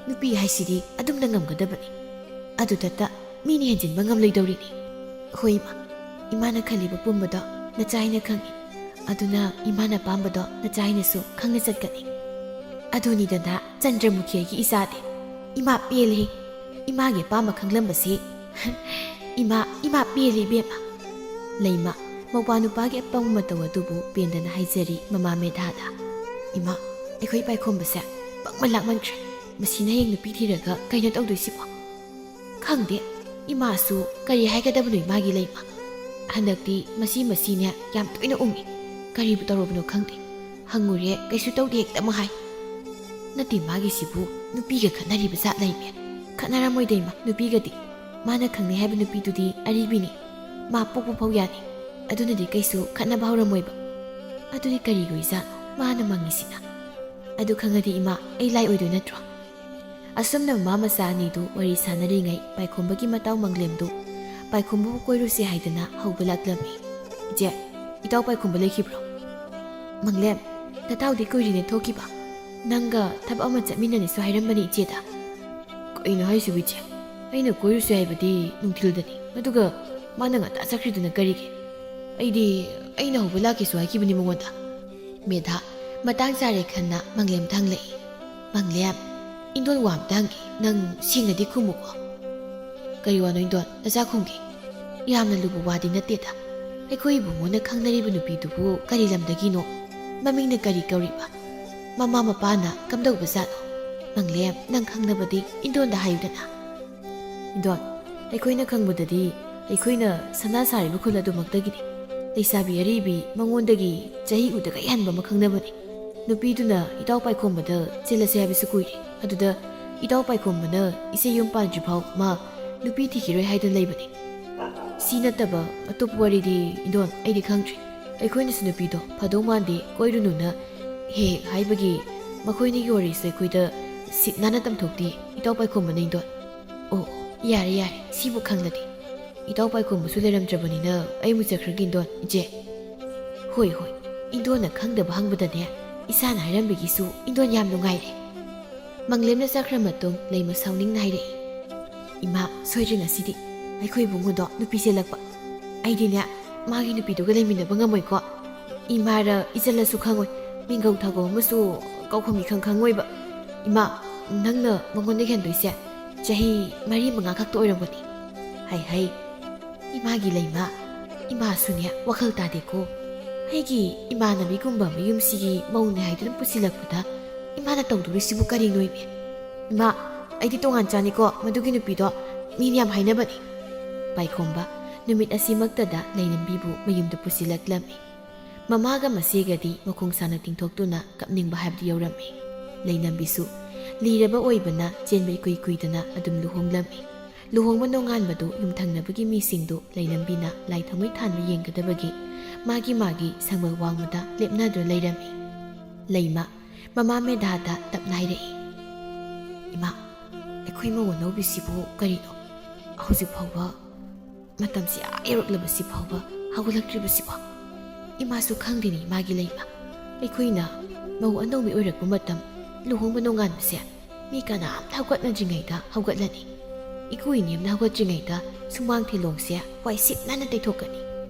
ꯅꯨꯄꯤ ꯍꯥꯏꯁꯤꯗꯤ ꯑꯗꯨꯝꯅ ꯉꯝꯒꯗꯕꯅꯤ ꯑꯗꯨꯗꯇ ꯃꯤꯅ ꯍꯦꯟꯖꯤꯟꯕ ꯉꯝꯂꯣꯏꯗꯧꯔꯤꯅꯤ ꯍꯣꯏ 이마나 ꯈꯜꯂꯤꯕ ꯄꯨꯝꯕꯗꯣ ꯅꯆꯥꯏꯅ ꯈꯪꯏ ꯑꯗꯨꯅ 이마나 ꯄꯥꯝꯕꯗꯣ ꯅꯆꯥꯏꯅꯁꯨ ꯈꯪꯅ ꯆꯠꯀꯅꯤ ꯑꯗꯨꯅꯤꯗꯅ ꯆꯟꯗ꯭ꯔꯃꯨꯈꯤꯒꯤ ꯏꯆꯥꯗꯤ 이마 ꯄꯦꯜꯂꯤ 이마ꯒꯤ ꯑꯄꯥꯝꯕ ꯈꯪꯂꯝꯕꯁꯤ 이마 ꯄꯦꯜꯂꯤ ꯏꯕꯦꯝꯃ ꯂꯩꯃ ꯃꯧꯄꯥ ꯅꯨꯄꯥꯒꯤ ꯑꯄꯪꯕ ꯃꯇꯧ ꯑꯗꯨꯕꯨ ꯄꯦꯟꯗꯅ ꯍꯥꯏꯖꯔꯤ ꯃꯃꯥ ꯃꯦꯙꯥꯗ 이마 ꯑꯩꯈꯣꯏ ꯄꯥꯏꯈꯣꯝꯕꯁꯦ ꯄꯪꯃꯟ ꯂꯥꯛꯃꯟꯈ꯭ꯔꯦ ꯃꯁꯤꯅ ꯍꯌꯦꯡ ꯅꯨꯄꯤ ꯊꯤꯔꯒ ꯀꯩꯅꯣ ꯇꯧꯗꯣꯏꯁꯤꯕꯣ ꯈꯪꯗꯦ 이마ꯁꯨ ꯀꯔꯤ ꯍꯥꯏꯒꯗꯕꯅꯣ 이마ꯒꯤ ꯂꯩꯃ ꯍꯟꯗꯛꯇꯤ ꯃꯁꯤꯅꯦ ꯌꯥꯝ ꯇꯣꯏꯅ ꯎꯡꯉꯤ ꯀꯔꯤꯕꯨ ꯇꯧꯔꯕꯅꯣ ꯈꯪꯗꯦ ꯍꯪꯉꯨꯔꯦ ꯀꯩꯁꯨ ꯇꯧꯗꯦ ꯍꯦꯛꯇ ꯑꯃ ꯍꯥꯏ ꯅꯠꯇꯦ ꯃꯥꯒꯤꯁꯤꯕꯨ ꯅꯨꯄꯤꯒ ꯈꯠꯅꯔꯤꯕ ꯖꯥꯠ ꯂꯩꯃꯦ ꯈꯠꯅꯔꯝꯃꯣꯏꯗ 이마 ꯅꯨꯄꯤꯒꯗꯤ ꯃꯥꯅ ꯈꯪꯅꯩ ꯍꯥꯏꯕ ꯅꯨꯄꯤꯗꯨꯗꯤ ꯑꯔꯤꯕꯤꯅꯤ ꯃꯥ ꯄꯣꯛꯄ ꯐꯥꯎ ꯌꯥꯅꯤ ꯑꯗꯨꯅꯗꯤ ꯀꯩꯁꯨ ꯈꯠꯅꯕ ꯍꯧꯔꯝꯃꯣꯏꯕ ꯑꯗꯨꯗꯤ ꯀꯔꯤꯒꯤ ꯑꯣꯏꯖꯥꯠꯅꯣ ꯃꯥꯅ ꯃꯪꯉꯤꯁꯤꯅ ꯑꯗꯨ ꯈꯪꯉꯗꯤ 이마 ꯑꯩ ꯂꯥꯏ ꯑꯣꯏꯗꯣꯏ ꯅꯠꯇ꯭ꯔꯣ ꯑꯁꯨꯝꯅ ꯃꯃꯥ ꯃꯆꯥ ꯑꯅꯤꯗꯨ ꯋꯥꯔꯤ ꯁꯥꯟꯅꯔꯤꯉꯩ ꯄꯥꯏꯈꯣꯝꯕꯒꯤ ꯃꯇꯥꯎ ꯃꯪꯂꯦꯝꯗꯨ ꯄꯥꯏꯈꯣꯝꯕꯕꯨ ꯀꯣꯏꯔꯨꯁꯤ ꯍꯥꯏꯗꯅ ꯍꯧꯕ ꯂꯥꯛꯂꯝꯃꯤ ꯏꯆꯦ ꯏꯇꯥꯎ ꯄꯥꯏꯈꯣꯝꯕ ꯂꯩꯈꯤꯕ꯭ꯔꯣ ꯃꯪꯂꯦꯝ ꯅꯇꯥꯎꯗꯤ ꯀꯨꯏꯔꯦꯅꯦ ꯊꯣꯛꯈꯤꯕ ꯅꯪꯒ ꯊꯕꯛ ꯑꯃ ꯆꯠꯃꯤꯟꯅꯅꯤꯁꯨ ꯍꯥꯏꯔꯝꯕꯅꯤ ꯏꯆꯦꯗ ꯀꯩꯅꯣ ꯍꯥꯏꯁꯤꯕꯨ ꯏꯆꯦ ꯑꯩꯅ ꯀꯣꯏꯔꯨꯁꯤ ꯍꯥꯏꯕꯗꯤ ꯅꯨꯡꯊꯤꯜꯗꯅꯤ ꯑꯗꯨꯒ ꯃꯥꯅ ꯉꯟꯇꯥ ꯆꯠꯈ꯭ꯔꯤꯗꯨꯅ ꯀꯔꯤꯒꯤ ꯑꯩꯅ ꯍꯧꯕ ꯂꯥꯛꯀꯦꯁꯨ ꯍꯥꯏꯈꯤꯕꯅꯤ ꯃꯉꯣꯟꯗ ꯃꯦꯙꯥ ꯃꯇꯥꯡ ꯆꯥꯔꯦ ꯈꯟꯅ ꯃꯪꯂꯦꯝ ꯊꯪꯂꯛꯏ ꯃꯪꯂꯦꯝ ꯏꯟꯗꯣꯟ ꯋꯥ ꯑꯝꯇ ꯍꯪꯒꯦ ꯅꯪ ꯁꯦꯡꯅꯗꯤ ꯈꯨꯝꯃꯨꯀꯣ ꯀꯔꯤ ꯋꯥꯅꯣ ꯏꯟꯗꯣꯟ ꯅꯆꯥ ꯈꯨꯝꯒꯦ ꯌꯥꯝꯅ ꯂꯨꯕ ꯋꯥꯗꯤ ꯅꯠꯇꯦꯗ ꯑꯩꯈꯣꯏ ꯏꯕꯨꯡꯉꯣꯅ ꯈꯪꯅꯔꯤꯕ ꯅꯨꯄꯤꯗꯨꯕꯨ ꯀꯔꯤ ꯂꯝꯗꯒꯤꯅꯣ ꯃꯃꯤꯡꯅ ꯀꯔꯤ ꯀꯧꯔꯤꯕ ꯃꯃꯥ ꯃꯄꯥꯅ ꯀꯝꯗꯧꯕ ꯖꯥꯠꯅꯣ ꯃꯪꯂꯦꯝ ꯅꯪ ꯈꯪꯅꯕꯗꯤ ꯏꯟꯗꯣꯟꯗ ꯍꯥꯏꯌꯨꯗꯅ ꯏꯟꯗꯣꯟ ꯑꯩꯈꯣꯏꯅ ꯈꯪꯕꯗꯗꯤ ꯑꯩꯈꯣꯏꯅ ꯁꯅꯥ ꯁꯥꯔꯤꯕ ꯈꯨꯜ ꯑꯗꯨꯃꯛꯇꯒꯤꯅꯤ ꯂꯩꯁꯥꯕꯤ ꯑꯔꯤꯕꯤ ꯃꯉꯣꯟꯗꯒꯤ ꯆꯍꯤ ꯎꯗꯒ ꯌꯥꯟꯕ ꯑꯃ ꯈꯪꯅꯕꯅꯤ ꯅꯨꯄꯤꯗꯨꯅ ꯏꯇꯥꯎ ꯄꯥꯏꯈꯣꯝꯕꯗ ꯆꯦꯜꯂꯁꯦ ꯍꯥꯏꯕꯁꯨ ꯀꯨꯏꯔꯦ ꯑꯗꯨꯗ ꯏꯇꯥꯎ ꯄꯥꯏꯈꯣꯝꯕꯅ ꯏꯆꯦ ꯌꯨꯝ ꯄꯥꯟꯗ꯭ꯔꯤꯐꯥꯎ ꯃꯥ ꯅꯨꯄꯤ ꯊꯤꯈꯤꯔꯣꯏ ꯍꯥꯏꯗꯅ ꯂꯩꯕꯅꯤ ꯁꯤ ꯅꯠꯇꯕ ꯑꯇꯣꯞꯄ ꯋꯥꯔꯤꯗꯤ ꯏꯟꯗꯣꯟ ꯑꯩꯗꯤ ꯈꯪꯗ꯭ꯔꯤ ꯑꯩꯈꯣꯏꯅꯁꯨ ꯅꯨꯄꯤꯗꯣ ꯐꯗꯧ ꯃꯥꯟꯗꯦ ꯀꯣꯏꯔꯨꯅꯨꯅ ꯍꯦꯛ ꯍꯥꯏꯕꯒꯤ ꯃꯈꯣꯏꯅꯤꯒꯤ ꯋꯥꯔꯤꯁꯦ ꯑꯩꯈꯣꯏꯗ ꯁꯤꯠ ꯅꯥꯟꯅ ꯇꯝꯊꯣꯛꯇꯦ ꯏꯇꯥꯎ ꯄꯥꯏꯈꯣꯝꯕꯅ ꯏꯟꯗꯣꯟ ꯑꯣ ꯌꯥꯔꯦ ꯁꯤꯕꯨ ꯈꯪꯂꯗꯤ ꯏꯇꯥꯎ ꯄꯥꯏꯈꯣꯝꯕꯁꯨ ꯂꯩꯔꯝꯗ꯭ꯔꯕꯅꯤꯅ ꯑꯩ ꯑꯃꯨꯛ ꯆꯠꯈ꯭ꯔꯒꯦ ꯏꯟꯗꯣꯟ ꯏꯆꯦ ꯍꯣꯏ ꯏꯟꯗꯣꯟꯅ ꯈꯪꯗꯕ ꯍꯪꯕꯗꯅꯦ ꯏꯁꯥꯅ ꯍꯥꯏꯔꯝꯕꯒꯤꯁꯨ ꯏꯟꯗꯣꯟ ꯌꯥꯝ ꯅꯨꯡꯉꯥꯏꯔꯦ ꯃꯪꯂꯦꯝꯅ ꯆꯠꯈ꯭ꯔ ꯃꯇꯨꯡ ꯂꯩꯃ ꯁꯥꯎꯅꯤꯡꯅ ꯍꯥꯏꯔꯛꯏ ꯏꯃꯥ ꯁꯣꯏꯗ꯭ꯔꯦ ꯉꯁꯤꯗꯤ ꯑꯩꯈꯣꯏ ꯏꯕꯨꯡꯉꯣꯗꯣ ꯅꯨꯄꯤ ꯆꯦꯜꯂꯛꯄ ꯑꯩꯗꯤꯅꯦ ꯃꯥꯒꯤ ꯅꯨꯄꯤꯗꯨꯒ ꯂꯩꯃꯤꯟꯅꯕ ꯉꯝꯃꯣꯏꯀꯣ 이마라 이절라수 ꯈꯪꯉꯣꯏ ꯃꯤꯡꯒꯧ ꯊꯥꯒꯧ ꯑꯃꯁꯨ ꯀꯧꯐꯝ ꯏꯈꯪ ꯈꯪꯉꯣꯏꯕ 이마 ꯅꯪꯅ ꯃꯉꯣꯟꯗ ꯍꯦꯟꯗꯣꯏꯁꯦ ꯆꯍꯤ 4-5 ꯈꯛꯇ ꯑꯣꯏꯔꯝꯒꯅꯤ ꯍꯩ 이마ꯒꯤ ꯂꯩꯃ 이마ꯁꯨꯅꯦ ꯋꯥꯈꯜ ꯇꯥꯗꯦꯀꯣ ꯑꯩꯒꯤ 이마ꯅꯕꯤꯒꯨꯝꯕ ꯃꯌꯨꯝꯁꯤꯒꯤ ꯃꯧꯅꯦ ꯍꯥꯏꯗꯨꯅ ꯄꯨꯁꯤꯜꯂꯛꯄꯗ ꯏꯃꯥꯅ ꯇꯧꯗꯣꯔꯤꯁꯤꯕꯨ ꯀꯔꯤꯅꯣ ꯏꯕꯤ? ꯏꯃꯥ, ꯑꯩꯗꯤ ꯇꯣꯉꯥꯟ ꯆꯥꯅꯤꯀꯣ, ꯃꯗꯨꯒꯤ ꯅꯨꯄꯤꯗꯣ ꯃꯤꯅ ꯌꯥꯝ ꯍꯥꯏꯅꯕꯅꯤ꯫ ꯄꯥꯏꯈꯣꯝꯕ ꯅꯨꯃꯤꯠ ꯑꯁꯤꯃꯛꯇꯗ ꯂꯩꯅꯝꯕꯤꯕꯨ ꯃꯌꯨꯝꯗ ꯄꯨꯁꯤꯜꯂꯛꯂꯝꯃꯤ꯫ ꯃꯃꯥꯒ ꯃꯆꯦꯒꯗꯤ ꯃꯈꯣꯡ ꯁꯥꯅ ꯇꯤꯡꯊꯣꯛꯇꯨꯅ ꯀꯞꯅꯤꯡꯕ ꯍꯥꯏꯕꯗꯨ ꯌꯧꯔꯝꯃꯤ꯫ ꯂꯩꯅꯝꯕꯤꯁꯨ ꯂꯤꯔꯕ ꯑꯣꯏꯕꯅ ꯆꯦꯟꯕ ꯏꯀꯨꯏ ꯀꯨꯏꯗꯅ ꯑꯗꯨꯝ ꯂꯨꯍꯣꯡꯂꯝꯃꯤ꯫ ꯂꯨꯍꯣꯡꯕ ꯅꯣꯡꯉꯥꯟꯕꯗꯨ ꯌꯨꯝꯊꯪꯅꯕꯒꯤ ꯃꯤꯁꯤꯡꯗꯨ ꯂꯩꯅꯝꯕꯤꯅ ꯂꯥꯏ ꯊꯥꯎꯃꯩ ꯊꯥꯟꯕ ꯌꯦꯡꯒꯗꯕꯒꯤ ꯃꯥꯒꯤ ꯁꯪꯕꯜ ꯋꯥꯡꯃꯗ ꯂꯦꯞꯅꯗꯨꯅ ꯂꯩꯔꯝꯃꯤ꯫ ꯂꯩꯃ ꯃꯃꯥ ꯃꯦꯙꯥꯗ ꯇꯞꯅ ꯍꯥꯏꯔꯛꯏ, ꯏꯃꯥ, ꯑꯩꯈꯣꯏ ꯃꯧ ꯑꯅꯧꯕꯤꯁꯤꯕꯨ ꯀꯔꯤꯅꯣ ꯍꯧꯖꯤꯛ ꯐꯥꯎꯕ, ꯃꯇꯝꯁꯤ ꯌꯧꯔꯛꯂꯕꯁꯤ ꯐꯥꯎꯕ ꯍꯧꯒꯠꯂꯛꯇ꯭ꯔꯤꯕꯁꯤꯕꯣ? ꯏꯃꯥꯁꯨ ꯈꯪꯗꯦꯅꯤ ꯃꯥꯒꯤ ꯂꯩꯃ, ꯑꯩꯈꯣꯏꯅ ꯃꯧ ꯑꯅꯧꯕꯤ ꯑꯣꯏꯔꯛꯄ ꯃꯇꯝ ꯂꯨꯍꯣꯡꯕ ꯅꯣꯡꯉꯥꯟꯕꯁꯦ ꯃꯤ ꯀꯅꯥꯝꯇ ꯍꯧꯒꯠꯅꯗ꯭ꯔꯤꯉꯩꯗ ꯍꯧꯒꯠꯂꯅꯤ꯫ ꯏꯀꯨꯏ ꯏꯅꯦꯝꯅ ꯍꯧꯒꯠꯇ꯭ꯔꯤꯉꯩꯗ ꯁꯨꯃꯥꯡ ꯊꯤꯂꯣꯡꯁꯦ ꯋꯥꯏ ꯁꯤꯠ ꯅꯥꯟꯅ ꯇꯩꯊꯣꯛꯀꯅꯤ,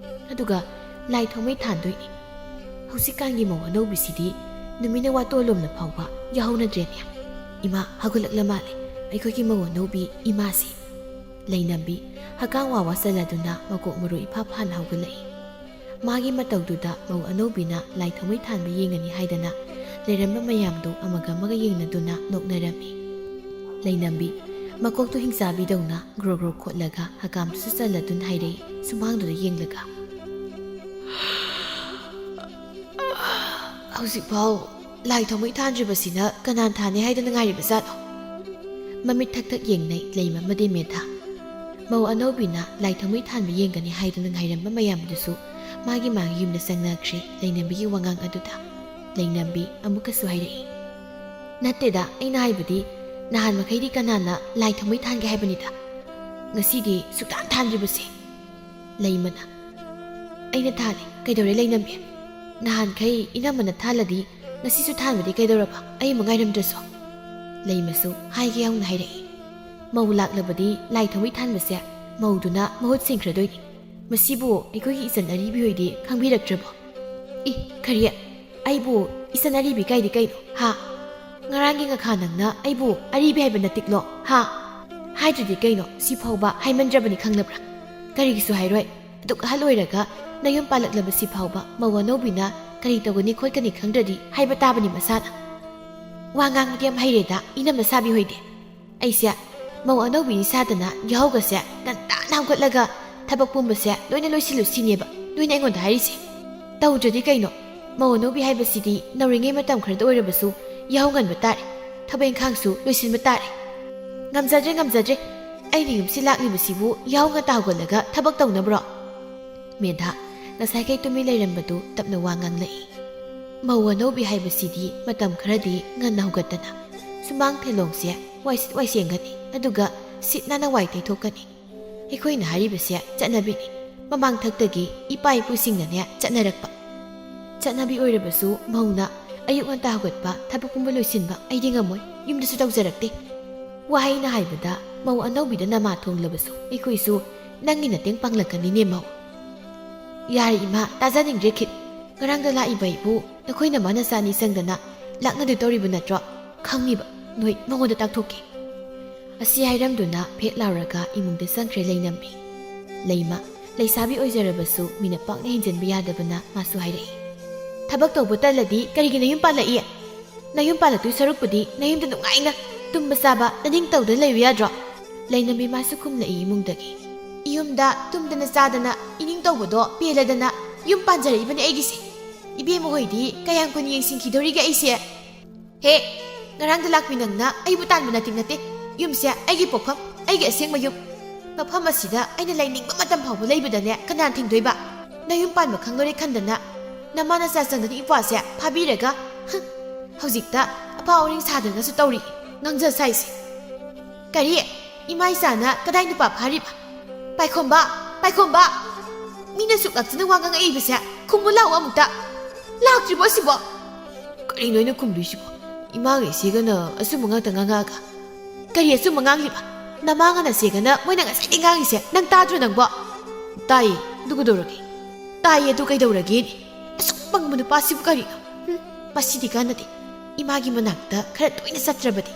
ꯑꯗꯨꯒ ꯂꯥꯏ ꯊꯥꯎꯃꯩ ꯊꯥꯟꯗꯣꯏꯅꯤ꯫ ꯍꯧꯖꯤꯛꯀꯥꯟꯒꯤ ꯃꯧ ꯑꯅꯧꯕꯤꯁꯤꯗꯤ ꯅꯨꯃꯤꯠꯅ ꯋꯥꯇꯣꯜꯂꯣꯝꯅ ꯐꯥꯎꯕ ꯌꯥꯍꯧꯅꯗ꯭ꯔꯦꯅꯦ꯫ ꯏꯃꯥ, ꯍꯧꯒꯠꯂꯛꯂ ꯃꯥꯜꯂꯦ ꯑꯩꯈꯣꯏꯒꯤ ꯃꯧ ꯑꯅꯧꯕꯤ ꯏꯃꯥꯁꯤ꯫ ꯂꯩꯅꯝꯕꯤ ꯍꯀꯥꯝ ꯋꯥ ꯆꯜꯂꯗꯨꯅ ꯃꯀꯣꯛ ꯃꯔꯨ ꯏꯐꯥ ꯐꯥꯅ ꯍꯧꯒꯠꯂꯛꯏ꯫ ꯃꯥꯒꯤ ꯃꯇꯧꯗꯨꯗ ꯃꯧ ꯑꯅꯧꯕꯤꯅ ꯂꯥꯏ ꯊꯥꯎꯃꯩ ꯊꯥꯟꯕ ꯌꯦꯡꯒꯅꯤ ꯍꯥꯏꯗꯅ ꯂꯩꯔꯝꯕ ꯃꯌꯥꯝꯗꯨ ꯑꯃꯒ ꯑꯃꯒ ꯌꯦꯡꯅꯗꯨꯅ ꯅꯣꯛꯅꯔꯝꯃꯤ꯫ ꯂꯩꯅꯝꯕꯤ ꯃꯀꯣꯛꯇꯨ ꯍꯤꯡꯆꯥꯕꯤꯗꯧꯅ ꯒ꯭ꯔꯣ ꯒ꯭ꯔꯣ ꯈꯣꯠꯂꯒ ꯍꯀꯥꯝꯗꯨꯁꯨ ꯆꯜꯂꯗꯨꯅ ꯍꯥꯏꯔꯛꯏ ꯁꯨꯃꯥꯡꯗꯨꯗ ꯌꯦꯡꯂꯒ, ꯍꯧꯖꯤꯛꯐꯥꯎ ꯂꯥꯏ ꯊꯥꯎꯃꯩ ꯊꯥꯟꯗ꯭ꯔꯤꯕꯁꯤꯅ ꯀꯅꯥꯟ ꯊꯥꯅꯤ ꯍꯥꯏꯗꯅ ꯉꯥꯏꯔꯤꯕꯖꯥꯠꯅꯣ? ꯃꯃꯤꯠ ꯊꯛ ꯊꯛ ꯌꯦꯡꯅꯩ ꯂꯩꯃ ꯑꯃꯗꯤ ꯃꯦꯙꯥ꯫ ꯃꯧ ꯑꯅꯧꯕꯤꯅ ꯂꯥꯏ ꯊꯥꯎꯃꯩ ꯊꯥꯟꯕ ꯌꯦꯡꯒꯅꯤ ꯍꯥꯏꯗꯨꯅ ꯉꯥꯏꯔꯝꯕ ꯃꯌꯥꯝꯗꯨꯁꯨ ꯃꯥꯒꯤ ꯌꯨꯝꯗ ꯆꯪꯅꯈ꯭ꯔꯦ ꯂꯩꯅꯝꯕꯤꯒꯤ ꯋꯥꯉꯥꯡ ꯑꯗꯨꯗ꯫ ꯂꯩꯅꯝꯕꯤ ꯑꯃꯨꯛꯀꯁꯨ ꯍꯥꯏꯔꯛꯏ, ꯅꯠꯇꯦꯗ, ꯑꯩꯅ ꯍꯥꯏꯕꯗꯤ ꯅꯍꯥꯟ ꯃꯈꯩꯗꯤ ꯀꯅꯥꯅ ꯂꯥꯏ ꯊꯥꯎꯃꯩ ꯊꯥꯟꯒꯦ ꯍꯥꯏꯕꯅꯤꯗ, ꯉꯁꯤꯗꯤ ꯁꯨꯛꯊꯥꯟ ꯊꯥꯟꯗ꯭ꯔꯤꯕꯁꯦ꯫ ꯂꯩꯃꯅ, ꯑꯩꯅ ꯊꯥꯜꯂꯤ, ꯀꯩꯗꯧꯔꯦ ꯂꯩꯅꯝꯕꯤ? ꯅꯍꯥꯟꯈꯩ ꯏꯅꯝꯃꯅ ꯊꯥꯜꯂꯗꯤ ꯉꯁꯤꯁꯨ ꯊꯥꯟꯕꯗꯤ ꯀꯩꯗꯧꯔꯕ, ꯑꯩ ꯑꯃꯨꯛ ꯉꯥꯏꯔꯝꯗ꯭ꯔꯁꯨ? ꯂꯩꯃꯁꯨ ꯍꯥꯏꯒꯦ ꯌꯥꯎꯅ ꯍꯥꯏꯔꯛꯏ, ꯃꯧ ꯂꯥꯛꯂꯕꯗꯤ ꯂꯥꯏ ꯊꯥꯎꯃꯩ ꯊꯥꯟꯕꯁꯦ ꯃꯧꯗꯨꯅ ꯃꯍꯨꯠ ꯁꯤꯟꯈ꯭ꯔꯗꯣꯏꯅꯤ꯫ ꯃꯁꯤꯕꯨ ꯑꯩꯈꯣꯏꯒꯤ ꯏꯆꯟ ꯑꯔꯤꯕꯤ ꯍꯣꯏꯗꯤ ꯈꯪꯕꯤꯔꯛꯇ꯭ꯔꯕꯣ? ꯏ ꯀꯔꯤ? ꯑꯩꯕꯨ ꯏꯆꯟ ꯑꯔꯤꯕꯤ ꯀꯥꯏꯗꯤ ꯀꯩꯅꯣ? ꯍꯥ? ꯉꯔꯥꯡꯒꯤ ꯉꯈꯥ ꯅꯪꯅ ꯑꯩꯕꯨ ꯑꯔꯤꯕꯤ ꯍꯥꯏꯕ ꯅꯠꯇꯤꯛꯂꯣ? ꯍꯥ? ꯍꯥꯏꯗ꯭ꯔꯗꯤ ꯀꯩꯅꯣ, ꯁꯤ ꯐꯥꯎꯕ ꯍꯥꯏꯃꯟꯗ꯭ꯔꯕꯅꯤ ꯈꯪꯅꯕ꯭ꯔꯥ? ꯀꯔꯤꯒꯤꯁꯨ ꯍꯥꯏꯔꯣꯏ, ꯑꯗꯨꯛ ꯑꯍꯜ ꯑꯣꯏꯔꯒ ꯅꯌꯨꯝ ꯄꯥꯜꯂꯛꯂꯕꯁꯤ ꯐꯥꯎꯕ ꯃꯧ ꯑꯅꯧꯕꯤꯅ ꯀꯔꯤ ꯇꯧꯒꯅꯤ ꯈꯣꯠꯀꯅꯤ ꯈꯪꯗ꯭ꯔꯗꯤ ꯍꯥꯏꯕ ꯇꯥꯕꯅꯤ ꯃꯁꯥꯅ꯫ ꯋꯥ ꯉꯥꯡꯕꯗꯤ ꯌꯥꯝ ꯍꯩꯔꯦꯗ ꯏꯅꯝꯃ ꯁꯥꯕꯤ ꯍꯣꯏꯗꯤ꯫ ꯑꯩꯁꯦ ꯃꯧ ꯑꯅꯧꯕꯤꯅꯤ ꯁꯥꯗꯅ ꯌꯥꯍꯧꯒꯁꯦ ꯉꯟꯇꯥꯅ ꯍꯧꯒꯠꯂꯒ ꯊꯕꯛ ꯄꯨꯝꯕꯁꯦ ꯂꯣꯏꯅ ꯂꯣꯏꯁꯤꯜꯂꯨ ꯁꯤꯅꯦꯕ ꯅꯣꯏꯅ ꯑꯩꯉꯣꯟꯗ ꯍꯥꯏꯔꯤꯁꯦ? ꯇꯧꯗ꯭ꯔꯗꯤ ꯀꯩꯅꯣ, ꯃꯧ ꯑꯅꯧꯕꯤ ꯍꯥꯏꯕꯁꯤꯗꯤ ꯅꯧꯔꯤꯉꯩ ꯃꯇꯝ ꯈꯔꯗ ꯑꯣꯏꯔꯕꯁꯨ ꯌꯥꯍꯧ ꯉꯟꯕ ꯇꯥꯔꯦ, ꯊꯕꯛ ꯏꯪꯈꯥꯡꯁꯨ ꯂꯣꯏꯁꯤꯟꯕ ꯇꯥꯔꯦ꯫ ꯉꯝꯖꯗ꯭ꯔꯦ, ꯑꯩꯅ ꯌꯨꯝꯁꯤ ꯂꯥꯛꯂꯤꯕꯁꯤꯕꯨ ꯌꯥꯍꯧ ꯉꯟꯇꯥ ꯍꯧꯒꯠꯂꯒ ꯊꯕꯛ ꯇꯧꯅꯕ꯭ꯔꯣ? ꯃꯦꯙꯥ ꯉꯁꯥꯏꯈꯩ ꯇꯨꯃꯤ ꯂꯩꯔꯝꯕꯗꯨ ꯇꯞꯅ ꯋꯥ ꯉꯥꯡꯂꯛꯏ, ꯃꯧ ꯑꯅꯧꯕꯤ ꯍꯥꯏꯕꯁꯤꯗꯤ ꯃꯇꯝ ꯈꯔꯗꯤ ꯉꯟꯅ ꯍꯧꯒꯠꯇꯅ ꯁꯨꯃꯥꯡ ꯊꯦꯂꯣꯡꯁꯦ ꯋꯥꯏꯁꯤꯠ ꯋꯥꯏꯁꯦꯡꯒꯅꯤ, ꯑꯗꯨꯒ ꯁꯤꯠ ꯅꯥꯟꯅ ꯋꯥꯏ ꯇꯩꯊꯣꯛꯀꯅꯤ꯫ ꯑꯩꯈꯣꯏꯅ ꯍꯥꯏꯔꯤꯕꯁꯦ ꯆꯠꯅꯕꯤꯅꯤ, ꯃꯃꯥꯡꯊꯛꯇꯒꯤ ꯏꯄꯥ ꯏꯄꯨꯁꯤꯡꯅꯅꯦ ꯆꯠꯅꯔꯛꯄ ꯆꯠꯅꯕꯤ ꯑꯣꯏꯔꯕꯁꯨ ꯃꯧꯅ ꯑꯌꯨꯛ ꯉꯟꯇꯥ ꯍꯧꯒꯠꯄ, ꯊꯕꯛ ꯄꯨꯝꯕ ꯂꯣꯏꯁꯤꯟꯕ ꯑꯩꯗꯤ ꯉꯝꯃꯣꯏ, ꯌꯨꯝꯗꯁꯨ ꯇꯧꯖꯔꯛꯇꯦ꯫ ꯋꯥꯍꯩꯅ ꯍꯥꯏꯕꯗ ꯃꯧ ꯑꯅꯧꯕꯤꯗ ꯅꯃꯥ ꯊꯣꯡꯂꯕꯁꯨ ꯑꯩꯈꯣꯏꯁꯨ ꯅꯪꯒꯤ ꯃꯇꯦꯡ ꯄꯥꯡꯂꯛꯀꯅꯤꯅꯦ ꯃꯧ꯫ ꯌꯥꯔꯦ ꯏꯃꯥ, ꯇꯥꯖꯅꯤꯡꯗ꯭ꯔꯦ ꯈꯤꯠ꯫ ꯉꯔꯥꯡꯗ ꯂꯥꯛꯏꯕ ꯑꯩꯕꯨ ꯅꯈꯣꯏꯅ ꯃꯥꯅ ꯆꯥꯅꯤ ꯆꯪꯗꯅ ꯂꯥꯛꯅꯗꯨ ꯇꯧꯔꯤꯕ ꯅꯠꯇ꯭ꯔꯣ? ꯈꯪꯉꯤꯕ, ꯅꯣꯏ ꯃꯉꯣꯟꯗ ꯇꯥꯛꯊꯣꯛꯀꯦ꯫ ꯑꯁꯤ ꯍꯥꯏꯔꯝꯗꯨꯅ ꯐꯦꯠ ꯂꯥꯎꯔꯒ ꯏꯃꯨꯡꯗ ꯆꯪꯈ꯭ꯔꯦ ꯂꯩꯅꯝꯕꯤ꯫ ꯂꯩꯃ ꯂꯩꯁꯥꯕꯤ ꯑꯣꯏꯖꯔꯕꯁꯨ ꯃꯤꯅ ꯄꯥꯛꯅ ꯍꯦꯟꯖꯟꯕ ꯌꯥꯗꯕꯅ ꯃꯥꯁꯨ ꯍꯥꯏꯔꯛꯏ, ꯊꯕꯛ ꯇꯧꯕ ꯇꯜꯂꯗꯤ ꯀꯔꯤꯒꯤ ꯅꯌꯨꯝ ꯄꯥꯜꯂꯛꯏ? ꯅꯌꯨꯝ ꯄꯥꯜꯂꯛꯇꯣꯏ ꯁꯔꯨꯛꯄꯨꯗꯤ ꯅꯌꯨꯝꯗ ꯅꯨꯡꯉꯥꯏꯅ ꯇꯨꯝꯕ ꯆꯥꯕ ꯅꯅꯤꯡ ꯇꯧꯗꯅ ꯂꯩꯕ ꯌꯥꯗ꯭ꯔꯣ? ꯂꯩꯅꯝꯕꯤ ꯃꯥꯁꯨ ꯈꯨꯝꯂꯛꯏ ꯏꯃꯨꯡꯗꯒꯤ, ꯌꯨꯝꯗ ꯇꯨꯝꯗꯅ ꯆꯥꯗꯅ ꯏꯅꯤꯡ ꯇꯧꯕꯗꯣ ꯄꯦꯜꯂꯗꯅ ꯌꯨꯝ ꯄꯥꯟꯖꯔꯛꯏꯕꯅꯤ ꯑꯩꯒꯤꯁꯦ꯫ ꯏꯕꯦꯝꯃ ꯍꯣꯏꯗꯤ ꯀꯌꯥꯝ ꯀꯨꯏꯅ ꯌꯦꯡꯁꯤꯟꯈꯤꯗꯧꯔꯤꯒꯦ ꯑꯩꯁꯦ? ꯍꯦ, ꯉꯔꯥꯡꯗ ꯂꯥꯛꯄꯤ ꯅꯪꯅ ꯑꯩꯕꯨ ꯇꯥꯟꯕ ꯅꯠꯇꯦ, ꯌꯨꯝꯁꯦ ꯑꯩꯒꯤ ꯄꯣꯛꯐꯝ, ꯑꯩꯒꯤ ꯑꯁꯦꯡꯕ ꯌꯨꯝ꯫ ꯃꯐꯝ ꯑꯁꯤꯗ ꯑꯩꯅ ꯂꯩꯅꯤꯡꯕ ꯃꯇꯝ ꯐꯥꯎꯕ ꯂꯩꯕꯗꯅꯦ ꯀꯅꯥ ꯊꯤꯡꯗꯣꯏꯕ? ꯅꯌꯨꯝ ꯄꯥꯟꯕ ꯈꯪꯗꯣꯔꯦ ꯈꯟꯗꯅ ꯅꯃꯥ ꯅꯆꯥ ꯆꯪꯗꯅ ꯏꯄ꯭ꯋꯥꯁꯦ ꯐꯥꯕꯤꯔꯒ ꯍꯧꯖꯤꯛꯇ ꯑꯐꯥ ꯑꯣꯔꯤꯡ ꯁꯥꯗꯅꯁꯨ ꯇꯧꯔꯤ, ꯉꯥꯡꯖ ꯁꯥꯏꯁꯦ꯫ ꯀꯔꯤ? ꯏꯃꯥ ꯏꯆꯥꯅ ꯀꯗꯥꯏ ꯅꯨꯄꯥ ꯐꯥꯔꯤꯕ? ꯄꯥꯏꯈꯣꯝꯕ! ꯃꯤꯅ ꯁꯨꯛ ꯂꯥꯛꯇꯅ ꯋꯥ ꯉꯥꯡꯉꯛꯏꯕꯁꯦ ꯈꯨꯝꯕ ꯂꯥꯛꯑꯣ ꯑꯃꯨꯛꯇ꯫ ꯂꯥꯛꯇ꯭ꯔꯤꯕꯣ ꯁꯤꯕꯣ? ꯀꯔꯤꯅꯣ ꯑꯩꯅ ꯈꯨꯝꯗꯣꯏꯁꯤꯕꯣ? ꯏꯃꯥꯒ ꯏꯆꯦꯒꯅ ꯑꯆꯨꯝꯕ ꯉꯥꯛꯇ ꯉꯥꯡꯉꯛꯑꯒ ꯀꯔꯤ ꯑꯆꯨꯝꯕ ꯉꯥꯡꯂꯤꯕ? ꯅꯃꯥꯒ ꯅꯆꯦꯒꯅ ꯃꯣꯏꯅ ꯉꯁꯥꯏꯗꯩ ꯉꯥꯡꯉꯤꯁꯦ ꯅꯪ ꯇꯥꯗ꯭ꯔꯣ ꯅꯪꯕꯣ? ꯇꯥꯏꯌꯦ, ꯑꯗꯨ ꯀꯩꯗꯧꯔꯒꯦ? ꯇꯥꯏꯌꯦ, ꯑꯗꯨ ꯀꯩꯗꯧꯔꯒꯦꯅꯦ? ꯑꯁꯨꯛ ꯄꯪꯕ ꯅꯨꯄꯥꯁꯤꯕꯨ ꯀꯔꯤꯅꯣ? ꯃꯁꯤꯗꯤ ꯀꯥꯟꯅꯗꯦ, ꯏꯃꯥꯒꯤ ꯃꯅꯥꯛꯇ ꯈꯔ ꯇꯣꯏꯅ ꯆꯠꯇ꯭ꯔꯕꯗꯤ꯫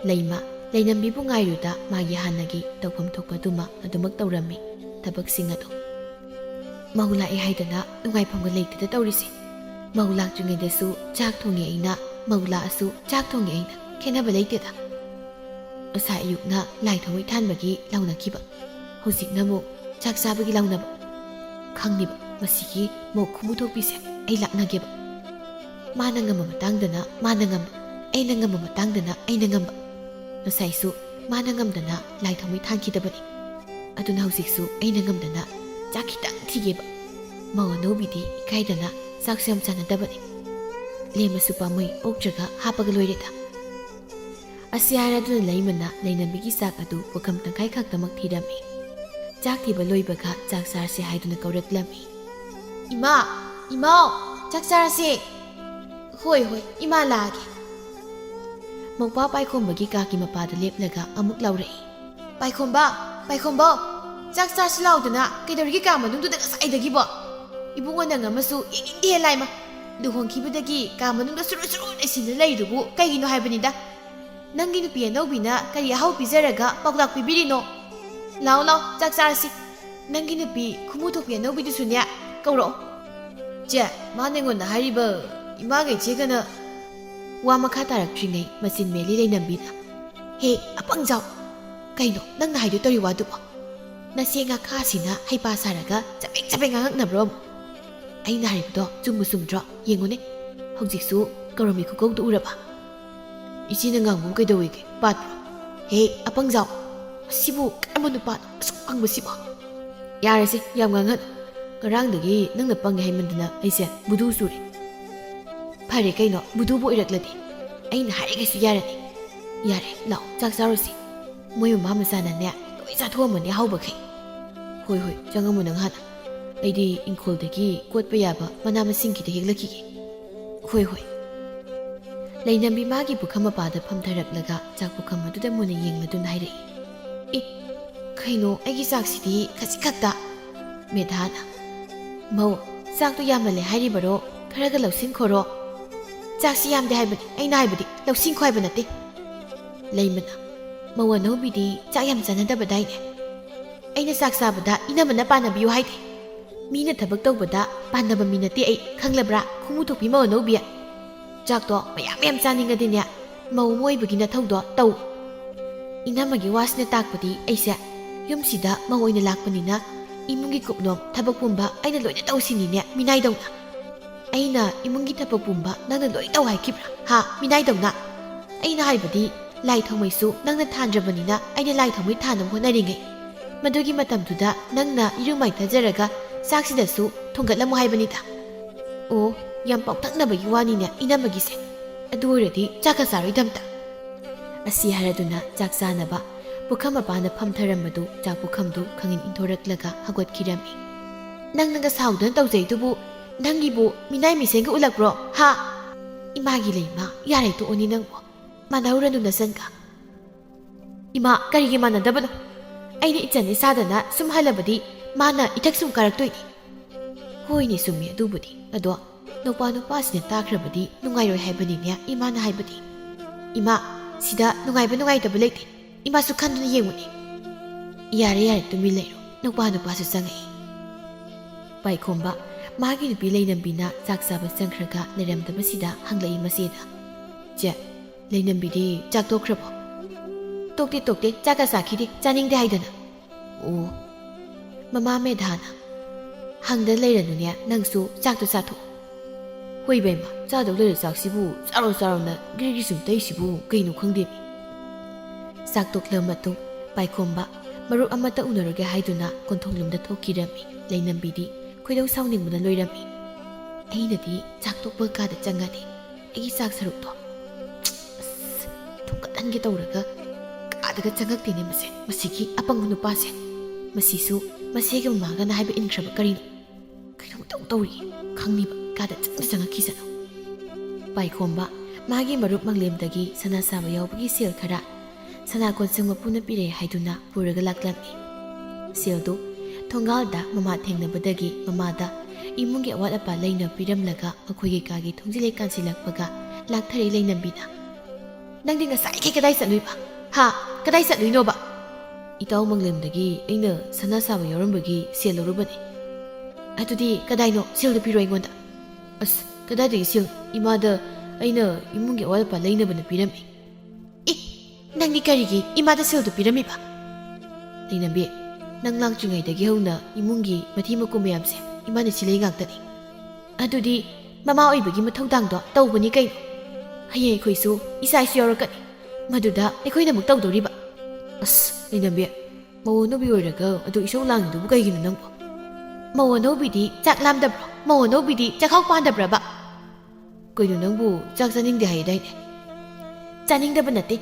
ꯂꯩꯃ ꯂꯩꯅꯝꯕꯤꯕꯨ ꯉꯥꯏꯔꯨꯗ ꯃꯥꯒꯤ ꯍꯥꯟꯅꯒꯤ ꯇꯧꯐꯝ ꯊꯣꯛꯄꯗꯨꯃ ꯑꯗꯨꯃꯛ ꯇꯧꯔꯝꯃꯤ ꯊꯕꯛꯁꯤꯡ ꯑꯗꯨ꯫ ꯃꯧ ꯂꯥꯛꯑꯦ ꯍꯥꯏꯗꯅ ꯅꯨꯡꯉꯥꯏꯐꯝꯒ ꯂꯩꯇꯦꯗ ꯇꯧꯔꯤꯁꯦ꯫ ꯃꯧ ꯂꯥꯛꯇ꯭ꯔꯤꯉꯩꯗꯁꯨ ꯆꯥꯛ ꯊꯣꯡꯉꯦ ꯑꯩꯅ, mau la'asu chak thongi aina khenaba leiteda asa ayukna lai thongoi thanbagi launakhiba hojikna mo chak sabagi launaba khangniba masigi mo khumu thokpise ai laknageba mana ngamba matangdana mana ngamba aina ngamba matangdana aina ngamba nasaisu mana ngamdana lai thongoi thankhidabani aduna hojiksu aina ngamdana chak khitang thigeba mau anobidi ikaidana saksam chanadabani lemasu pamoi okjaga hapaga loireda asiara duna leimana leinambigi sak adu wakam tangkai khaktamak thirami chak thiba loibaga chak sarse haiduna kauraklami ima imao chak sarse hoi hoi ima lage mokpa paikhomba kaki mapada leplaga amuk laurai paikhomba chak sarse laudana kaidorigi ka manungduda saidagi bo ibungona ngamasu ingindi laima luhongkhibadagi ka manungda suru suru esina leidubu kaigino haibanida nangi nupi anobina kari ahau pizaraga paulak pibirino lao chak sarasi nangi nupi khumu thokpi anobidu sunya kauro je manengon hariba imagai chegana wa makha tarakthringai masin meli leinambina he apangjau kaino nangna haidu tori wadubo nasenga khasina haipa saraga chapeng ngaknabrom aina haribdo chumbu sumdro yengone hojiksu karomi khukau du uraba ichina ngangbu kaidowige patro he apangjau sibu kamanu pat asukangbu sibo yarase yam ngangan karangdagi nangna pange haimandana aise budu suri phare kaino budu bo irakladi aina harigaisu yarani yare law chak sarosi moy mama sana ne loi cha thomani hauba khai hoi changamu nang hana aidi inkholdagi kotpa yaba mana masing ki de heglaki hoi leinambi magi bukhama pada phamtharaklaga chak bukham aduda muna yengladun hairi e khaino agi chak sidi khasi khakta medhana mau chak tu yamale hairi baro kharaga lausin khoro chak si yamde haibadi aina haibadi lausin khoi banate leimana mawa no bidi chak yam chanada badai ne aina chak sabada ina mana pana biu haide mina thabak tawbada panaba minati ai khanglabra khumu thokpi mawa no bia chak to mayam chaningadine mau moi bugina thaudo tau inamagi wasna takpadi aisa yumsida mawoina lakpanina imungi kupnom thabak pumba aina loina tawsinine minai dawna aina imungi thabak pumba nangna loi taw haikibra ha minai dawna aina haibadi lai thomaisu nangna thandrabanina aina lai thomai thanam honaringai madugi matamduda nangna irumai thajaraga saksidasu thongatlamu haibanida o yam pauktaknabagi wanine inamagise adu oradi chaka saroidamta asi haraduna chak sanaba bukham apana phamtharambadu chak bukhamdu khangin inthoraklaga hagot khirami nangnaga saudan tawjaidubu nangibu minai misenga ulakbro ha imagi leima yare to oni nangbo manauranu nasanka ima karigi manadabano aini ichani sadana sumhalabadi mana itak sum karaktoini hoini summi adubudi ado nopa sina takrabadi nungairoi haibani imana haibadi ima sida nungai tabu leite ima su khanduna yenguni yare tumi leiro nopa su sangai paikhomba magi nupi leinambina chak saba sangkhraga leramdaba sida hanglai maseda je leinambidi chak tokrabo tokte chaka sakhidi chaningde haidana o mama medhana hangda leiranune nangsu chakto satho hoibema chadaw leira chaksibu charo na girgi sum taisibu kaino khangde saktoklamatu paikhomba maru amata unaraga haiduna konthonglumda thokirami leinambidi khoidaw sawningmuna loirami ainadi chaktokpa kada changani agi sak sarukto thokathange tawraga kadaga changaktine masigi apangu nupase masisu masege magana haiba inkraba karino kaino tawri khangniba kada changakhisano paikhomba magi marup manglemdagi sana saba yawbagi sel khara sana konsangma puna pire haiduna puraga laklami seldu thongalda mama thengnabadagi mamada imungi awat apa leina piramlaga akhoigi kagi thongjile kansilakpaga lakthari leinambina nangdi ngasai ke kadai satluiba ha kadai satluino ba itaw manglemdagi aina sana saba yawrambagi sel lorubani adudi kadaino sel du piro ingonda as kadai de sil imada ꯑꯩꯅ ꯏꯃꯨꯡꯒꯤ ꯑꯋꯥꯠ ꯑꯄꯥ ꯂꯩꯅꯕꯅ ꯄꯤꯔꯝꯃꯤ ꯅꯪꯗꯤ ꯀꯔꯤꯒꯤ ꯏꯃꯥꯗ ꯁꯦꯜꯗꯨ ꯄꯤꯔꯝꯃꯤꯕ ꯂꯩꯅꯝꯕꯤ ꯅꯪ ꯂꯥꯛꯇ꯭ꯔꯤꯉꯩꯗꯒꯤ ꯍꯧꯅ ꯏꯃꯨꯡꯒꯤ ꯃꯊꯤ ꯃꯀꯨꯝ ꯃꯌꯥꯝꯁꯦ ꯏꯃꯥꯅ ꯁꯤꯜꯂꯩ ꯉꯥꯛꯇꯅꯤ ꯑꯗꯨꯗꯤ ꯃꯃꯥ ꯑꯣꯏꯕꯒꯤ ꯃꯊꯧꯗꯥꯡꯗꯣ ꯇꯧꯕꯅꯤ ꯀꯩꯅꯣ ꯍꯌꯦꯡ ꯑꯩꯈꯣꯏꯁꯨ ꯏꯆꯥ ꯏꯁꯨ ꯌꯥꯎꯔꯛꯀꯅꯤ ꯃꯗꯨꯗ ꯑꯩꯈꯣꯏꯅ ꯑꯃꯨꯛ ꯇꯧꯗꯣꯔꯤꯕ ꯑꯁ ꯂꯩꯅꯝꯕꯤ ꯃꯧ ꯑꯅꯧꯕꯤ ꯑꯣꯏꯔꯒ ꯑꯗꯨ ꯏꯁꯧ ꯂꯥꯡꯉꯤꯗꯨꯕꯨ ꯀꯩꯒꯤꯅꯣ ꯅꯪꯕꯨ ꯃꯧ ꯑꯅꯧꯕꯤꯗꯤ ꯆꯥꯛ ꯂꯥꯝꯗꯕ꯭ꯔꯣ ꯃꯧ ꯑꯅꯧꯕꯤꯗꯤ ꯆꯥꯛꯈꯥꯎ ꯄꯥꯟꯗꯕ꯭ꯔꯕ ꯀꯩꯅꯣ ꯅꯪꯕꯨ ꯆꯥꯛ ꯆꯥꯅꯤꯡꯗꯦ ꯍꯥꯏꯗꯥꯏꯅꯦ ꯆꯥꯅꯤꯡꯗꯕ ꯅꯠꯇꯦ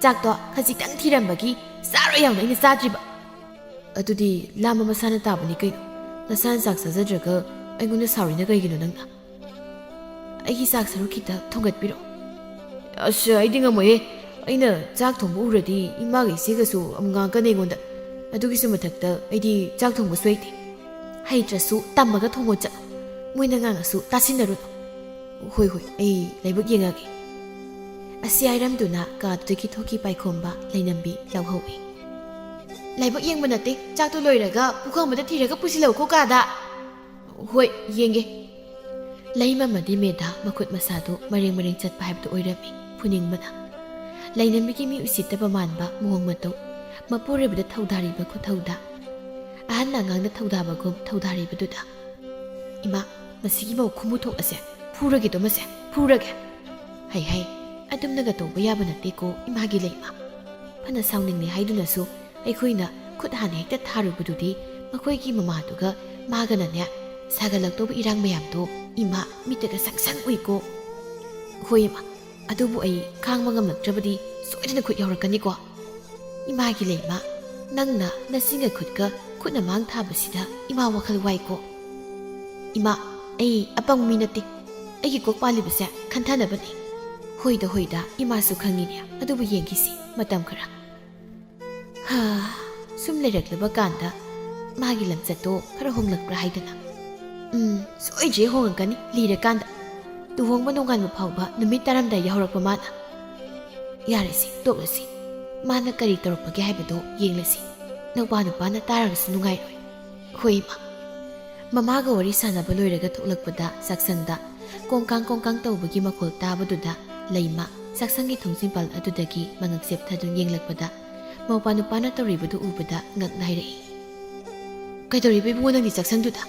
ꯆꯥꯛꯇꯣ ꯈꯖꯤꯛꯇꯪ ꯊꯤꯔꯝꯕꯒꯤ ꯆꯥꯔꯣꯏ ꯌꯥꯎꯅ ꯑꯩꯅ ꯆꯥꯗ꯭ꯔꯤꯕ ꯑꯗꯨꯗꯤ ꯂꯥꯝꯕ ꯃꯁꯥꯅ ꯇꯥꯕꯅꯤ ꯀꯩꯅꯣ ꯅꯁꯥꯅ ꯆꯥꯛ ꯆꯥꯖꯗ꯭ꯔꯒ ꯑꯩꯉꯣꯟꯗ ꯁꯥꯎꯔꯤꯅ ꯀꯩꯒꯤꯅꯣ ꯅꯪꯅ ꯑꯩꯒꯤ ꯆꯥꯛ ꯁꯔꯨꯛ ꯈꯤꯇ ꯊꯣꯡꯒꯠꯄꯤꯔꯛꯑꯣ ꯑꯁ ꯑꯩꯗꯤ ꯉꯝꯃꯣꯏꯍꯦ ꯑꯩꯅ ꯆꯥꯛ ꯊꯣꯡꯕ ꯎꯔꯗꯤ ꯏꯃꯥꯒ ꯏꯆꯦꯒꯁꯨ ꯑꯃꯨꯛ ꯉꯥꯡꯀꯅꯤ ꯑꯩꯉꯣꯟꯗ ꯑꯗꯨꯒꯤꯁꯨ ꯃꯊꯛꯇ ꯑꯩꯗꯤ ꯆꯥꯛ ꯊꯣꯡꯕꯁꯨ ꯍꯩꯇꯦ ꯍꯩꯇ꯭ꯔꯁꯨ ꯇꯝꯃꯒ ꯊꯣꯡꯉꯣ ꯆꯠꯂꯣ ꯃꯣꯏꯅ ꯉꯥꯡꯉꯁꯨ ꯇꯥꯁꯤꯟꯅꯔꯨꯅꯨ ꯍꯣꯏ ꯍꯣꯏ ꯑꯩ ꯂꯥꯏꯕꯛ ꯌꯦꯡꯉꯒꯦ ꯑꯁꯤ ꯍꯥꯏꯔꯝꯗꯨꯅ ꯀꯥꯗꯨꯗꯒꯤ ꯊꯣꯛꯈꯤ ꯄꯥꯏꯈꯣꯝꯕ ꯂꯩꯅꯝꯕꯤ ꯂꯧꯍꯧꯏ ꯂꯥꯏꯕꯛ ꯌꯦꯡꯕ ꯅꯠꯇꯦ ꯆꯥꯛꯇꯣ ꯂꯣꯏꯔꯒ ꯄꯨꯈꯝꯗ ꯊꯤꯔꯒ ꯄꯨꯁꯤꯜꯂꯛꯎꯀꯣ ꯀꯥꯗ ꯍꯣꯏ ꯌꯦꯡꯒꯦ ꯂꯩꯃꯃꯗꯤ ꯃꯦꯗꯥ ꯃꯈꯨꯠ ꯃꯁꯥꯗꯨ ꯃꯔꯦꯡ ꯃꯔꯦꯡ ꯆꯠꯄ ꯍꯥꯏꯕꯗꯨ ꯑꯣꯏꯔꯝꯃꯤ ꯐꯨꯅꯤꯡꯕꯅ ꯂꯩꯅꯝꯕꯤꯒꯤ ꯃꯤ ꯎꯁꯤꯠꯇꯕ ꯃꯥꯟꯕ ꯃꯑꯣꯡ ꯃꯇꯧ ꯃꯄꯨꯔꯣꯏꯕꯗ ꯊꯧꯗꯥꯔꯤꯕ ꯈꯨꯊꯧꯗ ꯑꯍꯟ ꯑꯉꯥꯡꯅ ꯊꯧꯗꯥꯕꯒꯨꯝ ꯊꯧꯗꯥꯔꯤꯕꯗꯨꯗ ꯏꯃꯥ ꯃꯁꯤꯒꯤ ꯃꯧ ꯈꯨꯃꯨ ꯊꯣꯛꯑꯁꯦ ꯐꯨꯔꯒꯦꯗꯣ ꯃꯁꯦ ꯐꯨꯔꯒꯦ ꯍꯩ ꯍꯩ ꯑꯗꯨꯝꯅꯒ ꯇꯧꯕ ꯌꯥꯕ ꯅꯠꯇꯦꯀꯣ ꯏꯃꯥꯒꯤ ꯂꯩꯃ ꯐꯅ ꯁꯥꯎꯅꯤꯡꯉꯦ ꯍꯥꯏꯗꯨꯅꯁꯨ ꯑꯩꯈꯣꯏꯅ ꯈꯨꯠ ꯍꯥꯟꯅ ꯍꯦꯛꯇ ꯊꯥꯔꯨꯕꯗꯨꯗꯤ ꯃꯈꯣꯏꯒꯤ ꯃꯃꯥꯗꯨꯒ ꯃꯥꯒꯅꯅꯦ ꯁꯥꯒꯠꯂꯛꯇꯧꯕ ꯏꯔꯥꯡ ꯃꯌꯥꯝꯗꯣ ꯏꯃꯥ ꯃꯤꯠꯇꯒ ꯁꯪꯁꯪ ꯎꯏꯀꯣ ꯍꯣꯏ ꯏꯃꯥ ꯑꯗꯨꯕꯨ ꯑꯩ ꯈꯥꯡꯕ ꯉꯝꯂꯛꯇ꯭ꯔꯕꯗꯤ ꯁꯣꯏꯗꯅ ꯈꯨꯠ ꯌꯧꯔꯛꯀꯅꯤꯀꯣ ꯏꯃꯥꯒꯤ ꯂꯩꯃ ꯅꯪꯅ ꯅꯆꯤꯟꯒ ꯈꯨꯠꯀ ꯈꯨꯠꯅ ꯃꯥꯡ ꯊꯥꯕꯁꯤꯗ ꯏꯃꯥ ꯋꯥꯈꯜ ꯋꯥꯏꯀꯣ ꯏꯃꯥ ꯑꯩ ꯑꯄꯪ ꯃꯤ ꯅꯠꯇꯦ ꯑꯩꯒꯤ ꯀꯣꯛ ꯄꯥꯜꯂꯤꯕꯁꯦ ꯈꯟꯊꯅꯕꯅꯤ ꯍꯣꯏꯗ ꯍꯣꯏꯗ ꯏꯃꯥꯁꯨ ꯈꯪꯉꯤꯅꯦ ꯑꯗꯨꯕꯨ ꯌꯦꯡꯈꯤꯁꯤ ꯃꯇꯝ ꯈꯔ ꯁꯨꯝ ꯂꯩꯔꯛꯂꯕ ꯀꯥꯟꯗ ꯃꯥꯒꯤ ꯂꯝꯆꯠꯇꯣ ꯈꯔ ꯍꯣꯡꯂꯛꯄ꯭ꯔꯥ ꯍꯥꯏꯗꯅ ꯁꯣꯏꯗ꯭ꯔꯦ ꯍꯣꯡꯉꯛꯀꯅꯤ ꯂꯤꯔꯀꯥꯟꯗ ꯂꯨꯍꯣꯡꯕ ꯅꯣꯡꯉꯥꯟꯕ ꯐꯥꯎꯕ ꯅꯨꯃꯤꯠ ꯇꯥꯔꯝꯗꯥꯏ ꯌꯥꯎꯔꯛꯄ ꯃꯥꯅ ꯌꯥꯔꯁꯤ ꯇꯣꯛꯂꯁꯤ ꯃꯥꯅ ꯀꯔꯤ ꯇꯧꯔꯛꯄꯒꯦ ꯍꯥꯏꯕꯗꯣ ꯌꯦꯡꯂꯁꯤ ꯅꯨꯄꯥ ꯅꯨꯄꯥꯅ ꯇꯥꯔꯒꯁꯨ ꯅꯨꯡꯉꯥꯏꯔꯣꯏ ꯍꯣꯏ ꯏꯃꯥ ꯃꯃꯥꯒ ꯋꯥꯔꯤ ꯁꯥꯟꯅꯕ ꯂꯣꯏꯔꯒ ꯊꯣꯛꯂꯛꯄꯗ ꯆꯥꯛꯁꯪꯗ ꯀꯣꯡꯀꯥꯡ ꯇꯧꯕꯒꯤ ꯃꯈꯣꯜ ꯇꯥꯕꯗꯨꯗ ꯂꯩꯃ ꯆꯥꯛꯁꯪꯒꯤ ꯊꯣꯡꯖꯤꯟꯄꯥꯜ ꯑꯗꯨꯗꯒꯤ ꯃꯉꯛ ꯆꯦꯞꯊꯗꯨꯅ ꯌꯦꯡꯂꯛꯄꯗ ꯃꯧꯄꯥ ꯅꯨꯄꯥꯅ ꯇꯧꯔꯤꯕꯗꯨ ꯎꯕꯗ ꯉꯛ ꯅꯥꯏꯔꯛꯏ ꯀꯩꯗꯧꯔꯤꯕ ꯏꯕꯨꯡꯉꯣ ꯅꯪꯗꯤ ꯆꯥꯛꯁꯪꯗꯨꯗ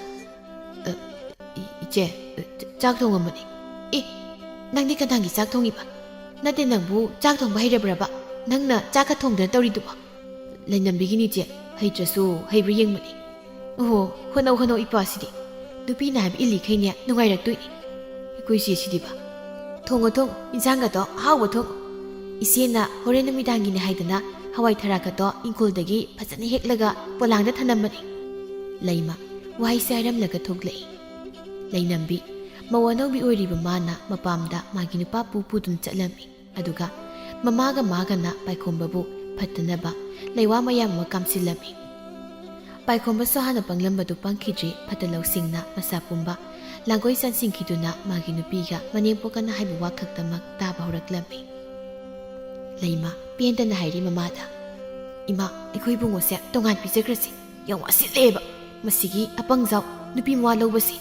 ꯏꯆꯦ ꯆꯥꯛ ꯊꯣꯡꯉꯝꯕꯅꯤ ꯅꯪꯗꯤ ꯀꯅꯥꯒꯤ ꯆꯥꯛ ꯊꯣꯡꯉꯤꯕ ꯅꯠꯇꯦ ꯅꯪꯕꯨ ꯆꯥꯛ ꯊꯣꯡꯕ ꯍꯩꯔꯕ꯭ꯔꯕ ꯅꯪꯅ ꯆꯥꯛꯀ ꯊꯣꯡꯗꯅ ꯇꯧꯔꯤꯗꯨꯕꯣ ꯂꯩꯅꯝꯕꯤꯒꯤꯅꯤ ꯏꯆꯦ ꯍꯩꯇ꯭ꯔꯁꯨ ꯍꯩꯕ꯭ꯔꯥ ꯌꯦꯡꯕꯅꯤ ꯑꯣꯍꯣ ꯍꯣꯠꯅꯧ ꯏꯄꯥꯁꯤꯗꯤ ꯅꯨꯄꯤꯅ ꯍꯥꯏꯕ ꯏꯜꯂꯤꯈꯩꯅꯦ ꯅꯨꯡꯉꯥꯏꯔꯛꯇꯣꯏꯅꯤ ꯑꯩꯈꯣꯏ ꯏꯆꯦꯁꯤꯗꯤꯕ ꯊꯣꯡꯉꯣ ꯏꯟꯁꯥꯡꯒꯗꯣ ꯑꯍꯥꯎꯕ ꯊꯣꯡꯉꯣ ꯏꯆꯦꯅ ꯍꯣꯔꯦꯟ ꯅꯨꯃꯤꯗꯥꯡꯒꯤꯅꯦ ꯍꯥꯏꯗꯅ ꯍꯋꯥꯏ ꯊꯔꯥꯛꯀꯗꯣ ꯏꯪꯈꯣꯜꯗꯒꯤ ꯐꯖꯅ ꯍꯦꯛꯂꯒ ꯄꯣꯂꯥꯡꯗ ꯊꯅꯝꯕꯅꯤ ꯂꯩꯃ ꯋꯥꯍꯩꯁꯦ ꯍꯥꯏꯔꯝꯂꯒ ꯊꯣꯛꯂꯛꯏ ꯂꯩꯅꯝꯕꯤ ꯃꯧ ꯑꯅꯧꯕꯤ ꯑꯣꯏꯔꯤꯕ ꯃꯥꯅ ꯃꯄꯥꯝꯗ ꯃꯥꯒꯤ ꯅꯨꯄꯥ ꯄꯨꯗꯨꯅ ꯆꯠꯂꯝꯃꯤ ꯑꯗꯨꯒ ꯃꯥꯒꯅ ꯄꯥꯏꯈꯣꯝꯕꯕꯨ ꯐꯠꯇꯅꯕ ꯂꯩꯋꯥ ꯃꯌꯥꯝ ꯑꯃ ꯀꯥꯝꯁꯤꯜꯂꯝꯃꯤ ꯄꯥꯏꯈꯣꯝꯕꯁꯨ ꯍꯥꯟꯅ ꯄꯪꯂꯝꯕꯗꯨ ꯄꯪꯈꯤꯗ꯭ꯔꯤ ꯐꯠꯇ ꯂꯧꯁꯤꯡꯅ ꯃꯁꯥ ꯄꯨꯝꯕ ꯂꯥꯡꯒꯣꯏ ꯆꯟꯁꯤꯟꯈꯤꯗꯨꯅ ꯃꯥꯒꯤ ꯅꯨꯄꯤꯒ ꯃꯅꯦꯝꯄꯣꯛꯀꯅ ꯍꯥꯏꯕ ꯋꯥ ꯈꯛꯇꯃꯛ ꯇꯥꯕ ꯍꯧꯔꯛꯂꯝꯃꯤ ꯂꯩꯃ ꯄꯦꯟꯗꯅ ꯍꯥꯏꯔꯤ ꯃꯃꯥꯗ ꯏꯃꯥ ꯑꯩꯈꯣꯏ ꯏꯕꯨꯡꯉꯣꯁꯦ ꯇꯣꯉꯥꯟ ꯄꯤꯖꯈ꯭ꯔꯁꯤ ꯌꯥꯝ ꯋꯥꯁꯤꯜꯂꯦꯕ ꯃꯁꯤꯒꯤ ꯑꯄꯪꯖꯥꯎ ꯅꯨꯄꯤ ꯃꯋꯥ ꯂꯧꯕꯁꯤ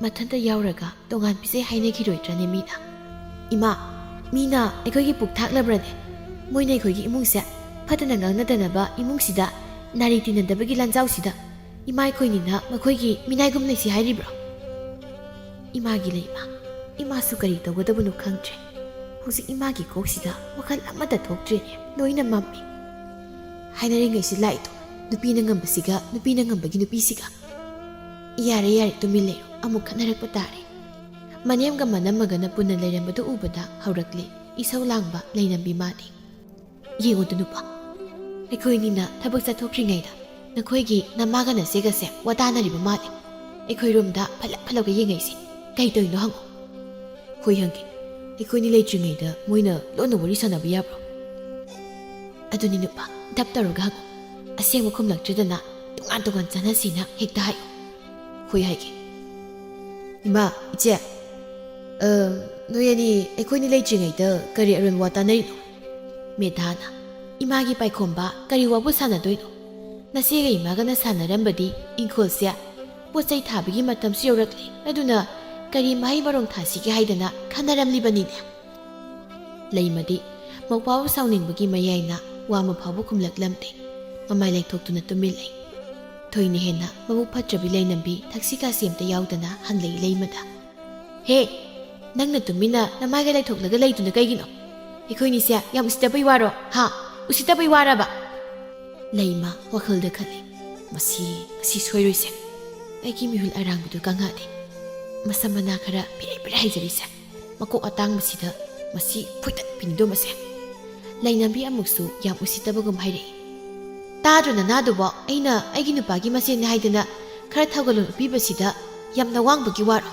ꯃꯊꯟꯇ ꯌꯥꯎꯔꯒ ꯇꯣꯉꯥꯟ ꯄꯤꯖꯩ ꯍꯥꯏꯅꯈꯤꯔꯣꯏꯗ꯭ꯔꯅꯦ ꯃꯤꯅ ꯏꯃꯥ ꯃꯤꯅ ꯑꯩꯈꯣꯏꯒꯤ ꯄꯨꯛ ꯊꯥꯛꯂꯕ꯭ꯔꯅꯦ ꯃꯣꯏꯅ ꯑꯩꯈꯣꯏꯒꯤ ꯏꯃꯨꯡꯁꯦ ꯐꯠꯇꯅ ꯉꯥꯡꯅꯗꯅꯕ ꯏꯃꯨꯡꯁꯤꯗ ꯅꯥꯔꯤ ꯇꯤꯟꯅꯗꯕꯒꯤ ꯂꯥꯟꯖꯥꯎꯁꯤꯗ ꯏꯃꯥ ꯑꯩꯈꯣꯏꯅꯤꯅ ꯃꯈꯣꯏꯒꯤ ꯃꯤꯅꯥꯏꯒꯨꯝ ꯂꯩꯁꯤ ꯍꯥꯏꯔꯤꯕ꯭ꯔꯣ ꯏꯃꯥꯒꯤ ꯂꯩꯃ ꯏꯃꯥꯁꯨ ꯀꯔꯤ ꯇꯧꯒꯗꯕꯅꯣ ꯈꯪꯗ꯭ꯔꯦ ꯍꯧꯖꯤꯛ ꯏꯃꯥꯒꯤ ꯀꯣꯛꯁꯤꯗ ꯋꯥꯈꯜ ꯑꯃꯠꯇ ꯊꯣꯛꯇ꯭ꯔꯦꯅꯦ ꯂꯣꯏꯅ ꯃꯝꯃꯤ ꯍꯥꯏꯅꯔꯤꯉꯩꯁꯤ ꯂꯥꯛꯏꯗꯣ ꯅꯨꯄꯤꯅ ꯉꯝꯕꯁꯤꯒ ꯅꯨꯄꯤꯅ ꯉꯝꯕꯒꯤ ꯅꯨꯄꯤꯁꯤꯒ ꯌꯥꯔꯦ ꯇꯨꯃꯤꯟ ꯂꯩꯔꯣ ꯑꯃꯨꯛ ꯈꯠꯅꯔꯛꯄ ꯇꯥꯔꯦ ꯃꯅꯦꯝꯒ ꯃꯅꯝꯃꯒꯅ ꯄꯨꯟꯅ ꯂꯩꯔꯝꯕꯗꯨ ꯎꯕꯗ ꯍꯧꯔꯛꯂꯤ ꯏꯁꯧ ꯂꯥꯡꯕ ꯂꯩꯅꯝꯕꯤ ꯃꯥꯅꯤ ꯌꯦꯡꯉꯨꯗꯨ ꯅꯨꯄꯥ ꯑꯩꯈꯣꯏꯅꯤꯅ ꯊꯕꯛ ꯆꯠꯊꯣꯛꯇ꯭ꯔꯤꯉꯩꯗ ꯅꯈꯣꯏꯒꯤ ꯅꯃꯥꯒ ꯅꯆꯦꯒꯁꯦ ꯋꯥꯇꯥꯅꯔꯤꯕ ꯃꯥꯜꯂꯤ ꯑꯩꯈꯣꯏꯔꯣꯝꯗ ꯐꯠꯂꯒ ꯌꯦꯡꯉꯩꯁꯤ ꯀꯩ ꯇꯧꯔꯤꯅꯣ ꯍꯪꯉꯣ ꯍꯣꯏ ꯍꯪꯒꯦ ꯑꯩꯈꯣꯏꯅꯤ ꯂꯩꯇ꯭ꯔꯤꯉꯩꯗ ꯃꯣꯏꯅ ꯂꯣꯟꯅ ꯋꯥꯔꯤ ꯁꯥꯟꯅꯕ ꯌꯥꯕ꯭ꯔꯣ ꯑꯗꯨꯅꯤ ꯅꯨꯄꯥ ꯗꯞ ꯇꯧꯔꯒ ꯍꯪꯉꯣ ꯑꯁꯦꯡꯕ ꯈꯨꯝꯂꯛꯇ꯭ꯔꯤꯗꯅ ꯇꯣꯉꯥꯟ ꯆꯥꯅꯁꯤꯅ ꯍꯦꯛꯇ ꯍꯥꯏꯌꯨ ꯍꯣꯏ ꯍꯥꯏꯒꯦ ꯏꯃꯥ ꯏꯆꯦ ꯅꯣꯏ ꯑꯅꯤ ꯑꯩꯈꯣꯏꯅꯤ ꯂꯩꯇ꯭ꯔꯤꯉꯩꯗ ꯀꯔꯤ ꯑꯔꯣꯟꯕ ꯋꯥ ꯇꯥꯅꯔꯤꯅꯣ ꯃꯦꯙꯥꯅ ꯏꯃꯥꯒꯤ ꯄꯥꯏꯈꯣꯝꯕ ꯀꯔꯤ ꯋꯥꯕꯨ ꯁꯥꯟꯅꯗꯣꯏꯅꯣ ꯅꯆꯦꯒ ꯏꯃꯥꯒꯅ ꯁꯥꯟꯅꯔꯝꯕꯗꯤ ꯏꯪꯈꯣꯜꯁꯦ ꯄꯣꯠ ꯆꯩ ꯊꯥꯕꯒꯤ ꯃꯇꯝꯁꯨ ꯌꯧꯔꯛꯂꯤ ꯑꯗꯨꯅ ꯀꯔꯤ ꯃꯍꯩ ꯃꯔꯣꯡ ꯊꯥꯁꯤꯒꯦ ꯍꯥꯏꯗꯅ ꯈꯟꯅꯔꯝꯂꯤꯕꯅꯤꯅꯦ꯫ ꯂꯩꯃꯗꯤ ꯃꯧꯄꯥꯕꯨ ꯁꯥꯎꯅꯤꯡꯕꯒꯤ ꯃꯌꯥꯏꯅ ꯋꯥ ꯑꯃ ꯐꯥꯎꯕ ꯈꯨꯝꯂꯛꯂꯝꯗꯦ꯫ ꯃꯃꯥꯏ ꯂꯩꯊꯣꯛꯇꯨꯅ ꯇꯨꯃꯤꯟ ꯂꯩ꯫ ꯊꯣꯏꯅ ꯍꯦꯟꯅ ꯃꯕꯨꯛ ꯐꯠꯇ꯭ꯔꯕꯤ ꯂꯩꯅꯝꯕꯤ ꯊꯛꯁꯤ ꯈꯥꯁꯤ ꯑꯝꯇ ꯌꯥꯎꯗꯅ ꯍꯪꯂꯛꯏ ꯂꯩꯃꯗ꯫ ꯍꯦ, ꯅꯪꯅ ꯇꯨꯃꯤꯟꯅ ꯅꯃꯥꯏꯒ ꯂꯩꯊꯣꯛꯂꯒ ꯂꯩꯗꯨꯅ ꯀꯩꯒꯤꯅꯣ? ꯑꯩꯈꯣꯏꯅꯤꯁꯦ ꯌꯥꯝ ꯎꯁꯤꯠꯇꯕꯩ ꯋꯥꯔꯣ? ꯍꯥ, ꯎꯁꯤꯠꯇꯕꯩ ꯋꯥꯔꯕ? ꯂꯩꯃ ꯋꯥꯈꯜꯗ ꯈꯜꯂꯤ꯫ ꯉꯁꯤ ꯁꯣꯏꯔꯣꯏꯁꯦ꯫ ꯑꯩꯒꯤ ꯃꯤꯍꯨꯜ ꯑꯔꯥꯡꯕꯗꯨ ꯀꯪꯉꯛꯑꯗꯤ ꯃꯁꯝ ꯃꯅꯥ ꯈꯔ ꯐꯤꯔꯦ ꯐꯤꯔꯦ ꯍꯩꯖꯔꯤꯁꯦ ꯃꯀꯣꯛ ꯑꯇꯥꯡꯕꯁꯤꯗ ꯃꯁꯤ ꯐꯣꯏꯗꯠ ꯄꯤꯟꯗꯣꯃꯁꯦ꯫ ꯂꯩꯅꯝꯕꯤ ꯑꯃꯨꯛꯁꯨ ꯌꯥꯝ ꯎꯁꯤꯠꯇꯕꯒꯨꯝ ꯍꯥꯏꯔꯛꯏ꯫ ꯇꯥꯗ꯭ꯔꯣ ꯅꯅꯥꯗꯨꯕꯣ? ꯑꯩꯅ ꯑꯩꯒꯤ ꯅꯨꯄꯥꯒꯤ ꯃꯁꯦꯟꯅꯤ ꯍꯥꯏꯗꯅ ꯈꯔ ꯊꯧꯒꯜꯂꯣꯟ ꯎꯠꯄꯤꯕꯁꯤꯗ ꯌꯥꯝꯅ ꯋꯥꯡꯕꯒꯤ ꯋꯥꯔꯣ?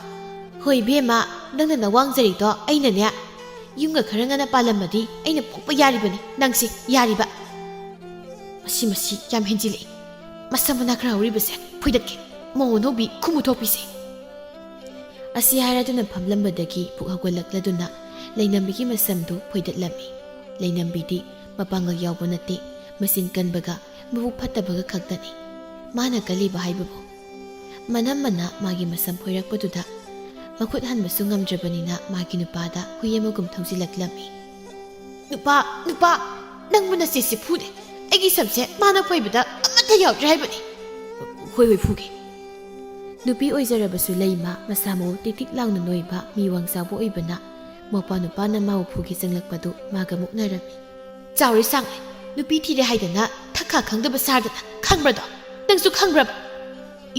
ꯍꯣꯏ ꯕꯦꯝꯃ, ꯅꯪꯅ ꯅꯋꯥꯡꯖꯔꯤꯗꯣ ꯑꯩꯅꯅꯦ ꯌꯨꯝꯒ ꯈꯔ ꯉꯟꯅ ꯄꯥꯜꯂꯝꯃꯗꯤ ꯑꯩꯅ ꯄꯣꯛꯄ ꯌꯥꯔꯤꯕꯅꯤ꯫ ꯅꯪꯁꯤ ꯌꯥꯔꯤꯕ? ꯃꯁꯤ ꯌꯥꯝ ꯍꯦꯟꯖꯤꯜꯂꯛꯏ꯫ ꯃꯁꯝ ꯃꯅꯥ ꯈꯔ ꯍꯧꯔꯤꯕꯁꯦ ꯐꯣꯏꯗꯠꯀꯦ꯫ ꯃꯧ ꯑꯅꯧꯕꯤ ꯈꯨꯃꯨ ꯊꯣꯛꯄꯤꯁꯦ꯫ ꯑꯁꯤ ꯍꯥꯏꯔꯗꯨꯅ ꯐꯝꯂꯝꯕꯗꯒꯤ ꯄꯨꯛ ꯍꯧꯒꯠꯂꯛꯂꯗꯨꯅ ꯂꯩꯅꯝꯕꯤꯒꯤ ꯃꯁꯝꯗꯨ ꯐꯣꯏꯗꯠꯂꯝꯃꯤ꯫ ꯂꯩꯅꯝꯕꯤꯗꯤ ꯃꯄꯥꯡꯒꯜ ꯌꯥꯎꯕ ꯅꯠꯇꯦ, ꯃꯆꯤꯟ ꯀꯟꯕꯒ ꯃꯕꯨꯛ ꯐꯠꯇꯕꯒ ꯈꯛꯇꯅꯤ꯫ ꯃꯥꯅ ꯀꯜꯂꯤꯕ ꯍꯥꯏꯕꯕꯨ ꯃꯅꯝꯃꯅ ꯃꯥꯒꯤ ꯃꯁꯝ ꯐꯣꯏꯔꯛꯄꯗꯨꯗ ꯃꯈꯨꯠ ꯍꯟꯕꯁꯨ ꯉꯝꯗ꯭ꯔꯕꯅꯤꯅ ꯃꯥꯒꯤ ꯅꯨꯄꯥꯗ ꯍꯨꯏ ꯑꯃꯒꯨꯝ ꯊꯧꯖꯤꯜꯂꯛꯂꯝꯃꯤ꯫ ꯅꯨꯄꯥ, ꯅꯪꯕꯨ ꯅꯆꯦꯁꯦ ꯐꯨꯗꯦ꯫ ꯑꯩꯒꯤ ꯁꯝꯁꯦ ꯃꯥꯅ ꯐꯣꯏꯕꯗ ꯑꯃꯠꯇ ꯌꯥꯎꯗ꯭ꯔꯦ ꯍꯥꯏꯕꯅꯤ꯫ ꯍꯣꯏ ꯐꯨꯒꯦ꯫ ꯅꯨꯄꯤ ꯑꯣꯏꯖꯔꯕꯁꯨ ꯂꯩꯃ ꯃꯁꯥ ꯃꯎ ꯇꯤꯛ ꯇꯤꯛ ꯂꯥꯎꯅ ꯅꯣꯏꯕ ꯃꯤꯋꯥꯡ ꯆꯥꯎꯕ ꯑꯣꯏꯕꯅ ꯃꯧꯄꯥ ꯅꯨꯄꯥꯅ ꯃꯥꯕꯨ ꯐꯨꯒꯤ ꯆꯪꯂꯛꯄꯗꯨ ꯃꯥꯒ ꯃꯨꯛꯅꯔꯝꯃꯤ꯫ ꯆꯥꯎꯔꯦ ꯁꯥꯡꯂꯦ, ꯅꯨꯄꯤ ꯊꯤꯔꯦ ꯍꯥꯏꯗꯅ ꯊꯛꯈꯥ ꯈꯪꯗꯕ ꯁꯥꯔꯗꯅ ꯈꯪꯕ꯭ꯔꯗꯣ? ꯅꯪꯁꯨ ꯈꯪꯕ꯭ꯔꯕ?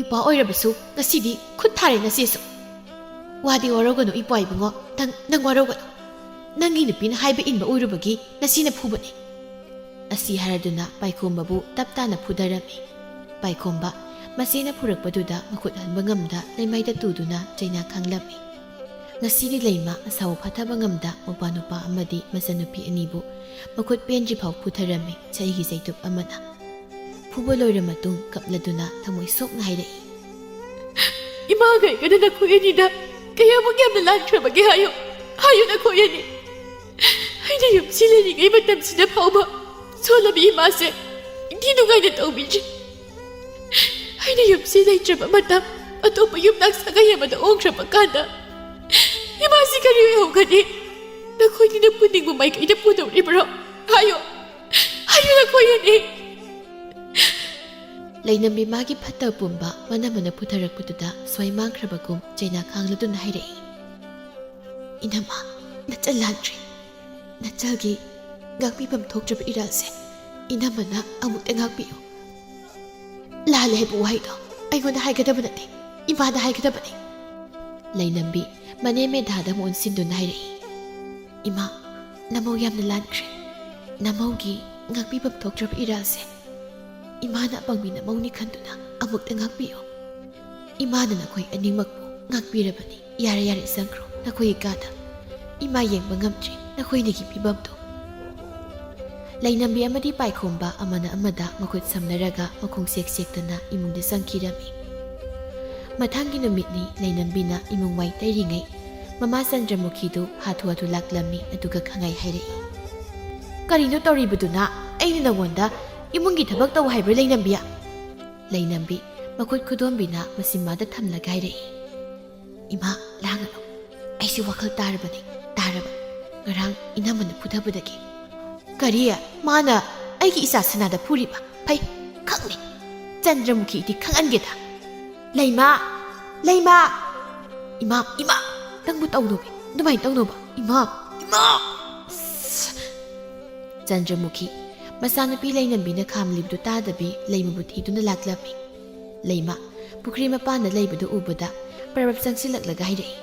ꯏꯄꯥ ꯑꯣꯏꯔꯕꯁꯨ ꯉꯁꯤꯗꯤ ꯈꯨꯠ ꯊꯥꯔꯦ ꯅꯆꯦꯁꯨ꯫ ꯋꯥꯗꯤ ꯋꯥꯔꯧꯒꯅꯨ ꯏꯄ꯭ꯋꯥ ꯏꯕꯨꯡꯉꯣ, ꯅꯪ ꯋꯥꯔꯧꯒꯅꯨ꯫ ꯅꯪꯒꯤ ꯅꯨꯄꯤꯅ ꯍꯥꯏꯕ ꯏꯟꯕ ꯑꯣꯏꯔꯨꯕꯒꯤ ꯅꯆꯦꯅ ꯐꯨꯕꯅꯤ꯫ ꯑꯁꯤ ꯍꯥꯏꯔꯗꯨꯅ ꯄꯥꯏꯈꯣꯝꯕꯕꯨ ꯇꯞ ꯇꯥꯅ ꯐꯨꯗꯔꯝꯃꯤ꯫ ꯄꯥꯏꯈꯣꯝꯕ ꯃꯆꯦꯅ ꯐꯨꯔꯛꯄꯗꯨꯗ ꯃꯈꯨꯠ ꯍꯟꯕ ꯉꯝꯗ ꯂꯩꯃꯥꯏꯗ ꯇꯨꯗꯨꯅ ꯆꯩꯅꯥ ꯈꯥꯡꯂꯝꯃꯤ꯫ ꯉꯁꯤꯗꯤ ꯂꯩꯃ ꯑꯁꯥꯎ ꯐꯥꯊꯕ ꯉꯝꯗ ꯃꯧꯄꯥ ꯅꯨꯄꯥ ꯑꯃꯗꯤ ꯃꯆꯟꯅꯨꯄꯤ ꯑꯅꯤꯕꯨ ꯃꯈꯨꯠ ꯄꯦꯟꯗ꯭ꯔꯤꯐꯥꯎ ꯐꯨꯊꯔꯝꯃꯤ ꯆꯩꯒꯤ ꯆꯩꯇꯨꯞ ꯑꯃꯅ꯫ ꯐꯨꯕ ꯂꯣꯏꯔ ꯃꯇꯨꯡ ꯀꯞꯂꯗꯨꯅ ꯊꯃꯣꯏ ꯁꯣꯛꯅ ꯍꯥꯏꯔꯛꯏ꯫ ꯏꯃꯥꯒ ꯑꯩꯒꯅ ꯅꯈꯣꯏ ꯑꯅꯤꯗ ꯀꯌꯥꯃꯨꯛ ꯌꯥꯝꯅ ꯂꯥꯟꯈ꯭ꯔꯕꯒꯦ ꯍꯥꯏꯌꯨ ꯅꯈꯣꯏ ꯑꯅꯤ꯫ ꯑꯩꯅ ꯌꯨꯝꯁꯤ ꯂꯩꯔꯤꯉꯩ ꯃꯇꯝꯁꯤꯗ ꯐꯥꯎꯕ ꯁꯣꯜꯂꯕꯤ ꯏꯃꯥꯁꯦ ꯏꯟꯊꯤ ꯅꯨꯡꯉꯥꯏꯅ ꯇꯧꯕꯤꯗ꯭ꯔꯤ꯫ ꯑꯩꯅ ꯌꯨꯝꯁꯤ ꯂꯩꯇ꯭ꯔꯕ ꯃꯇꯝ ꯑꯇꯣꯞꯄ ꯌꯨꯝꯅꯥꯛ ꯁꯥꯒꯩ ꯑꯃꯗ ꯑꯣꯟꯈ꯭ꯔꯕ ꯀꯥꯟꯗ ꯏꯃꯥꯁꯤ ꯀꯔꯤ ꯑꯣꯏꯍꯧꯒꯅꯤ? ꯅꯈꯣꯏꯅꯤꯅ ꯄꯨꯅꯤꯡꯕ ꯃꯥꯏꯀꯩꯗ ꯄꯨꯗꯧꯔꯤꯕ꯭ꯔꯣ? ꯍꯥꯏꯌꯨ ꯅꯈꯣꯏ ꯑꯅꯤ꯫ ꯂꯩꯅꯝꯕꯤ ꯃꯥꯒꯤ ꯐꯠꯇ ꯄꯨꯝꯕ ꯃꯅꯝꯃꯅ ꯄꯨꯊꯔꯛꯄꯗꯨꯗ ꯁ꯭ꯋꯥꯏ ꯃꯥꯡꯈ꯭ꯔꯕꯒꯨꯝ ꯆꯩꯅꯥ ꯈꯥꯡꯂꯗꯨꯅ ꯍꯥꯏꯔꯛꯏ꯫ ꯏꯅꯝꯃ, ꯅꯆꯜ ꯂꯥꯟꯗ꯭ꯔꯦ꯫ ꯅꯆꯜꯒꯤ ꯉꯥꯛꯄꯤꯐꯝ ꯊꯣꯛꯇ꯭ꯔꯕ ꯏꯔꯥꯜꯁꯦ ꯏꯅꯝꯃꯅ ꯑꯃꯨꯛꯇ ꯉꯥꯛꯄꯤꯌꯨ꯫ ꯂꯥꯜꯂꯦ ꯍꯥꯏꯕ ꯋꯥꯍꯩꯗꯣ ꯑꯩꯉꯣꯟꯗ ꯍꯥꯏꯒꯗꯕ ꯅꯠꯇꯦ, ꯏꯃꯥꯗ ꯍꯥꯏꯒꯗꯕꯅꯤ꯫ ꯂꯩꯅꯝꯕꯤ ꯃꯅꯦ ꯃꯦꯙꯥꯗ ꯑꯃꯨꯛ ꯑꯣꯟꯁꯤꯟꯗꯨꯅ ꯍꯥꯏꯔꯛꯏ꯫ ꯏꯃꯥ, ꯅꯃꯧ ꯌꯥꯝꯅ ꯂꯥꯟꯈ꯭ꯔꯦ꯫ ꯅꯃꯧꯒꯤ ꯉꯥꯛꯄꯤꯐꯝ ꯊꯣꯛꯇ꯭ꯔꯕ ꯏꯔꯥꯜꯁꯦ ꯏꯃꯥꯅ ꯑꯄꯪꯕꯤ ꯅꯃꯧꯅꯤ ꯈꯟꯗꯨꯅ ꯑꯃꯨꯛꯇ ꯉꯥꯛꯄꯤꯌꯨ꯫ ꯏꯃꯥꯅ ꯅꯈꯣꯏ ꯑꯅꯤꯃꯛꯄꯨ ꯉꯥꯛꯄꯤꯔꯕꯅꯤ꯫ ꯌꯥꯔꯦ ꯆꯪꯈ꯭ꯔꯣ ꯅꯈꯣꯏꯒꯤ ꯀꯥꯗ꯫ ꯏꯃꯥ ꯌꯦꯡꯕ ꯉꯝꯗ꯭ꯔꯤ ꯅꯈꯣꯏꯅꯤꯒꯤ ꯐꯤꯕꯝꯗꯣ꯫ ꯂꯩꯅꯝꯕꯤ ꯑꯃꯗꯤ ꯄꯥꯏꯈꯣꯝꯕ ꯑꯃꯅ ꯑꯃꯗ ꯃꯈꯨꯠ ꯁꯝꯅꯔꯒ ꯃꯈꯣꯡ ꯁꯦꯛꯇꯅ ꯏꯃꯨꯡꯗ ꯆꯪꯈꯤꯔꯝꯃꯤ꯫ ꯃꯊꯪꯒꯤ ꯅꯨꯃꯤꯠꯅꯤ ꯂꯩꯅꯝꯕꯤꯅ ꯏꯃꯨꯡ ꯋꯥꯏ ꯇꯩꯔꯤꯉꯩ ꯃꯃꯥ ꯆꯟꯗ꯭ꯔꯃꯨꯈꯤꯗꯨ ꯍꯥꯊꯨ ꯂꯥꯛꯂꯝꯃꯤ ꯑꯗꯨꯒ ꯈꯪꯉꯥꯏ ꯍꯥꯏꯔꯛꯏ꯫ ꯀꯔꯤꯅꯣ ꯇꯧꯔꯤꯕꯗꯨꯅ? ꯑꯩꯅ ꯅꯉꯣꯟꯗ ꯏꯃꯨꯡꯒꯤ ꯊꯕꯛ ꯇꯧ ꯍꯥꯏꯕ꯭ꯔꯥ ꯂꯩꯅꯝꯕꯤ? ꯂꯩꯅꯝꯕꯤ ꯃꯈꯨꯠ ꯈꯨꯗꯣꯝꯕꯤꯅ ꯃꯁꯤꯃꯥꯗ ꯊꯝꯂꯒ ꯍꯥꯏꯔꯛꯏ꯫ ꯏꯃꯥ, ꯂꯥꯡꯒꯅꯨ꯫ ꯑꯩꯁꯨ ꯋꯥꯈꯜ ꯇꯥꯔꯕꯅꯤ꯫ ꯇꯥꯔꯕ ꯉꯔꯥꯡ ꯏꯅꯝꯃꯅ ꯐꯨꯊꯕꯗꯒꯤ꯫ ꯀꯔꯤ? ꯃꯥꯅ ꯑꯩꯒꯤ ꯏꯆꯥ ꯁꯅꯥꯗ ꯐꯨꯔꯤꯕ? ꯐꯩ, ꯈꯪꯅꯤ꯫ ꯆꯟꯗ꯭ꯔꯃꯨꯈꯤꯗꯤ ꯈꯪꯍꯟꯒꯦꯗ꯫ ꯂꯩꯃꯥ! ꯏꯃꯥ, ꯅꯪꯕꯨ ꯇꯧꯅꯨꯕꯤ, ꯑꯗꯨꯃꯥꯏꯅ ꯇꯧꯅꯨꯕ꯫ ꯏꯃꯥ! ꯆꯟꯗ꯭ꯔꯃꯨꯈꯤ ꯃꯆꯥꯅꯨꯄꯤ ꯂꯩꯅꯝꯕꯤꯅ ꯈꯥꯝꯂꯤꯕꯗꯨ ꯇꯥꯗꯕꯤ ꯂꯩꯃꯕꯨ ꯊꯤꯗꯨꯅ ꯂꯥꯛꯂꯝꯃꯤ꯫ ꯂꯩꯃ ꯄꯨꯈ꯭ꯔꯤ ꯃꯄꯥꯟꯗ ꯂꯩꯕꯗꯨ ꯎꯕꯗ ꯄꯔꯕ ꯆꯪꯁꯤꯜꯂꯛꯂꯒ ꯍꯥꯏꯔꯛꯏ꯫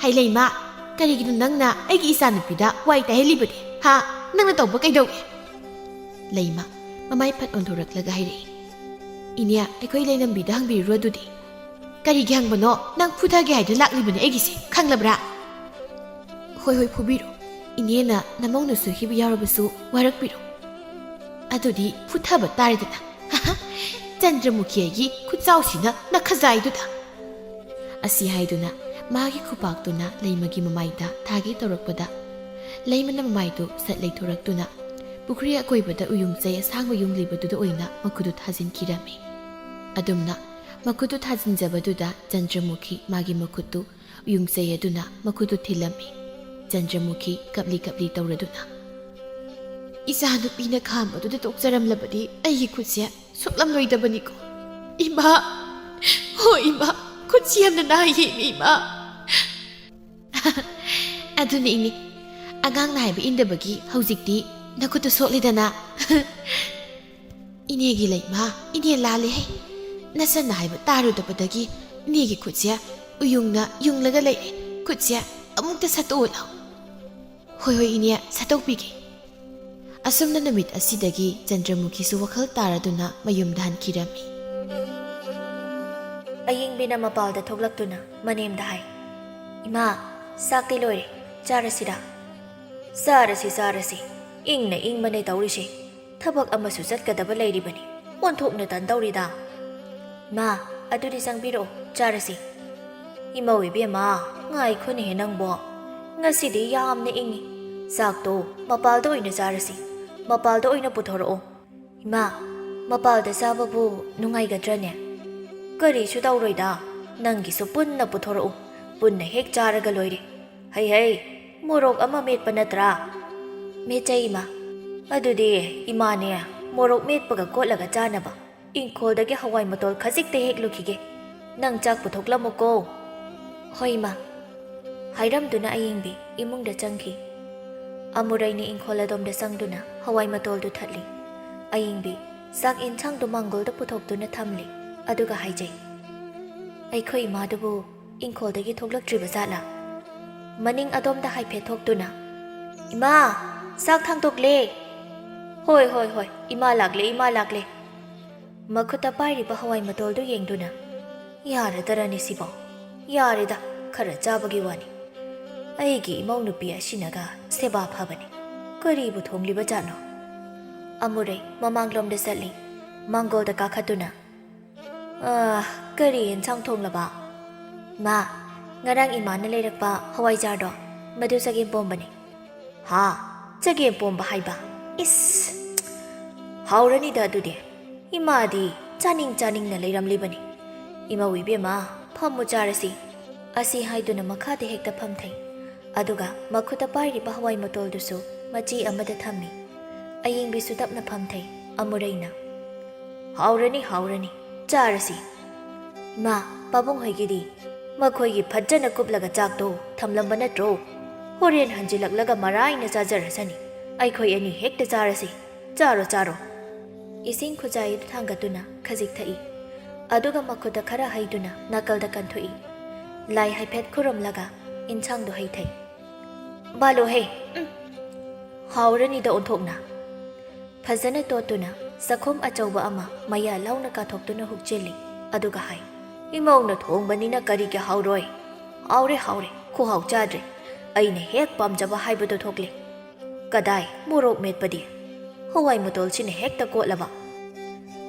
ꯍꯩ ꯂꯩꯃ, ꯀꯔꯤꯒꯤꯅꯣ ꯅꯪꯅ ꯑꯩꯒꯤ ꯏꯆꯥꯅꯨꯄꯤꯗ ꯋꯥꯏ ꯇꯩꯍꯜꯂꯤꯕꯗꯤ? ꯍꯥ? ꯅꯪꯅ ꯇꯧꯕ ꯀꯩꯗꯧꯏ? ꯂꯩꯃ ꯃꯃꯥꯏ ꯐꯠ ꯑꯣꯟꯊꯣꯔꯛꯂꯒ ꯍꯥꯏꯔꯛꯏ꯫ ꯏꯅꯦ, ꯑꯩꯈꯣꯏ ꯂꯩꯅꯝꯕꯤꯗ ꯍꯪꯕꯤꯔꯨ ꯑꯗꯨꯗꯤ꯫ ꯀꯔꯤꯒꯤ ꯍꯪꯕꯅꯣ? ꯅꯪ ꯐꯨꯊꯒꯦ ꯍꯥꯏꯗꯨꯅ ꯂꯥꯛꯂꯤꯕꯅꯦ ꯑꯩꯒꯤꯁꯦ, ꯈꯪꯂꯕ꯭ꯔꯥ? ꯍꯣꯏ ꯐꯨꯕꯤꯔꯣ꯫ ꯏꯅꯦꯅ ꯅꯃꯧꯅ ꯁꯣꯏꯈꯤꯕ ꯌꯥꯎꯔꯕꯁꯨ ꯋꯥꯔꯛꯄꯤꯔꯣ꯫ ꯑꯗꯨꯗꯤ ꯐꯨꯊꯕ ꯇꯥꯔꯦꯗꯅ꯫ ꯆꯟꯗ꯭ꯔꯃꯨꯈꯤ ꯑꯩꯒꯤ ꯈꯨꯠꯆꯥꯎꯁꯤꯅ ꯅꯈꯖꯥꯏꯗꯨꯗ꯫ ꯑꯁꯤ ꯍꯥꯏꯗꯨꯅ ꯃꯥꯒꯤ ꯈꯨꯄꯥꯛꯇꯨꯅ ꯂꯩꯃꯒꯤ ꯃꯃꯥꯏꯗ ꯊꯥꯒꯦ ꯇꯧꯔꯛꯄꯗ ꯂꯩꯃꯅ ꯃꯃꯥꯏꯗꯨ ꯁꯠ ꯂꯩꯊꯣꯔꯛꯇꯨꯅ ꯄꯨꯈ꯭ꯔꯤ ꯑꯀꯣꯏꯕꯗ ꯎꯌꯨꯡꯆꯩ ꯑꯁꯥꯡꯕ ꯌꯨꯡꯂꯤꯕꯗꯨꯗ ꯑꯣꯏꯅ ꯃꯈꯨꯠꯇꯨ ꯊꯥꯖꯤꯟꯈꯤꯔꯝꯃꯤ꯫ ꯑꯗꯨꯝꯅ ꯃꯈꯨꯠꯇꯨ ꯊꯥꯖꯤꯟꯖꯕꯗꯨꯗ ꯆꯟꯗ꯭ꯔꯃꯨꯈꯤ ꯃꯥꯒꯤ ꯃꯈꯨꯠꯇꯨ ꯎꯌꯨꯡꯆꯩ ꯑꯗꯨꯅ ꯃꯈꯨꯠꯇꯨ ꯊꯤꯜꯂꯝꯃꯤ꯫ ꯆꯟꯗ꯭ꯔꯃꯨꯈꯤ ꯀꯞꯂꯤ ꯀꯞꯂꯤ ꯇꯧꯔꯗꯨꯅ ꯏꯆꯥ ꯅꯨꯄꯤꯅ ꯈꯥꯝꯕꯗꯨꯗ ꯇꯣꯛꯆꯔꯝꯂꯕꯗꯤ ꯑꯩꯒꯤ ꯈꯨꯠꯁꯦ ꯁꯣꯛꯂꯝꯂꯣꯏꯗꯕꯅꯤꯀꯣ ꯏꯃꯥ ꯍꯣꯏ ꯏꯃꯥ ꯈꯨꯠꯁꯤ ꯌꯥꯝꯅ ꯅꯥꯏꯌꯦꯃꯤ ꯏꯃꯥ ꯑꯗꯨꯅꯤ ꯏꯅꯦ ꯑꯉꯥꯡꯅ ꯍꯥꯏꯕ ꯏꯟꯗꯕꯒꯤ ꯍꯧꯖꯤꯛꯇꯤ ꯅꯈꯨꯠꯇꯨ ꯁꯣꯛꯂꯤꯗꯅ 이니에게 ꯂꯩꯃ 이니에 ꯂꯥꯜꯂꯦꯍꯦ ꯅꯆꯟꯅ ꯍꯥꯏꯕ ꯇꯥꯔꯨꯗꯕꯗꯒꯤ 이니에게 ꯈꯨꯠꯁꯦ ꯎꯌꯨꯡꯅ ꯌꯨꯡꯂꯒ ꯂꯩꯔꯦ ꯈꯨꯠꯁꯦ ꯑꯃꯨꯛꯇ ꯁꯠꯇꯣꯛꯑꯣ ꯂꯥꯎ ꯍꯣꯏ ꯍꯣꯏ 이니에 ꯁꯠꯇꯣꯛꯄꯤꯒꯦ ꯑꯁꯨꯝꯅ ꯅꯨꯃꯤꯠ ꯑꯁꯤꯗꯒꯤ ꯆꯟꯗ꯭ꯔꯃꯨꯈꯤꯁꯨ ꯋꯥꯈꯜ ꯇꯥꯔꯗꯨꯅ ꯃꯌꯨꯝꯗ ꯍꯟꯈꯤꯔꯝꯃꯤ ꯑꯌꯤꯡꯕꯤꯅ ꯃꯄꯥꯜꯗ ꯊꯣꯛꯂꯛꯇꯨꯅ ꯃꯅꯦꯝꯗ ꯍꯥꯏ ꯏꯃꯥ ꯆꯥꯛꯇꯤ ꯂꯣꯏꯔꯦ ꯆꯥꯔꯁꯤꯔꯥ ꯆꯥꯔꯁꯤ ꯏꯪꯅ ꯏꯪꯕꯅꯦ ꯇꯧꯔꯤꯁꯦ ꯊꯕꯛ ꯑꯃꯁꯨ ꯆꯠꯀꯗꯕ ꯂꯩꯔꯤꯕꯅꯤ ꯑꯣꯟꯊꯣꯛꯅ ꯇꯟꯗꯧꯔꯤꯗ ꯏꯃꯥ ꯑꯗꯨꯗꯤ ꯆꯪꯕꯤꯔꯛꯑꯣ ꯆꯥꯔꯁꯤ ꯏꯃꯧ ꯏꯕꯦꯝꯃ ꯉꯥꯏꯈꯣꯅꯦꯍꯦ ꯅꯪꯕꯣ ꯉꯁꯤꯗꯤ ꯌꯥꯝꯅ ꯏꯪꯉꯤ ꯆꯥꯛꯇꯣ ꯃꯄꯥꯜꯗ ꯑꯣꯏꯅ ꯆꯥꯔꯁꯤ ꯃꯄꯥꯜꯗ ꯑꯣꯏꯅ ꯄꯨꯊꯣꯔꯛꯑꯣ ꯏꯃꯥ ꯃꯄꯥꯜꯗ ꯆꯥꯕꯕꯨ ꯅꯨꯡꯉꯥꯏꯒꯗ꯭ꯔꯅꯦ ꯀꯔꯤꯁꯨ ꯇꯧꯔꯣꯏꯗ ꯅꯪꯒꯤꯁꯨ ꯄꯨꯟꯅ ꯄꯨꯊꯣꯔꯛꯎ ꯄꯨꯟꯅ ꯍꯦꯛ ꯆꯥꯔꯒ ꯂꯣꯏꯔꯦ ꯍꯩ ꯃꯣꯔꯣꯛ ꯑꯃ ꯃꯦꯠꯄ ꯅꯠꯇ꯭ꯔꯥ ꯃꯦꯠꯆꯩ ꯏꯃꯥ ꯑꯗꯨꯗꯤ ꯏꯃꯥꯅꯦ ꯃꯣꯔꯣꯛ ꯃꯦꯠꯄꯒ ꯀꯣꯠꯂꯒ ꯆꯥꯅꯕ ꯏꯪꯈꯣꯜꯗꯒꯤ ꯍꯋꯥꯏ ꯃꯇꯣꯜ ꯈꯖꯤꯛꯇ ꯍꯦꯛꯂꯨꯈꯤꯒꯦ ꯅꯪ ꯆꯥꯛ ꯄꯨꯊꯣꯛꯂꯝꯃꯨꯀꯣ ꯍꯣꯏ ꯏꯃꯥ ꯍꯥꯏꯔꯝꯗꯨꯅ ꯑꯌꯤꯡꯕꯤ ꯏꯃꯨꯡꯗ ꯆꯪꯈꯤ ꯑꯃꯨꯔꯩꯅ ꯏꯪꯈꯣꯜ ꯑꯗꯣꯝꯗ ꯆꯪꯗꯨꯅ ꯍꯋꯥꯏ ꯃꯇꯣꯜꯗꯨ ꯊꯠꯂꯤ ꯑꯌꯤꯡꯕꯤ ꯆꯥꯛ ꯏꯟꯁꯥꯡꯗꯨ ꯃꯥꯡꯒꯣꯜꯗ ꯄꯨꯊꯣꯛꯇꯨꯅ ꯊꯝꯂꯤ ꯑꯗꯨꯒ ꯍꯥꯏꯖꯩ ꯑꯩꯈꯣꯏ ꯏꯃꯥꯗꯨꯕꯨ ꯏꯪꯈꯣꯜꯗꯒꯤ ꯊꯣꯛꯂꯛꯇ꯭ꯔꯤꯕ ꯖꯥꯠꯂꯥ ꯃꯅꯤꯡ ꯑꯗꯣꯝꯗ ꯍꯥꯏꯐꯦꯠ ꯊꯣꯛꯇꯨꯅ ꯏꯃꯥ ꯆꯥꯛ ꯊꯥꯡꯇꯣꯛꯂꯦ ꯍꯣꯏ ꯏꯃꯥ ꯂꯥꯛꯂꯦ ꯃꯈꯨꯠꯇ ꯄꯥꯏꯔꯤꯕ ꯍꯋꯥꯏ ꯃꯇꯣꯜꯗꯨ ꯌꯦꯡꯗꯨꯅ ꯌꯥꯔꯗꯔꯅꯤ ꯁꯤꯕꯣ ꯌꯥꯔꯦꯗ ꯈꯔ ꯆꯥꯕꯒꯤ ꯋꯥꯅꯤ ꯑꯩꯒꯤ ꯏꯃꯧ ꯅꯨꯄꯤ ꯑꯁꯤꯅꯒ ꯁꯦꯕꯥ ꯐꯕꯅꯤ ꯀꯔꯤꯕꯨ ꯊꯣꯡꯂꯤꯕ ꯖꯥꯠꯅꯣ ꯑꯃꯨꯔꯩ ꯃꯃꯥꯡꯂꯣꯝꯗ ꯆꯠꯂꯤ ꯃꯥꯡꯒꯣꯜꯗ ꯀꯥꯈꯠꯇꯨꯅ ꯀꯔꯤ ꯌꯦꯟꯁꯥꯡ ꯊꯣꯡꯂꯕ ꯃꯥ ꯉꯔꯥꯡ ꯏꯃꯥꯅ ꯂꯩꯔꯛꯄ ꯍꯋꯥꯏꯖꯥꯔꯗꯣ ꯃꯗꯨ ꯆꯒꯦꯝ ꯄꯣꯝꯕꯅꯤ ꯍꯥ ꯆꯒꯦꯝ ꯄꯣꯝꯕ ꯍꯥꯏꯕ ꯏꯁ ꯍꯥꯎꯔꯅꯤꯗ ꯑꯗꯨꯗꯤ ꯏꯃꯥꯗꯤ ꯆꯥꯅꯤꯡꯅ ꯂꯩꯔꯝꯂꯤꯕꯅꯤ ꯏꯃꯧ ꯏꯕꯦꯝꯃ ꯐꯝꯃꯨ ꯆꯥꯔꯁꯤ ꯑꯁꯤ ꯍꯥꯏꯗꯨꯅ ꯃꯈꯥꯗ ꯍꯦꯛꯇ ꯐꯝꯊꯩ ꯑꯗꯨꯒ ꯃꯈꯨꯠꯇ ꯄꯥꯏꯔꯤꯕ ꯍꯋꯥꯏ ꯃꯇꯣꯜꯗꯨꯁꯨ ꯃꯆꯤ ꯑꯃꯗ ꯊꯝꯃꯤ ꯑꯌꯤꯡꯕꯤꯁꯨ ꯇꯞꯅ ꯐꯝꯊꯩ ꯑꯃꯨꯔꯩꯅ ꯍꯥꯎꯔꯅꯤ ꯆꯥꯔꯁꯤ ꯏꯃꯥ ꯄꯥꯕꯨꯡ ꯍꯣꯏꯒꯤꯗꯤ ꯃꯈꯣꯏꯒꯤ ꯐꯖꯅ ꯀꯨꯞꯂꯒ ꯆꯥꯛꯇꯣ ꯊꯝꯂꯝꯕ ꯅꯠꯇ꯭ꯔꯣ ꯍꯣꯔꯦꯟ ꯍꯟꯖꯤꯜꯂꯛꯂꯒ ꯃꯔꯥꯏꯅ ꯆꯥꯖꯔꯁꯅꯤ ꯑꯩꯈꯣꯏ ꯑꯅꯤ ꯍꯦꯛꯇ ꯆꯥꯔꯁꯤ ꯆꯥꯔꯣ ꯏꯁꯤꯡ ꯈꯨꯖꯥꯏꯗꯨ ꯊꯥꯡꯒꯠꯇꯨꯅ ꯈꯖꯤꯛ ꯊꯛꯏ ꯑꯗꯨꯒ ꯃꯈꯨꯠꯇ ꯈꯔ ꯍꯩꯗꯨꯅ ꯅꯥꯀꯜꯗ ꯀꯟꯊꯣꯛꯏ ꯂꯥꯏ ꯍꯥꯏꯐꯦꯠ ꯈꯨꯔꯨꯝꯂꯒ ꯏꯟꯁꯥꯡꯗꯣ ꯍꯩꯊꯩ ꯕꯥꯂꯣꯍꯦ ꯍꯥꯎꯔꯅꯤꯗ ꯑꯣꯟꯊꯣꯛꯅ ꯐꯖꯅ ꯇꯣꯠꯇꯨꯅ ꯆꯈꯣꯝ ꯑꯆꯧꯕ ꯑꯃ ꯃꯌꯥ ꯂꯥꯎꯅ ꯀꯥꯊꯣꯛꯇꯨꯅ ꯍꯨꯛꯆꯤꯜꯂꯤ ꯑꯗꯨꯒ ꯍꯥꯏ ꯏꯃꯧꯅ ꯊꯣꯡꯕꯅꯤꯅ ꯀꯔꯤꯒꯤ ꯍꯥꯎꯔꯣꯏ ꯍꯥꯎꯔꯦ ꯈꯨꯍꯥꯎ ꯆꯥꯗ꯭ꯔꯦ ꯑꯩꯅ ꯍꯦꯛ ꯄꯥꯝꯖꯕ ꯍꯥꯏꯕꯗꯣ ꯊꯣꯛꯂꯦ ꯀꯗꯥꯏ ꯃꯣꯔꯣꯛ ꯃꯦꯠꯄꯗꯤ ꯍꯋꯥꯏ ꯃꯇꯣꯜꯁꯤꯅ ꯍꯦꯛꯇ ꯀꯣꯠꯂꯕ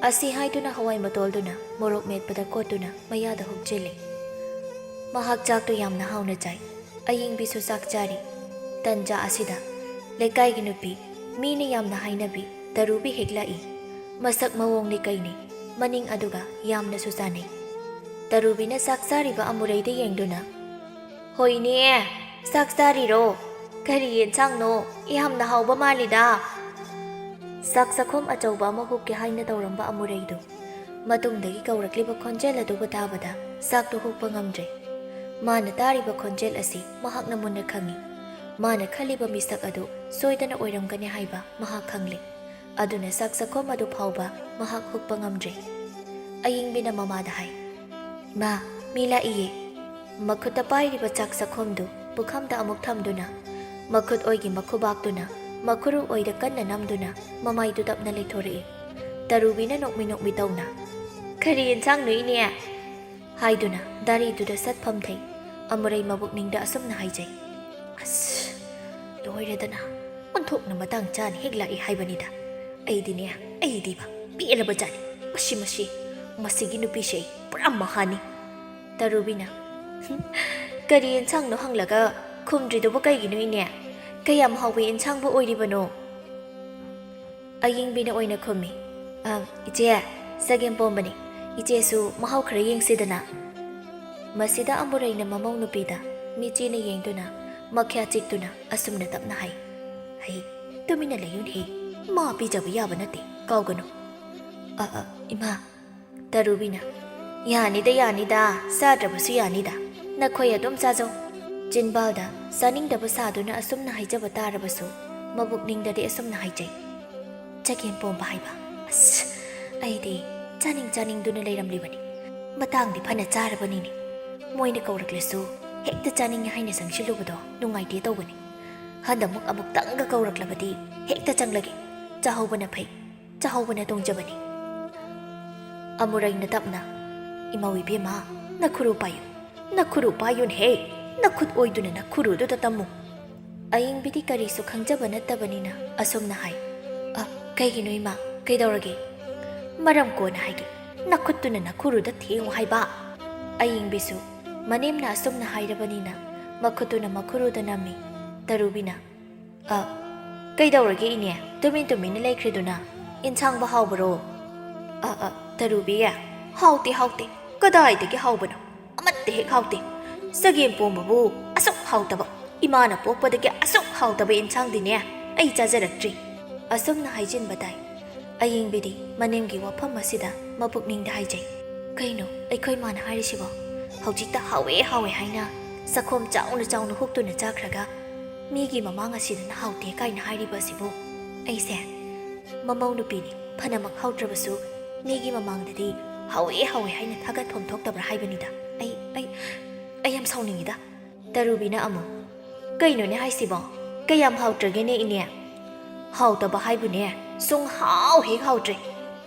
ꯑꯁꯤ ꯍꯥꯏꯗꯨꯅ ꯍꯋꯥꯏ ꯃꯇꯣꯜꯗꯨꯅ ꯃꯣꯔꯣꯛ ꯃꯦꯠꯄꯗ ꯀꯣꯠꯇꯨꯅ ꯃꯌꯥꯗ ꯍꯨꯛꯆꯤꯜꯂꯤ ꯃꯍꯥꯛ ꯆꯥꯛꯇꯨ ꯌꯥꯝꯅ ꯍꯥꯎꯅ ꯆꯥꯏ ꯑꯌꯤꯡꯕꯤꯁꯨ ꯆꯥꯛ ꯆꯥꯔꯤ ꯇꯟꯖꯥ ꯑꯁꯤꯗ ꯂꯩꯀꯥꯏꯒꯤ ꯅꯨꯄꯤ ꯃꯤꯅ ꯌꯥꯝꯅ ꯍꯥꯏꯅꯕꯤ ꯇꯔꯨꯕꯤ ꯍꯦꯛ ꯂꯥꯛꯏ ꯃꯁꯛ ꯃꯑꯣꯡꯅꯤ ꯀꯩꯅꯤ ꯃꯅꯤꯡ ꯑꯗꯨꯒ ꯌꯥꯝꯅꯁꯨ ꯆꯥꯅꯩ ꯇꯔꯨꯕꯤꯅ ꯆꯥꯛ ꯆꯥꯔꯤꯕ ꯑꯃꯨꯔꯩꯗ ꯌꯦꯡꯗꯨꯅ ꯍꯣꯏꯅꯦ ꯆꯥꯛ ꯆꯥꯔꯤꯔꯣ ꯀꯔꯤ ꯌꯦꯟꯁꯥꯡꯅꯣ ꯌꯥꯝꯅ ꯍꯥꯎꯕ ꯃꯥꯜꯂꯤꯗ ꯆꯥꯛ ꯆꯈꯣꯝ ꯑꯆꯧꯕ ꯑꯃ ꯍꯨꯛꯀꯦ ꯍꯥꯏꯅ ꯇꯧꯔꯝꯕ ꯑꯃꯨꯔꯩꯗꯨ ꯃꯇꯨꯡꯗꯒꯤ ꯀꯧꯔꯛꯂꯤꯕ ꯈꯣꯟꯖꯦꯜ ꯑꯗꯨꯕꯨ ꯇꯥꯕꯗ ꯆꯥꯛꯇꯨ ꯍꯨꯛꯄ ꯉꯝꯗ꯭ꯔꯦ ꯃꯥꯅ ꯇꯥꯔꯤꯕ ꯈꯣꯟꯖꯦꯜ ꯑꯁꯤ ꯃꯍꯥꯛꯅ ꯃꯨꯟꯅ ꯈꯪꯏ ꯃꯥꯅ ꯈꯜꯂꯤꯕ ꯃꯤꯁꯛ ꯑꯗꯨ ꯁꯣꯏꯗꯅ ꯑꯣꯏꯔꯝꯒꯅꯤ ꯍꯥꯏꯕ ꯃꯍꯥꯛ ꯈꯪꯂꯦ ꯑꯗꯨꯅ ꯆꯥꯛ ꯆꯈꯣꯝ ꯑꯗꯨ ꯐꯥꯎꯕ ꯃꯍꯥꯛ ꯍꯨꯛꯄ ꯉꯝꯗ꯭ꯔꯦ ꯑꯌꯤꯡꯕꯤꯅ ꯃꯃꯥꯗ ꯍꯥꯏ ꯃꯥ ꯃꯤ ꯂꯥꯛꯏꯌꯦ ꯃꯈꯨꯠꯇ ꯄꯥꯏꯔꯤꯕ ꯆꯥꯛ ꯆꯈꯣꯝꯗꯨ ꯄꯨꯈꯝꯗ ꯑꯃꯨꯛ ꯊꯝꯗꯨꯅ ꯃꯈꯨꯠ ꯑꯣꯏꯒꯤ ꯃꯈꯨꯕꯥꯛꯇꯨꯅ ꯃꯈꯨꯔꯨ ꯑꯣꯏꯗ ꯀꯟꯅ ꯅꯝꯗꯨꯅ ꯃꯃꯥꯏꯗꯨ ꯇꯞꯅ ꯂꯩꯊꯣꯔꯛꯏ ꯇꯔꯨꯕꯤꯅ ꯅꯣꯛꯃꯤ ꯇꯧꯅ ꯀꯔꯤ ꯌꯦꯟꯁꯥꯡꯅꯣ ꯏꯅꯦ ꯍꯥꯏꯗꯨꯅ ꯗꯥꯔꯤꯗꯨꯗ ꯁꯠ ꯐꯝꯊꯩ ꯑꯃꯨꯔꯩ ꯃꯕꯨꯛꯅꯤꯡꯗ ꯑꯁꯨꯝꯅ ꯍꯥꯏꯖꯩ ꯑꯁ ꯂꯣꯏꯔꯦꯗꯅ ꯑꯣꯟꯊꯣꯛꯅ ꯃꯇꯥꯡ ꯆꯥꯅ ꯍꯦꯛ ꯂꯥꯛꯏ ꯍꯥꯏꯕꯅꯤꯗ ꯑꯩꯗꯤꯕ ꯄꯦꯜꯂꯕ ꯖꯥꯠꯅꯤ ꯃꯁꯤꯒꯤ ꯅꯨꯄꯤꯁꯦ ꯑꯩ ꯄꯨꯔꯥ ꯃꯍꯥꯅꯤ ꯇꯔꯨꯕꯤꯅ ꯀꯔꯤ ꯌꯦꯟꯁꯥꯡꯅꯣ ꯍꯪꯂꯒ ꯈꯨꯝꯗ꯭ꯔꯤꯗꯨꯕꯨ ꯀꯩꯒꯤꯅꯣ ꯏꯅꯦ ꯀꯌꯥꯝ ꯍꯥꯎꯕ ꯌꯦꯟꯁꯥꯡꯕꯨ ꯑꯣꯏꯔꯤꯕꯅꯣ ꯑꯌꯤꯡꯕꯤꯅ ꯑꯣꯏꯅ ꯈꯨꯝꯃꯤ ꯏꯆꯦ ꯆꯒꯦꯝ ꯄꯣꯝꯕꯅꯤ ꯏꯆꯦꯁꯨ ꯃꯍꯥꯎ ꯈꯔ ꯌꯦꯡꯁꯤꯗꯅ ꯃꯁꯤꯗ ꯑꯃꯨꯔꯩꯅ ꯃꯃꯧ ꯅꯨꯄꯤꯗ ꯃꯤꯆꯤꯅ ꯌꯦꯡꯗꯨꯅ ꯃꯈ꯭ꯌꯥ ꯆꯤꯛꯇꯨꯅ ꯑꯁꯨꯝꯅ ꯇꯞꯅ ꯍꯥꯏ ꯍꯩ ꯇꯨꯃꯤꯟꯅ ꯂꯩꯌꯨꯅꯦ ꯃꯥ ꯄꯤꯖꯕ ꯌꯥꯕ ꯅꯠꯇꯦ ꯀꯥꯎꯒꯅꯨ ꯏꯃꯥ ꯇꯔꯨꯕꯤꯅ ꯌꯥꯅꯤꯗ ꯆꯥꯗ꯭ꯔꯕꯁꯨ ꯌꯥꯅꯤꯗ ꯅꯈꯣꯏ ꯑꯗꯨꯝ ꯆꯥꯖꯧ ꯆꯤꯟꯕꯥꯜꯗ ꯆꯥꯅꯤꯡꯗꯕ ꯁꯥꯗꯨꯅ ꯑꯁꯨꯝꯅ ꯍꯥꯏꯖꯕ ꯇꯥꯔꯕꯁꯨ ꯃꯕꯨꯛꯅꯤꯡꯗꯗꯤ ꯑꯁꯨꯝꯅ ꯍꯥꯏꯖꯩ ꯆꯒꯦꯝ ꯄꯣꯝꯕ ꯍꯥꯏꯕ ꯑꯁ ꯑꯩꯗꯤ ꯆꯥꯅꯤꯡꯗꯨꯅ ꯂꯩꯔꯝꯂꯤꯕꯅꯤ ꯃꯇꯥꯡꯗꯤ ꯐꯅ ꯆꯥꯔꯕꯅꯤꯅꯦ ꯃꯣꯏꯅ ꯀꯧꯔꯛꯂꯁꯨ ꯍꯦꯛꯇ ꯆꯥꯅꯤꯡꯉꯦ ꯍꯥꯏꯅ ꯆꯪꯁꯤꯜꯂꯨꯕꯗꯣ ꯅꯨꯡꯉꯥꯏꯇꯦ ꯇꯧꯕꯅꯤ ꯍꯟꯗꯛꯃꯨꯛ ꯑꯃꯨꯛꯇꯪꯒ ꯀꯧꯔꯛꯂꯕꯗꯤ ꯍꯦꯛꯇ ꯆꯪꯂꯒꯦ ꯆꯥꯍꯧꯕꯅ ꯐꯩ ꯆꯥꯍꯧꯕꯅ ꯇꯣꯡꯖꯕꯅꯤ ꯑꯃꯨꯔꯩꯅ ꯇꯞꯅ ꯏꯃꯧ ꯏꯕꯦꯝꯃ ꯅꯈꯨꯔꯨ ꯄꯥꯏꯌꯨꯟꯍꯦ ꯅꯈꯨꯠ ꯑꯣꯏꯗꯨꯅ ꯅꯈꯨꯔꯨꯗꯨꯗ ꯇꯝꯃꯨ ꯑꯌꯤꯡꯕꯤꯗꯤ ꯀꯔꯤꯁꯨ ꯈꯪꯖꯕ ꯅꯠꯇꯕꯅꯤꯅ ꯑꯁꯨꯝꯅ ꯍꯥꯏ ꯀꯩꯒꯤꯅꯣ ꯏꯃꯥ ꯀꯩꯗꯧꯔꯒꯦ ꯃꯔꯝ ꯀꯣꯟꯅ ꯍꯥꯏꯒꯦ ꯅꯈꯨꯠꯇꯨꯅ ꯅꯈꯨꯔꯨꯗ ꯊꯦꯡꯉꯨ ꯍꯥꯏꯕ ꯑꯌꯤꯡꯕꯤꯁꯨ ꯃꯅꯦꯝꯅ ꯑꯁꯨꯝꯅ ꯍꯥꯏꯔꯕꯅꯤꯅ ꯃꯈꯨꯠꯇꯨꯅ ꯃꯈꯨꯔꯨꯗ ꯅꯝꯃꯤ ꯇꯔꯨꯕꯤꯅ ꯀꯩꯗꯧꯔꯒꯦ ꯏꯅꯦ ꯇꯨꯃꯤꯟꯅ ꯂꯩꯈ꯭ꯔꯤꯗꯨꯅ ꯏꯟꯁꯥꯡꯕ ꯍꯥꯎꯕꯔꯣ ꯇꯔꯨꯕꯤ ꯍꯥꯎꯇꯦ ꯀꯗꯥꯏꯗꯒꯤ ꯍꯥꯎꯕꯅꯣ ꯑꯃꯠꯇ ꯍꯦꯛ ꯍꯥꯎꯇꯦ ꯆꯒꯦꯝ ꯄꯣꯝꯕꯕꯨ ꯑꯁꯨꯛ ꯍꯥꯎꯇꯕ ꯏꯃꯥꯅ ꯄꯣꯛꯄꯗꯒꯤ ꯑꯁꯨꯛ ꯍꯥꯎꯇꯕ ꯏꯟꯁꯥꯡꯗꯤꯅꯦ ꯑꯩ ꯆꯥꯖꯔꯛꯇ꯭ꯔꯤ ꯑꯁꯨꯝꯅ ꯍꯥꯏꯖꯤꯟꯕ ꯇꯥꯏ ꯑꯌꯤꯡꯕꯤꯗꯤ ꯃꯅꯦꯝꯒꯤ ꯋꯥꯐꯝ ꯑꯁꯤꯗ ꯃꯄꯨꯛꯅꯤꯡꯗ ꯍꯥꯏꯖꯩ ꯀꯩꯅꯣ ꯑꯩꯈꯣꯏ ꯃꯥꯅ ꯍꯥꯏꯔꯤꯁꯤꯕꯣ ꯍꯧꯖꯤꯛꯇ ꯍꯥꯎꯋꯦ ꯍꯥꯏꯅ ꯆꯈꯣꯝ ꯆꯥꯎꯅ ꯍꯨꯛꯇꯨꯅ ꯆꯥꯈ꯭ꯔꯒ ꯃꯤꯒꯤ ꯃꯃꯥꯡ ꯑꯁꯤꯗꯅ ꯍꯥꯎꯇꯦ ꯀꯥꯏꯅ ꯍꯥꯏꯔꯤꯕ ꯑꯁꯤꯕꯨ ꯑꯩꯁꯦ ꯃꯃꯧ ꯅꯨꯄꯤꯅꯤ ꯐꯅꯃꯛ ꯍꯥꯎꯇ꯭ꯔꯕꯁꯨ ꯃꯤꯒꯤ ꯃꯃꯥꯡꯗꯗꯤ ꯍꯥꯎꯋꯦ ꯍꯥꯏꯅ ꯊꯥꯒꯠꯐꯝ ꯊꯣꯛꯇꯕ꯭ꯔꯥ ꯍꯥꯏꯕꯅꯤꯗ ꯑꯩ ꯌꯥꯝ ꯁꯥꯎꯅꯤꯡꯉꯤꯗ ꯇꯔꯨꯕꯤꯅ ꯑꯃꯨꯛ ꯀꯩꯅꯣꯅꯦ ꯍꯥꯏꯁꯤꯕꯣ ꯀꯌꯥꯝ ꯍꯥꯎꯇ꯭ꯔꯒꯦꯅꯦ ꯏꯅꯦ ꯍꯥꯎꯇꯕ ꯍꯥꯏꯕꯨꯅꯦ ꯁꯨꯡꯍꯥꯎ ꯍꯦꯛ ꯍꯥꯎꯇ꯭ꯔꯦ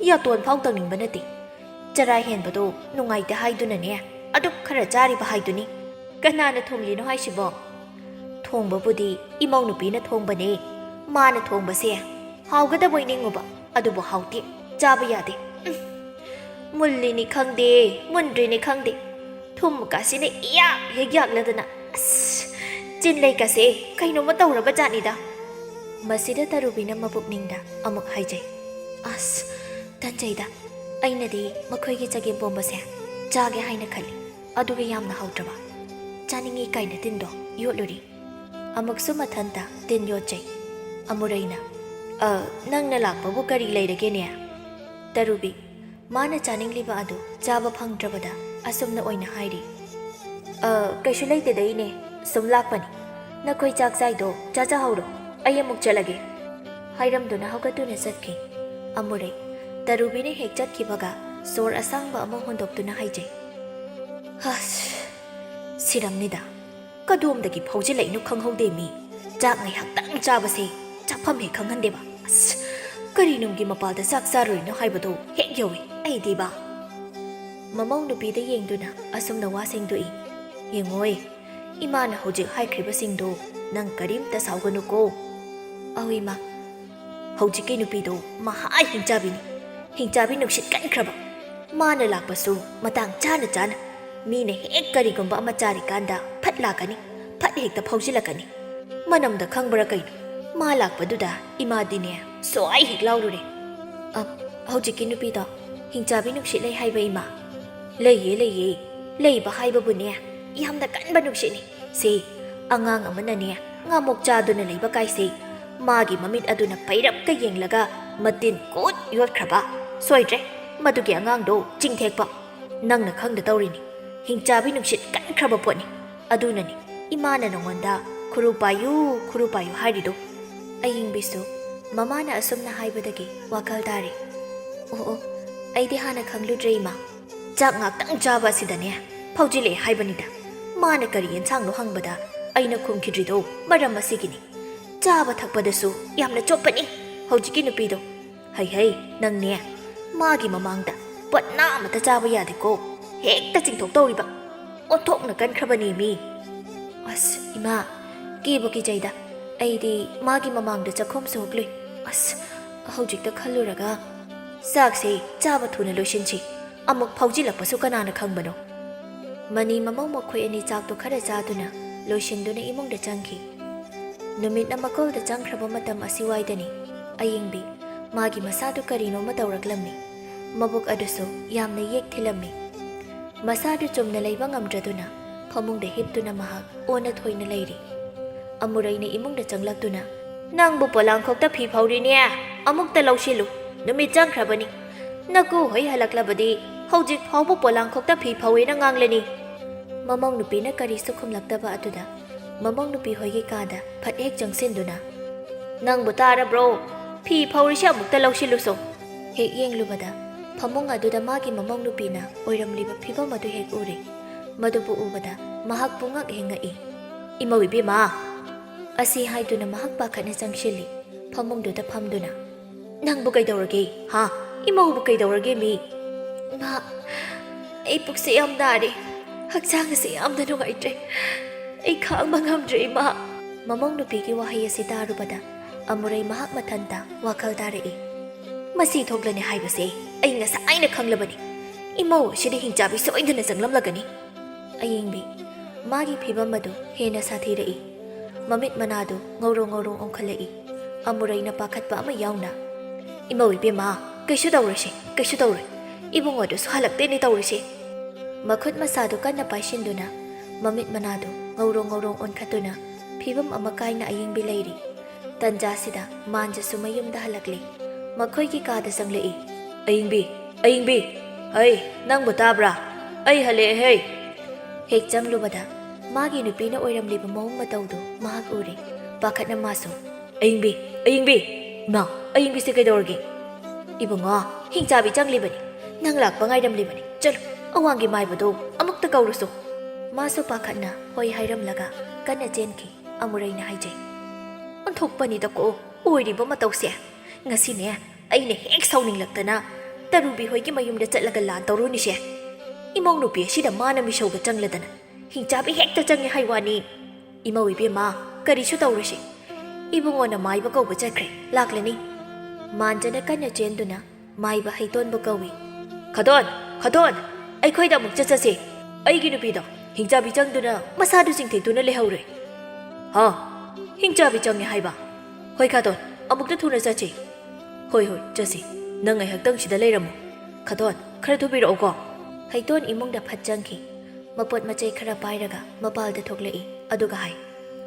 ꯌꯥꯇꯣꯟ ꯐꯥꯎ ꯇꯧꯅꯤꯡꯕ ꯅꯠꯇꯦ ꯆꯔꯥ ꯍꯦꯟꯕꯗꯣ ꯅꯨꯡꯉꯥꯏꯇꯦ ꯍꯥꯏꯗꯨꯅꯅꯦ ꯑꯗꯨꯛ ꯈꯔ ꯆꯥꯔꯤꯕ ꯍꯥꯏꯗꯨꯅꯤ ꯀꯅꯥꯅ ꯊꯣꯡꯂꯤꯅꯣ ꯍꯥꯏꯁꯤꯕꯣ ꯊꯣꯡꯕꯕꯨꯗꯤ ꯏꯃꯧ ꯅꯨꯄꯤꯅ ꯊꯣꯡꯕꯅꯦ ꯃꯥꯅ ꯊꯣꯡꯕꯁꯦ ꯍꯥꯎꯒꯗꯕꯣꯏ ꯅꯤꯡꯉꯨꯕ ꯑꯗꯨꯕꯨ ꯍꯥꯎꯇꯦ ꯆꯥꯕ ꯌꯥꯗꯦ ꯃꯨꯜꯂꯤꯅꯤ ꯈꯪꯗꯦ ꯃꯨꯟꯗ꯭ꯔꯤꯅꯤ ꯈꯪꯗꯦ ꯊꯨꯝ ꯀꯥꯁꯤꯅ ꯏꯌꯥꯛ ꯍꯦꯛ ꯌꯥꯛꯂꯗꯅ ꯑꯁ ꯆꯤꯟꯂꯩꯀꯁꯦ ꯀꯩꯅꯣꯝꯃ ꯇꯧꯔꯕ ꯖꯥꯠꯅꯤꯗ ꯃꯁꯤꯗ ꯇꯔꯨꯕꯤꯅ ꯃꯄꯨꯛꯅꯤꯡꯗ ꯑꯃꯨꯛ ꯍꯥꯏꯖꯩ ꯑꯁ ꯇꯟꯖꯩꯗ ꯑꯩꯅꯗꯤ ꯃꯈꯣꯏꯒꯤ ꯆꯒꯦꯝ ꯄꯣꯝꯕꯁꯦ ꯆꯥꯒꯦ ꯍꯥꯏꯅ ꯈꯜꯂꯤ ꯑꯗꯨꯒ ꯌꯥꯝꯅ ꯍꯥꯎꯇ꯭ꯔꯕ ꯆꯥꯅꯤꯡꯉꯤ ꯀꯥꯏꯅ ꯇꯤꯟꯗꯣ ꯌꯣꯠꯂꯨꯔꯤ ꯑꯃꯨꯛꯁꯨ ꯃꯊꯟꯇ ꯇꯤꯟ ꯌꯣꯠꯆꯩ ꯑꯃꯨꯔꯩꯅ ꯅꯪꯅ ꯂꯥꯛꯄꯕꯨ ꯀꯔꯤ ꯂꯩꯔꯒꯦꯅꯦ ꯇꯔꯨꯕꯤ ꯃꯥꯅ ꯆꯥꯅꯤꯡꯂꯤꯕ ꯑꯗꯨ ꯆꯥꯕ ꯐꯪꯗ꯭ꯔꯕꯗ ꯑꯁꯨꯝꯅ ꯑꯣꯏꯅ ꯍꯥꯏꯔꯤ ꯀꯩꯁꯨ ꯂꯩꯇꯦꯗ ꯏꯅꯦ ꯁꯨꯝ ꯂꯥꯛꯄꯅꯤ ꯅꯈꯣꯏ ꯆꯥꯛ ꯆꯥꯏꯗꯣ ꯆꯥꯖꯍꯧꯔꯣ ꯑꯩ ꯑꯃꯨꯛ ꯆꯠꯂꯒꯦ ꯍꯥꯏꯔꯝꯗꯨꯅ ꯍꯧꯒꯠꯇꯨꯅ ꯆꯠꯈꯤ ꯑꯃꯨꯔꯩ ꯇꯔꯨꯕꯤꯅ ꯍꯦꯛ ꯆꯠꯈꯤꯕꯒ ꯁꯣꯔ ꯑꯁꯥꯡꯕ ꯑꯃ ꯍꯣꯟꯗꯣꯛꯇꯨꯅ ꯍꯥꯏꯖꯩ ꯁꯤꯔꯝꯅꯤꯗ ꯀꯗꯣꯝꯗꯒꯤ ꯐꯥꯎꯖꯤꯜꯂꯛꯏꯅꯣ ꯈꯪꯍꯧꯗꯦ ꯃꯤ ꯆꯥꯛ ꯉꯥꯏꯍꯥꯛꯇꯪ ꯆꯥꯕꯁꯦ ꯆꯥꯛꯐꯝ ꯍꯦꯛ ꯈꯪꯍꯟꯗꯦꯕ ꯑꯁ ꯀꯔꯤꯅꯨꯡꯒꯤ ꯃꯄꯥꯜꯗ ꯆꯥꯛ ꯆꯥꯔꯨꯔꯤꯅꯣ ꯍꯥꯏꯕꯗꯣ ꯍꯦꯛ ꯌꯧꯏ ꯑꯩꯗꯤꯕ ꯃꯃꯧ ꯅꯨꯄꯤꯗ ꯌꯦꯡꯗꯨꯅ ꯑꯁꯨꯝꯅ ꯋꯥ ꯁꯦꯡꯗꯣꯛꯏ ꯌꯦꯡꯉꯣꯏ ꯏꯃꯥꯅ ꯍꯧꯖꯤꯛ ꯍꯥꯏꯈ꯭ꯔꯤꯕꯁꯤꯡꯗꯣ ꯅꯪ ꯀꯔꯤꯝꯇ ꯁꯥꯎꯒꯅꯨꯀꯣ ꯏꯃꯥ ꯍꯧꯖꯤꯛꯀꯤ ꯅꯨꯄꯤꯗꯣ ꯃꯍꯥ ꯍꯤꯡꯆꯥꯕꯤ ꯅꯨꯡꯁꯤꯠ ꯀꯟꯈ꯭ꯔꯕ ꯃꯥꯅ ꯂꯥꯛꯄꯁꯨ ꯃꯇꯥꯡ ꯆꯥꯅ ꯃꯤꯅ ꯍꯦꯛ ꯀꯔꯤꯒꯨꯝꯕ ꯑꯃ ꯆꯥꯔꯤꯀꯥꯟꯗ ꯐꯠ ꯂꯥꯛꯀꯅꯤ ꯐꯠ ꯍꯦꯛꯇ ꯐꯥꯎꯖꯤꯜꯂꯛꯀꯅꯤ ꯃꯅꯝꯗ ꯈꯪꯕ꯭ꯔꯥ ꯀꯩꯅꯣ ꯃꯥ ꯂꯥꯛꯄꯗꯨꯗ ꯏꯃꯥꯗꯤꯅꯦ ꯁ꯭ꯋꯥꯏ ꯍꯦꯛ ꯂꯥꯎꯔꯨꯔꯦ ꯍꯧꯖꯤꯛꯀꯤ ꯅꯨꯄꯤꯗꯣ ꯍꯤꯡꯆꯥꯕꯤ ꯅꯨꯡꯁꯤꯠ ꯂꯩ ꯍꯥꯏꯕ ꯏꯃꯥ ꯂꯩꯌꯦ ꯂꯩꯕ ꯍꯥꯏꯕꯕꯨꯅꯦ ꯌꯥꯝꯅ ꯀꯟꯕ ꯅꯨꯡꯁꯤꯠꯅꯤ ꯁꯤ ꯑꯉꯥꯡ ꯑꯃꯅꯅꯦ ꯉꯥꯃꯣꯛ ꯆꯥꯗꯨꯅ ꯂꯩꯕ ꯀꯥꯏꯁꯦ ꯃꯥꯒꯤ ꯃꯃꯤꯠ ꯑꯗꯨꯅ ꯄꯩꯔꯞꯀ ꯌꯦꯡꯂꯒ ꯃꯇꯤꯟ ꯀꯨꯠ ꯌꯣꯠꯈ꯭ꯔꯕ ꯁꯣꯏꯗ꯭ꯔꯦ ꯃꯗꯨꯒꯤ ꯑꯉꯥꯡꯗꯣ ꯆꯤꯡꯊꯦꯛꯄ ꯅꯪꯅ ꯈꯪꯗ ꯇꯧꯔꯤꯅꯤ ꯍꯤꯡꯆꯥꯕꯤ ꯅꯨꯡꯁꯤꯠ ꯀꯟꯈ꯭ꯔꯕ ꯄꯣꯠꯅꯤ ꯑꯗꯨꯅꯅꯤ ꯏꯃꯥꯅ ꯅꯉꯣꯟꯗ ꯈꯨꯔꯨ ꯄꯥꯏꯌꯨ ꯍꯥꯏꯔꯤꯗꯣ ꯑꯌꯤꯡꯕꯤꯁꯨ ꯃꯃꯥꯅ ꯑꯁꯨꯝꯅ ꯍꯥꯏꯕꯗꯒꯤ ꯋꯥꯈꯜ ꯇꯥꯔꯤ ꯑꯣ ꯑꯩꯗꯤ ꯍꯥꯟꯅ ꯈꯪꯂꯨꯗ꯭ꯔꯦ ꯏꯃꯥ ꯆꯥꯛ ꯉꯥꯛꯇꯪ ꯆꯥꯕ ꯑꯁꯤꯗꯅꯦ ꯐꯥꯎꯖꯤꯜꯂꯛꯑꯦ ꯍꯥꯏꯕꯅꯤꯗ ꯃꯥꯅ ꯀꯔꯤ ꯌꯦꯟꯁꯥꯡꯅꯣ ꯍꯪꯕꯗ ꯑꯩꯅ ꯈꯨꯝꯈꯤꯗ꯭ꯔꯤꯗꯣ ꯃꯔꯝ ꯑꯁꯤꯒꯤꯅꯤ ꯆꯥꯕ ꯊꯛꯄꯗꯁꯨ ꯌꯥꯝꯅ ꯆꯣꯞꯄꯅꯤ ꯍꯧꯖꯤꯛꯀꯤ ꯅꯨꯄꯤꯗꯣ ꯍꯩ ꯅꯪꯅꯦ ꯃꯥꯒꯤ ꯃꯃꯥꯡꯗ ꯄꯣꯠꯅꯥ ꯑꯃꯇ ꯆꯥꯕ ꯌꯥꯗꯦꯀꯣ ꯍꯦꯛꯇ ꯆꯤꯡꯊꯣꯛꯇꯧꯔꯤꯕ ꯑꯣꯟꯊꯣꯛꯅ ꯀꯟꯈ꯭ꯔꯕꯅꯤ ꯃꯤ ꯑꯁ ꯏꯃꯥ ꯀꯤꯕꯨ ꯀꯤꯖꯩꯗ ꯑꯩꯗꯤ ꯃꯥꯒꯤ ꯃꯃꯥꯡꯗ ꯆꯈꯣꯝ ꯁꯣꯛꯂꯨꯏ ꯑꯁ ꯍꯧꯖꯤꯛꯇ ꯈꯜꯂꯨꯔꯒ ꯆꯥꯛꯁꯦ ꯆꯥꯕ ꯊꯨꯅ ꯂꯣꯏꯁꯤꯟꯁꯤ ꯑꯃꯨꯛ ꯐꯥꯎꯖꯤꯜꯂꯛꯄꯁꯨ ꯀꯅꯥꯅ ꯈꯪꯕꯅꯣ ꯃꯅꯤ ꯃꯃꯧ ꯃꯈꯣꯏ ꯑꯅꯤ ꯆꯥꯛꯇꯣ ꯈꯔ ꯆꯥꯗꯨꯅ ꯂꯣꯏꯁꯤꯟꯗꯨꯅ ꯏꯃꯨꯡꯗ ꯆꯪꯈꯤ ꯅꯨꯃꯤꯠꯅ ꯃꯀꯣꯜꯗ ꯆꯪꯈ꯭ꯔꯕ ꯃꯇꯝ ꯑꯁꯤꯋꯥꯏꯗꯅꯤ ꯑꯌꯤꯡꯕꯤ ꯃꯥꯒꯤ ꯃꯁꯥꯗꯨ ꯀꯔꯤꯅꯣꯃ ꯇꯧꯔꯛꯂꯝꯃꯤ ꯃꯕꯨꯛ ꯑꯗꯨꯁꯨ ꯌꯥꯝꯅ ꯌꯦꯛ ꯊꯤꯜꯂꯝꯃꯤ ꯃꯁꯥꯗꯨ ꯆꯨꯝꯅ ꯂꯩꯕ ꯉꯝꯗ꯭ꯔꯗꯨꯅ ꯐꯃꯨꯡꯗ ꯍꯤꯞꯇꯨꯅ ꯃꯍꯥꯛ ꯑꯣꯟꯅ ꯊꯣꯏꯅ ꯂꯩꯔꯤ꯫ ꯑꯃꯨꯔꯩꯅ ꯏꯃꯨꯡꯗ ꯆꯪꯂꯛꯇꯨꯅ ꯅꯪꯕꯨ ꯄꯣꯂꯥꯡꯈꯣꯛꯇ ꯐꯤ ꯐꯧꯔꯤꯅꯦ, ꯑꯃꯨꯛꯇ ꯂꯧꯁꯤꯜꯂꯨ, ꯅꯨꯃꯤꯠ ꯆꯪꯈ꯭ꯔꯕꯅꯤ, ꯅꯀꯨ ꯍꯣꯏ ꯍꯜꯂꯛꯂꯕꯗꯤ ꯍꯧꯖꯤꯛ ꯐꯥꯎꯕ ꯄꯣꯂꯥꯡꯈꯣꯛꯇ ꯐꯤ ꯐꯧꯋꯦꯅ ꯉꯥꯡꯂꯅꯤ꯫ ꯃꯃꯧ ꯅꯨꯄꯤꯅ ꯀꯔꯤꯁꯨ ꯈꯨꯝꯂꯛꯇꯕ ꯑꯗꯨꯗ ꯃꯃꯧ ꯅꯨꯄꯤ ꯍꯣꯏꯒꯤ ꯀꯥꯗ ꯐꯠ ꯍꯦꯛ ꯆꯪꯁꯤꯟꯗꯨꯅ ꯅꯪꯕꯨ ꯇꯥꯔꯕ꯭ꯔꯣ, ꯐꯤ ꯐꯧꯔꯤꯁꯦ ꯑꯃꯨꯛꯇ ꯂꯧꯁꯤꯜꯂꯨꯁꯣ꯫ ꯍꯦꯛ ꯌꯦꯡꯂꯨꯕꯗ ꯐꯃꯨꯡ ꯑꯗꯨꯗ ꯃꯥꯒꯤ ꯃꯃꯧ ꯅꯨꯄꯤꯅ ꯑꯣꯏꯔꯝꯂꯤꯕ ꯐꯤꯕꯝ ꯑꯗꯨ ꯍꯦꯛ ꯎꯔꯦ꯫ ꯃꯗꯨꯕꯨ ꯎꯕꯗ ꯃꯍꯥꯛ ꯄꯨꯡꯉꯛ ꯍꯦꯛ ꯉꯛꯏ꯫ ꯏꯃꯧ ꯏꯕꯦꯝꯃ ꯑꯁꯤ ꯍꯥꯏꯗꯨꯅ ꯃꯍꯥꯛ ꯄꯥꯈꯠꯅ ꯆꯪꯁꯤꯜꯂꯤ ꯐꯃꯨꯡꯗꯨꯗ ꯐꯝꯗꯨꯅ꯫ ꯅꯪꯕꯨ ꯀꯩꯗꯧꯔꯒꯦ ꯍꯥ? ꯏꯃꯧꯕꯨ ꯀꯩꯗꯧꯔꯒꯦ ꯃꯤ? ꯏꯃꯥ, ꯑꯩ ꯄꯨꯛꯁꯦ ꯌꯥꯝ ꯅꯥꯔꯦ, ꯍꯛꯆꯥꯡ ꯑꯁꯤ ꯌꯥꯝꯅ ꯅꯨꯡꯉꯥꯏꯇ꯭ꯔꯦ, ꯑꯩ ꯈꯥꯡꯕ ꯉꯝꯗ꯭ꯔꯦ ꯏꯃꯥ꯫ ꯃꯃꯧ ꯅꯨꯄꯤꯒꯤ ꯋꯥꯍꯩ ꯑꯁꯤ ꯇꯥꯔꯨꯕꯗ ꯑꯃꯨꯔꯩ ꯃꯍꯥꯛ ꯃꯊꯟꯇ ꯋꯥꯈꯜ ꯇꯥꯔꯛꯏ꯫ ꯃꯁꯤ ꯊꯣꯛꯂꯅꯤ ꯍꯥꯏꯕꯁꯦ ꯑꯩ ꯉꯁꯥꯏꯅ ꯈꯪꯂꯕꯅꯤ, ꯏꯃꯧ ꯑꯁꯤꯗ ꯍꯤꯡꯆꯥꯕꯤ ꯁꯣꯏꯗꯅ ꯆꯪꯂꯝꯂꯒꯅꯤ꯫ ꯑꯌꯦꯡꯕꯤ ꯃꯥꯒꯤ ꯐꯤꯕꯝ ꯑꯗꯨ ꯍꯦꯟꯅ ꯁꯥꯊꯤꯔꯛꯏ꯫ ꯃꯃꯤꯠ ꯃꯅꯥꯗꯨ ꯉꯧꯔꯣꯡ ꯉꯧꯔꯣꯡ ꯑꯣꯟꯈꯠꯂꯛꯏ꯫ ꯑꯃꯨꯔꯩꯅ ꯄꯥꯈꯠꯄ ꯑꯃ ꯌꯥꯎꯅ ꯏꯃꯧ ꯏꯕꯦꯝꯃ ꯀꯩꯁꯨ ꯇꯧꯔꯣꯏꯁꯦ, ꯀꯩꯁꯨ ꯇꯧꯔꯣꯏ, ꯏꯕꯨꯡꯉꯣꯗꯨꯁꯨ ꯍꯜꯂꯛꯇꯦꯅꯦ ꯇꯧꯔꯤꯁꯦ꯫ ꯃꯈꯨꯠ ꯃꯁꯥꯗꯨ ꯀꯟꯅ ꯄꯥꯏꯁꯤꯟꯗꯨꯅ ꯃꯃꯤꯠ ꯃꯅꯥꯗꯨ ꯉꯧꯔꯣꯡ ꯉꯧꯔꯣꯡ ꯑꯣꯟꯈꯠꯇꯨꯅ ꯐꯤꯕꯝ ꯑꯃ ꯀꯥꯏꯅ ꯑꯌꯦꯡꯕꯤ ꯂꯩꯔꯤ꯫ ꯇꯟꯖꯥꯁꯤꯗ ꯃꯥꯟꯖꯁꯨ ꯃꯌꯨꯝꯗ ꯍꯜꯂꯛꯂꯤ꯫ ꯃꯈꯣꯏꯒꯤ ꯀꯥꯗ ꯆꯪꯂꯛꯏ꯫ ꯑꯌꯤꯡꯕꯤ, ꯑꯌꯤꯡꯕꯤ, ꯍꯩ ꯅꯪꯕꯨ ꯇꯥꯕ꯭ꯔꯥ? ꯑꯩ ꯍꯜꯂꯛꯑꯦ ꯍꯩ꯫ ꯍꯦꯛ ꯆꯪꯂꯨꯕꯗ ꯃꯥꯒꯤ ꯅꯨꯄꯤꯅ ꯑꯣꯏꯔꯝꯂꯤꯕ ꯃꯑꯣꯡ ꯃꯇꯧꯗꯨ ꯃꯍꯥꯛ ꯎꯔꯦ꯫ ꯄꯥꯈꯠꯅ ꯃꯥꯁꯨ ꯑꯌꯤꯡꯕꯤ, ꯑꯌꯤꯡꯕꯤ, ꯏꯃꯥ ꯑꯌꯤꯡꯕꯤꯁꯦ ꯀꯩꯗꯧꯔꯒꯦ? ꯏꯕꯨꯡꯉꯣ ꯍꯤꯡꯆꯥꯕꯤ ꯆꯪꯂꯤꯕꯅꯤ, ꯅꯪ ꯂꯥꯛꯄ ꯉꯥꯏꯔꯝꯂꯤꯕꯅꯤ, ꯆꯠꯂꯨ ꯑꯋꯥꯡꯒꯤ ꯃꯥꯏꯕꯗꯣ ꯑꯃꯨꯛꯇ ꯀꯧꯔꯨꯁꯨ꯫ ꯃꯥꯁꯨ ꯄꯥꯈꯠꯅ ꯍꯣꯏ ꯍꯥꯏꯔꯝꯂꯒ ꯀꯟꯅ ꯆꯦꯟꯈꯤ꯫ ꯑꯃꯨꯔꯩꯅ ꯍꯥꯏꯖꯩ ꯑꯣꯟꯊꯣꯛꯄꯅꯤꯗꯀꯣ ꯑꯣꯏꯔꯤꯕ ꯃꯇꯧꯁꯦ, ꯉꯁꯤꯅꯦ ꯑꯩꯅ ꯍꯦꯛ ꯁꯥꯎꯅꯤꯡꯂꯛꯇꯅ ꯇꯔꯨꯕꯤ ꯍꯣꯏꯒꯤ ꯃꯌꯨꯝꯗ ꯆꯠꯂꯒ ꯂꯥꯟ ꯇꯧꯔꯨꯅꯤꯁꯦ꯫ ꯏꯃꯧ ꯅꯨꯄꯤ ꯑꯁꯤꯗ ꯃꯥꯅ ꯃꯤꯁꯧꯒ ꯆꯪꯂꯗꯅ ꯍꯤꯡꯆꯥꯕꯤ ꯍꯦꯛꯇ ꯆꯪꯉꯦ ꯍꯥꯏ ꯋꯥꯅꯤ꯫ ꯏꯃꯧ ꯏꯕꯦꯝꯃ ꯀꯔꯤꯁꯨ ꯇꯧꯔꯨꯁꯤ, ꯏꯕꯨꯡꯉꯣꯅ ꯃꯥꯏꯕ ꯀꯧꯕ ꯆꯠꯈ꯭ꯔꯦ, ꯂꯥꯛꯂꯅꯤ꯫ ꯃꯥꯟꯖꯅ ꯀꯟꯅ ꯆꯦꯟꯗꯨꯅ ꯃꯥꯏꯕ ꯍꯩꯇꯣꯟꯕꯨ ꯀꯧꯏ꯫ ꯈꯗꯣꯟ, ꯈꯗꯣꯟ, ꯑꯩꯈꯣꯏꯗ ꯑꯃꯨꯛ ꯆꯠꯁꯤ, ꯑꯩꯒꯤ ꯅꯨꯄꯤꯗꯣ ꯍꯤꯡꯆꯥꯕꯤ ꯆꯪꯗꯨꯅ ꯃꯁꯥꯗꯨ ꯆꯤꯡꯊꯦꯛꯇꯨꯅ ꯂꯩꯍꯧꯔꯦ꯫ ꯍꯥ, ꯍꯤꯡꯆꯥꯕꯤ ꯆꯪꯉꯦ ꯍꯥꯏꯕ? ꯍꯣꯏ ꯈꯗꯣꯟ, ꯑꯃꯨꯛꯇ ꯊꯨꯅ ꯆꯠꯁꯤ꯫ ꯍꯣꯏ ꯍꯣꯏ ꯆꯠꯁꯤ, ꯅꯪ ꯉꯥꯏꯍꯥꯛꯇꯪ ꯁꯤꯗ ꯂꯩꯔꯝꯃꯨ, ꯈꯗꯣꯟ ꯈꯔ ꯊꯨꯕꯤꯔꯛꯑꯣꯀꯣ꯫ ꯍꯩꯇꯣꯟ ꯏꯃꯨꯡꯗ ꯐꯠ ꯆꯪꯈꯤ꯫ ꯃꯄꯣꯠ ꯃꯆꯩ ꯈꯔ ꯄꯥꯏꯔꯒ ꯃꯄꯥꯜꯗ ꯊꯣꯛꯂꯛꯏ꯫ ꯑꯗꯨꯒ ꯍꯥꯏ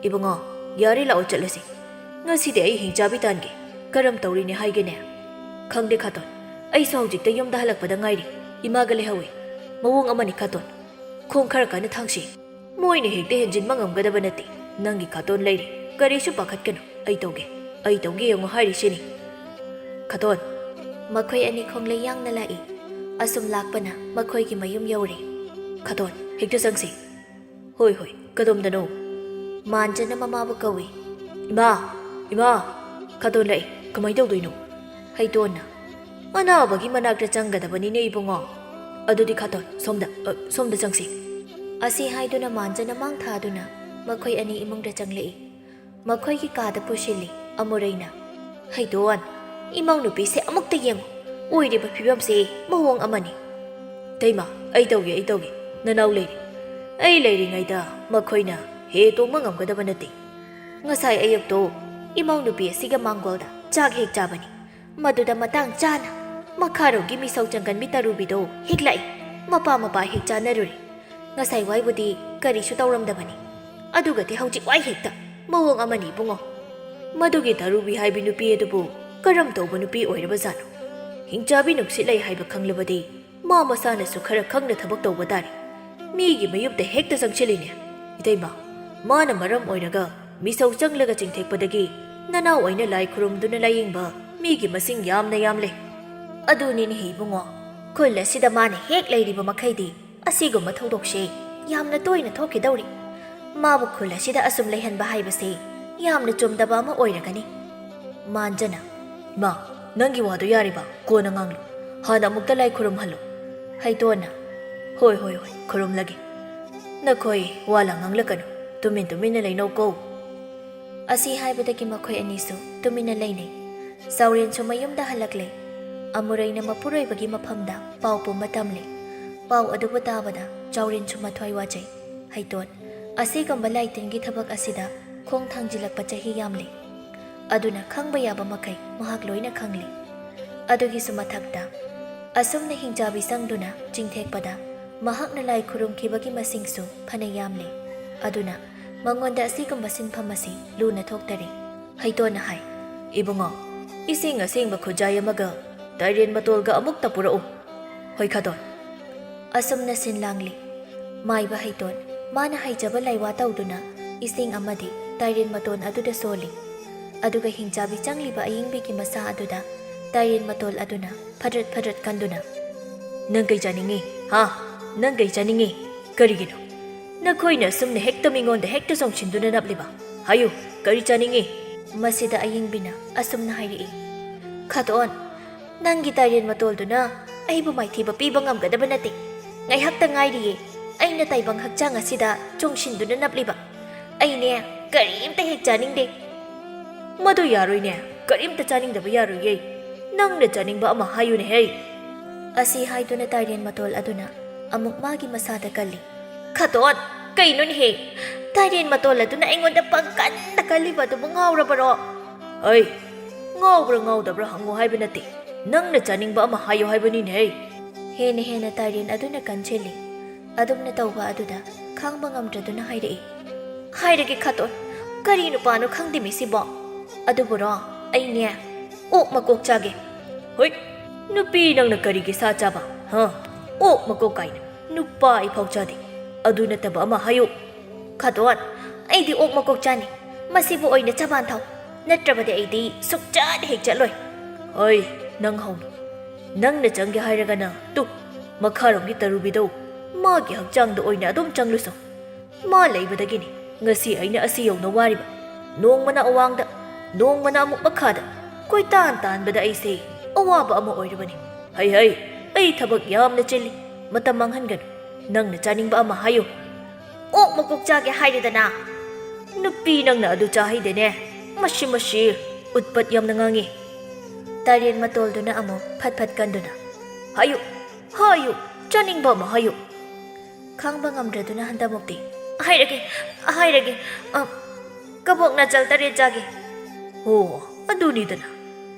ꯏꯕꯨꯡꯉꯣ ꯌꯥꯔꯦ ꯂꯥꯛꯑꯣ ꯆꯠꯂꯁꯤ, ꯉꯁꯤꯗꯤ ꯑꯩ ꯍꯤꯡꯆꯥꯕꯤ ꯇꯥꯟꯒꯦ, ꯀꯔꯝ ꯇꯧꯔꯤꯅꯦ ꯍꯥꯏꯒꯦꯅꯦ? ꯈꯪꯗꯦ ꯈꯥꯇꯣꯟ, ꯑꯩꯁꯨ ꯍꯧꯖꯤꯛꯇ ꯌꯨꯝꯗ ꯍꯜꯂꯛꯄꯗ ꯉꯥꯏꯔꯤ, ꯏꯃꯥꯒ ꯂꯩꯍꯧꯏ, ꯃꯑꯣꯡ ꯑꯃꯅꯤ ꯈꯥꯇꯣꯟ, ꯈꯣꯡ ꯈꯔ ꯀꯟꯅ ꯊꯥꯡꯁꯤ, ꯃꯣꯏꯅ ꯍꯦꯛꯇ ꯍꯦꯟꯖꯤꯟꯕ ꯉꯝꯒꯗꯕ ꯅꯠꯇꯦ, ꯅꯪꯒꯤ ꯈꯥꯇꯣꯟ ꯂꯩꯔꯤ, ꯀꯔꯤꯁꯨ ꯄꯥꯈꯠꯀꯅꯨ, ꯑꯩ ꯇꯧꯒꯦ, ꯑꯩ ꯇꯧꯒꯦ ꯌꯦꯡꯉꯨ ꯍꯥꯏꯔꯤꯁꯤꯅꯤ꯫ ꯈꯥꯇꯣꯟ ꯃꯈꯣꯏ ꯑꯅꯤ ꯈꯣꯡꯂꯩ ꯌꯥꯡꯅ ꯂꯥꯛꯏ꯫ ꯑꯁꯨꯝ ꯂꯥꯛꯄꯅ ꯃꯈꯣꯏꯒꯤ ꯃꯌꯨꯝ ꯌꯧꯔꯦ꯫ ꯈꯥꯇꯣꯟ ꯍꯦꯛꯇ ꯆꯪꯁꯤ꯫ ꯍꯣꯏ ꯍꯣꯏ, ꯀꯗꯣꯝꯗꯅꯣ? ꯃꯥꯟꯖꯅ ꯃꯃꯥꯕꯨ ꯀꯧꯏ꯫ ꯏꯃꯥ, ꯏꯃꯥ, ꯈꯥꯇꯣꯟ ꯂꯥꯛꯏ, ꯀꯃꯥꯏꯅ ꯇꯧꯗꯣꯏꯅꯣ? ꯍꯩꯇꯣꯟꯅ ꯑꯅꯥꯕꯒꯤ ꯃꯅꯥꯛꯇ ꯆꯪꯒꯗꯕꯅꯤꯅꯦ ꯏꯕꯨꯡꯉꯣ, ꯑꯗꯨꯗꯤ ꯈꯥꯇꯣꯟ ꯁꯣꯝꯗ ꯆꯪꯁꯤ꯫ ꯑꯁꯤ ꯍꯥꯏꯗꯨꯅ ꯃꯥꯟꯖꯅ ꯃꯥꯡ ꯊꯥꯗꯨꯅ ꯃꯈꯣꯏ ꯑꯅꯤ ꯏꯃꯨꯡꯗ ꯆꯪꯂꯛꯏ꯫ ꯃꯈꯣꯏꯒꯤ ꯀꯥꯗ ꯄꯨꯁꯤꯜꯂꯤ꯫ ꯑꯃꯨꯔꯩꯅ ꯍꯩꯇꯣꯟ, ꯏꯃꯧ ꯅꯨꯄꯤꯁꯦ ꯑꯃꯨꯛꯇ ꯌꯦꯡꯉꯨ, ꯑꯣꯏꯔꯤꯕ ꯐꯤꯕꯝꯁꯦ ꯃꯑꯣꯡ ꯑꯃꯅꯤ꯫ ꯇꯩꯃ ꯑꯩ ꯇꯧꯒꯦ, ꯅꯅꯥꯎ ꯂꯩꯔꯤ, ꯑꯩ ꯂꯩꯔꯤꯉꯩꯗ ꯃꯈꯣꯏꯅ ꯍꯦ ꯇꯣꯡꯕ ꯉꯝꯒꯗꯕ ꯅꯠꯇꯦ꯫ ꯉꯁꯥꯏ ꯑꯌꯨꯛꯇꯣ ꯏꯃꯧ ꯅꯨꯄꯤ ꯑꯁꯤꯒ ꯃꯥꯡꯒꯣꯜꯗ ꯆꯥꯛ ꯍꯦꯛ ꯆꯥꯕꯅꯤ, ꯃꯗꯨꯗ ꯃꯇꯥꯡ ꯆꯥꯅ ꯃꯈꯥꯔꯣꯝꯒꯤ ꯃꯤꯁꯧ ꯆꯪꯒꯟꯕꯤ ꯇꯔꯨꯕꯤꯗꯣ ꯍꯦꯛ ꯂꯥꯛꯏ, ꯃꯄꯥ ꯍꯦꯛ ꯆꯥꯅꯔꯨꯔꯤ꯫ ꯉꯁꯥꯏ ꯋꯥꯏꯕꯨꯗꯤ ꯀꯔꯤꯁꯨ ꯇꯧꯔꯝꯗꯕꯅꯤ, ꯑꯗꯨꯒꯗꯤ ꯍꯧꯖꯤꯛ ꯋꯥꯏ ꯍꯦꯛꯇ ꯃꯑꯣꯡ ꯑꯃꯅꯤ ꯏꯕꯨꯡꯉꯣ꯫ ꯃꯗꯨꯒꯤ ꯇꯔꯨꯕꯤ ꯍꯥꯏꯕꯤ ꯅꯨꯄꯤ ꯑꯗꯨꯕꯨ ꯀꯔꯝ ꯇꯧꯕ ꯅꯨꯄꯤ ꯑꯣꯏꯔꯕꯖꯥꯠꯅꯣ? ꯍꯤꯡꯆꯥꯕꯤ ꯅꯨꯡꯁꯤꯠ ꯂꯩ ꯍꯥꯏꯕ ꯈꯪꯂꯕꯗꯤ ꯃꯥ ꯃꯁꯥꯅꯁꯨ ꯈꯔ ꯈꯪꯅ ꯊꯕꯛ ꯇꯧꯕ ꯇꯥꯔꯦ, ꯃꯤꯒꯤ ꯃꯌꯨꯝꯗ ꯍꯦꯛꯇ ꯆꯪꯁꯤꯜꯂꯤꯅꯦ꯫ ꯏꯇꯩꯃ, ꯃꯥꯅ ꯃꯔꯝ ꯑꯣꯏꯔꯒ ꯃꯤꯁꯧ ꯆꯪꯂꯒ ꯆꯤꯡꯊꯦꯛꯄꯗꯒꯤ ꯅꯅꯥꯎ ꯑꯣꯏꯅ ꯂꯥꯏ ꯈꯨꯔꯨꯝꯗꯨꯅ ꯂꯥꯏꯌꯦꯡꯕ ꯃꯤꯒꯤ ꯃꯁꯤꯡ ꯌꯥꯝꯅ ꯌꯥꯝꯂꯦ꯫ ꯑꯗꯨꯅꯤꯅꯦ ꯏꯕꯨꯡꯉꯣ, ꯈꯨꯜ ꯑꯁꯤꯗ ꯃꯥꯅ ꯍꯦꯛ ꯂꯩꯔꯤꯕ ꯃꯈꯩꯗꯤ ꯑꯁꯤꯒꯨꯝꯕ ꯊꯧꯗꯣꯛꯁꯦ ꯌꯥꯝꯅ ꯇꯣꯏꯅ ꯊꯣꯛꯈꯤꯗꯧꯔꯤ꯫ ꯃꯥꯕꯨ ꯈꯨꯜ ꯑꯁꯤꯗ ꯑꯁꯨꯝ ꯂꯩꯍꯟꯕ ꯍꯥꯏꯕꯁꯦ ꯌꯥꯝꯅ ꯆꯨꯝꯗꯕ ꯑꯃ ꯑꯣꯏꯔꯒꯅꯤ꯫ ꯃꯥꯟꯖꯅ ꯏꯃꯥ, ꯅꯪꯒꯤ ꯋꯥꯗꯣ ꯌꯥꯔꯤꯕ, ꯀꯣꯟꯅ ꯉꯥꯡꯂꯨ, ꯍꯥꯟꯅ ꯑꯃꯨꯛꯇ ꯂꯥꯏ ꯈꯨꯔꯨꯝꯍꯜꯂꯨ꯫ ꯍꯩꯇꯣꯟꯅ ꯍꯣꯏ ꯈꯨꯔꯨꯝꯂꯒꯦ, ꯅꯈꯣꯏ ꯋꯥ ꯂꯥꯡ ꯉꯥꯡꯂꯛꯀꯅꯨ, ꯇꯨꯃꯤꯟꯅ ꯂꯩꯅꯧꯀꯣ꯫ ꯑꯁꯤ ꯍꯥꯏꯕꯗꯒꯤ ꯃꯈꯣꯏ ꯑꯅꯤꯁꯨ ꯇꯨꯃꯤꯟꯅ ꯂꯩꯅꯩ꯫ ꯆꯥꯎꯔꯦꯟꯁꯨ ꯃꯌꯨꯝꯗ ꯍꯜꯂꯛꯂꯦ꯫ ꯑꯃꯨꯔꯩꯅ ꯃꯄꯨꯔꯣꯏꯕꯒꯤ ꯃꯐꯝꯗ ꯄꯥꯎ ꯄꯨꯝꯕ ꯇꯝꯂꯦ꯫ ꯄꯥꯎ ꯑꯗꯨꯕꯨ ꯇꯥꯕꯗ ꯆꯥꯎꯔꯦꯟꯁꯨ ꯃꯊ꯭ꯋꯥꯏ ꯋꯥꯖꯩ꯫ ꯍꯩꯇꯣꯟ ꯑꯁꯤꯒꯨꯝꯕ ꯂꯥꯏꯇꯤꯟꯒꯤ ꯊꯕꯛ ꯑꯁꯤꯗ ꯈꯣꯡ ꯊꯥꯡꯖꯤꯜꯂꯛꯄ ꯆꯍꯤ ꯌꯥꯝꯂꯦ, ꯑꯗꯨꯅ ꯈꯪꯕ ꯌꯥꯕ ꯃꯈꯩ ꯃꯍꯥꯛ ꯂꯣꯏꯅ ꯈꯪꯂꯤ꯫ ꯑꯗꯨꯒꯤꯁꯨ ꯃꯊꯛꯇ ꯑꯁꯨꯝꯅ ꯍꯤꯡꯆꯥꯕꯤ ꯆꯪꯗꯨꯅ ꯆꯤꯡꯊꯦꯛꯄꯗ ꯃꯍꯥꯛꯅ ꯂꯥꯏ ꯈꯨꯔꯨꯝꯈꯤꯕꯒꯤ ꯃꯁꯤꯡꯁꯨ ꯐꯅ ꯌꯥꯝꯂꯤ ꯑꯗꯨꯅ ꯃꯉꯣꯟꯗ ꯑꯁꯤꯒꯨꯝꯕ ꯁꯤꯟꯐꯝ ꯑꯁꯤ ꯂꯨꯅ ꯊꯣꯛꯇꯔꯤ ꯍꯩꯇꯣꯟꯅ ꯍꯥꯏ ꯏꯕꯨꯡꯉꯣ ꯏꯁꯤꯡ ꯑꯁꯦꯡꯕ ꯈꯨꯖꯥꯏ ꯑꯃꯒ ꯇꯥꯏꯔꯦꯟ ꯃꯇꯣꯜꯒ ꯑꯃꯨꯛꯇ ꯄꯨꯔꯛꯎ ꯍꯣꯏ ꯈꯥꯇꯣꯟ ꯑꯁꯨꯝꯅ ꯁꯤꯟ ꯂꯥꯡꯂꯤ ꯃꯥꯏꯕ ꯍꯩꯇꯣꯟ ꯃꯥꯅ ꯍꯩꯖꯕ ꯂꯥꯏꯋꯥ ꯇꯧꯗꯨꯅ ꯏꯁꯤꯡ ꯑꯃꯗꯤ ꯇꯥꯏꯔꯦꯟ ꯃꯇꯣꯟ ꯑꯗꯨꯗ ꯁꯣꯜꯂꯤ ꯑꯗꯨꯒ ꯍꯤꯡꯆꯥꯕꯤ ꯆꯪꯂꯤꯕ ꯑꯏꯪꯕꯤꯒꯤ ꯃꯁꯥ ꯑꯗꯨꯗ ꯇꯥꯏꯔꯦꯟ ꯃꯇꯣꯜ ꯑꯗꯨꯅ ꯐꯗ꯭ꯔꯠ ꯐꯗ꯭ꯔꯠ ꯀꯟꯗꯨꯅ ꯅꯪ ꯀꯩ ꯆꯥꯅꯤꯡꯉꯤ ꯍꯥ ꯅꯪ ꯀꯩ ꯆꯥꯅꯤꯡꯉꯤ ꯀꯔꯤꯒꯤꯅꯣ ꯅꯈꯣꯏꯅ ꯑꯁꯨꯝꯅ ꯍꯦꯛꯇ ꯃꯤꯉꯣꯟꯗ ꯍꯦꯛꯇ ꯆꯣꯡꯁꯤꯟꯗꯨꯅ ꯅꯞꯂꯤꯕ ꯍꯥꯏꯌꯨ ꯀꯔꯤ ꯆꯥꯅꯤꯡꯉꯤ ꯃꯁꯤꯗ ꯑꯏꯪꯕꯤꯅ ꯑꯁꯨꯝꯅ ꯍꯥꯏꯔꯛꯏ ꯈꯥꯇꯣꯟ ꯅꯪꯒꯤ ꯇꯥꯏꯔꯦꯟ ꯃꯇꯣꯜꯗꯨꯅ ꯑꯩꯕꯨ ꯃꯥꯏꯊꯤꯕ ꯄꯤꯕ ꯉꯝꯒꯗꯕ ꯅꯠꯇꯦ ꯉꯥꯏꯍꯥꯛꯇ ꯉꯥꯏꯔꯤꯌꯦ ꯑꯩꯅ ꯇꯥꯏꯕꯪ ꯍꯛꯆꯥꯡ ꯑꯁꯤꯗ ꯆꯣꯡꯁꯤꯟꯗꯨꯅ ꯅꯞꯂꯤꯕ ꯑꯩꯅꯦ ꯀꯔꯤꯝꯇ ꯍꯦꯛ ꯆꯥꯅꯤꯡꯗꯦ ꯃꯗꯨ ꯌꯥꯔꯣꯏꯅꯦ ꯀꯔꯤꯝꯇ ꯆꯥꯅꯤꯡꯗꯕ ꯌꯥꯔꯣꯏꯌꯦ ꯅꯪꯅ ꯆꯥꯅꯤꯡꯕ ꯑꯃ ꯍꯥꯏꯌꯨꯅꯦ ꯍꯦ ꯑꯁꯤ ꯍꯥꯏꯗꯨꯅ ꯇꯥꯏꯔꯦꯟ ꯃꯇꯣꯜ ꯑꯗꯨꯅ ꯑꯃꯨꯛ ꯃꯥꯒꯤ ꯃꯁꯥꯗ ꯀꯜꯂꯤ ꯈꯥꯇꯣꯟ ꯀꯩꯅꯣꯅꯦꯍꯦ ꯇꯥꯏꯔꯦꯟ ꯃꯇꯣꯜ ꯑꯗꯨꯅ ꯑꯩꯉꯣꯟꯗ ꯄꯪꯀꯟꯗ ꯀꯜꯂꯤꯕ ꯑꯗꯨꯕꯨ ꯉꯥꯎꯔꯕꯔꯣ ꯑꯩ ꯉꯥꯎꯕ꯭ꯔꯥ ꯉꯥꯎꯗꯕ꯭ꯔꯥ ꯍꯪꯉꯣ ꯍꯥꯏꯕ ꯅꯠꯇꯦ ꯅꯪꯅ ꯆꯥꯅꯤꯡꯕ ꯑꯃ ꯍꯥꯏꯌꯣ ꯍꯥꯏꯕꯅꯤꯅꯦ ꯍꯦ ꯍꯦꯟꯅ ꯍꯦꯟꯅ ꯇꯥꯏꯔꯦꯟ ꯑꯗꯨꯅ ꯀꯟꯁꯤꯜꯂꯤ ꯑꯗꯨꯝꯅ ꯇꯧꯕ ꯑꯗꯨꯗ ꯈꯥꯡꯕ ꯉꯝꯗ꯭ꯔꯗꯨꯅ ꯍꯥꯏꯔꯛꯏ ꯍꯥꯏꯔꯒꯦ ꯈꯥꯇꯣꯟ ꯀꯔꯤ ꯅꯨꯄꯥꯅꯣ ꯈꯪꯗꯦꯃꯤ ꯁꯤꯕꯣ ꯑꯗꯨꯕꯨꯔꯣ ꯑꯩꯅꯦ ꯑꯣꯛ ꯃꯀꯣꯛ ꯆꯥꯒꯦ ꯍꯣꯏ ꯅꯨꯄꯤ ꯅꯪꯅ ꯀꯔꯤꯒꯤ ꯁꯥ ꯆꯥꯕ ꯍ ꯑꯣꯛ ꯃꯀꯣꯛ ꯀꯥꯏꯅ ꯅꯨꯄꯥ ꯑꯩꯐꯥꯎ ꯆꯥꯗꯦ ꯑꯗꯨ ꯅꯠꯇꯕ ꯑꯃ ꯍꯥꯏꯌꯨ ꯈꯥꯇꯣꯟ ꯑꯩꯗꯤ ꯑꯣꯛ ꯃꯀꯣꯛ ꯆꯥꯅꯤ ꯃꯁꯤꯕꯨ ꯑꯣꯏꯅ ꯆꯕꯥꯟ ꯊꯥꯎ ꯅꯠꯇ꯭ꯔꯕꯗꯤ ꯑꯩꯗꯤ ꯁꯨꯛꯆꯥꯗ ꯍꯦꯛ ꯆꯠꯂꯣꯏ ꯍꯣꯏ ꯅꯪ ꯍꯧꯅ ꯅꯪꯅ ꯆꯪꯒꯦ ꯍꯥꯏꯔꯒꯅ ꯇꯨ ꯃꯈꯥꯔꯣꯝꯒꯤ ꯇꯔꯨꯕꯤꯗꯣ ꯃꯥꯒꯤ ꯍꯛꯆꯥꯡꯗ ꯑꯣꯏꯅ ꯑꯗꯨꯝ ꯆꯪꯂꯨꯁꯣ ꯃꯥ ꯂꯩꯕꯗꯒꯤꯅꯤ ꯉꯁꯤ ꯑꯩꯅ ꯑꯁꯤ ꯌꯧꯅ ꯋꯥꯔꯤꯕ ꯅꯣꯡꯃꯅ ꯑꯋꯥꯡꯗ ꯅꯣꯡꯃꯅ ꯑꯃꯨꯛ ꯃꯈꯥꯗ ꯀꯣꯏꯇꯥꯟ ꯇꯥꯟꯕꯗ ꯑꯩꯁꯦ ꯑꯋꯥꯕ ꯑꯃ ꯑꯣꯏꯔꯕꯅꯤ ꯍꯩ ꯍꯩ ꯑꯩ ꯊꯕꯛ ꯌꯥꯝꯅ ꯆꯤꯜꯂꯤ ꯃꯇꯝ ꯃꯥꯡꯍꯟꯒꯅꯨ ꯅꯪꯅ ꯆꯥꯅꯤꯡꯕ ꯑꯃ ꯍꯥꯏꯌꯨ ꯑꯣꯛ ꯃꯀꯣꯛ ꯆꯥꯒꯦ ꯍꯥꯏꯔꯦꯗꯅ ꯅꯨꯄꯤ ꯅꯪꯅ ꯑꯗꯨ ꯆꯥꯍꯩꯗꯦꯅꯦ ꯃꯁꯤ ꯎꯠꯄꯠ ꯌꯥꯝꯅ ꯉꯥꯡꯉꯤ ꯇꯥꯏꯔꯦꯟ ꯃꯇꯣꯜꯗꯨꯅ ꯑꯃꯨꯛ ꯐꯠ ꯐꯠ ꯀꯟꯗꯨꯅ ꯍꯥꯏꯌꯨ ꯍꯥꯏꯌꯨ ꯆꯥꯅꯤꯡꯕ ꯑꯃ ꯍꯥꯏꯌꯨ ꯈꯥꯡꯕ ꯉꯝꯗ꯭ꯔꯗꯨꯅ ꯍꯟꯗꯃꯨꯛꯇꯤ ꯍꯥꯏꯔꯒꯦ ꯀꯕꯣꯛ ꯅꯥꯆꯜ 8 ꯆꯥꯒꯦ ꯑꯣ ꯑꯗꯨꯅꯤꯗꯅ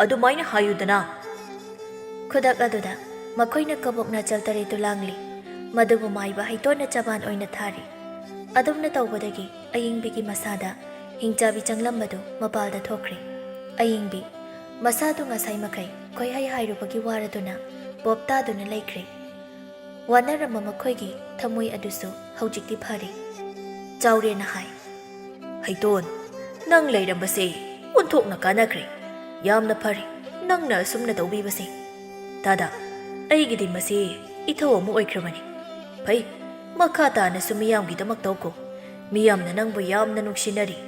ꯑꯗꯨꯃꯥꯏꯅ ꯍꯥꯏꯌꯨꯗꯅ ꯈꯨꯗꯛ ꯑꯗꯨꯗ ꯃꯈꯣꯏꯅ ꯀꯕꯣꯛ ꯅꯥꯆꯜ 8ꯇꯨ ꯂꯥꯡꯂꯤ ꯃꯗꯨꯕꯨ ꯃꯥꯏꯕ ꯍꯩꯇꯣꯟꯅ ꯆꯕꯥꯟ ꯑꯣꯏꯅ ꯊꯥꯔꯤ ꯑꯗꯨꯝꯅ ꯇꯧꯕꯗꯒꯤ ꯑꯏꯪꯕꯤꯒꯤ ꯃꯁꯥꯗ ꯍꯤꯡꯆꯥꯕꯤ ꯆꯪꯂꯝꯕꯗꯨ ꯃꯄꯥꯜꯗ ꯊꯣꯛꯈ꯭ꯔꯦ ꯑꯏꯪꯕꯤ ꯃꯁꯥꯗꯨ ꯉꯁꯥꯏ ꯃꯈꯩ ꯈꯣꯏꯍꯩ ꯍꯥꯏꯔꯨꯕꯒꯤ ꯋꯥꯔꯗꯨꯅ ꯄꯣꯞ ꯇꯥꯗꯨꯅ ꯂꯩꯈ꯭ꯔꯦ ꯋꯥꯅꯔꯝꯕ ꯃꯈꯣꯏꯒꯤ ꯊꯃꯣꯏ ꯑꯗꯨꯁꯨ ꯍꯧꯖꯤꯛꯇꯤ ꯐꯔꯦ ꯆꯥꯎꯔꯦꯟꯅ ꯍꯥꯏ ꯍꯩꯇꯣꯟ ꯅꯪ ꯂꯩꯔꯝꯕꯁꯦ ꯑꯣꯟꯊꯣꯛꯅ ꯀꯥꯟꯅꯈ꯭ꯔꯦ ꯌꯥꯝꯅ ꯐꯔꯦ ꯅꯪꯅ ꯑꯁꯨꯝꯅ ꯇꯧꯕꯤꯕꯁꯦ ꯗꯥꯗꯥ ꯑꯩꯒꯤꯗꯤ ꯃꯁꯤ ꯏꯊꯧ ꯑꯃ ꯑꯣꯏꯈ꯭ꯔꯕꯅꯤ ꯐꯩ ꯃꯈꯥ ꯇꯥꯅꯁꯨ ꯃꯤꯌꯥꯝꯒꯤꯗꯃꯛ ꯇꯧꯀꯣ ꯃꯤꯌꯥꯝꯅ ꯅꯪꯕꯨ ꯌꯥꯝꯅ ꯅꯨꯡꯁꯤꯅꯔꯤ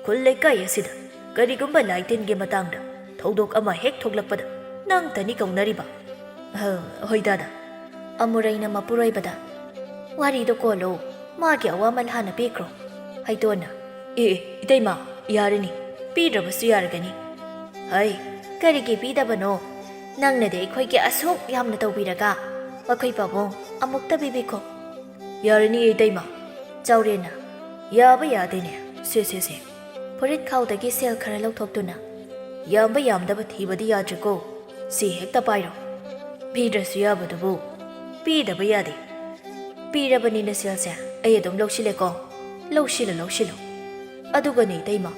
ꯈꯨꯜ ꯂꯩꯀꯥꯏ ꯑꯁꯤꯗ ꯀꯔꯤꯒꯨꯝꯕ ꯂꯥꯏꯇꯤꯟꯒꯤ ꯃꯇꯥꯡꯗ ꯊꯧꯗꯣꯛ ꯑꯃ ꯍꯦꯛ ꯊꯣꯛꯂꯛꯄꯗ ꯅꯪ ꯇꯅꯤ ꯀꯧꯅꯔꯤꯕ ꯍꯣꯏ ꯗꯥꯗꯥ ꯑꯃꯨꯔꯩꯅ ꯃꯄꯨꯔꯣꯏꯕꯗ ꯋꯥꯔꯤꯗꯣ ꯀꯣꯜꯂꯣ ꯃꯥꯒꯤ ꯑꯋꯥꯃꯟ ꯍꯥꯟꯅ ꯄꯤꯈ꯭ꯔꯣ ꯍꯩꯇꯣꯟꯅ ꯏꯇꯩꯃ ꯌꯥꯔꯅꯤ ꯄꯤꯗ꯭ꯔꯕꯁꯨ ꯌꯥꯔꯒꯅꯤ ꯍꯩ ꯀꯔꯤꯒꯤ ꯄꯤꯗꯕꯅꯣ ꯅꯪꯅꯗꯤ ꯑꯩꯈꯣꯏꯒꯤ ꯑꯁꯨꯛ ꯌꯥꯝꯅ ꯇꯧꯕꯤꯔꯒ ꯃꯈꯣꯏ ꯄꯥꯕꯨꯡ ꯑꯃꯨꯛꯇ ꯄꯤꯕꯤꯈꯣ ꯌꯥꯔꯅꯤ ꯏꯇꯩꯃ ꯆꯥꯎꯔꯦꯟꯅ ꯌꯥꯕ ꯌꯥꯗꯦꯅꯦ ꯁꯦ ꯐꯨꯔꯤꯠ ꯈꯥꯎꯗꯒꯤ ꯁꯦꯜ ꯈꯔ ꯂꯧꯊꯣꯛꯇꯨꯅ ꯌꯥꯝꯕ ꯌꯥꯝꯗꯕ ꯊꯤꯕꯗꯤ ꯌꯥꯗ꯭ꯔꯦꯀꯣ ꯁꯤ ꯍꯦꯛꯇ ꯄꯥꯏꯔꯣ ꯄꯤꯗ꯭ꯔꯁꯨ ꯌꯥꯕꯗꯨꯕꯨ ꯄꯤꯗꯕ ꯌꯥꯗꯦ ꯄꯤꯔꯕꯅꯤꯅ ꯁꯦꯜꯁꯦ ꯑꯩ ꯑꯗꯨꯝ ꯂꯧꯁꯤꯜꯂꯦꯀꯣ ꯂꯧꯁꯤꯜꯂꯣ ꯑꯗꯨꯒꯅꯦ ꯏꯇꯩꯃ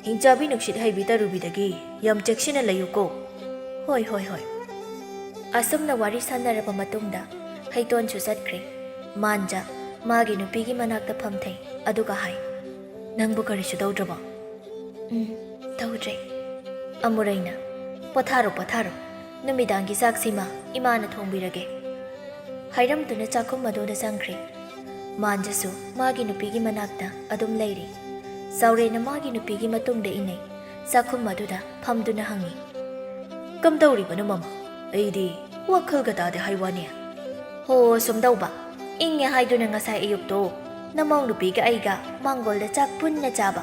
ꯍꯤꯡꯆꯥꯕꯤ ꯅꯨꯡꯁꯤꯠ ꯍꯩꯕꯤ ꯇꯔꯨꯕꯤꯗꯒꯤ ꯌꯥꯝ ꯆꯦꯛꯁꯤꯟꯅ ꯂꯩꯌꯨꯀꯣ ꯍꯣꯏ ꯑꯁꯨꯝꯅ ꯋꯥꯔꯤ ꯁꯥꯟꯅꯔꯕ ꯃꯇꯨꯡꯗ ꯍꯩꯇꯣꯟꯁꯨ ꯆꯠꯈ꯭ꯔꯦ ꯃꯥꯟꯖ ꯃꯥꯒꯤ ꯅꯨꯄꯤꯒꯤ ꯃꯅꯥꯛꯇ ꯐꯝꯊꯩ ꯑꯗꯨꯒ ꯍꯥꯏ ꯅꯪꯕꯨ ꯀꯔꯤꯁꯨ ꯇꯧꯗ꯭ꯔꯕꯣ ꯇꯧꯗ꯭ꯔꯦ ꯑꯃꯨꯔꯩꯅ ꯄꯣꯊꯥꯔꯣ ꯅꯨꯃꯤꯗꯥꯡꯒꯤ ꯆꯥꯛꯁꯤꯃ ꯏꯃꯥꯅ ꯊꯣꯡꯕꯤꯔꯒꯦ ꯍꯥꯏꯔꯝꯗꯨꯅ ꯆꯥꯛꯈꯨꯝ ꯑꯗꯨꯗ ꯆꯪꯈ꯭ꯔꯦ ꯃꯥꯟꯖꯁꯨ ꯃꯥꯒꯤ ꯅꯨꯄꯤꯒꯤ ꯃꯅꯥꯛꯇ ꯑꯗꯨꯝ ꯂꯩꯔꯤ ꯆꯥꯎꯔꯦꯟꯅ ꯃꯥꯒꯤ ꯅꯨꯄꯤꯒꯤ ꯃꯇꯨꯡꯗ ꯏꯟꯅꯩ ꯆꯥꯛꯈꯨꯝ ꯑꯗꯨꯗ ꯐꯝꯗꯨꯅ ꯍꯪꯉꯤ ꯀꯝꯗꯧꯔꯤꯕꯅꯣ ꯃꯃꯥ ꯑꯩꯗꯤ ꯋꯥꯈꯜꯒ ꯇꯥꯗꯦ ꯍꯥꯏꯋꯥꯅꯦ ꯍꯣ ꯁꯨꯝꯗꯧꯕ ꯏꯪꯉꯦ ꯍꯥꯏꯗꯨꯅ ꯉꯁꯥꯏ ꯑꯌꯨꯛꯇꯣ ꯅꯃꯧ ꯅꯨꯄꯤꯒ ꯑꯩꯒ ꯃꯥꯡꯒꯣꯜꯗ ꯆꯥꯛ ꯄꯨꯟꯅ ꯆꯥꯕ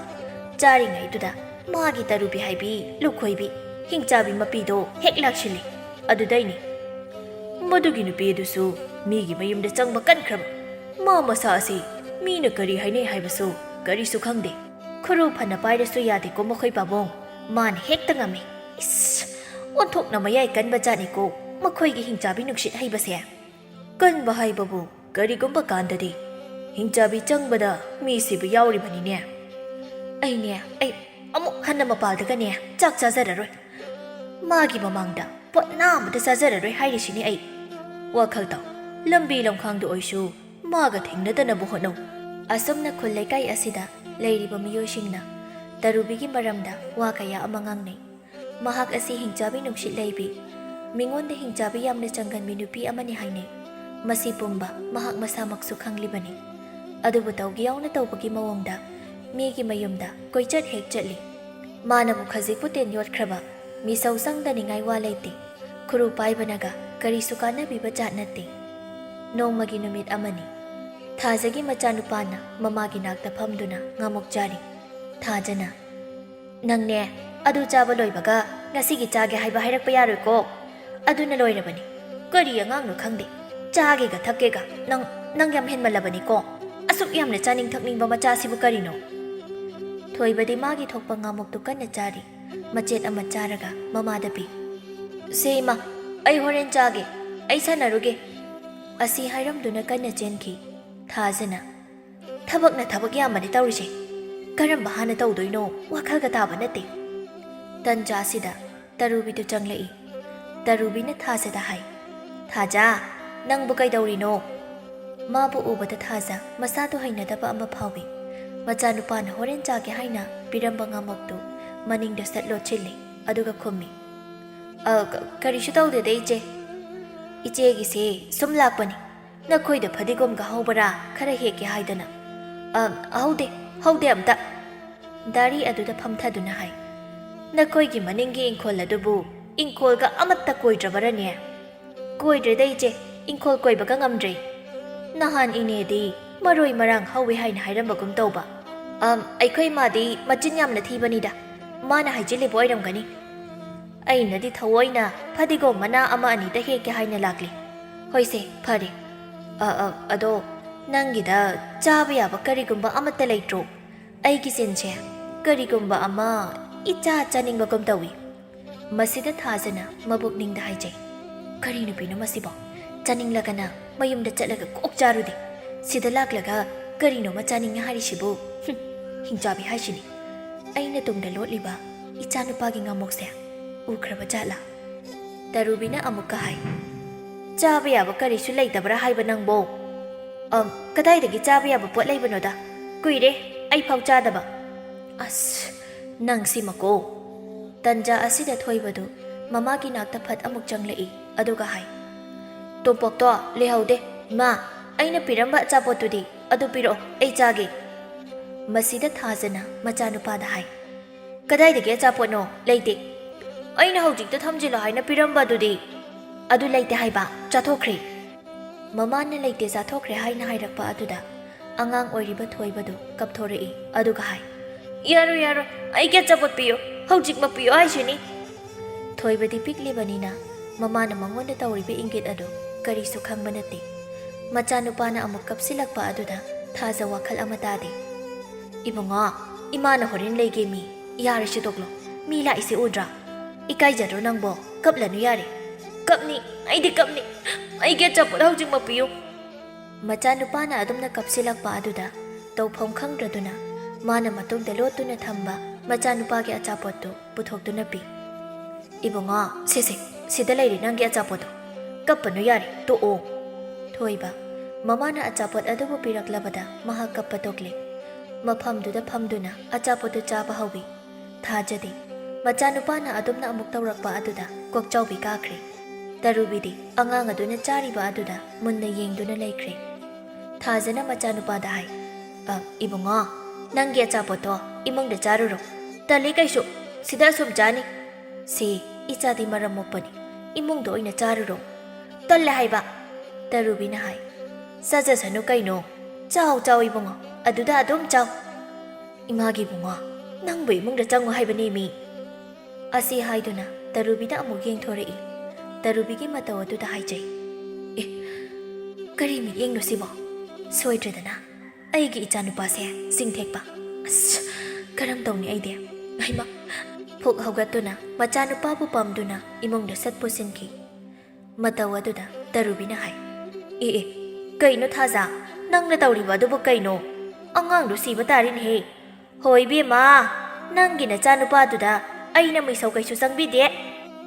ꯆꯥꯔꯤꯉꯩꯗꯨꯗ ꯃꯥꯒꯤ ꯇꯔꯨꯕꯤ ꯍꯥꯏꯕꯤ ꯂꯨꯈꯣꯏꯕꯤ ꯍꯤꯡꯆꯥꯕꯤ ꯃꯄꯤꯗꯣ ꯍꯦꯛ ꯂꯥꯛꯁꯤꯜꯂꯤ ꯑꯗꯨꯗꯩꯅꯤ ꯃꯗꯨꯒꯤ ꯅꯨꯄꯤ ꯑꯗꯨꯁꯨ ꯃꯤꯒꯤ ꯃꯌꯨꯝꯗ ꯆꯪꯕ ꯀꯟꯈ꯭ꯔꯕ ꯃꯥ ꯃꯁꯥ ꯑꯁꯤ ꯃꯤꯅ ꯀꯔꯤ ꯍꯥꯏꯅꯩ ꯍꯥꯏꯕꯁꯨ ꯀꯔꯤꯁꯨ ꯈꯪꯗꯦ ꯈꯨꯔꯨ ꯐꯅ ꯄꯥꯏꯔꯁꯨ ꯌꯥꯗꯦꯀꯣ ꯃꯈꯣꯏ ꯄꯥꯕꯨꯡ ꯃꯥꯅ ꯍꯦꯛꯇ ꯉꯝꯃꯤ ꯑꯣꯟꯊꯣꯛꯅ ꯃꯌꯥꯏ ꯀꯟꯕ ꯖꯥꯠꯅꯤꯀꯣ ꯃꯈꯣꯏꯒꯤ ꯍꯤꯡꯆꯥꯕꯤ ꯅꯨꯡꯁꯤꯠ ꯍꯩꯕꯁꯦ ꯀꯟꯕ ꯍꯥꯏꯕꯕꯨ ꯀꯔꯤꯒꯨꯝꯕ ꯀꯥꯟꯗꯗꯤ ꯍꯤꯡꯆꯥꯕꯤ ꯆꯪꯕꯗ ꯃꯤꯁꯤꯕꯨ ꯌꯥꯎꯔꯤꯕꯅꯤꯅꯦ ꯑꯩꯅꯦ ꯑꯩ ꯑꯃꯨꯛ ꯍꯟꯅ ꯃꯄꯥꯜꯗꯒꯅꯦ ꯆꯥꯛ ꯆꯥꯖꯔꯔꯣꯏ ꯃꯥꯒꯤ ꯃꯃꯥꯡꯗ ꯄꯣꯠꯅꯥ ꯑꯃꯇ ꯆꯥꯖꯔꯔꯣꯏ ꯍꯥꯏꯔꯤꯁꯤꯅꯦ ꯑꯩ ꯋꯥꯈꯜ ꯇꯧ ꯂꯝꯕꯤ ꯂꯝꯈꯥꯡꯗ ꯑꯣꯏꯁꯨ ꯃꯥꯒ ꯊꯦꯡꯅꯗꯅꯕ ꯍꯣꯠꯅꯧ ꯑꯁꯨꯝꯅ ꯈꯨꯜ ꯂꯩꯀꯥꯏ ꯑꯁꯤꯗ ꯂꯩꯔꯤꯕ ꯃꯤꯑꯣꯏꯁꯤꯡꯅ ꯇꯔꯨꯕꯤꯒꯤ ꯃꯔꯝꯗ ꯋꯥ ꯀꯌꯥ ꯑꯃ ꯉꯥꯡꯅꯩ ꯃꯍꯥꯛ ꯑꯁꯤ ꯍꯤꯡꯆꯥꯕꯤ ꯅꯨꯡꯁꯤꯠ ꯂꯩꯕꯤ ꯃꯤꯉꯣꯟꯗ ꯍꯤꯡꯆꯥꯕꯤ ꯌꯥꯝꯅ ꯆꯪꯒꯟꯕꯤ ꯅꯨꯄꯤ ꯑꯃꯅꯤ ꯍꯥꯏꯅꯩ ꯃꯁꯤ ꯄꯨꯝꯕ ꯃꯍꯥꯛ ꯃꯁꯥꯃꯛꯁꯨ ꯈꯪꯂꯤꯕꯅꯤ ꯑꯗꯨꯕꯨ ꯇꯧꯒꯦ ꯌꯥꯎꯅ ꯇꯧꯕꯒꯤ ꯃꯑꯣꯡꯗ ꯃꯤꯒꯤ ꯃꯌꯨꯝꯗ ꯀꯣꯏꯆꯠ ꯍꯦꯛ ꯆꯠꯂꯤ ꯃꯥꯅꯕꯨ ꯈꯖꯤꯛꯄꯨ ꯇꯦꯟ ꯌꯣꯠꯈ꯭ꯔꯕ ꯃꯤꯁꯧ ꯆꯪꯗꯅꯤꯡꯉꯥꯏ ꯋꯥ ꯂꯩꯇꯦ ꯈꯨꯔꯨ ꯄꯥꯏꯕꯅꯒ ꯀꯔꯤꯁꯨ ꯀꯥꯟꯅꯕꯤꯕ ꯖꯥꯠ ꯅꯠꯇꯦ ꯅꯣꯡꯃꯒꯤ ꯅꯨꯃꯤꯠ ꯑꯃꯅꯤ ꯊꯥꯖꯒꯤ ꯃꯆꯥꯅꯨꯄꯥꯅ ꯃꯃꯥꯒꯤ ꯅꯥꯛꯇ ꯐꯝꯗꯨꯅ ꯉꯥꯃꯨꯛ ꯆꯥꯔꯤ ꯊꯥꯖꯅ ꯅꯪꯅꯦ ꯑꯗꯨ ꯆꯥꯕ ꯂꯣꯏꯕꯒ ꯉꯁꯤꯒꯤ ꯆꯥꯒꯦ ꯍꯥꯏꯕ ꯍꯥꯏꯔꯛꯄ ꯌꯥꯔꯣꯏꯀꯣ ꯑꯗꯨꯅ ꯂꯣꯏꯔꯕꯅꯤ ꯀꯔꯤ ꯑꯉꯥꯡꯅꯣ ꯈꯪꯗꯦ ꯆꯥꯒꯦꯒ ꯊꯛꯀꯦꯒ ꯅꯪ ꯌꯥꯝ ꯍꯦꯟꯃꯜꯂꯕꯅꯤꯀꯣ ꯑꯁꯨꯛ ꯌꯥꯝꯅ ꯆꯥꯅꯤꯡ ꯊꯛꯅꯤꯡꯕ ꯃꯆꯥꯁꯤꯕꯨ ꯀꯔꯤꯅꯣ ꯊꯣꯏꯕꯗꯤ ꯃꯥꯒꯤ ꯊꯣꯛꯄ ꯉꯥꯃꯨꯛꯇꯨ ꯀꯟꯅ ꯆꯥꯔꯤ ꯃꯆꯦꯠ ꯑꯃ ꯆꯥꯔꯒ ꯃꯃꯥꯗ ꯄꯤ ꯁꯦ ꯏꯃꯥ ꯑꯩ ꯍꯣꯔꯦꯟ ꯆꯥꯒꯦ ꯑꯩ ꯁꯥꯟꯅꯔꯨꯒꯦ ꯑꯁꯤ ꯍꯥꯏꯔꯝꯗꯨꯅ ꯀꯟꯅ ꯆꯦꯟꯈꯤ ꯊꯥꯖꯅ ꯊꯕꯛꯅ ꯊꯕꯛ ꯌꯥꯝꯕꯅꯤ ꯇꯧꯔꯤꯁꯦ ꯀꯔꯝꯕ ꯍꯥꯟꯅ ꯇꯧꯗꯣꯏꯅꯣ ꯋꯥꯈꯜꯒ ꯇꯥꯕ ꯅꯠꯇꯦ ꯇꯟꯖꯥꯁꯤꯗ ꯇꯔꯨꯕꯤꯗꯨ ꯆꯪꯂꯛꯏ ꯇꯔꯨꯕꯤꯅ ꯊꯥꯖꯗ ꯍꯥꯏ ꯊꯥꯖ ꯅꯪꯕꯨ ꯀꯩꯗꯧꯔꯤꯅꯣ ꯃꯥꯕꯨ ꯎꯕꯗ ꯊꯥꯖ ꯃꯁꯥꯗꯨ ꯍꯩꯅꯗꯕ ꯑꯃ ꯐꯥꯎꯏ ꯃꯆꯥꯅꯨꯄꯥꯅ ꯍꯣꯔꯦꯟ ꯆꯥꯒꯦ ꯍꯥꯏꯅ ꯄꯤꯔꯝꯕ ꯉꯥꯃꯨꯛꯇꯨ ꯃꯅꯤꯡꯗ ꯁꯠ ꯂꯣꯠꯁꯤꯜꯂꯤ ꯑꯗꯨꯒ ꯈꯨꯝꯃꯤ ꯀꯔꯤꯁꯨ ꯇꯧꯗꯦꯗ ꯏꯆꯦꯒꯤꯁꯦ ꯁꯨꯝ ꯂꯥꯛꯄꯅꯤ ꯅꯈꯣꯏꯗ ꯐꯗꯤꯒꯣꯝꯒ ꯍꯧꯕꯔꯥ ꯈꯔ ꯍꯦꯛꯀꯦ ꯍꯥꯏꯗꯅ ꯍꯧꯗꯦ ꯑꯝꯇ ꯗꯥꯔꯤ ꯑꯗꯨꯗ ꯐꯝꯊꯗꯨꯅ ꯍꯥꯏ ꯅꯈꯣꯏꯒꯤ ꯃꯅꯤꯡꯒꯤ ꯏꯪꯈꯣꯜ ꯑꯗꯨꯕꯨ ꯏꯪꯈꯣꯜꯒ ꯑꯃꯠꯇ ꯀꯣꯏꯗ꯭ꯔꯕꯔꯅꯦ ꯀꯣꯏꯗ꯭ꯔꯦꯗ ꯏꯆꯦ ꯏꯪꯈꯣꯜ ꯀꯣꯏꯕꯒ ꯉꯝꯗ꯭ꯔꯦ ꯅꯍꯥꯟ ꯏꯅꯦꯗꯤ ꯃꯔꯣꯏ ꯃꯔꯥꯡ ꯍꯧꯋꯦ ꯍꯥꯏꯅ ꯍꯥꯏꯔꯝꯕꯒꯨꯝ ꯇꯧꯕ ꯑꯩꯈꯣꯏ ꯃꯥꯗꯤ ꯃꯆꯤꯟ ꯌꯥꯝꯅ ꯊꯤꯕꯅꯤꯗ ꯃꯥꯅ ꯍꯥꯏꯖꯤꯜꯂꯤꯕ ꯑꯣꯏꯔꯝꯒꯅꯤ ꯑꯩꯅꯗꯤ ꯊꯑꯣꯏꯅ ꯐꯗꯤꯒꯣꯝ ꯃꯅꯥ ꯑꯃ ꯑꯅꯤꯗ ꯍꯦꯛꯀꯦ ꯍꯥꯏꯅ ꯂꯥꯛꯂꯤ ꯍꯣꯏꯁꯦ ꯐꯔꯦ ꯑꯗꯣ ꯅꯪꯒꯤꯗ ꯆꯥꯕ ꯌꯥꯕ ꯀꯔꯤꯒꯨꯝꯕ ꯑꯃꯠꯇ ꯂꯩꯇ꯭ꯔꯣ ꯑꯩꯒꯤ ꯆꯤꯟꯁꯦ ꯀꯔꯤꯒꯨꯝꯕ ꯑꯃ ꯏꯆꯥ ꯆꯥꯅꯤꯡꯕꯒꯨꯝ ꯇꯧꯏ ꯃꯁꯤꯗ ꯊꯥꯖꯅ ꯃꯕꯨꯛꯅꯤꯡꯗ ꯍꯥꯏꯖꯩ ꯀꯔꯤ ꯅꯨꯄꯤꯅꯣ ꯃꯁꯤꯕꯣ ꯆꯥꯅꯤꯡꯂꯒꯅ ꯃꯌꯨꯝꯗ ꯆꯠꯂꯒ ꯀꯣꯛ ꯆꯥꯔꯨꯗꯦ ꯁꯤꯗ ꯂꯥꯛꯂꯒ ꯀꯔꯤꯅꯣꯃ ꯆꯥꯅꯤꯡꯉꯦ ꯍꯥꯏꯔꯤꯁꯤꯕꯨ ꯍꯤꯡꯆꯥꯕꯤ ꯍꯥꯏꯁꯤꯅꯤ ꯑꯩꯅ ꯇꯨꯡꯗ ꯂꯣꯠꯂꯤꯕ ꯏꯆꯥꯅꯨꯄꯥꯒꯤ ꯉꯥꯃꯨꯛꯁꯦ ꯎꯈ꯭ꯔꯕ ꯖꯥꯠꯂꯥ ꯇꯔꯨꯕꯤꯅ ꯑꯃꯨꯛꯀ ꯍꯥꯏ ꯆꯥꯕ ꯌꯥꯕ ꯀꯔꯤꯁꯨ ꯂꯩꯇꯕ꯭ꯔꯥ ꯍꯥꯏꯕ ꯅꯪꯕꯣ ꯀꯗꯥꯏꯗꯒꯤ ꯆꯥꯕ ꯌꯥꯕ ꯄꯣꯠ ꯂꯩꯕꯅꯣꯗ ꯀꯨꯏꯔꯦ ꯑꯩ ꯐꯥꯎ ꯆꯥꯗꯕ ꯑꯁ ꯅꯪ ꯁꯤꯃꯀꯣ ꯇꯟꯖꯥ ꯑꯁꯤꯗ ꯊꯣꯏꯕꯗꯨ ꯃꯃꯥꯒꯤ ꯅꯥꯛꯇ ꯐꯠ ꯑꯃꯨꯛ ꯆꯪꯂꯛꯏ ꯑꯗꯨꯒ ꯍꯥꯏ ꯇꯣꯝꯄꯣꯛꯇꯣ ꯂꯩꯍꯧꯗꯦ ꯏꯃꯥ ꯑꯩꯅ ꯄꯤꯔꯝꯕ ꯑꯆꯥꯄꯣꯠꯇꯨꯗꯤ ꯑꯗꯨ ꯄꯤꯔꯛꯑꯣ ꯑꯩ ꯆꯥꯒꯦ ꯃꯁꯤꯗ ꯊꯥꯖꯅ ꯃꯆꯥꯅꯨꯄꯥꯗ ꯍꯥꯏ ꯀꯗꯥꯏꯗꯒꯤ ꯑꯆꯥꯄꯣꯠꯅꯣ ꯂꯩꯇꯦ ꯑꯩꯅ ꯍꯧꯖꯤꯛꯇ ꯊꯝꯖꯤꯜꯂꯣ ꯍꯥꯏꯅ ꯄꯤꯔꯝꯕ ꯑꯗꯨꯗꯤ ꯑꯗꯨ ꯂꯩꯇꯦ ꯍꯥꯏꯕ ꯆꯥꯊꯣꯛꯈ꯭ꯔꯦ ꯃꯃꯥꯅ ꯂꯩꯇꯦ ꯆꯥꯊꯣꯛꯈ꯭ರೆ ꯍꯥꯏꯅ ꯍꯥꯏꯔꯛꯄ ꯑꯗꯨꯗ ꯑꯉꯥꯡ ꯑꯣꯏꯔꯤꯕ ꯊꯣꯏꯕꯗꯨ ꯀꯞꯊꯣꯔꯛꯏ ꯑꯗꯨꯒ ꯍꯥꯏ ꯌꯥꯔꯣꯏ ꯑꯩꯒꯤ ꯑꯆꯥꯄꯣꯠ ꯄꯤꯌꯣ ꯍꯧꯖꯤꯛꯃꯛ ꯄꯤꯌꯣ ꯍꯥꯏꯁꯤꯅꯤ ꯊꯣꯏꯕꯗꯤ ꯄꯤꯛꯂꯤꯕꯅꯤꯅ ꯃꯃꯥꯅ ꯃꯉꯣꯟꯗ ꯇꯧꯔꯤꯕ ꯏꯪꯒꯤꯠ ꯑꯗꯨ ꯀꯔꯤꯁꯨ ꯈꯪꯕ ꯅꯠꯇꯦ ꯃꯆꯥꯅꯨꯄꯥꯅ ꯑꯃꯨꯛ ꯀꯞꯁꯤꯜꯂꯛꯄ ꯑꯗꯨꯗ ꯊꯥꯖ ꯋꯥꯈꯜ ꯑꯃ ꯇꯥꯗꯦ ꯏꯕꯨꯡꯉꯣ ꯏꯃꯥꯅ ꯍꯣꯔꯦꯟ ꯂꯩꯒꯦ ꯃꯤ ꯌꯥꯔꯦꯁꯤ ꯇꯣꯛꯂꯣ ꯃꯤ ꯂꯥꯛꯏꯁꯦ ꯎꯗ꯭ꯔꯥ ꯏꯀꯥꯏꯖꯗ꯭ꯔꯣ ꯅꯪꯕꯣ ꯀꯞꯂꯅꯨ ꯌꯥꯔꯦ ꯑꯩꯗꯤ ꯀꯞꯅꯤ ꯑꯩꯒꯤ ꯑꯆꯥꯄꯣꯠ ꯍꯧꯖꯤꯛꯃꯛ ꯄꯤꯌꯨ ꯃꯆꯥꯅꯨꯄꯥꯅ ꯑꯗꯨꯝꯅ ꯀꯞꯁꯤꯜꯂꯛꯄ ꯑꯗꯨꯗ ꯇꯧꯐꯝ ꯈꯪꯗ꯭ꯔꯗꯨꯅ ꯃꯥꯅ ꯃꯇꯨꯡꯗ ꯂꯣꯠꯇꯨꯅ ꯊꯝꯕ ꯃꯆꯥꯅꯨꯄꯥꯒꯤ ꯑꯆꯥꯄꯣꯠꯇꯨ ꯄꯨꯊꯣꯛꯇꯨꯅ ꯄꯤ ꯏꯕꯨꯡꯉꯣ ꯁꯤꯗ ꯂꯩꯔꯤ ꯅꯪꯒꯤ ꯑꯆꯥꯄꯣꯠꯇꯣ ꯀꯞꯄꯅꯨ ꯌꯥꯔꯦ ꯇꯣꯛꯑꯣ ꯊꯣꯏꯕ ꯃꯃꯥꯅ ꯑꯆꯥꯄꯣꯠ ꯑꯗꯨꯕꯨ ꯄꯤꯔꯛꯂꯕꯗ ꯃꯍꯥꯛ ꯀꯞꯄ ꯇꯣꯛꯂꯦ ꯃꯐꯝꯗꯨꯗ ꯐꯝꯗꯨꯅ ꯑꯆꯥꯄꯣꯠꯇꯨ ꯆꯥꯕ ꯍꯧꯏ ꯊꯥꯖꯗꯦ ꯃꯆꯥꯅꯨꯄꯥꯅ ꯑꯗꯨꯝꯅ ꯑꯃꯨꯛ ꯇꯧꯔꯛꯄ ꯑꯗꯨꯗ ꯀꯣꯛꯆꯥꯎꯕꯤ ꯀꯥꯈ꯭ꯔꯦ ꯇꯔꯨꯕꯤꯗꯤ ꯑꯉꯥꯡ ꯑꯗꯨꯅ ꯆꯥꯔꯤꯕ ꯑꯗꯨꯗ ꯃꯨꯟꯅ ꯌꯦꯡꯗꯨꯅ ꯂꯩꯈ꯭ꯔꯦ ꯊꯥꯖꯅ ꯃꯆꯥꯅꯨꯄꯥꯗ ꯍꯥꯏ ꯏꯕꯨꯡꯉꯣ ꯅꯪꯒꯤ ꯑꯆꯥꯄꯣꯠꯇꯣ ꯏꯃꯨꯡꯗ ꯆꯥꯔꯨꯔꯣ ꯇꯜꯂꯤ ꯀꯩꯁꯨ ꯁꯤꯗ ꯑꯁꯨꯝ ꯆꯥꯅꯤ ꯁꯤ ꯏꯆꯥꯗꯤ ꯃꯔꯝ ꯃꯣꯛꯄꯅꯤ ꯏꯃꯨꯡꯗ ꯑꯣꯏꯅ ꯆꯥꯔꯨꯔꯣ ꯇꯜꯂꯦ ꯍꯥꯏꯕ ꯇꯔꯨꯕꯤꯅ ꯍꯥꯏ ꯆꯥꯖꯁꯅꯨ ꯀꯩꯅꯣ ꯆꯥꯎ ꯏꯕꯨꯡꯉꯣ ꯑꯗꯨꯗ ꯑꯗꯨꯝ ꯆꯥꯎ ꯏꯃꯥꯒꯤ ꯏꯕꯨꯡꯉꯣ ꯅꯪꯕꯨ ꯏꯃꯨꯡꯗ ꯆꯪꯉꯨ ꯍꯥꯏꯕꯅꯤ ꯃꯤ ꯑꯁꯤ ꯍꯥꯏꯗꯨꯅ ꯇꯔꯨꯕꯤꯗ ꯑꯃꯨꯛ ꯌꯦꯡꯊꯣꯔꯛꯏ ꯇꯔꯨꯕꯤꯒꯤ ꯃꯇꯧ ꯑꯗꯨꯗ ꯍꯥꯏꯖꯩ ꯀꯔꯤ ꯃꯤꯠꯌꯦꯡꯅꯣ ꯁꯤꯕꯣ ꯁꯣꯏꯗ꯭ꯔꯗꯅ ꯑꯩꯒꯤ ꯏꯆꯥꯅꯨꯄꯥꯁꯦ ꯆꯤꯡꯊꯦꯛꯄ ꯑꯁ ꯀꯔꯝ ꯇꯧꯅꯤ ꯑꯩꯗꯤ ꯍꯩꯃꯥ ꯐꯨꯛ ꯍꯧꯒꯠꯇꯨꯅ ꯃꯆꯥꯅꯨꯄꯥꯕꯨ ꯄꯝꯗꯨꯅ ꯏꯃꯨꯡꯗ ꯁꯠ ꯄꯨꯁꯤꯟꯈꯤ ꯃꯇꯧ ꯑꯗꯨꯗ ꯇꯔꯨꯕꯤꯅ ꯍꯥꯏ Kayno thaza, nang na tawriba adubu kayno. Angang do siba tarin he. Hoy bema, nang gina chanu pa duda, ay na may saw kay susang bide.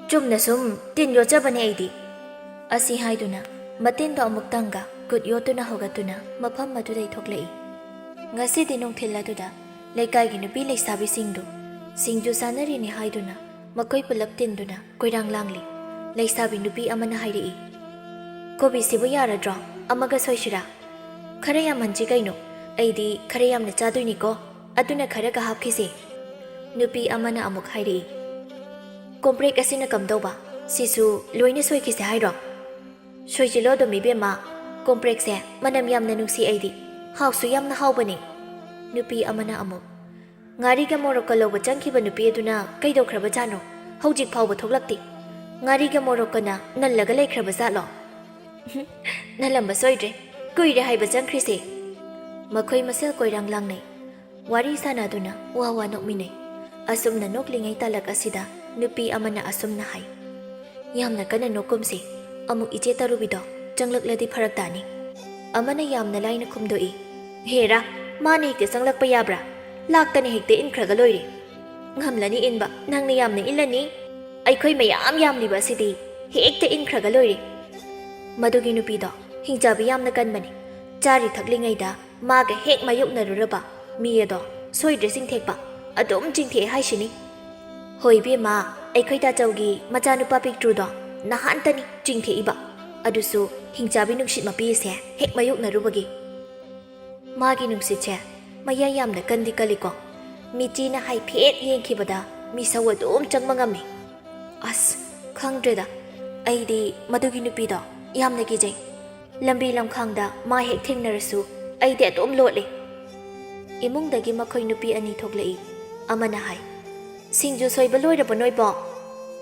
Chum na sum, tinyo chaban he di. Asi haiduna, matin do amuk tangga, gut yoto na hogatuna, mapam maduday thoklai. Ngasi dinong thila duda, laikay ginupi lay sabi singdo. Singju sanari ni haiduna, makoy pulap tinduna, koyrang langli. Lay sabi nupi amana hairi. Kobi sibu yara draw, amaga soy shira. Karayam manji kayno, ay di karayam na chadoy ni ko, aduna kara kahap kisi. Nupi amana amuk hairi. Komprek asi na kamdaw ba, sisu luay na soy kisi hayro. Soy jilo do mi bema, komprek se manam yam na nungsi ay di, haw su yam na haw ba ni. Nupi amana amuk. Ngari ka morok ka loba changkiba nupi aduna kaydaw kraba jano, hawjik pawba thoklakti. Ngari ka morok ka na nalaga lay kraba zalo. Nalamba soydre, kuire haiba changkrisi. Makoy masel koyrang lang nay. Wari sana aduna wawa nokminay. Asum na noklingay talak asida, nupi amana asum na hay. Yam na ka na nokumsi, amuk iche tarubido, changlak pharagtani. Amana yam na lay na kumdoi. Hera, mani hikti sanglak payabra. Lakta ni hikti in kragaloyri. Ngamla ni inba, nang ni yam na ilani. Ay koy mayam yam ni ba sidi, hikti in kragaloyri. Madugi nupido, hingjabi yam na kanmani. Jari thaklingay da, maga hek mayuk na ruraba. Miya do, soy dressing tekba, adum jingti hai shini. Hoy bi ma, ay koy da jawgi, majanu papik trudo, nahantani jingti iba. Adusu, hingjabi nungshit mapiyase, hek mayuk na rubagi. Magi nungsit che, maya yam na kandi kaliko. Michi na hai piet yen kibada, misawa doom chang mangami. As, khangdreda, ay di madugi nupido, yam na gijay. Lambi lam khangda, ma hek ting narasu, ay di atom lotli. Imung dagi makoy nupi ani thoklai, amana hai. Singju soy baloy ra banoy bo.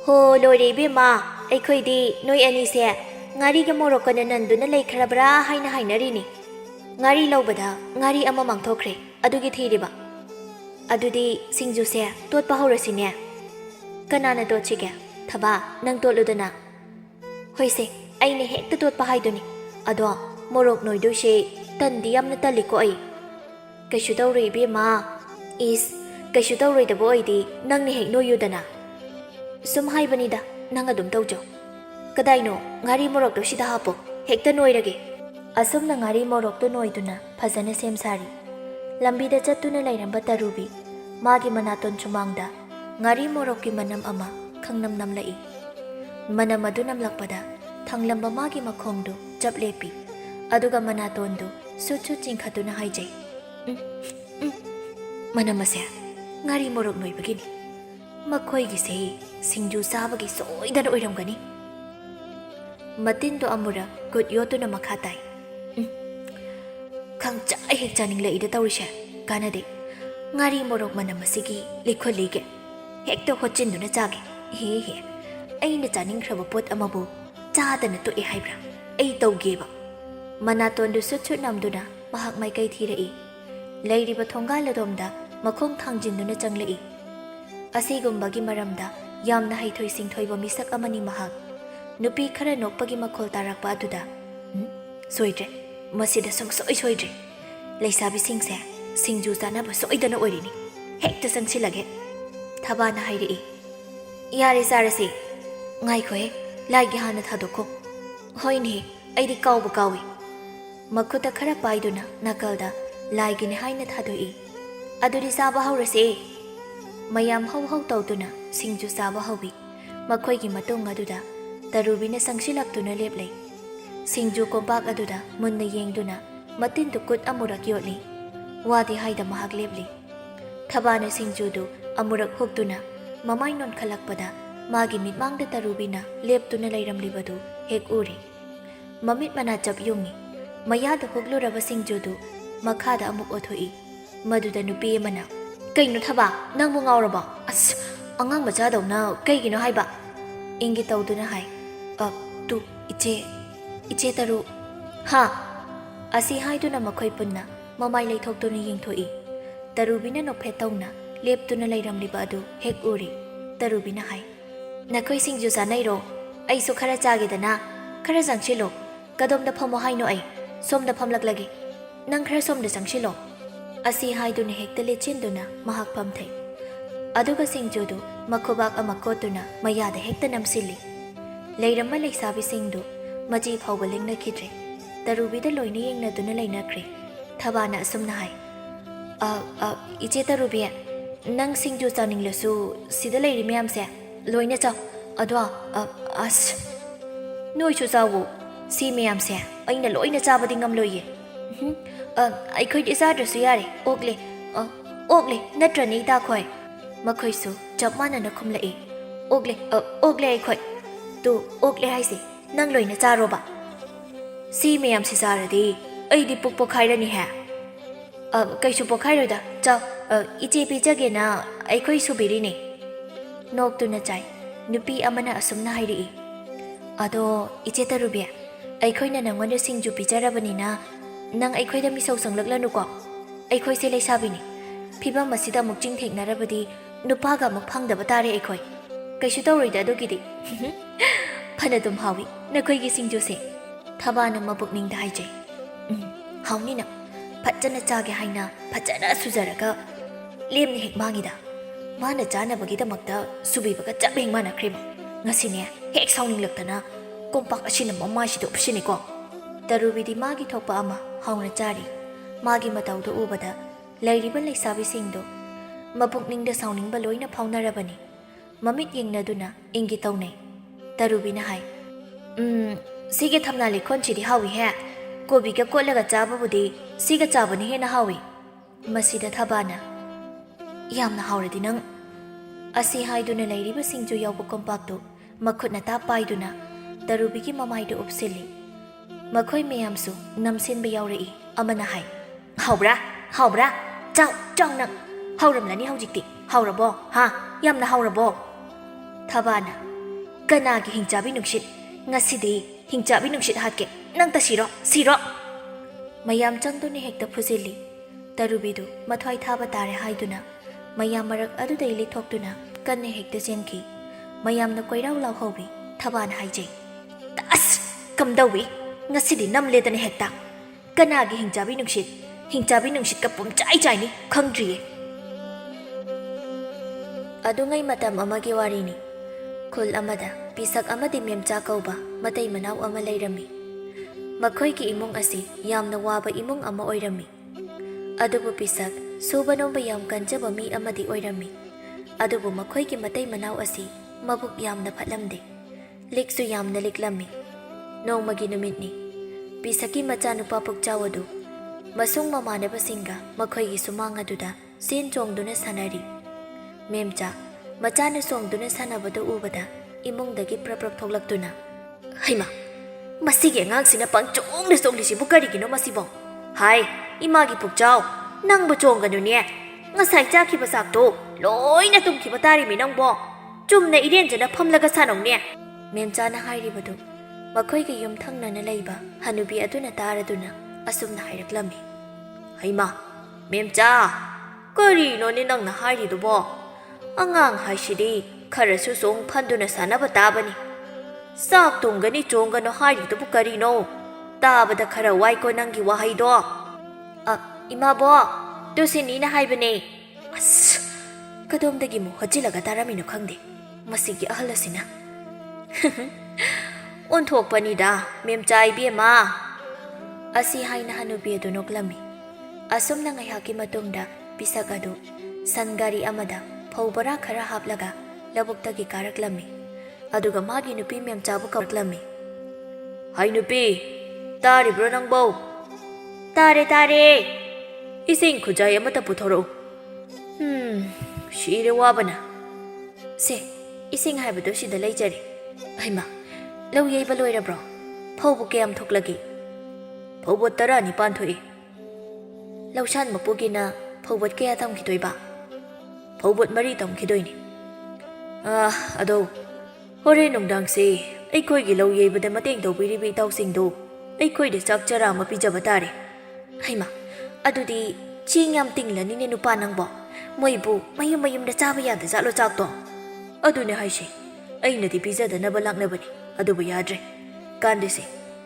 Ho loy re be ma, ay koy di noy ani se, ngari ga morok ka nandu na lay kharabra hay na rini. Ngari lawbada, ngari ama mangthokre, adugi thiriba. Adudi singju se, tot pahawrasi ne. Kanana tot chige, thaba, nang toludana. Hoy se, ay ne hekta tot pahay duni. Ado, morok noy do she, tandiyam na taliko ay. Kaishu daw rin bi ma. Is, kaishu daw rin da boy di, nang ni hek no yudana. Sumhay ba nida, nang adum daw jo. Kaday no, ngari morok daw sida hapo, hekta noy ragi. Asum na ngari morok do noy duna, pazana sem sari. Lambi da chat na layramba tarubi, magi manaton chumangda, ngari morok ki manam ama, kang nam lai. Manam adu nam lakpada, thanglamba magi makhongdo, jab lepi. Aduga manaton do, suchu chingkhatu na haijay. Manamase, ngari morok noy begini. Makoy gise, singju sabagi soidan oiram gani. Matin do amura, gut yoto na makatay. Kang chay hek janing la ida tawrisha, kanade. Ngari morok manamasigi, likho lige. Hek to hochin do na jage. He, ay na janing krabapot amabu, jada na to ihaybra. Ay tawge ba. Manaton do sutsu namdo na, mahak may kay thirai. Layriba thonggal ladomda makhong thangjinduna changlai. Asigumbagi maramda yamna haithoi singthoiba misak amani mahak. Nupi khara nokpagi makhol tarakpa aduda. Soidre, masida songsoi soidre. Laisabi singse, singju sanaba soidana oirini. Hekta sangsilage. Thabana hairi. Yari sarasi. Ngai khoe, laigi hana thadoko. Hoini, aidi kaubu kawi. Makuta khara paiduna nakalda. Laigini haina thadoi. Aduri saba haurase. Mayam hau hau tawtuna singju saba haubi. Makoy gi matong aduda tarubi na sangsilaktuna leplay. Singju kompak aduda munna yengduna matin tukut amurak yotli. Wadi haida mahag lepli. Thabana singju do amurak hugtuna mamay non khalakpada magi mitmang da tarubi na leptuna layramlibadu hek uri. Mamit manachap yungi. Mayada hugluraba singju do Makada amuk othoi, maduda nupi mana. Kayno thaba, nang mo ngawraba. As, angang macha daw na, kaygino hay ba? Ingi tawduna hay. Tu, iche taru. Ha! Asi hay do na makoy punna, mamay lay thok to ni yingthoi. Tarubi na nopetaw na, lep to na layram libado, hek uri. Tarubi na hay. Nakoy singju sanay ro, ay so kara chagi da na, kara zang chilo, kadom da pamo hay no ay. ꯁꯣꯝꯗ ꯐꯝꯂꯛꯂꯒꯦ ꯅꯪ ꯈꯔ ꯁꯣꯝꯗ ꯆꯪꯁꯤꯜꯂꯣ ꯑꯁꯤ ꯍꯥꯏꯗꯨꯅ ꯍꯦꯛꯇ ꯂꯦꯠꯆꯤꯟꯗꯨꯅ ꯃꯍꯥꯛ ꯐꯝꯊꯩ ꯑꯗꯨꯒ ꯁꯤꯡꯖꯨꯗꯨ ꯃꯈꯨꯕꯥꯛ ꯑꯃ ꯀꯣꯠꯇꯨꯅ ꯃꯌꯥꯗ ꯍꯦꯛꯇ ꯅꯝꯁꯤꯜꯂꯤ ꯂꯩꯔꯝꯕ ꯂꯩꯁꯥꯕꯤꯁꯤꯡꯗꯨ ꯃꯆꯤ ꯐꯥꯎꯕ ꯂꯦꯡꯅꯈꯤꯗ꯭ꯔꯦ ꯇꯔꯨꯕꯤꯗ ꯂꯣꯏꯅ ꯌꯦꯡꯅꯗꯨꯅ ꯂꯩꯅꯈ꯭ꯔꯦ ꯊꯕꯥꯅ ꯑꯁꯨꯝꯅ ꯍꯥꯏ ꯏꯆꯦ ꯇꯔꯨꯕꯤ ꯅꯪ ꯁꯤꯡꯖꯨ ꯆꯥꯅꯤꯡꯂꯁꯨ ꯁꯤꯗ ꯂꯩꯔꯤ ꯃꯌꯥꯝꯁꯦ ꯂꯣꯏꯅ ꯆꯥꯎ ꯑꯗꯣ ꯑꯁ ꯅꯣꯏꯁꯨ ꯆꯥꯎꯋꯣ ꯁꯤ ꯃꯌꯥꯝꯁꯦ ꯑꯩꯅ ꯂꯣꯏꯅ ꯆꯥꯕꯗꯤ ꯉꯝꯂꯣꯏꯌꯦ ꯑꯩꯈꯣꯏꯗꯤ ꯆꯥꯗ꯭ꯔꯁꯨ ꯌꯥꯔꯦ ꯑꯣꯛꯂꯦ ꯅꯠꯇ꯭ꯔꯅꯤ ꯏꯇꯥꯈꯣꯏ ꯃꯈꯣꯏꯁꯨ ꯆꯞ ꯃꯥꯟꯅꯅ ꯈꯨꯝꯂꯛꯏ ꯑꯣꯛꯂꯦ ꯑꯩꯈꯣꯏ ꯇꯨ ꯑꯣꯛꯂꯦ ꯍꯥꯏꯁꯦ ꯅꯪ ꯂꯣꯏꯅ ꯆꯥꯔꯣꯕ ꯁꯤ ꯃꯌꯥꯝꯁꯤ ꯆꯥꯔꯗꯤ ꯑꯩꯗꯤ ꯄꯨꯛ ꯄꯣꯛꯈꯥꯏꯔꯅꯤꯍꯦ ꯀꯩꯁꯨ ꯄꯣꯛꯈꯥꯏꯔꯣꯏꯗ ꯆꯥꯎ ꯏꯆꯦ ꯄꯤꯖꯒꯦꯅ ꯑꯩꯈꯣꯏ ꯁꯨꯕꯤꯔꯤꯅꯦ ꯅꯣꯛꯇꯨꯅ ꯆꯥꯏ ꯅꯨꯄꯤ ꯑꯃꯅ ꯑꯁꯨꯝꯅ ꯍꯥꯏꯔꯛꯏ ꯑꯗꯣ ꯏꯆꯦ ꯇꯔꯨꯕꯤ ꯑꯩꯈꯣꯏꯅ ꯅꯪꯉꯣꯟꯗ ꯁꯤꯡꯖꯨ ꯄꯤꯖꯔꯕꯅꯤꯅ ꯅꯪ ꯑꯩꯈꯣꯏꯗ ꯃꯤꯁꯧ ꯆꯪꯂꯛꯂꯅꯨꯀꯣ ꯑꯩꯈꯣꯏꯁꯦ ꯂꯩꯁꯥꯕꯤꯅꯤ ꯐꯤꯕꯝ ꯑꯁꯤꯗ ꯑꯃꯨꯛ ꯆꯤꯡꯊꯦꯡꯅꯔꯕꯗꯤ ꯅꯨꯄꯥꯒ ꯑꯃꯨꯛ ꯐꯪꯗꯕ ꯇꯥꯔꯦ ꯑꯩꯈꯣꯏ ꯀꯩꯁꯨ ꯇꯧꯔꯣꯏꯗ ꯑꯗꯨꯒꯤꯗꯤ ꯐꯅ ꯑꯗꯨꯝ ꯍꯥꯎꯏ ꯅꯈꯣꯏꯒꯤ ꯁꯤꯡꯖꯨꯁꯦ ꯊꯕꯥꯅ ꯃꯄꯨꯛꯅꯤꯡꯗ ꯍꯥꯏꯖꯩ ꯍꯥꯎꯅꯤꯅ ꯐꯖꯅ ꯆꯥꯒꯦ ꯍꯥꯏꯅ ꯐꯖꯅ ꯁꯨꯖꯔꯒ ꯂꯦꯝꯅ ꯍꯦꯛ ꯃꯥꯡꯉꯤꯗ ꯃꯥꯅ ꯆꯥꯅꯕꯒꯤꯗꯃꯛꯇ ꯁꯨꯕꯤꯕꯒ ꯆꯞ ꯍꯦꯛ ꯃꯥꯟꯅꯈ꯭ꯔꯦꯕ ꯉꯁꯤꯅꯦ ꯍꯦꯛ ꯁꯥꯎꯅꯤꯡꯂꯛꯇꯅ ꯀꯣꯝꯄꯥꯛ ꯑꯁꯤꯅ ꯃꯃꯥꯏꯁꯤꯗ ꯎꯞꯁꯤꯅꯤꯀꯣ ꯇꯔꯨꯕꯤꯗꯤ ꯃꯥꯒꯤ ꯊꯣꯛꯄ ꯑꯃ ꯍꯥꯎꯅ ꯆꯥꯔꯤ ꯃꯥꯒꯤ ꯃꯇꯧꯗꯨ ꯎꯕꯗ ꯂꯩꯔꯤꯕ ꯂꯩꯁꯥꯕꯤꯁꯤꯡꯗꯨ ꯃꯄꯨꯛꯅꯤꯡꯗ ꯁꯥꯎꯅꯤꯡꯕ ꯂꯣꯏꯅ ꯐꯥꯎꯅꯔꯕꯅꯤ ꯃꯃꯤꯠ ꯌꯦꯡꯅꯗꯨꯅ ꯏꯪꯒꯤꯠ ꯇꯧꯅꯩ ꯇꯔꯨꯕꯤꯅ ꯍꯥꯏ ꯁꯤꯒꯤ ꯊꯝꯅꯥ ꯂꯤꯈꯣꯟꯁꯤꯗꯤ ꯍꯥꯎꯏꯍꯦ ꯀꯣꯕꯤꯒ ꯀꯣꯠꯂꯒ ꯆꯥꯕꯕꯨꯗꯤ ꯁꯤꯒ ꯆꯥꯕꯅ ꯍꯦꯟꯅ ꯍꯥꯎꯏ ꯃꯁꯤꯗ ꯊꯕꯥꯅ ꯌꯥꯝꯅ ꯍꯥꯎꯔꯗꯤ ꯅꯪ ꯑꯁꯤ ꯍꯥꯏꯗꯨꯅ ꯂꯩꯔꯤꯕ ꯁꯤꯡꯖꯨ ꯌꯥꯎꯕ ꯀꯣꯝꯄꯥꯛꯇꯨ ꯃꯈꯨꯠꯅ ꯇꯥꯞ ꯄꯥꯏꯗꯨꯅ ꯇꯔꯨꯕꯤꯒꯤ ꯃꯃꯥꯏꯗ ꯎꯞꯁꯤꯜꯂꯤ ꯃꯈꯣꯏ ꯃꯌꯥꯝꯁꯨ ꯅꯝꯁꯤꯟꯕ ꯌꯥꯎꯔꯛꯏ ꯑꯃꯅ ꯍꯥꯏ ꯍꯥꯎꯕ꯭ꯔꯥ ꯆꯥꯎ ꯅꯪ ꯍꯥꯎꯔꯝꯂꯅꯤ ꯍꯧꯖꯤꯛꯇꯤ ꯍꯥꯎꯔꯕꯣ ꯌꯥꯝꯅ ꯍꯥꯎꯔꯕꯣ ꯊꯕꯥꯅ ꯀꯅꯥꯒꯤ ꯍꯤꯡꯆꯥꯕꯤ ꯅꯨꯡꯁꯤꯠ ꯉꯁꯤꯗꯤ ꯍꯤꯡꯆꯥꯕꯤ ꯅꯨꯡꯁꯤꯠ ꯍꯥꯠꯀꯦ ꯅꯪꯇ ꯁꯤꯔꯣ ꯃꯌꯥꯝ ꯆꯪꯗꯨꯅ ꯍꯦꯛꯇ ꯐꯨꯖꯤꯜꯂꯤ ꯇꯔꯨꯕꯤꯗꯨ ꯃꯊ꯭ꯋꯥꯏ ꯊꯥꯕ ꯇꯥꯔꯦ ꯍꯥꯏꯗꯨꯅ ꯃꯌꯥꯝ ꯃꯔꯛ ꯑꯗꯨꯗꯩ ꯂꯩꯊꯣꯛꯇꯨꯅ ꯀꯟꯅ ꯍꯦꯛꯇ ꯆꯦꯟꯈꯤ ꯃꯌꯥꯝꯅ ꯀꯣꯏꯔꯥꯎ ꯂꯥꯎꯍꯧꯕꯤ ꯊꯕꯥꯅ ꯍꯥꯏꯖꯩ ꯑꯁ ꯀꯝꯗꯧꯏ ꯉꯁꯤꯗꯤ ꯅꯝꯂꯦꯗꯅ ꯍꯦꯛꯇ ꯀꯅꯥꯒꯤ ꯍꯤꯡꯆꯥꯕꯤ ꯅꯨꯡꯁꯤꯠꯀ ꯄꯨꯝꯆꯥꯏ ꯆꯥꯏꯅꯤ ꯈꯪꯗ꯭ꯔꯤꯌꯦ ꯑꯗꯨꯉꯩ ꯃꯇꯝ ꯑꯃꯒꯤ ꯋꯥꯔꯤꯅꯤ ꯈꯨꯜ ꯑꯃꯗ ꯄꯤꯁꯛ ꯑꯃꯗꯤ ꯃꯦꯝꯆꯥ ꯀꯧꯕ ꯃꯇꯩ ꯃꯅꯥꯎ ꯑꯃ ꯂꯩꯔꯝꯃꯤ ꯃꯈꯣꯏꯒꯤ ꯏꯃꯨꯡ ꯑꯁꯤ ꯌꯥꯝꯅ ꯋꯥꯕ ꯏꯃꯨꯡ ꯑꯃ ꯑꯣꯏꯔꯝꯃꯤ ꯑꯗꯨꯕꯨ ꯄꯤꯁꯛ ꯁꯨꯕ ꯅꯣꯝꯕ ꯌꯥꯝ ꯀꯟꯖꯕ ꯃꯤ ꯑꯃꯗꯤ ꯑꯣꯏꯔꯝꯃꯤ ꯑꯗꯨꯕꯨ ꯃꯈꯣꯏꯒꯤ ꯃꯇꯩ ꯃꯅꯥꯎ ꯑꯁꯤ ꯃꯕꯨꯛ ꯌꯥꯝꯅ ꯐꯠꯂꯝꯗꯦ ꯂꯤꯛꯁꯨ ꯌꯥꯝꯅ ꯂꯤꯛꯂꯝꯃꯤ ꯅꯣꯡꯃꯒꯤ ꯅꯨꯃꯤꯠꯅꯤ ꯄꯤꯁꯛꯀꯤ ꯃꯆꯥꯅꯨꯄꯥ ꯄꯨꯛꯆꯥꯎ ꯑꯗꯨ ꯃꯁꯨꯡ ꯃꯃꯥꯟꯅꯕꯁꯤꯡꯒ ꯃꯈꯣꯏꯒꯤ ꯁꯨꯃꯥꯡ ꯑꯗꯨꯗ ꯆꯦꯟ ꯆꯣꯡꯗꯨꯅ ꯁꯥꯟꯅꯔꯤ ꯃꯦꯝꯆꯥ ꯃꯆꯥꯅ ꯆꯣꯡꯗꯨꯅ ꯁꯥꯟꯅꯕꯗꯨ ꯎꯕꯗ ꯏꯃꯨꯡꯗꯒꯤ ꯄ꯭ꯔꯞ ꯊꯣꯛꯂꯛꯇꯨꯅ ꯍꯩꯃꯥ ꯃꯁꯤꯒꯤ ꯑꯉꯥꯡꯁꯤꯅ ꯄꯪꯆꯣꯡꯗ ꯆꯣꯡꯂꯤꯁꯤꯕꯨ ꯀꯔꯤꯒꯤꯅꯣ ꯃꯁꯤꯕꯣ ꯍꯥꯏ ꯏꯃꯥꯒꯤ ꯄꯨꯛꯆꯥꯎ ꯅꯪꯕꯨ ꯆꯣꯡꯒꯅꯨꯅꯦ ꯉꯁꯥꯏ ꯆꯥꯈꯤꯕ ꯆꯥꯛꯇꯣ ꯂꯣꯏꯅ ꯇꯨꯝꯈꯤꯕ ꯇꯥꯔꯤꯃꯤ ꯅꯪꯕꯣ ꯆꯨꯝꯅ ꯏꯔꯦꯟꯖꯅ ꯐꯝꯂꯒ ꯁꯥꯟꯅꯧꯅꯦ ꯃꯦꯝꯆꯥꯅ ꯍꯥꯏꯔꯤꯕꯗꯨ ꯃꯈꯣꯏꯒꯤ ꯌꯨꯝ ꯊꯪꯅꯅ ꯂꯩꯕ ꯍꯅꯨꯕꯤ ꯑꯗꯨꯅ ꯇꯥꯔꯗꯨꯅ ꯑꯁꯨꯝꯅ ꯍꯥꯏꯔꯛꯂꯝꯃꯤ ꯍꯩꯃꯥ ꯃꯦꯝꯆꯥ ꯀꯔꯤꯅꯣꯅꯦ ꯅꯪꯅ ꯍꯥꯏꯔꯤꯗꯨꯕꯣ ꯑꯉꯥꯡ ꯍꯥꯏꯁꯤꯗꯤ ꯈꯔꯁꯨ ꯆꯣꯡ ꯐꯟꯗꯨꯅ ꯁꯥꯟꯅꯕ ꯇꯥꯕꯅꯤ ꯆꯥꯛ ꯇꯨꯡꯒꯅꯤ ꯆꯣꯡꯒꯅꯣ ꯍꯥꯏꯔꯤꯗꯨꯕꯨ ꯀꯔꯤꯅꯣ ꯇꯥꯕꯗ ꯈꯔ ꯋꯥꯏꯀꯣ ꯅꯪꯒꯤ ꯋꯥꯍꯩꯗꯣ ꯏꯃꯥꯕꯣ ꯇꯨꯁꯤꯅꯤꯅ ꯍꯥꯏꯕꯅꯦ ꯑꯁ ꯀꯗꯣꯝꯗꯒꯤ ꯑꯃꯨꯛ ꯍꯣꯠꯆꯤꯜꯂꯒ ꯇꯥꯔꯝꯃꯤꯅꯣ ꯈꯪꯗꯦ ꯃꯁꯤꯒꯤ ꯑꯍꯜ ꯑꯁꯤꯅ ꯑꯣꯟꯊꯣꯛꯄꯅꯤꯗ ꯃꯦꯝꯆꯥ ꯏꯕꯦꯝꯃ ꯑꯁꯤ ꯍꯥꯏꯅ ꯍꯅꯨꯕꯤ ꯑꯗꯨ ꯅꯣꯛꯂꯝꯃꯤ ꯑꯁꯨꯝꯅ ꯉꯥꯏꯍꯥꯛꯀꯤ ꯃꯇꯨꯡꯗ ꯄꯤꯁꯛ ꯑꯗꯨ ꯁꯟ ꯒꯥꯔꯤ ꯑꯃꯗ ꯐꯧ ꯕꯣꯔꯥ ꯈꯔ ꯍꯥꯞꯂꯒ ꯂꯧꯕꯨꯛꯇꯒꯤ ꯀꯥꯔꯛꯂꯝꯃꯤ ꯑꯗꯨꯒ ꯃꯥꯒꯤ ꯅꯨꯄꯤ ꯃꯦꯝꯆꯥꯕꯨ ꯀꯧꯔꯛꯂꯝꯃꯤ ꯍꯥꯏ ꯅꯨꯄꯤ ꯇꯥꯔꯤꯕ꯭ꯔꯣ ꯅꯪꯕꯣ ꯇꯥꯔꯦ ꯏꯁꯤꯡ ꯈꯨꯖꯥꯏ ꯑꯃꯇ ꯄꯨꯊꯣꯔꯛꯎ ꯁꯤꯔꯦ ꯋꯥꯕꯅ ꯁꯦ ꯏꯁꯤꯡ ꯍꯥꯏꯕꯗꯣ ꯁꯤꯗ ꯂꯩꯖꯔꯦ ꯍꯩꯃꯥ ꯂꯧ ꯌꯩꯕ ꯂꯣꯏꯔꯕ꯭ꯔꯣ ꯐꯧꯕꯨ ꯀꯌꯥꯝ ꯊꯣꯛꯂꯒꯦ ꯐꯧꯕꯣꯠ 19 ꯊꯣꯛꯏ ꯂꯧꯁꯥꯟ ꯃꯄꯨꯒꯤꯅ ꯐꯧꯕꯣꯠ ꯀꯌꯥ ꯇꯝꯈꯤꯗꯣꯏꯕ ꯐꯧꯕꯣꯠ 4 ꯇꯝꯈꯤꯗꯣꯏꯅꯤ ꯑꯗꯣ ꯍꯣꯔꯦꯟ ꯅꯨꯡꯗꯥꯡꯁꯦ ꯑꯩꯈꯣꯏꯒꯤ ꯂꯧ ꯌꯩꯕꯗ ꯃꯇꯦꯡ ꯇꯧꯕꯤꯔꯤꯕ ꯏꯇꯥꯎꯁꯤꯡꯗꯣ ꯑꯩꯈꯣꯏꯗ ꯆꯥꯛ ꯆꯔꯥ ꯑꯃ ꯄꯤꯖꯕ ꯇꯥꯔꯦ ꯍꯩꯃꯥ ꯑꯗꯨꯗꯤ ꯆꯦꯡ ꯌꯥꯝ ꯇꯤꯡꯂꯅꯤꯅꯦ ꯅꯨꯄꯥ ꯅꯪꯕꯣ ꯃꯣꯏꯕꯨ ꯃꯌꯨꯝꯗ ꯆꯥꯕ ꯌꯥꯗꯖꯥꯠꯂꯣ ꯆꯥꯛꯇꯣ ꯑꯗꯨꯅꯦ ꯍꯥꯏꯁꯦ ꯑꯩꯅꯗꯤ ꯄꯤꯖꯗꯅꯕ ꯂꯥꯛꯅꯕꯅꯤ ꯑꯗꯨꯕꯨ ꯌꯥꯗ꯭ꯔꯦ ꯀꯥꯟꯗꯦꯁꯦ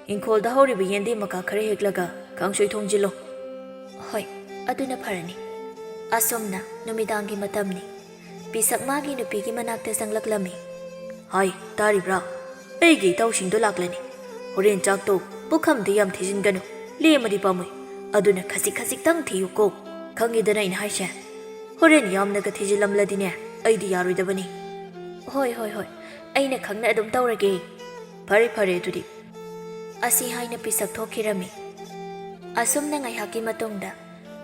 ꯏꯪꯈꯣꯜꯗ ꯍꯧꯔꯤꯕ ꯌꯦꯟꯗꯦꯝ ꯃꯀꯥ ꯈꯔ ꯍꯦꯛꯂꯒ ꯀꯥꯡꯁꯣꯏ ꯊꯣꯡꯖꯤꯜꯂꯣ. ꯍꯣꯏ, ꯑꯗꯨꯅ ꯐꯔꯅꯤ. ꯑꯁꯣꯝꯅ ꯅꯨꯃꯤꯗꯥꯡꯒꯤ ꯃꯇꯝꯅꯤ. ꯄꯤꯁꯛ ꯃꯥꯒꯤ ꯅꯨꯄꯤꯒꯤ ꯃꯅꯥꯛꯇ ꯆꯪꯂꯛꯂꯝꯃꯤ. ꯍꯥꯏ, ꯇꯥꯔꯤꯕ꯭ꯔꯥ? ꯑꯩꯒꯤ ꯏꯇꯥꯎꯁꯤꯡꯗꯣ ꯂꯥꯛꯂꯅꯤ. ꯍꯣꯔꯦꯟ ꯆꯥꯛꯇꯣ ꯄꯨꯈꯝꯗ ꯌꯥꯝ ꯊꯤꯖꯤꯟꯒꯅꯨ. ꯂꯦꯝꯃꯗꯤ ꯄꯥꯝꯃꯨꯏ. ꯑꯗꯨꯅ ꯈꯖꯤꯛꯇꯪ ꯊꯤꯌꯨꯀꯣ. ꯈꯪꯉꯤꯗꯅ ꯑꯩꯅ ꯍꯥꯏꯁꯦ. ꯍꯣꯔꯦꯟ ꯌꯥꯝꯅꯒ ꯊꯤꯖꯤꯜꯂꯝꯂꯗꯤꯅꯦ ꯑꯩꯗꯤ ꯌꯥꯔꯣꯏꯗꯕꯅꯤ. ꯍꯣꯏ, ꯑꯩꯅ ꯈꯪꯅ ꯑꯗꯨꯝ ꯇꯧꯔꯒꯦ. ꯐꯔꯦ ꯑꯗꯨꯗꯤ. ꯑꯁꯤ ꯍꯥꯏꯅ ꯄꯤꯁꯛ ꯊꯣꯛꯈꯤꯔꯝꯃꯤ. ꯑꯁꯨꯝꯅ ꯉꯥꯏꯍꯥꯛꯀꯤ ꯃꯇꯨꯡꯗ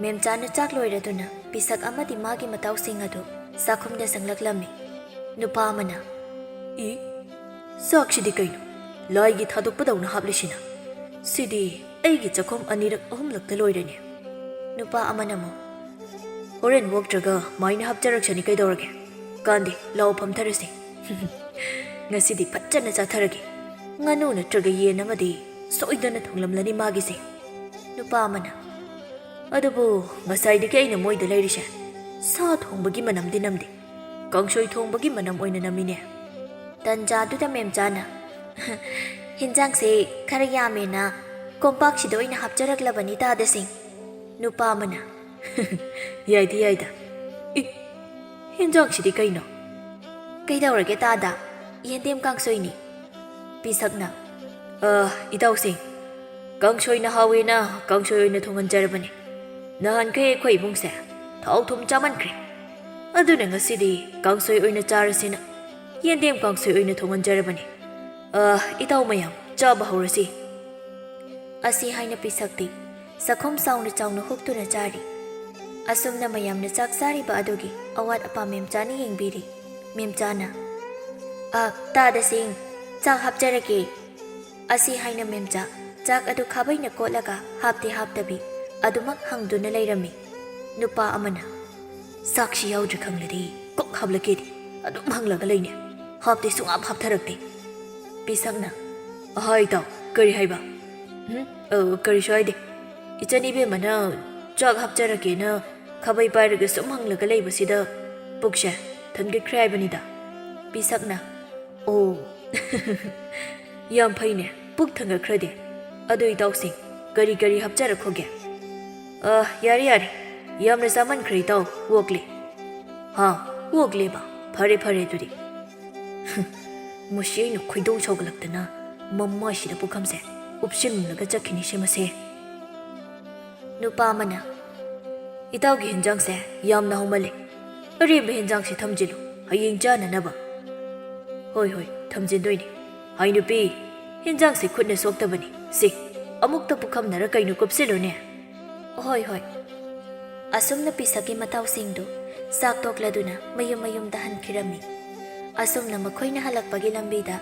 ꯃꯦꯝꯆꯥꯅ ꯆꯥꯛ ꯂꯣꯏꯔꯗꯨꯅ ꯄꯤꯁꯛ ꯑꯃꯗꯤ ꯃꯥꯒꯤ ꯃꯇꯥꯎꯁꯤꯡ ꯑꯗꯨ ꯆꯥꯛꯈꯨꯝꯗ ꯆꯪꯂꯛꯂꯝꯃꯤ. ꯅꯨꯄꯥ ꯑꯃꯅ, ꯆꯥꯛꯁꯤꯗꯤ ꯀꯩꯅꯣ? ꯂꯥꯏꯒꯤ ꯊꯥꯗꯣꯛꯄꯗꯧꯅ ꯍꯥꯞꯂꯤꯁꯤꯅ. ꯁꯤꯗꯤ ꯑꯩꯒꯤ ꯆꯥꯛꯈꯨꯝ 2-3ꯂꯛꯇ ꯂꯣꯏꯔꯅꯤ. ꯅꯨꯄꯥ ꯑꯃꯅ ꯑꯃꯨꯛ, ꯍꯣꯔꯦꯟ ꯋꯣꯛꯇ꯭ꯔꯒ ꯃꯥꯏꯅ ꯍꯥꯞꯆꯔꯛꯁꯅꯤ ꯀꯩꯗꯧꯔꯒꯦ? ꯀꯥꯟꯗꯦ, ꯂꯥꯎ ꯐꯝꯊꯔꯁꯤ. ꯉꯁꯤꯗꯤ ꯐꯖꯅ ꯆꯥꯊꯔꯒꯦ. ꯉꯥꯅꯨ ꯅꯠꯇ꯭ꯔꯒ ꯌꯦꯟ ꯑꯃꯗꯤ ꯁꯣꯏꯗꯅ ꯊꯣꯡꯂꯝꯂꯅꯤ ꯃꯥꯒꯤꯁꯦ. ꯅꯨꯄꯥ ꯑꯃꯅ, ꯑꯗꯨꯕꯨ ꯉꯁꯥꯏꯗꯒꯤ ꯑꯩꯅ ꯃꯣꯏꯗ ꯂꯩꯔꯤꯁꯦ ꯁꯥ ꯊꯣꯡꯕꯒꯤ ꯃꯅꯝꯗꯤ ꯅꯝꯗꯦ. ꯀꯥꯡꯁꯣꯏ ꯊꯣꯡꯕꯒꯤ ꯃꯅꯝ ꯑꯣꯏꯅ ꯅꯝꯃꯤꯅꯦ. ꯇꯟꯖꯥꯗꯨꯗ ꯃꯦꯝꯆꯥꯅ, ꯍꯤꯟꯖꯥꯡꯁꯦ ꯈꯔ ꯌꯥꯝꯃꯦꯅ ꯀꯣꯝꯄꯥꯛꯁꯤꯗ ꯑꯣꯏꯅ ꯍꯥꯞꯆꯔꯛꯂꯕꯅꯤ ꯇꯥꯗꯁꯤꯡ. ꯅꯨꯄꯥ ꯑꯃꯅ, ꯌꯥꯏꯗ. ꯍꯤꯟꯖꯥꯡꯁꯤꯗꯤ ꯀꯩꯅꯣ? ꯀꯩꯗꯧꯔꯒꯦ ꯇꯥꯗ? ꯌꯦꯟꯗꯦꯝ ꯀꯥꯡꯁꯣꯏꯅꯤ. ꯄꯤꯁꯛꯅ, ꯏꯇꯥꯎꯁꯤꯡ, ꯀꯥꯡꯁꯣꯏꯅ ꯍꯥꯎꯋꯦꯅ ꯀꯥꯡꯁꯣꯏ ꯑꯣꯏꯅ ꯊꯣꯡꯍꯟꯖꯔꯕꯅꯤ. ꯅꯍꯥꯟꯈꯩ ꯑꯩꯈꯣꯏ ꯏꯃꯨꯡꯁꯦ ꯊꯥꯎ ꯊꯨꯝ ꯆꯥꯃꯟꯈ꯭ꯔꯦ. ꯑꯗꯨꯅ ꯉꯁꯤꯗꯤ ꯀꯥꯡꯁꯣꯏ ꯑꯣꯏꯅ ꯆꯥꯔꯁꯤꯅ ꯌꯦꯟꯗꯦꯝ ꯀꯥꯡꯁꯣꯏ ꯑꯣꯏꯅ ꯊꯣꯡꯍꯟꯖꯔꯕꯅꯤ. ꯏꯇꯥꯎ ꯃꯌꯥꯝ ꯆꯥꯕ ꯍꯧꯔꯁꯤ. ꯑꯁꯤ ꯍꯥꯏꯅ ꯄꯤꯁꯛꯇꯤ ꯆꯥꯛꯈꯨꯝ ꯆꯥꯎꯅ ꯍꯨꯛꯇꯨꯅ ꯆꯥꯔꯤ. ꯑꯁꯨꯝꯅ ꯃꯌꯥꯝꯅ ꯆꯥꯛ ꯆꯥꯔꯤꯕ ꯑꯗꯨꯒꯤ ꯑꯋꯥꯠ ꯑꯄꯥ ꯃꯦꯝꯆꯥꯅ ꯌꯦꯡꯕꯤꯔꯤ. ꯃꯦꯝꯆꯥꯅ, ꯇꯥꯗꯁꯤꯡ, ꯆꯥꯛ ꯍꯥꯞꯆꯔꯒꯦ. ꯑꯁꯤ ꯍꯥꯏꯅ ꯃꯦꯝꯆꯥ ꯆꯥꯛ ꯑꯗꯨ ꯈꯥꯕꯩꯅ ꯀꯣꯠꯂꯒ ꯍꯥꯞꯇꯕꯤ ꯑꯗꯨꯃꯛ ꯍꯪꯗꯨꯅ ꯂꯩꯔꯝꯃꯤ. ꯅꯨꯄꯥ ꯑꯃꯅ, ꯆꯥꯛꯁꯤ ꯌꯥꯎꯗ꯭ꯔꯦ ꯈꯪꯂꯗꯤ ꯀꯣꯛ ꯍꯥꯞꯂꯛꯀꯦꯗꯤ ꯑꯗꯨꯝ ꯍꯪꯂꯒ ꯂꯩꯅꯦ. ꯍꯥꯞꯇꯦ, ꯁꯨꯡꯍꯥꯞ ꯍꯥꯞꯊꯔꯛꯇꯦ. ꯄꯤꯁꯛꯅ, ꯏꯇꯥꯎ, ꯀꯔꯤ ꯍꯥꯏꯕ? ꯀꯔꯤꯁꯨ ꯍꯥꯏꯗꯦ. ꯏꯆꯟ ꯏꯕꯦꯝꯃꯅ ꯆꯥꯛ ꯍꯥꯞꯆꯔꯒꯦꯅ ꯈꯥꯕꯩ ꯄꯥꯏꯔꯒ ꯁꯨꯝ ꯍꯪꯂꯒ ꯂꯩꯕꯁꯤꯗ ꯄꯨꯛꯁꯦ ꯊꯟꯒꯠꯈ꯭ꯔꯦ ꯍꯥꯏꯕꯅꯤꯗ. ꯄꯤꯁꯛꯅ, ꯑꯣ, ꯌꯥꯝ ꯐꯩꯅꯦ ꯄꯨꯛ ꯊꯟꯒꯠꯈ꯭ꯔꯗꯤ. ꯑꯗꯨ ꯏꯇꯥꯎꯁꯤꯡ, ꯀꯔꯤ ꯍꯥꯞꯆꯔꯛꯈꯣꯒꯦ? ꯌꯥꯔꯦ, ꯌꯥꯝꯅ ꯆꯥꯃꯟꯈ꯭ꯔꯦ ꯏꯇꯥꯎ, ꯋꯣꯛꯂꯦ. ꯋꯣꯛꯂꯦꯕ? ꯐꯔꯦ ꯑꯗꯨꯗꯤ. ꯃꯁꯤ ꯑꯩꯅ ꯈꯣꯏꯗꯧ ꯁꯥꯎꯒꯠꯂꯛꯇꯅ ꯃꯃꯥꯏꯁꯤꯗ ꯄꯨꯈꯝꯁꯦ ꯎꯞꯁꯤꯜꯂꯒ ꯆꯠꯈꯤꯅꯤ ꯁꯦꯃꯁꯦ. ꯅꯨꯄꯥ ꯑꯃꯅ, ꯏꯇꯥꯎꯒꯤ ꯍꯤꯟꯖꯥꯡꯁꯦ ꯌꯥꯝꯅ ꯍꯥꯎꯃꯜꯂꯦ. ꯑꯔꯦꯝꯕ ꯍꯤꯟꯖꯥꯡꯁꯦ ꯊꯝꯖꯤꯜꯂꯨ, ꯍꯌꯦꯡ ꯆꯥꯅꯅꯕ. ꯍꯣꯏ, ꯊꯝꯖꯤꯟꯗꯣꯏꯅꯤ. ꯍꯥꯏ ꯅꯨꯄꯤ, ꯍꯤꯟꯖꯥꯡꯁꯦ ꯈꯨꯠꯅ ꯁꯣꯛꯇꯕꯅꯤ. ꯁꯤ, ꯑꯃꯨꯛꯇ ꯄꯨꯈꯝꯅꯔ ꯀꯩꯅꯣ ꯀꯨꯞꯁꯤꯜꯂꯨꯅꯦ. ꯍꯣꯏ. ꯑꯁꯨꯝꯅ ꯄꯤꯁꯛꯀꯤ ꯃꯇꯥꯎꯁꯤꯡꯗꯨ ꯆꯥꯛ ꯇꯣꯛꯂꯗꯨꯅ ꯃꯌꯨꯝꯗ ꯍꯟꯈꯤꯔꯝꯃꯤ. ꯑꯁꯨꯝꯅ ꯃꯈꯣꯏꯅ ꯍꯜꯂꯛꯄꯒꯤ ꯂꯝꯕꯤꯗ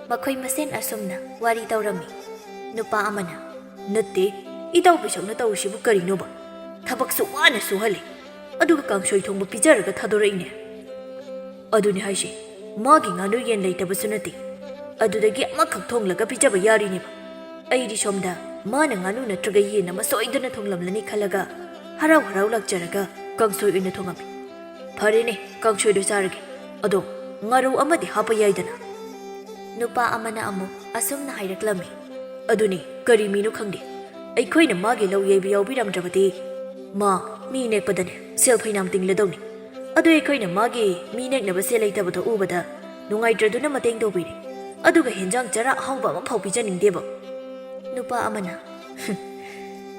ꯃꯈꯣꯏ ꯃꯁꯦꯟ ꯑꯁꯨꯝꯅ ꯋꯥꯔꯤ ꯇꯧꯔꯝꯃꯤ. ꯅꯨꯄꯥ ꯑꯃꯅ, ꯅꯠꯇꯦ, ꯏꯇꯥꯎ ꯄꯤꯁꯛꯅ ꯇꯧꯔꯤꯁꯤꯕꯨ ꯀꯔꯤꯅꯣꯕ? ꯊꯕꯛꯁꯨ ꯋꯥꯅ ꯁꯨꯍꯜꯂꯤ, ꯑꯗꯨꯒ ꯀꯥꯡꯁꯣꯏ ꯊꯣꯡꯕ ꯄꯤꯖꯔꯒ ꯊꯥꯗꯣꯔꯛꯏꯅꯦ. ꯑꯗꯨꯅꯤ ꯍꯥꯏꯁꯦ, ꯃꯥꯒꯤ ꯉꯥꯅꯨ ꯌꯦꯟ ꯂꯩꯇꯕꯁꯨ ꯅꯠꯇꯦ. ꯑꯗꯨꯗꯒꯤ ꯑꯃꯈꯛꯊꯣꯡꯂꯒ ꯄꯤꯖꯕ ꯌꯥꯔꯤꯅꯦꯕ. ꯑꯩꯗꯤ ꯁꯣꯝꯗ ꯃꯥꯅ ꯉꯥꯅꯨ ꯅꯠꯇ꯭ꯔꯒ ꯌꯦꯟ ꯑꯃ ꯁꯣꯏꯗꯅ ꯊꯣꯡꯂꯝꯂꯅꯤ ꯈꯜꯂꯒ ꯍꯔꯥꯎ ꯂꯥꯛꯆꯔꯒ ꯀꯥꯡꯁꯣꯏ ꯑꯣꯏꯅ ꯊꯣꯡꯉꯝꯃꯤ. ꯐꯔꯦꯅꯦ, ꯀꯥꯡꯁꯣꯏꯗꯣ ꯆꯥꯔꯒꯦ. ꯑꯗꯣ ꯉꯥꯔꯧ ꯑꯃꯗꯤ ꯍꯥꯞꯄ ꯌꯥꯏꯗꯅ. ꯅꯨꯄꯥ ꯑꯃꯅ ꯑꯃꯨꯛ ꯑꯁꯨꯝꯅ ꯍꯥꯏꯔꯛꯂꯝꯃꯤ. ꯑꯗꯨꯅꯤ, ꯀꯔꯤ ꯃꯤꯅꯣ ꯈꯪꯗꯦ. ꯑꯩꯈꯣꯏꯅ ꯃꯥꯒꯤ ꯂꯧ ꯌꯩꯕ ꯌꯥꯎꯕꯤꯔꯝꯗ꯭ꯔꯕꯗꯤ ꯃꯥ ꯃꯤ ꯅꯦꯛꯄꯗꯅꯦ ꯁꯦꯜ ꯐꯩꯅꯥꯝ ꯇꯤꯡꯂꯗꯧꯅꯤ. ꯑꯗꯨ ꯑꯩꯈꯣꯏꯅ ꯃꯥꯒꯤ ꯃꯤ ꯅꯦꯛꯅꯕ ꯁꯦꯜ ꯂꯩꯇꯕꯗꯣ ꯎꯕꯗ ꯅꯨꯡꯉꯥꯏꯇ꯭ꯔꯗꯨꯅ ꯃꯇꯦꯡ ꯇꯧꯕꯤꯔꯦ. ꯑꯗꯨꯒ ꯍꯦꯟꯖꯥꯡ ꯆꯔꯥ ꯑꯍꯥꯎꯕ ꯑꯃꯐꯥꯎ ꯄꯤꯖꯅꯤꯡꯗꯦꯕ. ꯅꯨꯄꯥ ꯑꯃꯅ,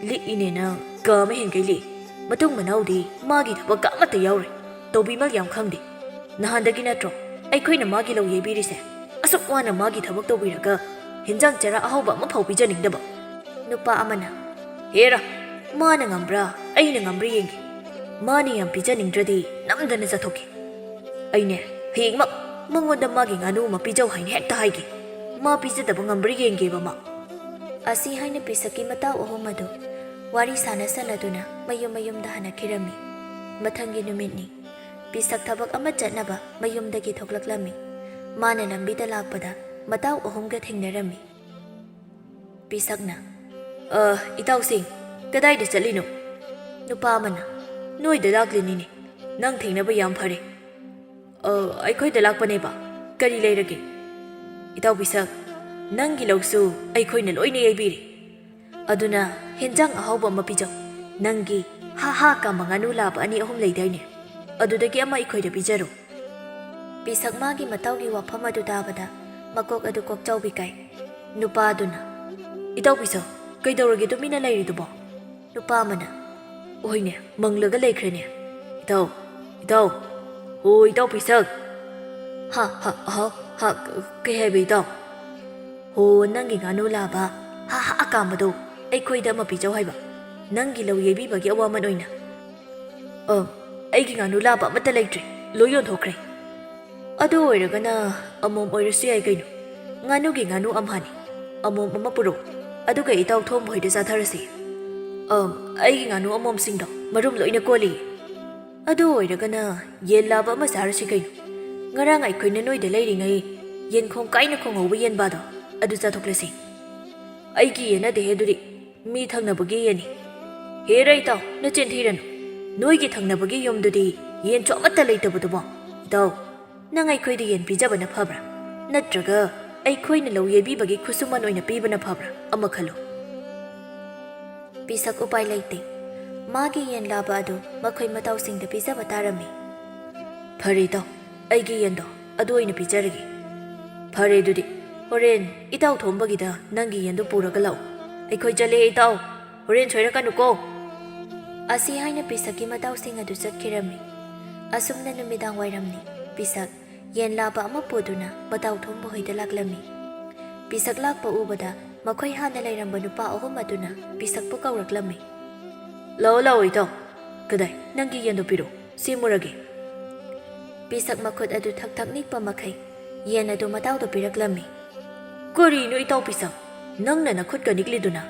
ꯂꯤꯛꯏꯅꯦꯅ ꯀꯥ ꯑꯃ ꯍꯦꯟꯒꯩ ꯂꯤꯛꯏ. ꯃꯇꯨꯡ ꯃꯅꯥꯎꯗꯤ ꯃꯥꯒꯤ ꯊꯕꯛꯀ ꯑꯃꯠꯇ ꯌꯥꯎꯔꯣꯏ. ꯇꯧꯕꯤꯃꯜ ꯌꯥꯝ ꯈꯪꯗꯦ. ꯅꯍꯥꯟꯗꯒꯤ ꯅꯠꯇ꯭ꯔꯣ ꯑꯩꯈꯣꯏꯅ ꯃꯥꯒꯤ ꯂꯧ ꯌꯩꯕꯤꯔꯤꯁꯦ? ꯑꯁꯨꯛ ꯋꯥꯅ ꯃꯥꯒꯤ ꯊꯕꯛ ꯇꯧꯕꯤꯔꯒ ꯍꯦꯟꯖꯥꯡ ꯆꯔꯥ ꯑꯍꯥꯎꯕ ꯑꯃꯐꯥꯎ ꯄꯤꯖꯅꯤꯡꯗꯕ. ꯅꯨꯄꯥ ꯑꯃꯅ, ꯍꯦꯔꯥ, ꯃꯥꯅ ꯉꯝꯕ꯭ꯔꯥ ꯑꯩꯅ ꯉꯝꯕ꯭ꯔꯥ ꯌꯦꯡꯒꯦ. ꯃꯥꯅ ꯌꯥꯝ ꯄꯤꯖꯅꯤꯡꯗ꯭ꯔꯗꯤ ꯅꯝꯗꯅ ꯆꯠꯊꯣꯛꯀꯦ. ꯑꯩꯅꯦ ꯍꯌꯦꯡꯃꯛ ꯃꯉꯣꯟꯗ ꯃꯥꯒꯤ ꯉꯥꯅꯨ ꯑꯃ ꯄꯤꯖꯧ ꯍꯥꯏꯅ ꯍꯦꯛꯇ ꯍꯥꯏꯒꯦ. ꯃꯥ ꯄꯤꯖꯗꯕ ꯉꯝꯕ꯭ꯔꯥ ꯌꯦꯡꯒꯦꯕ ꯃꯥ. ꯑꯁꯤ ꯍꯥꯏꯅ ꯄꯤꯁꯛꯀꯤ ꯃꯇꯥꯎ ꯑꯍꯨꯝ ꯑꯗꯨ ꯋꯥꯔꯤ ꯁꯥꯟꯅꯗꯨꯅ ꯃꯌꯨꯝꯗ ꯍꯟꯅꯈꯤꯔꯝꯃꯤ. ꯃꯊꯪꯒꯤ ꯅꯨꯃꯤꯠꯅꯤ. ꯄꯤꯁꯛ ꯊꯕꯛ ꯑꯃ ꯆꯠꯅꯕ ꯃꯌꯨꯝꯗꯒꯤ ꯊꯣꯛꯂꯛꯂꯝꯃꯤ. ꯃꯥꯅ ꯂꯝꯕꯤꯗ ꯂꯥꯛꯄꯗ ꯃꯇꯥꯎ ꯑꯍꯨꯝꯒ ꯊꯦꯡꯅꯔꯝꯃꯤ. ꯄꯤꯁꯛꯅ, ꯏꯇꯥꯎꯁꯤꯡ, ꯀꯗꯥꯏꯗ ꯆꯠꯂꯤꯅꯣ? ꯅꯨꯄꯥ ꯑꯃꯅ, ꯅꯣꯏꯗ ꯂꯥꯛꯂꯤꯅꯤꯅꯦ. ꯅꯪ ꯊꯦꯡꯅꯕ ꯌꯥꯝ ꯐꯔꯦ. ꯑꯩꯈꯣꯏꯗ ꯂꯥꯛꯄꯅꯦꯕ. ꯀꯔꯤ ꯂꯩꯔꯒꯦ? ꯏꯇꯥꯎ ꯄꯤꯁꯛ, ꯅꯪꯒꯤ ꯂꯧꯁꯨ ꯑꯩꯈꯣꯏꯅ ꯂꯣꯏꯅ ꯌꯩꯕꯤꯔꯤ ꯑꯗꯨꯅ ꯍꯦꯟꯖꯥꯡ ꯑꯍꯥꯎꯕ ꯑꯃ ꯄꯤꯖꯧ ꯅꯪꯒꯤ ꯍꯥ ꯀꯥꯝꯕ ꯉꯥꯅꯨ ꯂꯥꯕ 2-3 ꯂꯩꯗꯥꯏꯅꯦ ꯑꯗꯨꯗꯒꯤ ꯑꯃ ꯑꯩꯈꯣꯏꯗ ꯄꯤꯖꯔꯣ ꯄꯤꯁꯛ ꯃꯥꯒꯤ ꯃꯇꯥꯎꯒꯤ ꯋꯥꯐꯝ ꯑꯗꯨ ꯇꯥꯕꯗ ꯃꯀꯣꯛ ꯑꯗꯨ ꯀꯣꯛꯆꯥꯎꯕꯤ ꯀꯥꯏ ꯅꯨꯄꯥ ꯑꯗꯨꯅ ꯏꯇꯥꯎ ꯄꯤꯁꯛ ꯀꯩꯗꯧꯔꯒꯦ ꯇꯨꯃꯤꯟꯅ ꯂꯩꯔꯤꯗꯨꯕꯣ ꯅꯨꯄꯥ ꯑꯃꯅ ꯍꯣꯏꯅꯦ ꯃꯪꯂꯒ ꯂꯩꯈ꯭ꯔꯦꯅꯦ ꯏꯇꯥꯎ ꯍꯣ ꯏꯇꯥꯎ ꯄꯤꯁꯛ ꯍꯥ ꯀꯩ ꯍꯥꯏꯕ ꯏꯇꯥꯎ ꯍꯣ ꯅꯪꯒꯤ ꯉꯥꯅꯨ ꯂꯥꯕ ꯍꯥ ꯀꯥꯝꯕꯗꯣ ꯑꯩꯈꯣꯏꯗ ꯑꯃ ꯄꯤꯖꯧ ꯍꯥꯏꯕ ꯅꯪꯒꯤ ꯂꯧ ꯌꯩꯕꯤꯕꯒꯤ ꯑꯋꯥꯃꯟ ꯑꯣꯏꯅ ꯑꯩꯒꯤ ꯉꯥꯅꯨ ꯂꯥꯕ ꯑꯃꯠꯇ ꯂꯩꯇ꯭ꯔꯦ ꯂꯣꯏ ꯌꯣꯟꯊꯣꯛꯈ꯭ꯔꯦ ꯑꯗꯨ ꯑꯣꯏꯔꯒꯅ ꯑꯃꯣꯝ ꯑꯣꯏꯔꯁꯨ ꯌꯥꯏ ꯀꯩꯅꯣ ꯉꯥꯅꯨꯒꯤ ꯉꯥꯅꯨ ꯑꯃꯅꯤ ꯑꯃꯣꯝ ꯑꯃ ꯄꯨꯔꯛꯎ ꯑꯗꯨꯒ ꯏꯇꯥꯎ ꯊꯣꯡꯕ ꯍꯣꯏꯗ ꯆꯥꯊꯔꯁꯤ ꯑꯩꯒꯤ ꯉꯥꯅꯨ ꯑꯃꯣꯝꯁꯤꯡꯗꯣ ꯃꯔꯨꯝ ꯂꯣꯏꯅ ꯀꯣꯜꯂꯤ ꯑꯗꯨ ꯑꯣꯏꯔꯒꯅ ꯌꯦꯟ ꯂꯥꯕ ꯑꯃ ꯆꯥꯔꯁꯤ ꯀꯩꯅꯣ ꯉꯔꯥꯡ ꯑꯩꯈꯣꯏꯅ ꯅꯣꯏꯗ ꯂꯩꯔꯤꯉꯩ ꯌꯦꯟꯈꯣꯡ ꯀꯥꯏꯅ ꯈꯣꯡꯍꯧꯕ ꯌꯦꯟꯕꯥꯗꯣ ꯑꯗꯨ ꯆꯥꯊꯣꯛꯂꯁꯤ ꯑꯩꯒꯤ ꯌꯦꯟ ꯅꯠꯇꯦꯍꯦ ꯑꯗꯨꯗꯤ ꯃꯤ ꯊꯪꯅꯕꯒꯤ ꯌꯦꯟꯅꯤ ꯍꯦꯔ ꯏꯇꯥꯎ ꯅꯆꯤꯟ ꯊꯤꯔꯅꯨ ꯅꯣꯏꯒꯤ ꯊꯪꯅꯕꯒꯤ ꯌꯨꯝꯗꯨꯗꯤ ꯌꯦꯟꯁꯨ ꯑꯃꯠꯇ ꯂꯩꯇꯕꯗꯨꯕꯣ ꯏꯇꯥꯎ ꯅꯪ ꯑꯩꯈꯣꯏꯗ ꯌꯦꯟ ꯄꯤꯖꯕꯅ ꯐꯕ꯭ꯔꯥ ꯅꯠꯇ꯭ꯔꯒ ꯑꯩꯈꯣꯏꯅ ꯂꯧ ꯌꯩꯕꯤꯕꯒꯤ ꯈꯨꯠꯁꯨꯃꯟ ꯑꯣꯏꯅ ꯄꯤꯕꯅ ꯐꯕ꯭ꯔꯥ ꯑꯃ ꯈꯜꯂꯨ ꯄꯤꯁꯛ ꯎꯄꯥꯏ ꯂꯩꯇꯦ ꯃꯥꯒꯤ ꯌꯦꯟ ꯂꯥꯕ ꯑꯗꯨ ꯃꯈꯣꯏ ꯃꯇꯥꯎꯁꯤꯡꯗ ꯄꯤꯖꯕ ꯇꯥꯔꯝꯃꯤ ꯐꯔꯦ ꯏꯇꯥꯎ ꯑꯩꯒꯤ ꯌꯦꯟꯗꯣ ꯑꯗꯨ ꯑꯣꯏꯅ ꯄꯤꯖꯔꯒꯦ ꯐꯔꯦ ꯑꯗꯨꯗꯤ ꯍꯣꯔꯦꯟ ꯏꯇꯥꯎ ꯊꯣꯡꯕꯒꯤꯗ ꯅꯪꯒꯤ ꯌꯦꯟꯗꯣ ꯄꯨꯔꯒ ꯂꯥꯛꯑꯣ ꯑꯩꯈꯣꯏ ꯆꯠꯂꯦ ꯏꯇꯥꯎ ꯍꯣꯔꯦꯟ ꯁꯣꯏꯔꯛꯀꯅꯨꯀꯣ ꯑꯁꯤ ꯍꯥꯏꯅ ꯄꯤꯁꯛꯀꯤ ꯃꯇꯥꯎꯁꯤꯡ ꯑꯗꯨ ꯆꯠꯈꯤꯔꯝꯃꯤ ꯑꯁꯨꯝꯅ ꯅꯨꯃꯤꯗꯥꯡ ꯋꯥꯏꯔꯝꯅꯤ ꯄꯤꯁꯛ ꯌꯦꯟ ꯂꯥꯕ ꯑꯃ ꯄꯨꯗꯨꯅ ꯃꯇꯥꯎ ꯊꯣꯡꯕ ꯍꯣꯏꯗ ꯂꯥꯛꯂꯝꯃꯤ ꯄꯤꯁꯛ ꯂꯥꯛꯄ ꯎꯕꯗ ꯃꯈꯣꯏ ꯍꯥꯟꯅ ꯂꯩꯔꯝꯕ ꯅꯨꯄꯥ 3 ꯑꯗꯨꯅ ꯄꯤꯁꯛꯄꯨ ꯀꯧꯔꯛꯂꯝꯃꯤ ꯂꯥꯛꯑꯣ ꯏꯇꯥꯎ ꯀꯗꯥꯏ ꯅꯪꯒꯤ ꯌꯦꯟꯗꯣ ꯄꯤꯔꯛꯑꯣ ꯁꯦꯝꯃꯨꯔꯒꯦ ꯄꯤꯁꯛ ꯃꯈꯨꯠ ꯑꯗꯨ ꯊꯛ ꯅꯤꯛꯄ ꯃꯈꯩ ꯌꯦꯟ ꯑꯗꯨ ꯃꯇꯥꯎꯗ ꯄꯤꯔꯛꯂꯝꯃꯤ ꯀꯔꯤꯅꯣ ꯏꯇꯥꯎ ꯄꯤꯁꯛ ꯅꯪꯅ ꯅꯈꯨꯠꯀ ꯅꯤꯛꯂꯤꯗꯨꯅ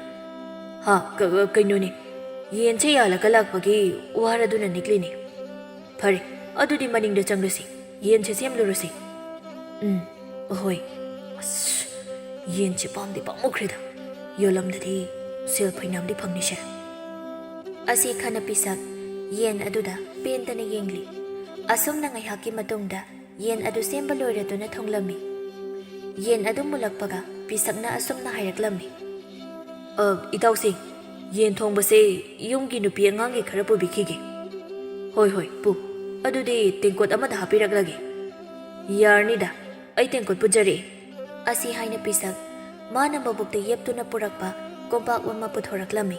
ꯀꯩꯅꯣꯅꯦ ꯌꯦꯟꯁꯦ ꯌꯥꯜꯂꯒ ꯂꯥꯛꯄꯒꯤ ꯋꯥꯔ ꯑꯗꯨꯅ ꯅꯤꯛꯂꯤꯅꯤ ꯐꯔꯦ ꯑꯗꯨꯗꯤ ꯃꯅꯤꯡꯗ ꯆꯪꯂꯁꯤ ꯌꯦꯟꯁꯦ ꯁꯦꯝꯂꯨꯔꯁꯤ ꯍꯣꯏ ꯑꯁ ꯌꯦꯟꯁꯦ ꯄꯥꯝꯃꯨꯈ꯭ꯔꯦꯗ ꯌꯣꯜꯂꯝꯗꯗꯤ ꯁꯦꯜ ꯐꯩꯅꯥꯝꯗꯤ ꯐꯪꯅꯤꯁꯦ ꯑꯁꯤ ꯈꯟꯅ ꯄꯤꯁꯛ ꯌꯦꯟ ꯑꯗꯨꯗ ꯄꯦꯟꯗꯅ ꯌꯦꯡꯂꯤ ꯑꯁꯨꯝꯅ ꯉꯥꯏꯍꯥꯛꯀꯤ ꯃꯇꯨꯡꯗ ꯌꯦꯟ ꯑꯗꯨ ꯁꯦꯝꯕ ꯂꯣꯏꯔꯗꯨꯅ ꯊꯣꯡꯂꯝꯃꯤ ꯌꯦꯟ ꯑꯗꯨ ꯃꯨꯜꯂꯛꯄꯒ ꯄꯤꯁꯛꯅ ꯑꯁꯨꯝꯅ ꯍꯥꯏꯔꯛꯂꯝꯃꯤ ꯏꯇꯥꯎꯁꯤꯡ ꯌꯦꯟ ꯊꯣꯡꯕꯁꯦ ꯌꯨꯝꯒꯤ ꯅꯨꯄꯤ ꯑꯉꯥꯡꯒꯤ ꯈꯔ ꯄꯨꯕꯤꯈꯤꯒꯦ ꯍꯣꯏ ꯄꯨ ꯑꯗꯨꯗꯤ ꯇꯦꯡꯀꯣꯠ ꯑꯃꯗ ꯍꯥꯞꯄꯤꯔꯛꯂꯒꯦ ꯌꯥꯔꯅꯤꯗ ꯑꯩ ꯇꯦꯡꯀꯣꯠ ꯄꯨꯖꯔꯛꯑꯦ ꯑꯁꯤ ꯍꯥꯏꯅ ꯄꯤꯁꯛ ꯃꯥꯅ ꯃꯕꯨꯛꯇ ꯌꯦꯞꯇꯨꯅ ꯄꯨꯔꯛꯄ ꯀꯣꯝꯄꯥꯛ ꯑꯃ ꯄꯨꯊꯣꯔꯛꯂꯝꯃꯤ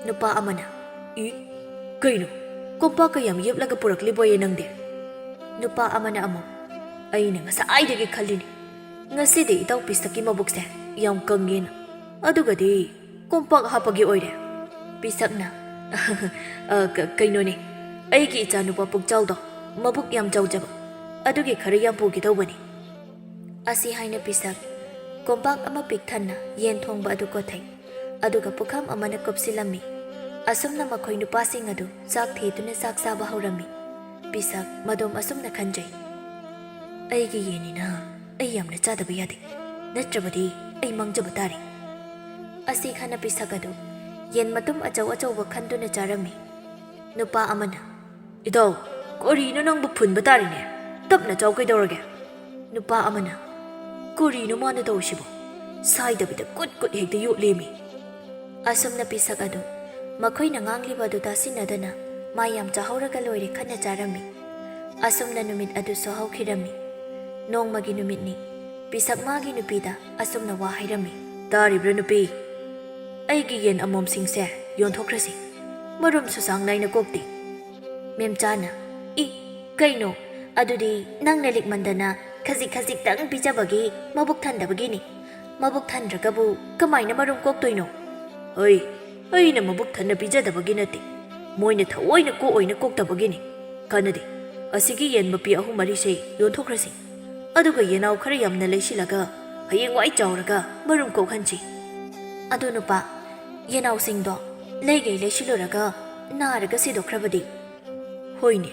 ꯅꯨꯄꯥ ꯑꯃꯅ ꯀꯩꯅꯣ ꯀꯣꯝꯄꯥꯛ ꯀꯌꯥꯝ ꯌꯦꯞꯂꯒ ꯄꯨꯔꯛꯂꯤꯕꯣꯌꯦ ꯅꯪꯗꯤ ꯅꯨꯄꯥ ꯑꯃꯅ ꯑꯃꯨꯛ ꯑꯩꯅ ꯉꯁꯥꯏꯗꯒꯤ ꯈꯜꯂꯤꯅꯤ ꯉꯁꯤꯗꯤ ꯏꯇꯥꯎ ꯄꯤꯁꯛꯀꯤ ꯃꯕꯨꯛꯁꯦ ꯌꯥꯝ ꯀꯪꯉꯦꯅ ꯑꯗꯨꯒꯗꯤ ꯀꯣꯝꯄꯥꯛ ꯍꯥꯞꯄꯒꯤ ꯑꯣꯏꯔꯦ ꯄꯤꯁꯛꯅ ꯀꯩꯅꯣꯅꯦ ꯑꯩꯒꯤ ꯏꯆꯥꯅꯨꯄꯥ ꯄꯨꯛꯆꯥꯎꯗꯣ ꯃꯕꯨꯛ ꯌꯥꯝ ꯆꯥꯎꯖꯕ ꯑꯗꯨꯒꯤ ꯈꯔ ꯌꯥꯝ ꯄꯨꯒꯦ ꯇꯧꯕꯅꯤ ꯑꯁꯤ ꯍꯥꯏꯅ ꯄꯤꯁꯛ ꯀꯣꯝꯄꯥꯛ ꯑꯃ ꯄꯤꯛ ꯊꯟꯅ ꯌꯦꯟ ꯊꯣꯡꯕ ꯑꯗꯨ ꯀꯣꯊꯩ ꯑꯗꯨꯒ ꯄꯨꯈꯝ ꯑꯃꯅ ꯀꯨꯞꯁꯤꯜꯂꯝꯃꯤ ꯑꯁꯨꯝꯅ ꯃꯈꯣꯏ ꯅꯨꯄꯥꯁꯤꯡ ꯑꯗꯨ ꯆꯥꯛ ꯊꯤꯗꯨꯅ ꯆꯥꯛ ꯆꯥꯕ ꯍꯧꯔꯝꯃꯤ ꯄꯤꯁꯛ ꯃꯗꯣꯝ ꯑꯁꯨꯝꯅ ꯈꯟꯖꯩ ꯑꯩꯒꯤ ꯌꯦꯟꯅꯤꯅ ꯑꯩ ꯌꯥꯝꯅ ꯆꯥꯗꯕ ꯌꯥꯗꯦ ꯅꯠꯇ꯭ꯔꯕꯗꯤ ꯑꯩ ꯃꯥꯡꯖꯕ ꯇꯥꯔꯦ ꯑꯁꯤ ꯈꯟꯅ ꯄꯤꯁꯛ ꯑꯗꯨ ꯌꯦꯟ ꯃꯇꯨꯝ ꯑꯆꯧꯕ ꯈꯟꯗꯨꯅ ꯆꯥꯔꯝꯃꯤ ꯅꯨꯄꯥ ꯑꯃꯅ ꯏꯇꯥꯎ ꯀꯔꯤꯅꯣ ꯅꯪꯕꯨ ꯐꯨꯟꯕ ꯇꯥꯔꯤꯅꯦ ꯇꯞꯅ ꯆꯥꯎ ꯀꯩꯗꯧꯔꯒꯦ ꯅꯨꯄꯥ ꯑꯃꯅ ꯀꯔꯤꯅꯣ ꯃꯥꯅ ꯇꯧꯔꯤꯁꯤꯕꯣ ꯁꯥꯏꯗꯕꯤꯗ ꯀꯨꯠ ꯍꯦꯛꯇ ꯌꯣꯠꯂꯦꯃꯤ ꯑꯁꯨꯝꯅ ꯄꯤꯁꯛ ꯑꯗꯨ ꯃꯈꯣꯏꯅ ꯉꯥꯡꯂꯤꯕ ꯑꯗꯨ ꯇꯥꯁꯤꯟꯅꯗꯅ ꯃꯥ ꯌꯥꯝ ꯆꯥꯍꯧꯔꯒ ꯂꯣꯏꯔꯦ ꯈꯟꯅ ꯆꯥꯔꯝꯃꯤ ꯑꯁꯨꯝꯅ ꯅꯨꯃꯤꯠ ꯑꯗꯨꯁꯨ ꯍꯧꯈꯤꯔꯝꯃꯤ ꯅꯣꯡꯃꯒꯤ ꯅꯨꯃꯤꯠꯅꯤ ꯄꯤꯁꯛ ꯃꯥꯒꯤ ꯅꯨꯄꯤꯗ ꯑꯁꯨꯝꯅ ꯋꯥ ꯍꯥꯏꯔꯝꯃꯤ ꯇꯥꯔꯤꯕ꯭ꯔꯥ ꯅꯨꯄꯤ ꯑꯩꯒꯤ ꯌꯦꯟ ꯑꯃꯣꯝꯁꯤꯡꯁꯦ ꯌꯣꯟꯊꯣꯛꯈ꯭ꯔꯁꯤ ꯃꯔꯨꯝꯁꯨ ꯆꯥꯡ ナꯏꯅ ꯀꯣꯛꯇꯦ ꯃꯦꯝꯆꯥꯅ ꯀꯩꯅꯣ ꯑꯗꯨꯗꯤ ꯅꯪꯅ ꯂꯤꯛꯃꯟꯗꯅ ꯈꯖꯤꯛꯇꯪ ꯄꯤꯖꯕꯒꯤ ꯃꯕꯨꯛ ꯊꯟꯗꯕꯒꯤꯅꯤ ꯃꯕꯨꯛ ꯊꯟꯗ꯭ꯔꯒꯕꯨ ꯀꯃꯥꯏꯅ ꯃꯔꯨꯝ ꯀꯣꯛꯇꯣꯏꯅꯣ ꯑꯩꯅ ꯃꯕꯨꯛ ꯊꯟꯅ ꯄꯤꯖꯗꯕꯒꯤ ꯅꯠꯇꯦ ꯃꯣꯏꯅ ꯊꯑꯣꯏꯅ ꯀꯣꯛꯑꯣꯏꯅ ꯀꯣꯛꯇꯕꯒꯤꯅꯤ ꯀꯥꯟꯅꯗꯦ ꯑꯁꯤꯒꯤ ꯌꯦꯟ ꯃꯄꯤ 3-4ꯁꯦ ꯌꯣꯟꯊꯣꯛꯈ꯭ꯔꯁꯤ ꯑꯗꯨꯒ ꯌꯦꯅꯥꯎ ꯈꯔ ꯌꯥꯝꯅ ꯂꯩꯁꯤꯜꯂꯒ ꯍꯌꯦꯡꯋꯥꯏ ꯆꯥꯎꯔꯒ ꯃꯔꯨꯝ ꯀꯣꯛꯍꯟꯁꯤ ꯑꯗꯨ ꯅꯨꯄꯥ ꯌꯦꯅꯥꯎꯁꯤꯡꯗꯣ ꯂꯩꯁꯤꯜꯂꯨꯔꯒ ꯅꯥꯔꯒ ꯁꯤꯗꯣꯛꯈ꯭ꯔꯕꯗꯤ ꯍꯣꯏꯅꯦ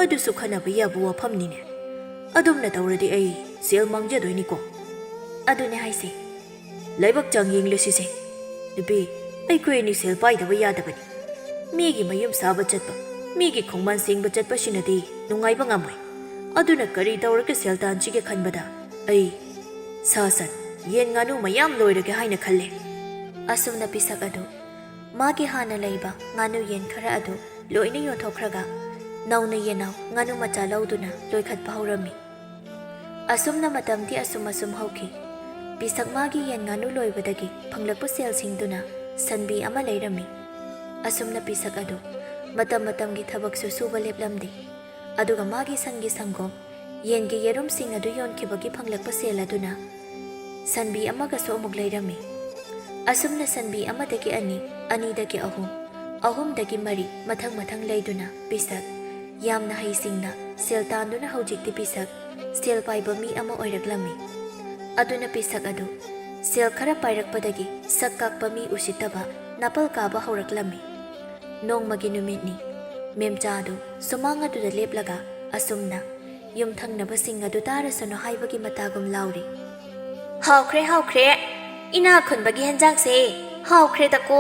ꯑꯗꯨꯁꯨ ꯈꯟꯅꯕ ꯌꯥꯕ ꯋꯥꯐꯝꯅꯤꯅꯦ ꯑꯗꯨꯝꯅ ꯇꯧꯔꯗꯤ ꯑꯩ ꯁꯦꯜ ꯃꯥꯡꯖꯗꯣꯏꯅꯤꯀꯣ ꯑꯗꯨꯅꯦ ꯍꯥꯏꯁꯦ ꯂꯥꯏꯕꯛ ꯆꯥꯡ ꯌꯦꯡꯂꯁꯤꯁꯦ ꯅꯨꯄꯤ ꯑꯩꯈꯣꯏ ꯑꯅꯤ ꯁꯦꯜ ꯄꯥꯏꯗꯕ ꯌꯥꯗꯕꯅꯤ ꯃꯤꯒꯤ ꯃꯌꯨꯝ ꯁꯥꯕ ꯆꯠꯄ ꯃꯤꯒꯤ ꯈꯣꯡꯕꯥꯟ ꯁꯦꯡꯕ ꯆꯠꯄꯁꯤꯅꯗꯤ ꯅꯨꯡꯉꯥꯏꯕ ꯉꯝꯃꯣꯏ ꯑꯗꯨꯅ ꯀꯔꯤ ꯇꯧꯔꯒ ꯁꯦꯜ ꯇꯥꯟꯁꯤꯒꯦ ꯈꯟꯕꯗ ꯑꯩ ꯁꯥ ꯁꯟ ꯌꯦꯟ ꯉꯥꯅꯨ ꯃꯌꯥꯝ ꯂꯣꯏꯔꯒꯦ ꯍꯥꯏꯅ ꯈꯜꯂꯦ꯫ ꯑꯁꯨꯝꯅ ꯄꯤꯁꯛ ꯑꯗꯨ ꯃꯥꯒꯤ ꯍꯥꯟꯅ ꯂꯩꯕ ꯉꯥꯅꯨ ꯌꯦꯟ ꯈꯔ ꯑꯗꯨ ꯂꯣꯏꯅ ꯌꯣꯟꯊꯣꯛꯈ꯭ꯔꯒ ꯅꯧꯅ ꯌꯦꯟꯅꯥꯎ ꯉꯥꯅꯨ ꯃꯆꯥ ꯂꯧꯗꯨꯅ ꯂꯣꯏꯈꯠꯄ ꯍꯧꯔꯝꯃꯤ꯫ ꯑꯁꯨꯝꯅ ꯃꯇꯝꯗꯤ ꯑꯁꯨꯝ ꯍꯧꯈꯤ꯫ ꯄꯤꯁꯛ ꯃꯥꯒꯤ ꯌꯦꯟ ꯉꯥꯅꯨ ꯂꯣꯏꯕꯗꯒꯤ ꯐꯪꯂꯛꯄ ꯁꯦꯜꯁꯤꯡꯗꯨꯅ ꯁꯟꯕꯤ ꯑꯃ ꯂꯩꯔꯝꯃꯤ꯫ ꯑꯁꯨꯝꯅ ꯄꯤꯁꯛ ꯑꯗꯨ ꯃꯇꯝꯒꯤ ꯊꯕꯛꯁꯨ ꯁꯨꯕ ꯂꯦꯞꯂꯝꯗꯦ꯫ ꯑꯗꯨꯒ ꯃꯥꯒꯤ ꯁꯟꯒꯤ ꯁꯪꯒꯣꯝ, ꯌꯦꯟꯒꯤ ꯌꯦꯔꯨꯝꯁꯤꯡ ꯑꯗꯨ ꯌꯣꯟꯈꯤꯕꯒꯤ ꯐꯪꯂꯛꯄ ꯁꯦꯜ ꯑꯗꯨꯅ ꯁꯟꯕꯤ ꯑꯃꯒꯁꯨ ꯑꯃꯨꯛ ꯂꯩꯔꯝꯃꯤ꯫ ꯑꯁꯨꯝꯅ ꯁꯟꯕꯤ ꯑꯃꯗꯒꯤ ꯑꯅꯤ, ꯑꯅꯤꯗꯒꯤ ꯑꯍꯨꯝ, ꯑꯍꯨꯝꯗꯒꯤ ꯃꯔꯤ ꯃꯊꯪ ꯂꯩꯗꯨꯅ ꯄꯤꯁꯛ ꯌꯥꯝꯅ ꯍꯩꯁꯤꯡꯅ ꯁꯦꯜ ꯇꯥꯟꯗꯨꯅ ꯍꯧꯖꯤꯛꯇꯤ ꯄꯤꯁꯛ ꯁꯦꯜ ꯄꯥꯏꯕ ꯃꯤ ꯑꯃ ꯑꯣꯏꯔꯛꯂꯝꯃꯤ꯫ ꯑꯗꯨꯅ ꯄꯤꯁꯛ ꯑꯗꯨ ꯁꯦꯜ ꯈꯔ ꯄꯥꯏꯔꯛꯄꯗꯒꯤ ꯁꯛ ꯀꯥꯛꯄ ꯃꯤ ꯎꯁꯤꯠꯇꯕ ꯅꯥꯄꯜ ꯀꯥꯕ ꯍꯧꯔꯛꯂꯝꯃꯤ꯫ ꯅꯣꯡꯃꯒꯤ ꯅꯨꯃꯤꯠꯅꯤ꯫ ꯃꯦꯝꯆꯥ ꯑꯗꯨ ꯁꯨꯃꯥꯡ ꯑꯗꯨꯗ ꯂꯦꯞꯂꯒ ꯑꯁꯨꯝꯅ ꯌꯨꯝꯊꯪꯅꯕꯁꯤꯡ ꯑꯗꯨ ꯇꯥꯔꯁꯅꯨ ꯍꯥꯏꯕꯒꯤ ꯃꯇꯥꯒꯨꯝ ꯂꯥꯎꯔꯤ꯫ ꯍꯥꯎꯈ꯭ꯔꯦ ꯏꯅꯥ ꯈꯨꯟꯕꯒꯤ ꯍꯦꯟꯖꯥꯡꯁꯦ ꯍꯥꯎꯈ꯭ꯔꯦꯗꯀꯣ꯫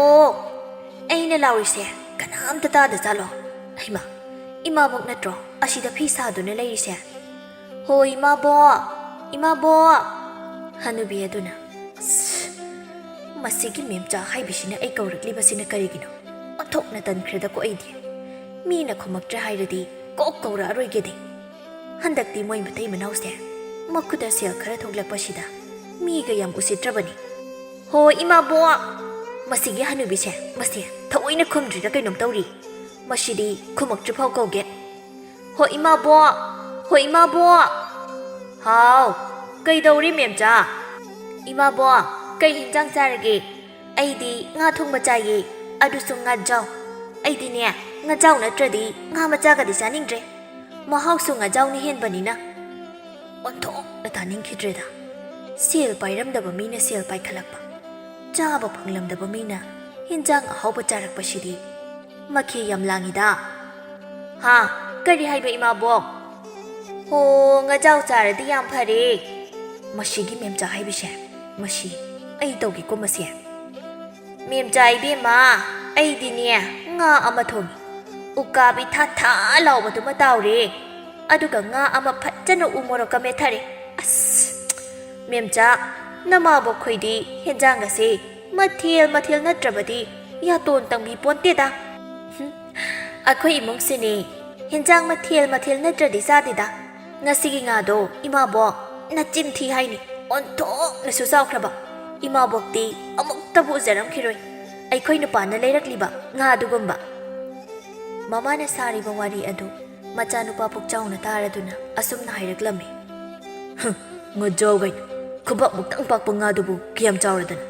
ꯑꯩꯅ ꯂꯥꯎꯔꯤꯁꯦ ꯀꯅꯥꯝꯇ ꯇꯥꯗꯖꯥꯠꯂꯣ? ꯍꯩꯃꯥ, ꯏꯃꯥꯕꯣꯛ ꯅꯠꯇ꯭ꯔꯣ ꯑꯁꯤꯗ ꯐꯤ ꯁꯥꯗꯨꯅ ꯂꯩꯔꯤꯁꯦ? ꯍꯣꯏ ꯏꯃꯥꯕꯣꯛ꯫ ꯍꯅꯨꯕꯤ ꯑꯗꯨꯅ ꯃꯁꯤꯒꯤ ꯃꯦꯝꯆꯥ ꯍꯥꯏꯕꯤꯁꯤꯅ ꯑꯩ ꯀꯧꯔꯛꯂꯤꯕꯁꯤꯅ ꯀꯔꯤꯒꯤꯅꯣ? ꯑꯣꯟꯊꯣꯛꯅ ꯇꯟꯈ꯭ꯔꯦꯗꯀꯣ ꯑꯩꯗꯤ꯫ ꯃꯤꯅ ꯈꯨꯝꯃꯛꯇ꯭ꯔꯦ ꯍꯥꯏꯔꯗꯤ ꯀꯣꯛ ꯀꯧꯔꯛꯑꯔꯣꯏꯒꯦꯗꯤ꯫ ꯍꯟꯗꯛꯇꯤ ꯃꯣꯏ ꯃꯇꯩ ꯃꯅꯥꯎꯁꯦ ꯃꯈꯨꯗ ꯁꯦꯜ ꯈꯔ ꯊꯣꯛꯂꯛꯄꯁꯤꯗ ꯃꯤꯒ ꯌꯥꯝ ꯎꯁꯤꯠꯇ꯭ꯔꯕꯅꯤ꯫ ꯍꯣꯏ ꯏꯃꯥꯕꯣꯛ꯫ ꯃꯁꯤꯒꯤ ꯍꯅꯨꯕꯤꯁꯦ ꯃꯁꯤ ꯊꯑꯣꯏꯅ ꯈꯨꯝꯗ꯭ꯔꯤꯔ ꯀꯩꯅꯣꯝ ꯇꯧꯔꯤ꯫ ꯃꯁꯤꯗꯤ ꯈꯨꯝꯃꯛꯇ꯭ꯔꯤꯐꯥꯎ ꯀꯧꯒꯦ꯫ ꯍꯣꯏ ꯏꯃꯥꯕꯣꯛ꯫ ꯍꯥꯎ, ꯀꯩꯗꯧꯔꯤ ꯃꯦꯝꯆꯥ? ꯏꯃꯥꯕꯣꯛ, ꯀꯩ ꯍꯤꯟꯖꯥꯡ ꯆꯥꯔꯒꯦ? ꯑꯩꯗꯤ ꯉꯥ ꯊꯣꯡꯕ ꯆꯥꯏꯌꯦ, ꯑꯗꯨꯁꯨ ꯉꯥꯖꯥꯎ꯫ ꯑꯩꯗꯤꯅꯦ ꯉꯥꯖꯥꯎ ꯅꯠꯇ꯭ꯔꯗꯤ ꯉꯥ ꯃꯆꯥꯒꯗꯤ ꯆꯥꯅꯤꯡꯗ꯭ꯔꯦ꯫ ꯃꯍꯥꯎꯁꯨ ꯉꯥꯖꯥꯎꯅ ꯍꯦꯟꯕꯅꯤꯅ꯫ ꯑꯣꯟꯊꯣꯛꯅ ꯇꯥꯅꯤꯡꯈꯤꯗ꯭ꯔꯦꯗ꯫ ꯁꯦꯜ ꯄꯥꯏꯔꯝꯗꯕ ꯃꯤꯅ ꯁꯦල් ꯄꯥꯏꯈꯠꯂꯛꯄ, ꯆꯥꯕ ꯐꯪꯂꯝꯗꯕ ꯃꯤꯅ ꯍꯤꯟꯖꯥꯡ ꯑꯍꯥꯎꯕ ꯆꯥꯔꯛꯄꯁꯤꯗꯤ ꯃꯈꯦ ꯌꯥꯝ ꯂꯥꯡꯉꯤꯗ꯫ ꯍꯥ, ꯀꯔꯤ ꯍꯥꯏꯕ ꯏꯃꯥꯕꯣꯛ? ꯍꯣ, ꯉꯥꯖꯥꯎ ꯆꯥꯔꯗꯤ ꯌꯥꯝ ꯐꯔꯦ꯫ ꯃꯁꯤꯒꯤ ꯃꯦꯝꯆꯥ ꯍꯥꯏꯕꯤꯁꯦ ꯃꯁꯤ ꯑꯩ ꯇꯧꯒꯦꯀꯣ ꯃꯁꯤ꯫ ꯃꯦꯝꯆꯥ ꯏꯕꯦꯝꯃ, ꯑꯩꯗꯤꯅꯦ ꯉꯥ ꯑꯃ ꯊꯣꯡꯉꯤ꯫ ꯎꯀꯥꯕꯤ ꯊꯥ ꯂꯥꯎꯕꯗꯨꯃ ꯇꯥꯎꯔꯦ, ꯑꯗꯨꯒ ꯉꯥ ꯑꯃ ꯐꯖꯅ ꯎ ꯃꯣꯔꯣꯛꯀ ꯃꯦꯠꯊꯔꯦ꯫ ꯃꯦꯝꯆꯥ, ꯅꯃꯥꯕꯣꯛ ꯈꯣꯏꯗꯤ ꯍꯦꯟꯖꯥꯡ ꯑꯁꯦ ꯃꯊꯦꯜ ꯅꯠꯇ꯭ꯔꯕꯗꯤ ꯌꯥꯇꯣꯟ ꯇꯪꯕꯤ ꯄꯣꯟꯇꯦꯗ꯫ ꯑꯩꯈꯣꯏ ꯏꯃꯨꯡꯁꯤꯅꯦ ꯍꯦꯟꯖꯥꯡ ꯃꯊꯦꯜ ꯅꯠꯇ꯭ꯔꯗꯤ ꯆꯥꯗꯦꯗ꯫ ꯉꯁꯤꯒꯤ ꯉꯥꯗꯣ ꯏꯃꯥꯕꯣꯛ ꯅꯆꯤꯟ ꯊꯤ ꯍꯥꯏꯅꯤ, ꯑꯣꯟꯊꯣꯛꯅꯁꯨ ꯆꯥꯎꯈ꯭ꯔꯕ꯫ ꯏꯃꯥꯕꯣꯛꯇꯤ ꯑꯃꯨꯛꯇꯕꯨ ꯎꯖꯔꯝꯈꯤꯔꯣꯏ ꯑꯩꯈꯣꯏ ꯅꯨꯄꯥꯅ ꯂꯩꯔꯛꯂꯤꯕ ꯉꯥ ꯑꯗꯨꯒꯨꯝꯕ꯫ ꯃꯃꯥꯅ ꯁꯥꯔꯤꯕ ꯋꯥꯔꯤ ꯑꯗꯨ ꯃꯆꯥꯅꯨꯄꯥ ꯄꯨꯛꯆꯥꯎꯅ ꯇꯥꯔꯗꯨꯅ ꯑꯁꯨꯝꯅ ꯍꯥꯏꯔꯛꯂꯝꯃꯤ꯫ ꯉꯥꯖꯥꯎ ꯒꯥꯏꯅ ꯈꯨꯕꯥꯛ ꯃꯨꯛꯇꯪ ꯄꯥꯛꯄ ꯉꯥꯗꯨꯕꯨ ꯀꯌꯥꯝ ꯆꯥꯎꯔꯗꯅ?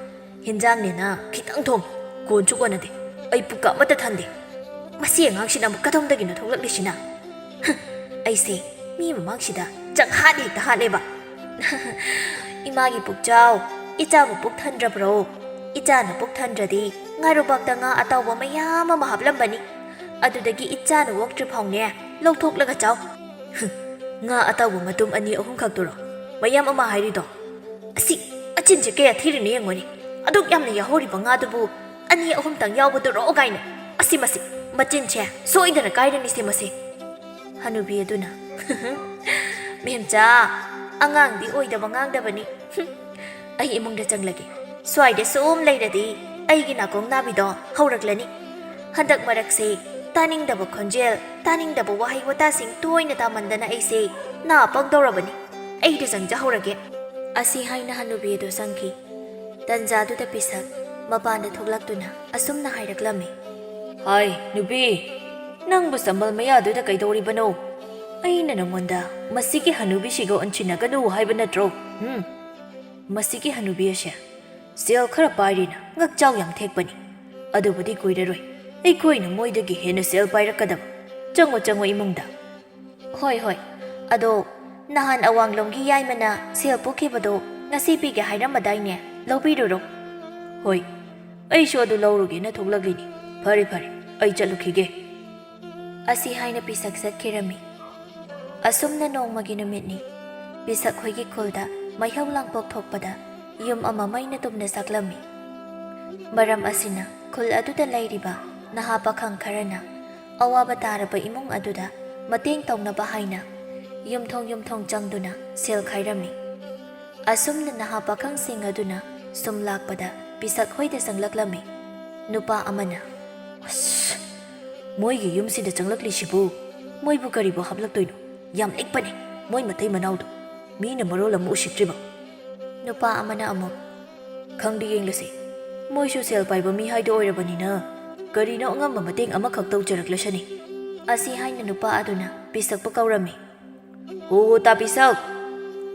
ꯍꯦꯟꯖꯥꯡꯅꯦꯅ ꯈꯤꯇꯪ ꯊꯣꯡ, ꯀꯣꯟꯁꯨ ꯀꯣꯟꯅꯗꯦ, ꯑꯩ ꯄꯨꯛꯀ ꯑꯃꯠꯇ ꯊꯟꯗꯦ꯫ ꯃꯁꯤ ꯑꯉꯥꯡꯁꯤꯅ ꯑꯃꯨꯛ ꯀꯗꯣꯝꯗꯒꯤꯅꯣ ꯊꯣꯛꯂꯛꯂꯤꯁꯤꯅ? ꯑꯩꯁꯦ ꯃꯤ ꯃꯃꯥꯡꯁꯤꯗ ꯆꯪꯍꯥꯠ ꯍꯦꯛꯇ ꯍꯥꯠꯂꯦꯕ꯫ ꯏꯃꯥꯒꯤ ꯄꯨꯛꯆꯥꯎ, ꯏꯆꯥꯕꯨ ꯄꯨꯛ ꯊꯟꯗ꯭ꯔꯕ꯭ꯔꯣ? ꯏꯆꯥꯅ ꯄꯨꯛ ꯊꯟꯗ꯭ꯔꯗꯤ ꯉꯥꯔꯨꯕꯥꯛꯇ ꯉꯥ ꯑꯇꯥꯎꯕ ꯃꯌꯥꯝ ꯑꯃ ꯍꯥꯞꯂꯝꯕꯅꯤ, ꯑꯗꯨꯗꯒꯤ ꯏꯆꯥꯅ ꯑꯣꯛꯇ꯭ꯔꯤ ꯐꯥꯎꯅꯦ ꯂꯧꯊꯣꯛꯂꯒ ꯆꯥꯎ꯫ ꯉꯥ ꯑꯇꯥꯎꯕ ꯃꯇꯨꯝ 2-3 ꯈꯛꯇꯨꯔꯣ ꯃꯌꯥꯝ ꯑꯃ ꯍꯥꯏꯔꯤꯗꯣ? ꯑꯁꯤ ꯑꯆꯤꯟꯁꯦ ꯀꯌꯥ ꯊꯤꯔꯤꯅꯦ ꯌꯦꯡꯉꯣꯅꯤ꯫ ꯑꯗꯨꯛ ꯌꯥꯝꯅ ꯌꯥꯎꯍꯧꯔꯤꯕ ꯉꯥꯗꯨꯕꯨ 2-3ꯇꯪ ꯌꯥꯎꯕꯗꯨꯔꯣ ꯒꯥꯏꯅ꯫ ꯃꯁꯤ ꯃꯆꯤꯟꯁꯦ ꯁꯣꯏꯗꯅ ꯀꯥꯏꯔꯅꯤꯁꯦ ꯃꯁꯤ꯫ ꯍꯅꯨꯕꯤ ꯑꯗꯨꯅ ꯃꯦꯝꯆꯥ, ꯑꯉꯥꯡꯗꯤ ꯑꯣꯏꯗꯕ ꯉꯥꯡꯗꯕꯅꯤ꯫ ꯑꯩ ꯏꯃꯨꯡꯗ ꯆꯪꯂꯒꯦ꯫ ꯁ꯭ꯋꯥꯏꯗ ꯁꯨꯝ ꯂꯩꯔꯗꯤ ꯑꯩꯒꯤ ꯅꯥꯀꯣꯡ ꯅꯥꯕꯤꯗꯣ ꯍꯧꯔꯛꯂꯅꯤ꯫ ꯍꯟꯗꯛ ꯃꯔꯛꯁꯦ ꯇꯥꯅꯤꯡꯗꯕ ꯈꯣꯟꯖꯦꯜ, ꯇꯥꯅꯤꯡꯗꯕ ꯋꯥꯍꯩ ꯋꯥꯇꯥꯁꯤꯡ ꯇꯣꯏꯅ ꯇꯥꯃꯟꯗꯅ ꯑꯩꯁꯦ ꯅꯥ ꯄꯪꯗꯧꯔꯕꯅꯤ꯫ ꯑꯩꯗ ꯆꯪꯖꯍꯧꯔꯒꯦ꯫ ꯑꯁꯤ ꯍꯥꯏꯅ ꯍꯅꯨꯕꯤ ꯑꯗꯨ ꯆꯪꯈꯤ꯫ ꯇꯟꯖꯥꯗꯨꯗ ꯄꯤꯁꯛ ꯃꯄꯥꯟꯗ ꯊꯣꯛꯂꯛꯇꯨꯅ ꯑꯁꯨꯝꯅ ꯍꯥꯏꯔꯛꯂꯝꯃꯤ꯫ ꯍꯥꯏ ꯅꯨꯄꯤ, ꯅꯪꯕꯨ ꯁꯝꯕꯜ ꯃꯌꯥꯗꯨꯗ ꯀꯩꯗꯧꯔꯤꯕꯅꯣ? ꯑꯩꯅ ꯅꯉꯣꯟꯗ ꯃꯁꯤꯒꯤ ꯍꯅꯨꯕꯤꯁꯤꯒ ꯑꯣꯟꯁꯤꯟꯅꯒꯅꯨ ꯍꯥꯏꯕ ꯅꯠꯇ꯭ꯔꯣ? ꯃꯁꯤꯒꯤ ꯍꯅꯨꯕꯤ ꯑꯁꯦ ꯁꯦꯜ ꯈꯔ ꯄꯥꯏꯔꯤꯅ ꯉꯛꯆꯥꯎ ꯌꯥꯝ ꯊꯦꯛꯄꯅꯤ꯫ ꯑꯗꯨꯕꯨꯗꯤ ꯀꯨꯏꯔꯔꯣꯏ ꯑꯩꯈꯣꯏꯅ ꯃꯣꯏꯗꯒꯤ ꯍꯦꯟꯅ ꯁꯦꯜ ꯄꯥꯏꯔꯛꯀꯗꯕ꯫ ꯆꯪꯉꯣ ꯏꯃꯨꯡꯗ꯫ ꯍꯣꯏ, ꯑꯗꯣ ꯅꯍꯥꯟ ꯑꯋꯥꯡꯂꯣꯝꯒꯤ ꯌꯥꯏꯃꯅ ꯁꯦꯜ ꯄꯨꯈꯤꯕꯗꯣ ꯉꯁꯤ ꯄꯤꯒꯦ ꯍꯥꯏꯔꯝꯃꯗꯥꯏꯅꯦ, ꯂꯧꯕꯤꯔꯨꯔꯣ꯫ ꯍꯣꯏ, ꯑꯩꯁꯨ ꯑꯗꯨ ꯂꯧꯔꯨꯒꯦꯅ ꯊꯣꯛꯂꯛꯂꯤꯅꯤ꯫ ꯐꯔꯦ, ꯑꯩ ꯆꯠꯂꯨꯈꯤꯒꯦ꯫ ꯑꯁꯤ ꯍꯥꯏꯅ ꯄꯤꯁꯛ ꯆꯠꯈꯤꯔꯝꯃꯤ꯫ ꯑꯁꯨꯝꯅ ꯅꯣꯡꯃꯒꯤ ꯅꯨꯃꯤꯠꯅꯤ꯫ ꯄꯤꯁꯛ ꯍꯣꯏꯒꯤ ꯈꯨꯜꯗ ꯃꯩꯍꯧ ꯂꯥꯡꯄꯣꯛ ꯊꯣꯛꯄꯗ ꯌꯨꯝ ꯑꯃ ꯃꯩꯅ ꯇꯨꯝꯅ ꯆꯥꯛꯂꯝꯃꯤ꯫ ꯃꯔꯝ ꯑꯁꯤꯅ ꯈꯨꯜ ꯑꯗꯨꯗ ꯂꯩꯔꯤꯕ ꯅꯍꯥ ꯄꯥꯈꯪ ꯈꯔꯅ ꯑꯋꯥꯕ ꯇꯥꯔꯕ ꯏꯃꯨꯡ ꯑꯗꯨꯗ ꯃꯇꯦꯡ ꯇꯧꯅꯕ ꯍꯥꯏꯅ ꯌꯨꯝꯊꯣꯡ ꯆꯪꯗꯨꯅ ꯁꯦꯜ ꯈꯥꯏꯔꯝꯃꯤ꯫ Asumna naha pakhang sing aduna sum lakpada pisak hoida sanglaklammi. Nupa amana. As moigi yumsida changlakli sibu. Moibu karibo hablaktoino. Yam likpani. Moi matai manaudu. Mina marola mu usitriba. Nupa amana amo. Khangdi yenglasi. Moisu sel paiba mi haido oirabanina. Karino ngam mamateng amakhak tawjaraklasani. Asi haina nupa aduna pisak pakawrami. Ho tapisak.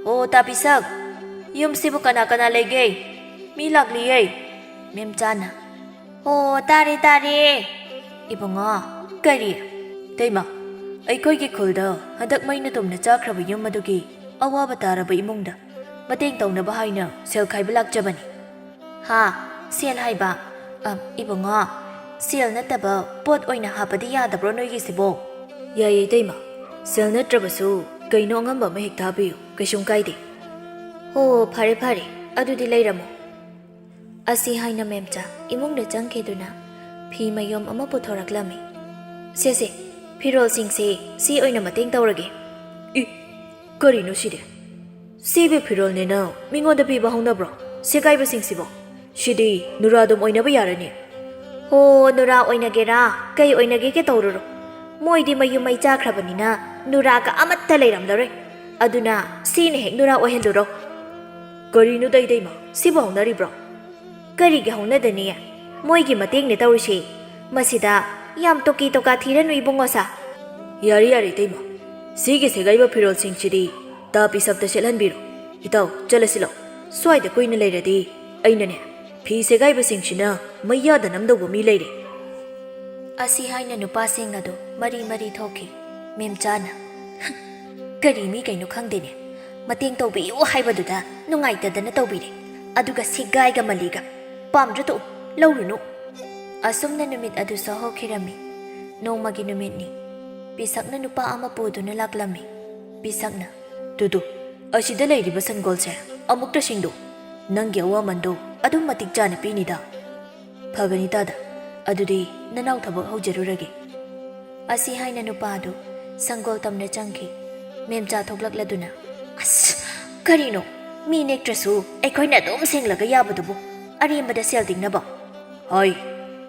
Ho tapisak. Yumsibu kana lege. Mi lakliye. Memchana. Ho tare tare. Ibunga. Kari. Teima. ꯑꯩꯈꯣꯏꯒꯤ ꯈꯨꯜꯗ ꯍꯟꯗꯛ ꯃꯩꯅ ꯇꯨꯝꯅ ꯆꯥꯈ꯭ꯔꯕ ꯌꯨꯝ ꯑꯗꯨꯒꯤ ꯑꯋꯥꯕ ꯇꯥꯔꯕ ꯏꯃꯨꯡꯗ ꯃꯇꯦꯡ ꯇꯧꯅꯕ ꯍꯥꯏꯅ ꯁꯦꯜ ꯈꯥꯏꯕ ꯂꯥꯛꯆꯕꯅꯤ. ꯍꯥ, ꯁꯦꯜ ꯍꯥꯏꯕ? ꯏꯕꯨꯡꯉꯣ, ꯁꯦꯜ ꯅꯠꯇꯕ ꯄꯣꯠ ꯑꯣꯏꯅ ꯍꯥꯞꯄꯗꯤ ꯌꯥꯗꯕ꯭ꯔꯣ ꯅꯣꯏꯒꯤꯁꯤꯕꯣ? ꯌꯥꯏꯌꯦ ꯏꯇꯩꯃ. ꯁꯦꯜ ꯅꯠꯇ꯭ꯔꯕꯁꯨ ꯀꯩꯅꯣ ꯑꯉꯝꯕ ꯑꯃ ꯍꯦꯛꯇ ꯍꯥꯞꯄꯤꯌꯨ, ꯀꯩꯁꯨꯝ ꯀꯥꯏꯗꯦ. ꯍꯣ, ꯐꯔꯦ ꯐꯔꯦ, ꯑꯗꯨꯗꯤ ꯂꯩꯔꯝꯃꯣ. ꯑꯁꯤ ꯍꯥꯏꯅ ꯃꯦꯝꯆꯥ ꯏꯃꯨꯡꯗ ꯆꯪꯈꯤꯗꯨꯅ ꯐꯤ ꯃꯌꯣꯝ ꯑꯃ ꯄꯨꯊꯣꯔꯛꯂꯝꯃꯤ. ꯁꯦ ꯐꯤꯔꯣꯜꯁꯤꯡꯁꯦ ꯁꯤ ꯑꯣꯏꯅ ꯃꯇꯦꯡ ꯇꯧꯔꯒꯦ. ꯀꯔꯤꯅꯣ ꯁꯤꯗꯤ? ꯁꯤꯕꯨ ꯐꯤꯔꯣꯜꯅꯦꯅ ꯃꯤꯉꯣꯟꯗ ꯄꯤꯕ ꯍꯧꯅꯕ꯭ꯔꯣ? ꯁꯦꯒꯥꯏꯕꯁꯤꯡꯁꯤꯕꯣ? ꯁꯤꯗꯤ ꯅꯨꯔꯥꯗꯨꯝ ꯑꯣꯏꯅꯕ ꯌꯥꯔꯅꯤ. ꯍꯣ, ꯅꯨꯔꯥ ꯑꯣꯏꯅꯒꯦꯔꯥ ꯀꯩ ꯑꯣꯏꯅꯒꯦꯒꯦ ꯇꯧꯔꯨꯔꯣ. ꯃꯣꯏꯗꯤ ꯃꯌꯨꯝ ꯃꯩ ꯆꯥꯈ꯭ꯔꯕꯅꯤꯅ ꯅꯨꯔꯥꯒ ꯑꯃꯠꯇ ꯂꯩꯔꯝꯂꯔꯣꯏ. ꯑꯗꯨꯅ ꯁꯤꯅ ꯍꯦꯛ ꯅꯨꯔꯥ ꯑꯣꯏꯍꯜꯂꯨꯔꯣ. ꯀꯔꯤꯅꯣ ꯏꯇꯩꯃ, ꯁꯤꯕꯨ ꯍꯧꯅꯔꯤꯕ꯭ꯔꯣ? ꯀꯔꯤꯒꯤ ꯍꯧꯅꯗꯅꯤ? ꯃꯣꯏꯒꯤ ꯃꯇꯦꯡꯅꯦ ꯇꯧꯔꯤꯁꯤ. ꯃꯁꯤꯗ ꯌꯥꯝ ꯇꯣꯀꯤ ꯇꯣꯀꯥ ꯊꯤꯔꯅꯨ ꯏꯕꯨꯡꯉꯣꯁꯥ. ꯌꯥꯔꯦ ꯏꯇꯩꯃ. ꯁꯤꯒꯤ ꯁꯦꯒꯥꯏꯕ ꯐꯤꯔꯣꯜꯁꯤꯡꯁꯤꯗꯤ ꯇꯥ ꯄꯤꯁꯛꯇ ꯁꯦꯠꯍꯟꯕꯤꯔꯣ. ꯏꯇꯥꯎ, ꯆꯠꯂꯁꯤꯂꯣ. ꯁ꯭ꯋꯥꯏꯗ ꯀꯨꯏꯅ ꯂꯩꯔꯗꯤ ꯑꯩꯅꯅꯦ ꯐꯤ ꯁꯦꯒꯥꯏꯕꯁꯤꯡꯁꯤꯅ ꯃꯩꯌꯥꯗ ꯅꯝꯗꯧꯕ ꯃꯤ ꯂꯩꯔꯦ. ꯑꯁꯤ ꯍꯥꯏꯅ ꯅꯨꯄꯥꯁꯤꯡ ꯑꯗꯨ ꯃꯔꯤ ꯊꯣꯛꯈꯤ. ꯃꯦꯝꯆꯥꯅ ꯀꯔꯤ ꯃꯤ ꯀꯩꯅꯣ ꯈꯪꯗꯦꯅꯦ. ꯃꯇꯦꯡ ꯇꯧꯕꯤꯌꯨ ꯍꯥꯏꯕꯗꯨꯗ ꯅꯨꯡꯉꯥꯏꯇꯗꯅ ꯇꯧꯕꯤꯔꯦ. ꯑꯗꯨꯒ ꯁꯦꯒꯥꯏꯒ ꯃꯂꯤꯒ ꯄꯥꯝꯗ꯭ꯔ ꯇꯣꯛꯎ, ꯂꯧꯔꯨꯅꯨ. ꯑꯁꯨꯝꯅ ꯅꯨꯃꯤꯠ ꯑꯗꯨ ꯁꯍꯧꯈꯤꯔꯝꯃꯤ. ꯅꯣꯡꯃꯒꯤ ꯅꯨꯃꯤꯠꯅꯤ. ꯄꯤꯁꯛꯅ ꯅꯨꯄꯥ ꯑꯃ ꯄꯨꯗꯨꯅ ꯂꯥꯛꯂꯝꯃꯤ. ꯄꯤꯁꯛꯅ, ꯇꯨꯗꯨ, ꯑꯁꯤꯗ ꯂꯩꯔꯤꯕ ꯁꯟꯒꯣꯜꯁꯦ ꯑꯃꯨꯛꯇ ꯁꯤꯡꯗꯣ. ꯅꯪꯒꯤ ꯑꯋꯥꯃꯟꯗꯣ ꯑꯗꯨꯝ ꯃꯇꯤꯛ ꯆꯥꯅ ꯄꯤꯅꯤꯗ. ꯐꯒꯅꯤ ꯇꯥꯗ. ꯑꯗꯨꯗꯤ ꯅꯅꯥꯎ ꯊꯕꯛ ꯍꯧꯖꯔꯨꯔꯒꯦ. ꯑꯁꯤ ꯍꯥꯏꯅ ꯅꯨꯄꯥ ꯑꯗꯨ ꯁꯪꯒꯣꯜ ꯇꯝꯅ ꯆꯪꯈꯤ. ꯃꯦꯝꯆꯥ ꯊꯣꯛꯂꯛꯂꯗꯨꯅ, ꯑꯁ, ꯀꯔꯤꯅꯣ? ꯃꯤ ꯅꯦꯛꯇ꯭ꯔꯁꯨ ꯑꯩꯈꯣꯏꯅ ꯑꯗꯨꯝ ꯁꯦꯡꯂꯒ ꯌꯥꯕꯗꯨꯕꯨ ꯑꯔꯦꯝꯕꯗ ꯁꯦꯜ ꯇꯤꯡꯅꯕ? ꯍꯣꯏ,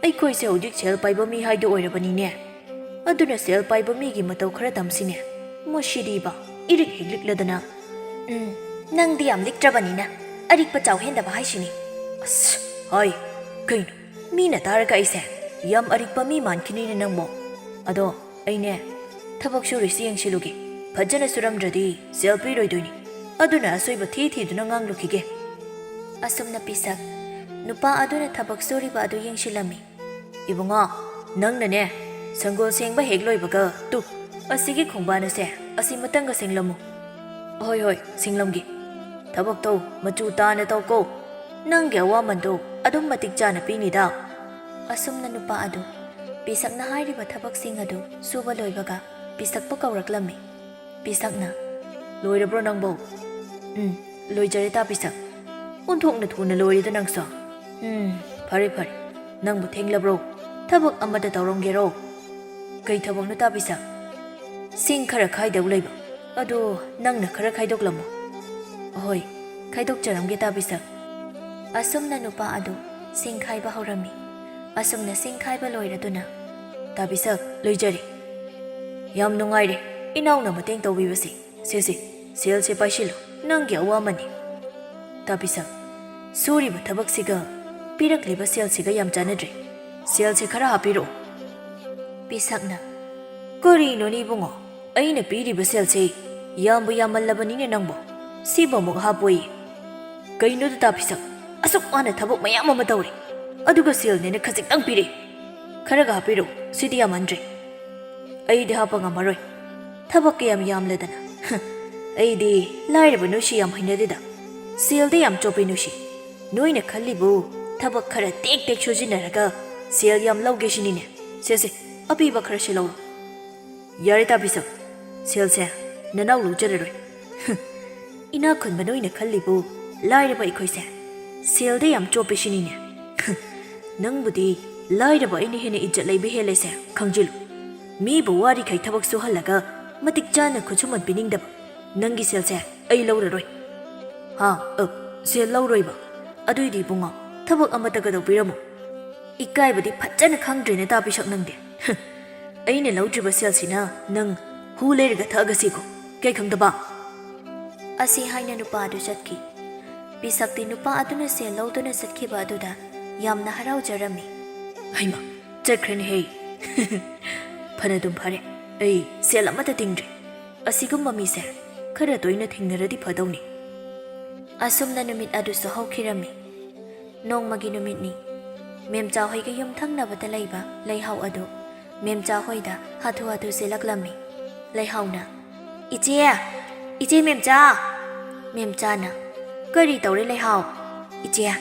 ꯑꯩꯈꯣꯏꯁꯦ ꯍꯧꯖꯤꯛ ꯁꯦꯜ ꯄꯥꯏꯕ ꯃꯤ ꯍꯥꯏꯗꯣ ꯑꯣꯏꯔꯕꯅꯤꯅꯦ. ꯑꯗꯨꯅ ꯁꯦꯜ ꯄꯥꯏꯕ ꯃꯤꯒꯤ ꯃꯇꯧ ꯈꯔ ꯇꯝꯁꯤꯅꯦ. ꯃꯁꯤꯗꯤꯕ ꯏꯔꯤꯛ ꯍꯦꯛ ꯂꯤꯛꯂꯗꯅ. ꯅꯪꯗꯤ ꯌꯥꯝ ꯂꯤꯛꯇ꯭ꯔꯕꯅꯤꯅ ꯑꯔꯤꯛꯄ ꯆꯥꯎꯍꯦꯟꯗꯕ ꯍꯥꯏꯁꯤꯅꯤ. ꯑꯁ, ꯍꯣꯏ, ꯀꯩꯅꯣ? ꯃꯤꯅ ꯇꯥꯔꯒ ꯑꯩꯁꯦ ꯌꯥꯝ ꯑꯔꯤꯛꯄ ꯃꯤ ꯃꯥꯟꯈꯤꯅꯤꯅꯦ ꯅꯪꯕꯣ. ꯑꯗꯣ ꯑꯩꯅꯦ ꯊꯕꯛ ꯁꯨꯔꯤꯁꯤ ꯌꯦꯡꯁꯤꯜꯂꯨꯒꯦ. ꯐꯖꯅ ꯁꯨꯔꯝꯗ꯭ꯔꯗꯤ ꯁꯦꯜ ꯄꯤꯔꯣꯏꯗꯣꯏꯅꯤ. ꯑꯗꯨꯅ ꯑꯁꯣꯏꯕ ꯊꯤꯗꯨꯅ ꯉꯥꯡꯂꯨꯈꯤꯒꯦ. ꯑꯁꯨꯝꯅ ꯄꯤꯁꯛ ꯅꯨꯄꯥ ꯑꯗꯨꯅ ꯊꯕꯛ ꯁꯨꯔꯤꯕ ꯑꯗꯨ ꯌꯦꯡꯁꯤꯜꯂꯝꯃꯤ. ꯏꯕꯨꯡꯉꯣ, ꯅꯪꯅꯅꯦ ꯁꯪꯒꯣꯜ ꯁꯦꯡꯕ ꯍꯦꯛ ꯂꯣꯏꯕꯒ ꯑꯁꯤꯒꯤ ꯈꯣꯡꯕꯥꯟ ꯑꯁꯦ ꯑꯁꯤꯃꯇꯪꯒ ꯁꯦꯡꯂꯝꯃꯨ. ꯍꯣꯏ, ꯁꯦꯡꯂꯝꯒꯦ. ꯊꯕꯛꯇꯣ ꯃꯆꯨ ꯇꯥꯅ ꯇꯧꯀꯣ. ꯅꯪꯒꯤ ꯑꯋꯥꯃꯟꯗꯣ ꯑꯗꯨꯝ ꯃꯇꯤꯛ ꯆꯥꯅ ꯄꯤꯅꯤꯗ. ꯑꯁꯨꯝꯅ ꯅꯨꯄా ꯑꯗꯨ ꯄꯤꯁꯛꯅ ꯍꯥꯏꯔꯤꯕ ꯊꯕꯛꯁꯤꯡ ꯑꯗꯨ ꯁꯨꯕ ꯂꯣꯏꯕꯒ ꯄꯤꯁꯛꯄꯨ ꯀꯧꯔꯛꯂꯝꯃꯤ. ꯄꯤꯁꯛꯅ, ꯂꯣꯏꯔꯕ꯭ꯔꯣ ꯅꯪꯕꯣ? ꯂꯣꯏꯖꯔꯦ ꯇꯥ ꯄꯤꯁꯛ. ꯑꯣꯟꯊꯣꯛꯅ ꯊꯨꯅ ꯂꯣꯏꯔꯦꯗ ꯅꯪꯁꯨ. ꯐꯔꯦ. ꯅꯪꯕꯨ ꯊꯦꯡꯂꯕ꯭ꯔꯣ? ꯊꯕꯛ ꯑꯃꯗ ꯇꯧꯔꯝꯒꯦꯔꯣ? ꯀꯩ ꯊꯕꯛꯅꯣ ꯇꯥ ꯄꯤꯁꯛ? ꯁꯤꯡ ꯈꯔ ꯈꯥꯏꯗꯧ ꯂꯩꯕ. ꯑꯗꯣ ꯅꯪꯅ ꯈꯔ ꯈꯥꯏꯗꯣꯛꯂꯝꯃꯣ. ꯍꯣꯏ, ꯈꯥꯏꯗꯣꯛꯆꯔꯝꯒꯦ ꯇꯥ ꯄꯤꯁꯛ. ꯑꯁꯨꯝꯅ ꯅꯨꯄꯥ ꯑꯗꯨ ꯁꯤꯡ ꯈꯥꯏꯕ ꯍꯧꯔꯝꯃꯤ. ꯑꯁꯨꯝꯅ ꯁꯤꯡ ꯈꯥꯏꯕ ꯂꯣꯏꯔꯗꯨꯅ, ꯇꯥ ꯄꯤꯁꯛ, ꯂꯣꯏꯖꯔꯦ. ꯌꯥꯝ ꯅꯨꯡꯉꯥꯏꯔꯦ ꯏꯅꯥꯎꯅ ꯃꯇꯦꯡ ꯇꯧꯕꯤꯕꯁꯤ. ꯁꯦꯜꯁꯦ ꯄꯥꯏꯁꯤꯜꯂꯨ. ꯅꯪꯒꯤ ꯑꯋꯥꯃꯟꯅꯤ. ꯇꯥ ꯄꯤꯁꯛ, ꯁꯨꯔꯤꯕ ꯊꯕꯛꯁꯤꯒ ꯄꯤꯔꯛꯂꯤꯕ ꯁꯦꯜꯁꯤꯒ ꯌꯥꯝ ꯆꯥꯟꯅꯗ꯭ꯔꯦ. ꯁꯦꯜꯁꯦ ꯈꯔ ꯍꯥꯞꯄꯤꯔꯛꯑꯣ. ꯄꯤꯁꯛꯅ, ꯀꯔꯤꯅꯣꯅꯦ ꯏꯕꯨꯡꯉꯣ? ꯑꯩꯅ ꯄꯤꯔꯤꯕ ꯁꯦꯜꯁꯦ ꯌꯥꯝꯕꯨ ꯌꯥꯝꯃꯜꯂꯕꯅꯤꯅꯦ ꯅꯪꯕꯣ. ꯁꯤꯕꯨ ꯑꯃꯨꯛ ꯍꯥꯞꯄꯣꯏꯌꯦ. ꯀꯩꯅꯣꯗ ꯇꯥ ꯄꯤꯁꯛ? ꯑꯁꯨꯛ ꯋꯥꯅ ꯊꯕꯛ ꯃꯌꯥꯝ ꯑꯃ ꯇꯧꯔꯦ. ꯑꯗꯨꯒ ꯁꯦꯜꯅꯦꯅ ꯈꯖꯤꯛꯇꯪ ꯄꯤꯔꯛꯏ. ꯈꯔꯒ ꯍꯥꯞꯄꯤꯔꯛꯎ. ꯁꯤꯗꯤ ꯌꯥꯝꯃꯟꯗ꯭ꯔꯦ. ꯑꯩꯗꯤ ꯍꯥꯞꯄ ꯉꯝꯃꯔꯣই. ꯊꯕꯛ ꯀꯌꯥꯝ ꯌꯥꯝꯂꯗꯅ. ꯑꯩꯗꯤ ꯂꯥꯏꯔꯕ ꯅꯣꯏꯁꯤ ꯌꯥꯝ ꯍꯩꯅꯗꯦꯗ. ꯁꯦꯜꯗ ꯌꯥꯝ ꯆꯣꯞꯄꯤ ꯅꯣꯏꯁꯤ. ꯅꯣꯏꯅ ꯈꯜꯂꯤꯕꯨ ꯊꯕꯛ ꯈꯔ ꯇꯦꯛ ꯁꯨꯖꯤꯟꯅꯔꯒ ꯁꯦꯜ ꯌꯥꯝ ꯂꯧꯒꯦ ꯁꯤꯅꯤꯅꯦ. ꯑꯄꯤꯕ ꯈꯔꯁꯤ ꯂꯧꯔꯣ. ꯌꯥꯔꯦ ꯇꯥ ꯄꯤꯁꯛ. ꯁꯦꯜꯁꯦ ꯅꯅꯥꯎ ꯂꯧꯖꯔꯔꯣꯏ. ꯏꯅꯥꯛ ꯈꯨꯟꯕ ꯅꯣꯏꯅ ꯈꯜꯂꯤꯕꯨ ꯂꯥꯏꯔꯕ ꯑꯩꯈꯣꯏꯁꯦ ꯁꯦꯜꯗ ꯌꯥꯝ ꯆꯣꯞꯄꯤ ꯁꯤꯅꯤꯅꯦ. ꯅꯪꯕꯨꯗꯤ ꯂꯥꯏꯔꯕ ꯑꯩꯅ ꯍꯦꯟꯅ ꯏज्ꯖꯠ ꯂꯩꯕ ꯍꯦꯜꯂꯦꯁꯦ ꯈꯪꯖꯤꯜꯂꯨ. ꯃꯤꯕꯨ ꯋꯥꯔꯤꯈꯩ ꯊꯕꯛ ꯁꯨꯍꯜꯂꯒ ꯃꯇꯤꯛ ꯆꯥꯅ ꯈꯨꯠꯁꯨꯃꯟ ꯄꯤꯅꯤꯡꯗꯕ ꯅꯪꯒꯤ ꯁꯦꯜꯁꯦ ꯑꯩ ꯂꯧꯔꯔꯣꯏ. ꯍꯥ ꯁꯦꯜ ꯂꯧꯔꯣꯏꯕ ꯑꯗꯨꯏꯗꯤ ꯏꯕꯨꯡꯉꯣ ꯊꯕꯛ ꯑꯃꯠꯇ ꯀꯩꯗꯧꯕꯤꯔꯝꯃꯣ ꯏꯀꯥꯏꯕꯗꯤ ꯐꯖꯅ ꯈꯪꯗ꯭ꯔꯦꯅꯦ ꯇꯥꯕꯤꯁꯛ ꯅꯪꯗꯤ ꯑꯩꯅ ꯂꯧꯗ꯭ꯔꯤꯕ ꯁꯦꯜꯁꯤꯅ ꯅꯪ ꯍꯨ ꯂꯩꯔꯒ ꯊꯛꯑꯒꯁꯤꯀꯣ ꯀꯩ ꯈꯪꯗꯕ ꯑꯁꯤ ꯍꯥꯏꯅ ꯅꯨꯄꯥ ꯑꯗꯨ ꯆꯠꯈꯤ ꯄꯤꯁꯛꯇꯤ ꯅꯨꯄꯥ ꯑꯗꯨꯅ ꯁꯦꯜ ꯂꯧꯗꯨꯅ ꯆꯠꯈꯤꯕ ꯑꯗꯨꯗ ꯌꯥꯝꯅ ꯍꯔꯥꯎꯖꯔꯝꯃꯤ ꯍꯩꯃ ꯆꯠꯈ꯭ꯔꯅꯤ ꯐꯅꯗꯨꯝ ꯐꯔꯦ ꯑꯩ ꯁꯦꯜ ꯑꯃꯠꯇ ꯇꯤꯡꯗ꯭ꯔꯦ ꯑꯁꯤꯒꯨꯝꯕ ꯃꯤꯁꯦ ꯈꯔ ꯇꯣꯏꯅ ꯊꯦꯡꯅꯔꯗꯤ ꯐꯗꯧꯅꯤ ꯑꯁꯨꯝꯅ ꯅꯨꯃꯤꯠ ꯑꯗꯨꯁꯨ ꯍꯧꯈꯤꯔꯝꯃꯤ ꯅꯣꯡꯃꯒꯤ ꯅꯨꯃꯤꯠꯅꯤ ꯃꯦꯝꯆꯥ ꯍꯣꯏꯒ ꯌꯨꯝꯊꯪꯅꯕꯗ ꯂꯩꯕ ꯂꯩꯍꯥꯎ ꯑꯗꯨ ꯃꯦꯝꯆꯥ ꯍꯣꯏꯗ ꯍꯥꯊꯨ ꯍꯥꯊꯨ ꯆꯦꯜꯂꯛꯂꯝꯃꯤ ꯂꯩꯍꯥꯎꯅ ꯏꯆꯦ ꯃꯦꯝꯆꯥ ꯃꯦꯝꯆꯥꯅ ꯀꯔꯤ ꯇꯧꯔꯦ ꯂꯩꯍꯥꯎ ꯏꯆꯦ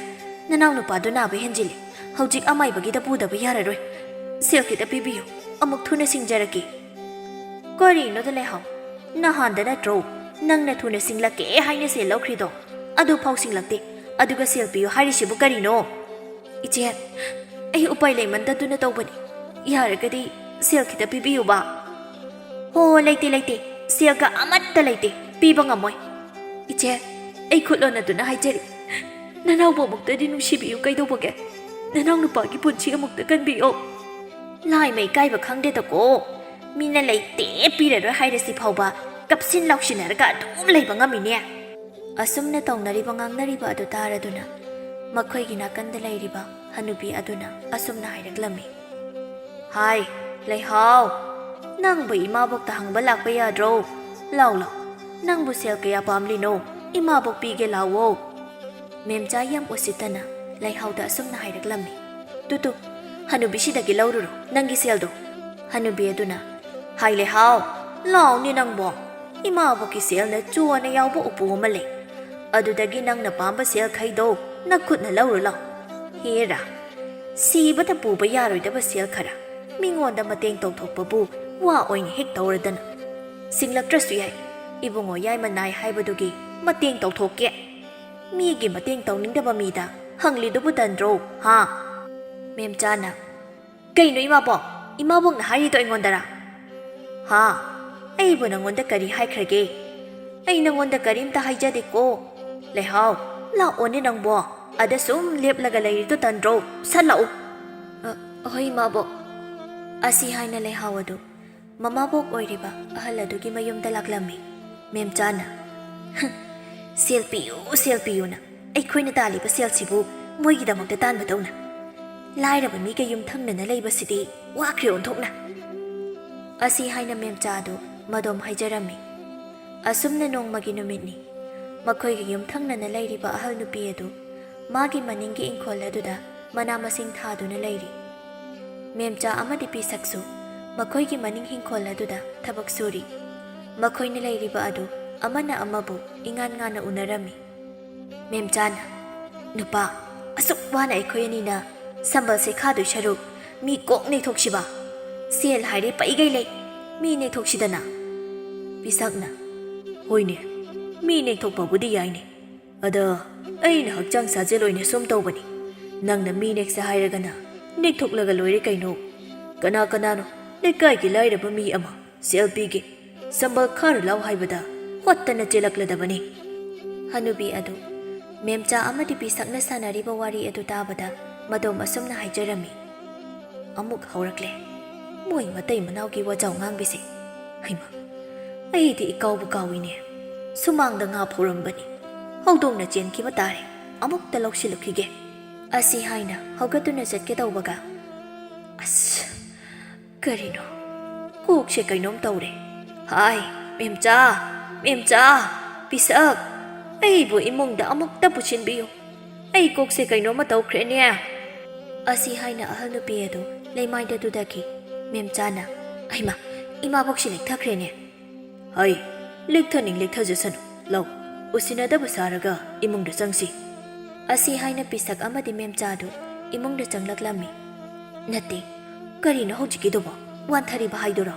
ꯅꯅꯥꯎ ꯅꯨꯄꯥꯗꯨ ꯅꯥꯕ ꯍꯦꯟꯖꯤꯜꯂꯤ ꯍꯧꯖꯤꯛ ꯑꯃꯥꯏꯕꯒꯤꯗ ꯄꯨꯗꯕ ꯌꯥꯔꯔꯣꯏ ꯁꯦꯜ ꯈꯤꯇ ꯄꯤꯕꯤꯌꯨ ꯑꯃꯨꯛ ꯊꯨꯅ ꯁꯤꯡꯖꯔꯛꯀꯦ ꯀꯔꯤꯅꯣꯗ ꯂꯩꯍꯥꯎ ꯅꯍꯥꯟꯗ ꯅꯠꯇ꯭ꯔꯣ ꯅꯪꯅ ꯊꯨꯅ ꯁꯤꯡꯂꯛꯀꯦ ꯍꯥꯏꯅ ꯁꯦꯜ ꯂꯧꯈ꯭ꯔꯤꯗꯣ ꯑꯗꯨꯐꯥꯎ ꯁꯤꯡꯂꯛꯇꯦ ꯑꯗꯨꯒ ꯁꯦꯜ ꯄꯤꯌꯨ ꯍꯥꯏꯔꯤꯁꯤꯕꯨ ꯀꯔꯤꯅꯣ ꯏꯆꯦ ꯑꯩ ꯎꯄꯥꯏ ꯂꯩꯃꯟꯗꯗꯨꯅ ꯇꯧꯕꯅꯤ ꯌꯥꯔꯒꯗꯤ ꯁꯦꯜ ꯈꯤꯇ ꯄꯤꯕꯤꯌꯨꯕ ꯍꯣ ꯂꯩꯇꯦ ꯁꯦꯜꯒ ꯑꯃꯠꯇ ꯂꯩꯇꯦ ꯄꯤꯕ ꯉꯝꯃꯣꯏ ꯏꯆꯦ ꯑꯩ ꯈꯨꯠꯂꯣꯟꯅꯗꯨꯅ ꯍꯥꯏꯖꯔꯤ ꯅꯅꯥꯎꯕꯨ ꯑꯃꯨꯛꯇꯗꯤ ꯅꯨꯡꯁꯤꯕꯤꯌꯨ ꯀꯩꯗꯧꯕꯒꯦ ꯅꯅꯥꯎ ꯅꯨꯄꯥꯒꯤ ꯄꯨꯟꯁꯤ ꯑꯃꯨꯛꯇ ꯀꯟꯕꯤꯌꯣ ꯂꯥꯏꯃ ꯏꯀꯥꯏꯕ ꯈꯪꯗꯦꯗꯀꯣ ꯃꯤꯅ ꯂꯩꯇꯦ ꯄꯤꯔꯔꯣꯏ ꯍꯥꯏꯔꯁꯤ ꯐꯥꯎꯕ ꯀꯞꯁꯤꯟ ꯂꯥꯎꯁꯤꯟꯅꯔꯒ ꯑꯗꯨꯝ ꯂꯩꯕ ꯉꯝꯃꯤꯅꯦ ꯑꯁꯨꯝꯅ ꯇꯧꯅꯔꯤꯕ ꯉꯥꯡꯅꯔꯤꯕ ꯑꯗꯨ ꯇꯥꯔꯗꯨꯅ ꯃꯈꯣꯏꯒꯤ ꯅꯥꯀꯟꯗ ꯂꯩꯔꯤꯕ ꯍꯅꯨꯕꯤ ꯑꯗꯨꯅ ꯑꯁꯨꯝꯅ ꯍꯥꯏꯔꯛꯂꯝꯃꯤ ꯍꯥꯏ ꯂꯩꯍꯥꯎ ꯅꯪꯕꯨ ꯏꯃꯥꯕꯣꯛꯇ ꯍꯪꯕ ꯂꯥꯛꯄ ꯌꯥꯗ꯭ꯔꯣ ꯂꯥꯎ ꯅꯪꯕꯨ ꯁꯦꯜ ꯀꯌꯥ ꯄꯥꯝꯂꯤꯅꯣ ꯏꯃꯥꯕꯣꯛ ꯄꯤꯒꯦ ꯂꯥꯎꯋꯣ ꯃꯦꯝꯆꯥ ꯌꯥꯝ ꯎꯁꯤꯠꯇꯅ ꯂꯩꯍꯥꯎꯗ ꯑꯁꯨꯝꯅ ꯍꯥꯏꯔꯛꯂꯝꯃꯤ ꯇꯨ ꯍꯅꯨꯕꯤꯁꯤꯗꯒꯤ ꯂꯧꯔꯨꯔꯣ ꯅꯪꯒꯤ ꯁꯦꯜꯗꯣ ꯍꯅꯨꯕꯤ ꯑꯗꯨꯅ ꯍꯥꯏ ꯂꯩꯍꯥꯎ ꯂꯥꯎꯅꯤ ꯅꯪꯕꯣ ꯏꯃꯥꯕꯣꯛꯀꯤ ꯁꯦꯜꯅ ꯆꯨꯋꯥꯅ ꯌꯥꯎꯕ ꯎꯄꯨ ꯑꯃ ꯂꯩ ꯑꯗꯨꯗꯒꯤ ꯅꯪꯅ ꯄꯥꯝꯕ ꯁꯦꯜꯈꯩꯗꯣ ꯅꯈꯨꯠꯅ ꯂꯧꯔꯨ ꯂꯥꯎ ꯍꯦꯔꯥ ꯁꯤꯕꯗ ꯄꯨꯕ ꯌꯥꯔꯣꯏꯗꯕ ꯁꯦꯜ ꯈꯔ ꯃꯤꯉꯣꯟꯗ ꯃꯇꯦꯡ ꯇꯧꯊꯣꯛꯄꯕꯨ ꯋꯥ ꯑꯣꯏꯅ ꯍꯦꯛ ꯇꯧꯔꯗꯅ ꯁꯤꯡꯂꯛꯇ꯭ꯔꯁꯨ ꯌꯥꯏ ꯏꯕꯨꯡꯉꯣ ꯌꯥꯏꯃ ꯅꯥꯏ ꯍꯥꯏꯕꯗꯨꯒꯤ ꯃꯇꯦꯡ ꯇꯧꯊꯣꯛꯀꯦ ꯃꯤꯒꯤ ꯃꯇꯦꯡ ꯇꯧꯅꯤꯡꯗꯕ ꯃꯤꯗ ꯍꯪꯂꯤꯗꯨꯕꯨ ꯇꯟꯗ꯭ꯔꯣ ꯍꯥ ꯃꯦꯝꯆꯥꯅ ꯀꯩꯅꯣ ꯏꯃꯥꯕꯣꯛꯅ ꯍꯥꯏꯔꯤꯗꯣ ꯑꯩꯉꯣꯟꯗꯔꯥ ꯍꯥ ꯑꯩꯕꯨ ꯅꯪꯉꯣꯟꯗ ꯀꯔꯤ ꯍꯥꯏꯈ꯭ꯔꯒꯦ ꯑꯩ ꯅꯪꯉꯣꯟꯗ ꯀꯔꯤꯝꯇ ꯍꯥꯏꯖꯗꯦꯀꯣ ꯂꯩꯍꯥꯎ ꯂꯥꯛꯑꯣꯅꯦ ꯅꯪꯕꯣ ꯑꯗ ꯁꯨꯝ ꯂꯦꯞꯂꯒ ꯂꯩꯔꯤꯗꯣ ꯇꯟꯗ꯭ꯔꯣ ꯁꯠ ꯂꯥꯛꯎ ꯍꯣꯏ ꯏꯃꯥꯕꯣꯛ ꯑꯁꯤ ꯍꯥꯏꯅ ꯂꯩꯍꯥꯎ ꯑꯗꯨ ꯃꯃꯥꯕꯣꯛ ꯑꯣꯏꯔꯤꯕ ꯑꯍꯜ ꯑꯗꯨꯒꯤ ꯃꯌꯨꯝꯗ ꯂꯥꯛꯂꯝꯃꯤ ꯃꯦꯝꯆꯥꯅ ꯁꯦꯜ ꯄꯤꯌꯨꯅ ꯑꯩꯈꯣꯏꯅ ꯇꯥꯜꯂꯤꯕ ꯁꯦꯜꯁꯤꯕꯨ ꯃꯣꯏꯒꯤꯗꯃꯛꯇ ꯇꯥꯟꯕꯗꯧꯅ ꯂꯥꯏꯔꯕ ꯃꯤꯒ ꯌꯨꯝꯊꯪꯅꯅ ꯂꯩꯕꯁꯤꯗꯤ ꯋꯥꯈ꯭ꯔꯦ ꯑꯣꯟꯊꯣꯛꯅ ꯑꯁꯤ ꯍꯥꯏꯅ ꯃꯦꯝꯆꯥ ꯑꯗꯨ ꯃꯗꯣꯝ ꯍꯥꯏꯖꯔꯝꯃꯤ ꯑꯁꯨꯝꯅ ꯅꯣꯡꯃꯒꯤ ꯅꯨꯃꯤꯠꯅꯤ ꯃꯈꯣꯏꯒꯤ ꯌꯨꯝꯊꯪꯅꯅ ꯂꯩꯔꯤꯕ ꯑꯍꯜ ꯅꯨꯄꯤ ꯑꯗු ꯃꯥꯒꯤ ꯃꯅꯤꯡꯒꯤ ꯏꯪꯈꯣꯜ ꯑꯗꯨꯗ ꯃꯅꯥ ꯃꯁꯤꯡ ꯊꯥꯗꯨꯅ ꯂꯩꯔꯤ ꯃꯦꯝꯆꯥ ꯑꯃꯗꯤ ꯄꯤꯁꯛꯁꯨ ꯃꯈꯣꯏꯒꯤ ꯃꯅꯤꯡ ꯏꯪꯈꯣꯜ ꯑꯗꯨꯗ ꯊꯕꯛ ꯁꯨꯔꯤ ꯃꯈꯣꯏꯅ ꯂꯩꯔꯤꯕ ꯑꯗꯨ ꯑꯃꯅ ꯑꯃꯕꯨ ꯏꯉꯥꯟ ꯉꯥꯟꯅ ꯎꯅꯔꯝꯃꯤ ꯃꯦꯝꯆꯥꯅ ꯅꯨꯄꯥ ꯑꯁꯨꯛ ꯋꯥꯅ ꯑꯩꯈꯣꯏ ꯑꯅꯤꯅ ꯁꯝꯕꯜ ꯁꯦꯈꯥꯗꯣꯏ ꯁꯔꯨꯛ ꯃꯤ ꯀꯣꯛ ꯅꯩꯊꯣꯛꯁꯤꯕ ꯁꯦꯜ ꯍꯥꯏꯔꯦ ꯄꯩꯒꯩ ꯂꯩ ꯃꯤ ꯅꯩꯊꯣꯛꯁꯤꯗꯅ ꯄꯤꯁꯛꯅ ꯍꯣꯏꯅꯦ ꯃꯤ ꯅꯩꯊꯣꯛꯄꯕꯨꯗꯤ ꯌꯥꯏꯅꯦ ꯑꯗ ꯑꯩꯅ ꯍꯛꯆꯥꯡ ꯁꯥꯖꯦꯜ ꯑꯣꯏꯅ ꯁꯨꯝ ꯇꯧꯕꯅꯤ ꯅꯪꯅ ꯃꯤ ꯅꯦꯛꯁꯦ ꯍꯥꯏꯔꯒꯅ ꯅꯦꯛꯊꯣꯛꯂꯒ ꯂꯣꯏꯔꯦ ꯀꯩꯅꯣ ꯀꯅꯥꯅꯣ ꯂꯩꯀꯥꯏꯒꯤ ꯂꯥꯏꯔꯕ ꯃꯤ ꯑꯃ ꯁꯦꯜ ꯄꯤꯒꯦ ꯁꯝꯕꯜ ꯈꯔ ꯂꯥꯎ ꯍꯥꯏꯕꯗ ꯍꯣꯠꯇꯅ ꯆꯦꯜꯂꯛꯂꯗꯕꯅꯤ ꯍꯅꯨꯕꯤ ꯑꯗꯨ ꯃꯦꯝꯆꯥ ꯑꯃꯗꯤ ꯄꯤꯁꯛꯅ ꯁꯥꯟꯅꯔꯤꯕ ꯋꯥꯔꯤ ꯑꯗꯨ ꯇꯥꯕꯗ ꯃꯗꯣꯝ ꯑꯁꯨꯝꯅ ꯍꯥꯏꯖꯔꯝꯃꯤ ꯑꯃꯨꯛ ꯍꯧꯔꯛꯂꯦ ꯃꯣꯏ ꯃꯇꯩ ꯃꯅꯥꯎꯒꯤ ꯋꯥꯖꯥꯎ ꯉꯥꯡꯕꯤꯁꯦ ꯍꯩꯃ ꯑꯩꯗꯤ ꯏꯀꯥꯎꯕꯨ ꯀꯥꯎꯏꯅꯦ ꯁꯨꯃꯥꯡꯗ ꯉꯥ ꯐꯧꯔꯝꯕꯅꯤ ꯍꯧꯗꯣꯡꯅ ꯆꯦꯟꯈꯤꯕ ꯇꯥꯔꯦ ꯑꯃꯨꯛꯇ ꯂꯧꯁꯤꯜꯂꯨꯈꯤꯒꯦ ꯑꯁꯤ ꯍꯥꯏꯅ ꯍꯧꯒꯠꯇꯨꯅ ꯆꯠꯀꯦ ꯇꯧꯕꯒ ꯑꯁ ꯀꯔꯤꯅꯣ ꯀꯣꯛꯁꯦ ꯀꯩꯅꯣꯝ ꯇꯧꯔꯦ ꯍꯥꯏ ꯃꯦꯝꯆꯥ ꯄꯤꯁꯛ ꯑꯩꯕꯨ ꯏꯃꯨꯡꯗ ꯑꯃꯨꯛꯇ ꯄꯨꯁꯤꯟꯕꯤꯌꯨ ꯑꯩ ꯀꯣꯛꯁꯦ ꯀꯩꯅꯣꯝꯃ ꯇꯧꯈ꯭ꯔꯦꯅꯦ ꯑꯁꯤ ꯍꯥꯏꯅ ꯑꯍꯜ ꯅꯨꯄꯤ ꯑꯗꯨ ꯂꯩꯃꯥꯏꯗ ꯇꯨꯊꯈꯤ ꯃꯦꯝꯆꯥꯅ ꯍꯩꯃ ꯏꯃꯥꯕꯣꯛꯁꯤ ꯂꯦꯛꯊꯈ꯭ꯔꯦꯅꯦ ꯍꯩ ꯂꯦꯛꯊꯖꯁꯅꯨ ꯂꯧ ꯎꯁꯤꯟꯅꯗꯕ ꯁꯥꯔꯒ ꯏꯃꯨꯡꯗ ꯆꯪꯁꯤ ꯑꯁꯤ ꯍꯥꯏꯅ ꯄꯤꯁꯛ ꯑꯃꯗꯤ ꯃꯦꯝꯆꯥꯗꯨ ꯏꯃꯨꯡꯗ ꯆꯪꯂꯛꯂꯝꯃꯤ ꯅꯠꯇꯦ ꯀꯔꯤꯅꯣ ꯍꯧꯖꯤꯛꯀꯤꯗꯨꯕꯣ ꯋꯥꯟꯊꯔꯤꯕ ꯍꯥꯏꯗꯨꯔꯣ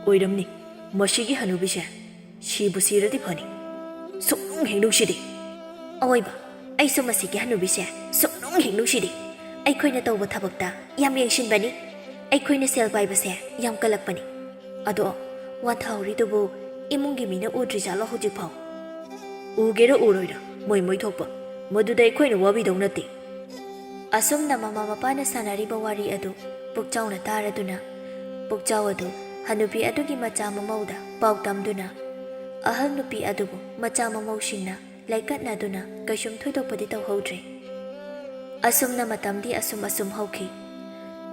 ꯑꯣꯏꯔꯝꯅꯤ ꯃꯁꯤꯒꯤ ꯍꯅꯨꯕꯤꯁꯦ ꯁꯤꯕꯨ ꯁꯤꯔꯗꯤ ꯐꯅꯤ ꯁꯨꯛꯅꯨꯡ ꯍꯦꯛ ꯅꯨꯡꯁꯤꯗꯦ ꯑꯋꯣꯏꯕ ꯑꯩꯁꯨ ꯃꯁꯤꯒꯤ ꯍꯅꯨꯕꯤꯁꯦ ꯁꯨꯛꯅꯨꯡ ꯍꯦꯛ ꯅꯨꯡꯁꯤꯗꯦ ꯑꯩꯈꯣꯏꯅ ꯇꯧꯕ ꯊꯕꯛꯇ ꯌꯥꯝ ꯌꯦꯡꯁꯤꯟꯕꯅꯤ ꯑꯩꯈꯣꯏꯅ ꯁꯦꯜ ꯄꯥꯏꯕꯁꯦ ꯌꯥꯝ ꯀꯜꯂꯛꯄꯅꯤ ꯑꯗꯣ ꯋꯥꯟꯊꯍꯧꯔꯤꯗꯨꯕꯨ ꯏꯃꯨꯡꯒꯤ ꯃꯤꯅ ꯎꯗ꯭ꯔꯤꯖꯥꯠꯂꯣ ꯍꯧꯖꯤꯛꯐꯥꯎ ꯎꯒꯦꯔ ꯎꯔꯣꯏꯔ ꯃꯣꯏ ꯊꯣꯛꯄ ꯃꯗꯨꯗ ꯑꯩꯈꯣꯏꯅ ꯋꯥꯕꯤꯗꯧ ꯅꯠꯇꯦ ꯑꯁꯨꯝꯅ ꯃꯃꯥ ꯃꯄꯥꯅ ꯁꯥꯟꯅꯔꯤꯕ ꯋꯥꯔꯤ ꯑꯗꯨ ꯄꯨꯛꯆꯥꯎꯅ ꯇꯥꯔꯗꯨꯅ ꯄꯨꯛꯆꯥꯎ ꯑꯗꯨ ꯍꯅꯨꯄꯤ ꯑꯗꯨꯒꯤ ꯃꯆꯥ ꯃꯃꯧꯗ ꯄꯥꯎ ꯇꯝꯗꯨꯅ ꯑꯍꯜ ꯅꯨꯄꯤ ꯑꯗꯨꯕꯨ ꯃꯆꯥ ꯃꯃꯧꯁꯤꯡꯅ ꯂꯩꯀꯠꯅꯗꯨꯅ ꯀꯩꯁꯨꯝ ꯊꯣꯏꯗꯣꯛꯄꯗꯤ ꯇꯧꯍꯧꯗ꯭ꯔꯦ ꯑꯁꯨꯝꯅ ꯃꯇꯝꯗꯤ ꯑꯁꯨꯝ ꯍꯧꯈꯤ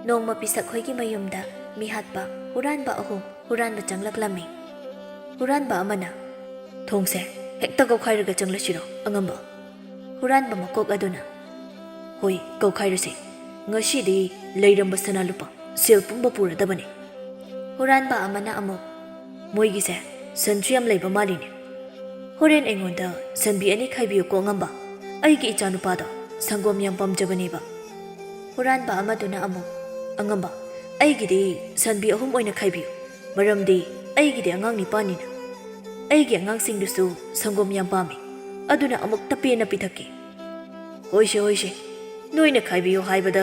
ꯅꯣꯡꯃ ꯄꯤꯁꯛ ꯍꯣꯏꯒꯤ ꯃꯌꯨꯝꯗ ꯃꯤꯍꯥꯠꯄ ꯍꯨꯔꯥꯟꯕ ꯑꯍꯨꯝ ꯍꯨꯔꯥꯟꯕ ꯆꯪꯂꯛꯂꯝꯃꯤ ꯍꯨꯔꯥꯟꯕ ꯑꯃꯅ ꯊꯣꯡꯁꯦ ꯍꯦꯛꯇ ꯀꯧꯈꯥꯏꯔꯒ ꯆꯪꯂꯁꯤꯔꯣ ꯑꯉꯝꯕ ꯍꯨꯔꯥꯟꯕ ꯃꯀꯣꯛ ꯑꯗꯨꯅ ꯍꯣꯏ ꯀꯧꯈꯥꯏꯔꯁꯤ ꯉꯁꯤꯗꯤ ꯂꯩꯔꯝꯕ ꯁꯅꯥ ꯂꯨꯄꯥ ꯁꯦꯜ ꯄꯨꯝꯕ ꯄꯨꯔꯗꯕꯅꯤ ꯍꯨꯔꯥꯟꯕ ꯑꯃꯅ ꯑꯃꯨꯛ ꯃꯣꯏꯒꯤꯁꯦ ꯁꯟꯁꯨ ꯌꯥꯝ ꯂꯩꯕ ꯃꯥꯜꯂꯤꯅꯦ ꯍꯣꯔꯦꯟ ꯑꯩꯉꯣꯟꯗ ꯁꯟꯕꯤ 2 ꯈꯥꯏꯕꯤꯌꯨꯀꯣ ꯑꯉꯝꯕ ꯑꯩꯒꯤ ꯏꯆꯥꯅꯨꯄꯥꯗꯣ ꯁꯪꯒꯣꯝ ꯌꯥꯝ ꯄꯥꯝꯖꯕꯅꯦꯕ ꯍꯨꯔꯥꯟꯕ ꯑꯃꯗꯨꯅ ꯑꯃꯨꯛ ꯑꯉꯝꯕ ꯑꯩꯒꯤꯗꯤ ꯁꯟꯕꯤ 3 ꯑꯣꯏꯅ ꯈꯥꯏꯕꯤꯌꯨ ꯃꯔꯝꯗꯤ ꯑꯩꯒꯤꯗꯤ ꯑꯉꯥꯡ 9 ꯑꯩꯒꯤ ꯑꯉꯥꯡꯁꯤꯡꯗꯨꯁꯨ ꯁꯪꯒꯣꯝ ꯌꯥꯝ ꯄꯥꯝꯃꯤ ꯑꯗꯨꯅ ꯑꯃꯨꯛꯇ ꯄꯦꯟꯅ ꯄꯤꯊꯛꯀꯦ ꯍꯣꯏꯁꯦ ꯅꯣꯏꯅ ꯈꯥꯏꯕꯤꯌꯨ ꯍꯥꯏꯕꯗ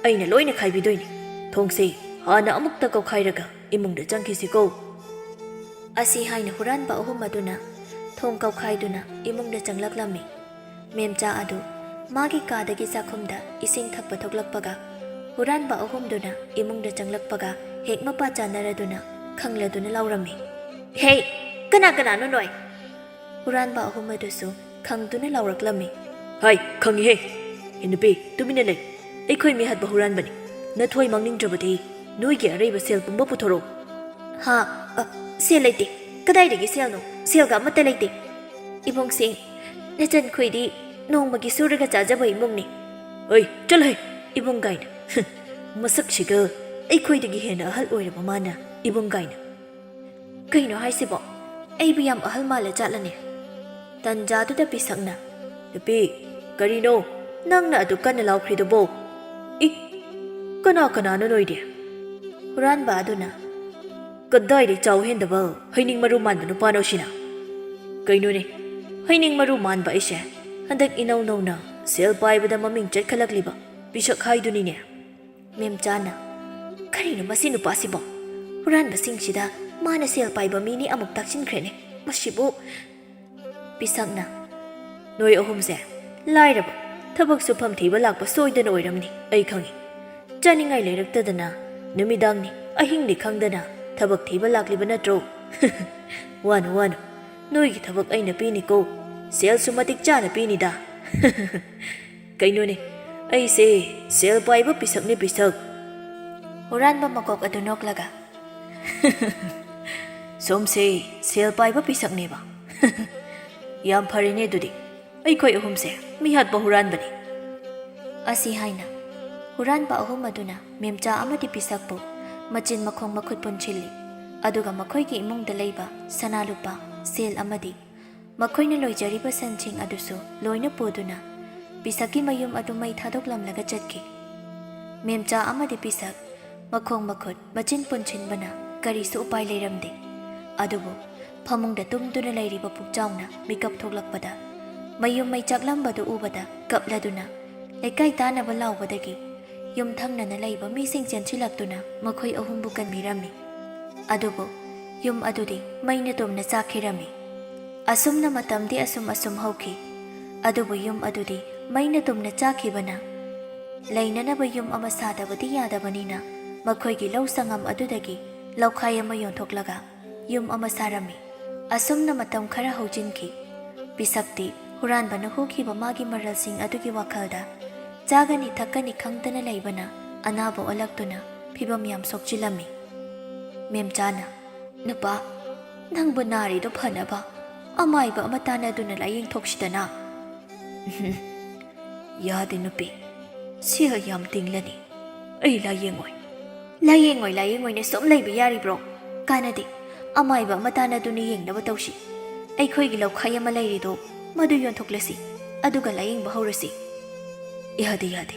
ꯑꯩꯅ ꯂꯣꯏꯅ ꯈꯥꯏꯕꯤꯗꯣꯏꯅꯤ ꯊꯣꯡꯁꯦ ꯍꯥꯟꯅ ꯑꯃꯨꯛꯇ ꯀꯧꯈꯥꯏꯔꯒ ꯏꯃꯨꯡꯗ ꯆꯪꯈꯤꯁꯤꯀꯣ ꯑꯁꯤ ꯍꯥꯏꯅ ꯍꯨꯔꯥꯟꯕ 3 ꯑꯗꯨꯅ ꯊꯣꯡ ꯀꯧꯈꯥꯏꯗꯨꯅ ꯏꯃꯨꯡꯗ ꯆꯪꯂꯛꯂꯝꯃꯤ ꯃꯦꯝꯆꯥ ꯑꯗꯨ ꯃꯥꯒꯤ ꯀꯥꯗꯒꯤ ꯆꯥꯛꯈꯨꯝꯗ ꯏꯁꯤꯡ ꯊꯛꯄ ꯊꯣꯛꯂꯛꯄꯒ ꯍꯨꯔꯥꯟꯕ 3ꯗꯨꯅ ꯏꯃꯨꯡꯗ ꯆꯪꯂꯛꯄꯒ ꯍꯦꯛ ꯃꯄꯥ ꯆꯥꯟꯅꯔꯗꯨꯅ ꯈꯪꯂꯗꯨꯅ ꯂꯥꯎꯔꯝꯃꯤ ꯍꯦ ꯀꯅꯥꯅꯣ ꯅꯣꯏ ꯍꯨꯔꯥꯟꯕ 3 ꯑꯗꯨꯁꯨ ꯈꯪꯗꯨꯅ ꯂꯥꯎꯔꯛꯂꯝꯃꯤ ꯍꯥꯏ ꯈꯪꯉꯤꯍꯦ ꯅꯨꯄꯤ ꯇꯨꯃꯤꯟꯅ ꯂꯩ ꯑꯩꯈꯣꯏ ꯃꯤꯍꯠꯄ ꯍꯨꯔꯥꯟꯕꯅꯤ ꯅꯊꯣꯏ ꯃꯥꯡꯅꯤꯡꯗ꯭ꯔꯕꯗꯤ ꯅꯣꯏꯒꯤ ꯑꯔꯩꯕ ꯁꯦꯜ ꯄꯨꯝꯕ ꯄꯨꯊꯣꯔꯛꯎ ꯁꯦꯜ ꯂꯩꯇꯦ ꯀꯗꯥꯏꯗꯒꯤ ꯁꯦꯜꯅꯣ ꯁꯦꯜꯒ ꯑꯃꯠꯇ ꯂꯩꯇꯦ ꯏꯕꯨꯡꯁꯤꯡ ꯅꯆꯟꯈꯣꯏꯗꯤ ꯅꯣꯡꯃꯒꯤ ꯁꯨꯔꯒ ꯆꯥꯖꯕ ꯏꯃꯨꯡꯅꯤ ꯍꯣꯏ ꯆꯠꯂꯣꯍꯦ ꯏꯕꯨꯡ ꯀꯥꯏꯅ ꯃꯁꯛꯁꯤꯒ ꯑꯩꯈꯣꯏꯗꯒꯤ ꯍꯦꯟꯅ ꯑꯍꯜ ꯑꯣꯏꯔꯕ ꯃꯥꯅ ꯏꯕꯨꯡ ꯀꯥꯏꯅ ꯀꯩꯅꯣ ꯍꯥꯏꯁꯤꯕꯣ ꯑꯩꯕꯨ ꯌꯥꯝ ꯑꯍꯜ ꯃꯥꯜꯂ ꯆꯠꯂꯅꯤ ꯇꯟꯖꯥꯗꯨꯗ ꯄꯤꯁꯛꯅ ꯅꯨꯄꯤ ꯀꯔꯤꯅꯣ ꯅꯪꯅ ꯑꯗꯨ ꯀꯟꯅ ꯂꯥꯎꯈ꯭ꯔꯤꯗꯨꯕꯣ ꯀꯅꯥꯅꯣ ꯅꯣꯏꯗꯤ ꯍꯨꯔꯥꯟꯕ ꯑꯗꯨꯅ ꯀꯗꯥꯏꯗꯒꯤ ꯆꯥꯎ ꯍꯦꯟꯗꯕ ꯍꯩꯅꯤꯡ ꯃꯔꯨ ꯃꯥꯟꯕ ꯅꯨꯄꯥꯅꯣ ꯁꯤꯅ ꯀꯩꯅꯣꯅꯦ ꯍꯩꯅꯤꯡ ꯃꯔꯨ ꯃꯥꯟꯕ ꯑꯩꯁꯦ ꯍꯟꯗꯛ ꯏꯅꯧ ꯅꯧꯅ ꯁꯦꯜ ꯄꯥꯏꯕꯗ ꯃꯃꯤꯡ ꯆꯠꯈꯠꯂꯛꯂꯤꯕ ꯄꯤꯁꯛ ꯍꯥꯏꯗꯨꯅꯤꯅꯦ ꯃꯦꯝꯆꯥꯅ ꯀꯔꯤꯅꯣ ꯃꯁꯤ ꯅꯨꯄꯥꯁꯤꯕꯣ ꯍꯨꯔꯥꯟꯕꯁꯤꯡꯁꯤꯗ ꯃꯥꯅ ꯁꯦꯜ ꯄꯥꯏꯕ ꯃꯤꯅꯤ ꯑꯃꯨꯛ ꯇꯥꯛꯁꯤꯟꯈ꯭ꯔꯦꯅꯦ ꯃꯁꯤꯕꯨ ꯄꯤꯁꯛꯅ ꯅꯣꯏ 3ꯁꯦ ꯂꯥꯏꯔꯕ ꯊꯕꯛ ꯁꯨꯐꯝ ꯊꯤꯕ ꯂꯥꯛꯄ ꯁꯣꯏꯗꯅ ꯑꯣꯏꯔꯝꯅꯤ ꯑꯩ ꯈꯪꯉꯤ ꯆꯥꯅꯤꯡꯉꯥꯏ ꯂꯩꯔꯛꯇꯗꯅ ꯅꯨꯃꯤꯗꯥꯡꯅꯤ ꯑꯍꯤꯡꯅꯤ ꯈꯪꯗꯅ ꯊꯕꯛ ꯊꯤꯕ ꯂꯥꯛꯂꯤꯕ ꯅꯠꯇ꯭ꯔꯣ ꯋꯥꯅꯨ ꯅꯣꯏꯒꯤ ꯊꯕꯛ ꯑꯩꯅ ꯄꯤꯅꯤꯀꯣ ꯁꯦꯜꯁꯨ ꯃꯇꯤꯛ ꯆꯥꯅ ꯄꯤꯅꯤꯗ ꯀꯩꯅꯣꯅꯦ ꯑꯩꯁꯦ ꯁꯦꯜ ꯄꯥꯏꯕ ꯄꯤꯁꯛꯅꯤ ꯄꯤꯁꯛ ꯍꯨꯔꯥꯟꯕ ꯃꯀꯣꯛ ꯑꯗꯨ ꯅꯣꯛꯂꯒ ꯁꯣꯝꯁꯦ ꯁꯦꯜ ꯄꯥꯏꯕ ꯄꯤꯁꯛꯅꯦꯕ ꯌꯥꯝ ꯐꯔꯦꯅꯦ ꯑꯗꯨꯗꯤ ꯑꯩꯈꯣꯏ 3ꯁꯦ ꯃꯤꯍꯠꯄ ꯍꯨꯔꯥꯟꯕꯅꯤ ꯑꯁꯤ ꯍꯥꯏꯅ ꯍꯨꯔꯥꯟꯕ 3 ꯑꯗꯨꯅ ꯃꯦꯝꯆꯥ ꯑꯃꯗꯤ ꯄꯤꯁꯛꯄꯨ ꯃꯆꯤꯟ ꯃꯈꯣꯡ ꯃꯈꯨꯠ ꯄꯨꯟꯁꯤꯜꯂꯤ ꯑꯗꯨꯒ ꯃꯈꯣꯏꯒꯤ ꯏꯃꯨꯡꯗ ꯂꯩꯕ ꯁꯅꯥ ꯂꯨꯄꯥ ꯁꯦꯜ ꯑꯃꯗꯤ ꯃꯈꯣꯏꯅ ꯂꯣꯏꯖꯔꯤꯕ ꯁꯟꯁꯤꯡ ꯑꯗꯨꯁꯨ ꯂꯣꯏꯅ ꯄꯨꯗꯨꯅ ꯄꯤꯁꯛꯀꯤ ꯃꯌꯨꯝ ꯑꯗꯨ ꯃꯩ ꯊꯥꯗꯣꯛꯂꯝꯂꯒ ꯆꯠꯈꯤ ꯃꯦꯝꯆꯥ ꯑꯃꯗꯤ ꯄꯤꯁꯛ ꯃꯈꯣꯡ ꯃꯈꯨꯠ ꯃꯆꯤꯟ ꯄꯨꯟꯁꯤꯟꯕꯅ ꯀꯔꯤꯁꯨ ꯎꯄꯥꯏ ꯂꯩꯔꯝꯗꯦ ꯑꯗꯨꯕꯨ ꯐꯃꯨꯡꯗ ꯇꯨꯝꯗꯨꯅ ꯂꯩꯔꯤꯕ ꯄꯨꯛꯆꯥꯎꯅ ꯃꯤꯀꯞ ꯊꯣꯛꯂꯛꯄꯗ ꯃꯌꯨꯝ ꯃꯩ ꯆꯥꯛꯂꯝꯕꯗꯨ ꯎꯕꯗ ꯀꯞꯂꯗꯨꯅ ꯂꯩꯀꯥꯏ ꯇꯥꯅꯕ ꯂꯥꯎꯕꯗꯒꯤ ꯌꯨꯝꯊꯪꯅꯅ ꯂꯩꯕ ꯃꯤꯁꯤꯡ ꯆꯦꯟꯁꯤꯜꯂꯛꯇꯨꯅ ꯃꯈꯣꯏ 3ꯕꯨ ꯀꯟꯕꯤꯔꯝꯃꯤ ꯑꯗꯨꯕꯨ ꯌꯨꯝ ꯑꯗꯨꯗꯤ ꯃꯩꯅ ꯇꯨꯝꯅ ꯆꯥꯛꯈꯤꯔꯝꯃꯤ ꯑꯁꯨꯝꯅ ꯃꯇꯝꯗꯤ ꯑꯁꯨꯝ ꯍꯧꯈꯤ ꯑꯗꯨꯕꯨ ꯌꯨꯝ ꯑꯗꯨꯗꯤ ꯃꯩꯅ ꯇꯨꯝꯅ ꯆꯥꯛꯈꯤꯕꯅ ꯂꯩꯅꯅꯕ ꯌꯨꯝ ꯑꯃ ꯁꯥꯗꯕꯗꯤ ꯌꯥꯗꯕꯅꯤꯅ ꯃꯈꯣꯏꯒꯤ ꯂꯧ ꯁꯪꯉꯝ ꯑꯗꯨꯗꯒꯤ ꯂꯧꯈꯥꯏ ꯑꯃ ꯌꯣꯟꯊꯣꯛꯂꯒ ꯌꯨꯝ ꯑꯃ ꯁꯥꯔꯝꯃꯤ ꯑꯁꯨꯝꯅ ꯃꯇꯝ ꯈꯔ ꯍꯧꯖꯤꯟꯈꯤ ꯄꯤꯁꯛꯇꯤ ꯍꯨꯔꯥꯟꯕꯅ ꯍꯨꯈꯤꯕ ꯃꯥꯒꯤ ꯃꯔꯜꯁꯤꯡ ꯑꯗꯨꯒꯤ ꯋꯥꯈꯜꯗ ꯆꯥꯒꯅꯤ ꯊꯛꯀꯅꯤ ꯈꯪꯗꯅ ꯂꯩꯕꯅ ꯑꯅꯥꯕ ꯑꯣꯜꯂꯛꯇꯨꯅ ꯐꯤꯕꯝ ꯌꯥꯝ ꯁꯣꯛꯆꯤꯜꯂꯝꯃꯤ ꯃꯦꯝꯆꯥꯅ ꯅꯨꯄꯥ ꯅꯪꯕꯨ ꯅꯥꯔꯤꯗꯣ ꯐꯅꯕ ꯑꯃꯥꯏꯕ ꯑꯃ ꯇꯥꯟꯅꯗꯨꯅ ꯂꯥꯌꯦꯡꯊꯣꯛꯁꯤꯗꯅ ꯌꯥꯗꯦ ꯅꯨꯄꯤ ꯁꯦꯜ ꯌꯥꯝ ꯇꯤꯡꯂꯅꯤ ꯑꯩ ꯂꯥꯌꯦꯡꯉꯣꯏꯅ ꯁꯨꯝ ꯂꯩꯕ ꯌꯥꯔꯤꯕ꯭ꯔꯣ ꯀꯥꯟꯅꯗꯦ ꯑꯃꯥꯏꯕ ꯑꯃ ꯇꯥꯟꯅꯗꯨꯅ ꯌꯦꯡꯅꯕ ꯇꯧꯁꯤ ꯑꯩꯈꯣꯏꯒꯤ ꯂꯧꯈꯥꯏ ꯑꯃ ꯂꯩꯔꯤꯗꯣ ꯃꯗꯨ ꯌꯣꯟꯊꯣꯛꯂꯁꯤ ꯑꯗꯨꯒ ꯂꯥꯌꯦꯡꯕ ꯍꯧꯔꯁꯤ ꯌꯥꯗꯦ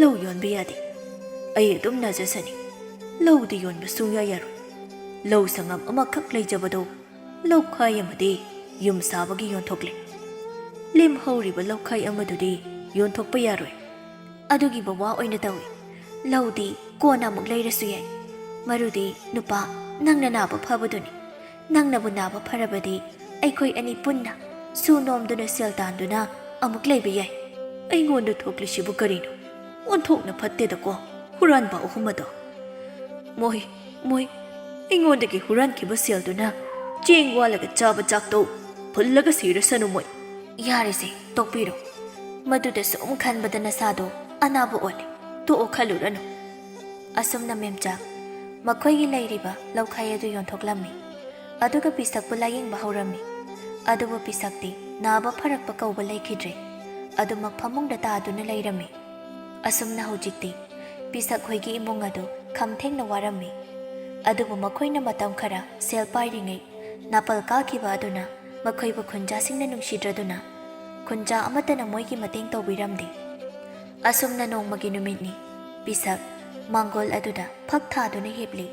ꯂꯧ ꯌꯣꯟꯕ ꯌꯥꯗꯦ ꯑꯩ ꯑꯗꯨꯝ ꯅꯥꯖꯁꯅꯤ ꯂꯧꯗꯤ ꯌꯣꯟꯕ ꯁꯨꯡꯌꯥ ꯌꯥꯔꯣꯏ ꯂꯧ ꯁꯪꯉꯝ ꯑꯃꯈꯛ ꯂꯩꯖꯕꯗꯣ ꯂꯧꯈꯥꯏ ꯑꯃꯗꯤ ꯌꯨꯝ ꯁꯥꯕꯒꯤ ꯌꯣꯟꯊꯣꯛꯂꯦ ꯂꯦꯝꯍꯧꯔꯤꯕ ꯂꯧꯈꯥꯏ ꯑꯃꯗꯨꯗꯤ ꯌꯣꯟꯊꯣꯛꯄ ꯌꯥꯔꯣꯏ ꯑꯗꯨꯒꯤ ꯋꯥ ꯑꯣꯏꯅ ꯇꯧꯏ ꯂꯧꯗꯤ ꯀꯣꯟꯅ ꯑꯃꯨꯛ ꯂꯩꯔꯁꯨ ꯌꯥꯏ ꯃꯔꯨꯗꯤ ꯅꯨꯄꯥ ꯅꯪꯅ ꯅꯥꯕ ꯐꯕꯗꯨꯅꯤ ꯅꯪꯅꯕꯨ ꯅꯥꯕ ꯐꯔꯕꯗꯤ ꯑꯩꯈꯣꯏ 2 ꯄꯨꯟꯅ ꯁꯨ ꯅꯣꯝꯗꯨꯅ ꯁꯦꯜ ꯇꯥꯟꯗꯨꯅ ꯑꯃꯨꯛ ꯂꯩꯕ ꯌꯥꯏ ꯑꯩꯉꯣꯟꯗ ꯊꯣꯛꯂꯤꯁꯤꯕꯨ ꯀꯔꯤꯅꯣ ꯑꯣꯟꯊꯣꯛꯅ ꯐꯠꯇꯦꯗꯀꯣ ꯍꯨꯔꯥꯟꯕ ꯑꯍꯨꯝ ꯑꯗꯣ ꯃꯣꯏ ꯑꯩꯉꯣꯟꯗꯒꯤ ꯍꯨꯔꯥꯟꯈꯤꯕ ꯁꯦꯜꯗꯨꯅ ꯆꯦꯡ ꯋꯥꯜꯂꯒ ꯆꯥꯕ ꯆꯥꯛꯇꯣ ꯐꯨꯜꯂꯒ ꯁꯤꯔꯁꯅꯨ ꯃꯣꯏ ꯌꯥꯔꯦꯁꯦ ꯇꯣꯛꯄꯤꯔꯣ ꯃꯗꯨꯗ ꯁꯨꯝ ꯈꯟꯕꯗ ꯅꯁꯥꯗꯣ ꯑꯅꯥꯕ ꯑꯣꯜꯂꯦ ꯇꯣꯛꯑꯣ ꯈꯜꯂꯨꯔꯅꯨ ꯑꯁꯨꯝꯅ ꯃꯦꯝꯆꯥꯛ ꯃꯈꯣꯏꯒꯤ ꯂꯩꯔꯤꯕ ꯂꯧꯈꯥꯏ ꯑꯗꯨ ꯌꯣꯟꯊꯣꯛꯂꯝꯃꯤ ꯑꯗꯨꯒ ꯄꯤꯁꯛꯄꯨ ꯂꯥꯌꯦꯡꯕ ꯍꯧꯔꯝꯃꯤ ꯑꯗꯨꯕꯨ ꯄꯤꯁꯛꯇꯤ ꯅꯥꯕ ꯐꯔꯛꯄ ꯀꯧꯕ ꯂꯩꯈꯤꯗ꯭ꯔꯦ ꯑꯗꯨꯃꯛ ꯐꯃꯨꯡꯗ ꯇꯥꯗꯨꯅ ꯂꯩꯔꯝꯃꯤ ꯑꯁꯨꯝꯅ ꯍꯧꯖꯤꯛꯇꯤ ꯄꯤꯁꯛ ꯍꯣꯏꯒꯤ ꯏꯃꯨꯡ ꯑꯗꯨ ꯈꯝꯊꯦꯡꯅ ꯋꯥꯔꯝꯃꯤ ꯑꯗꯨꯕꯨ ꯃꯈꯣꯏꯅ ꯃꯇꯝ ꯈꯔ ꯁꯦꯜ ꯄꯥꯏꯔꯤꯉꯩ ꯅꯥꯄꯜ ꯀꯥꯈꯤꯕ ꯑꯗꯨꯅ ꯃꯈꯣꯏꯕꯨ ꯈꯨꯟꯖꯥꯁꯤꯡꯅ ꯅꯨꯡꯁꯤꯗ꯭ꯔꯗꯨꯅ ꯈꯨꯟꯖꯥ ꯑꯃꯠꯇꯅ ꯃꯣꯏꯒꯤ ꯃꯇꯦꯡ ꯇꯧꯕꯤꯔꯝꯗꯦ ꯑꯁꯨꯝꯅ ꯅꯣꯡꯃꯒꯤ ꯅꯨꯃꯤꯠꯅꯤ ꯄꯤꯁꯛ ꯃꯥꯡꯒꯣꯜ ꯑꯗꯨꯗ ꯐꯛ ꯊꯥꯗꯨꯅ ꯍꯤꯞꯂꯤ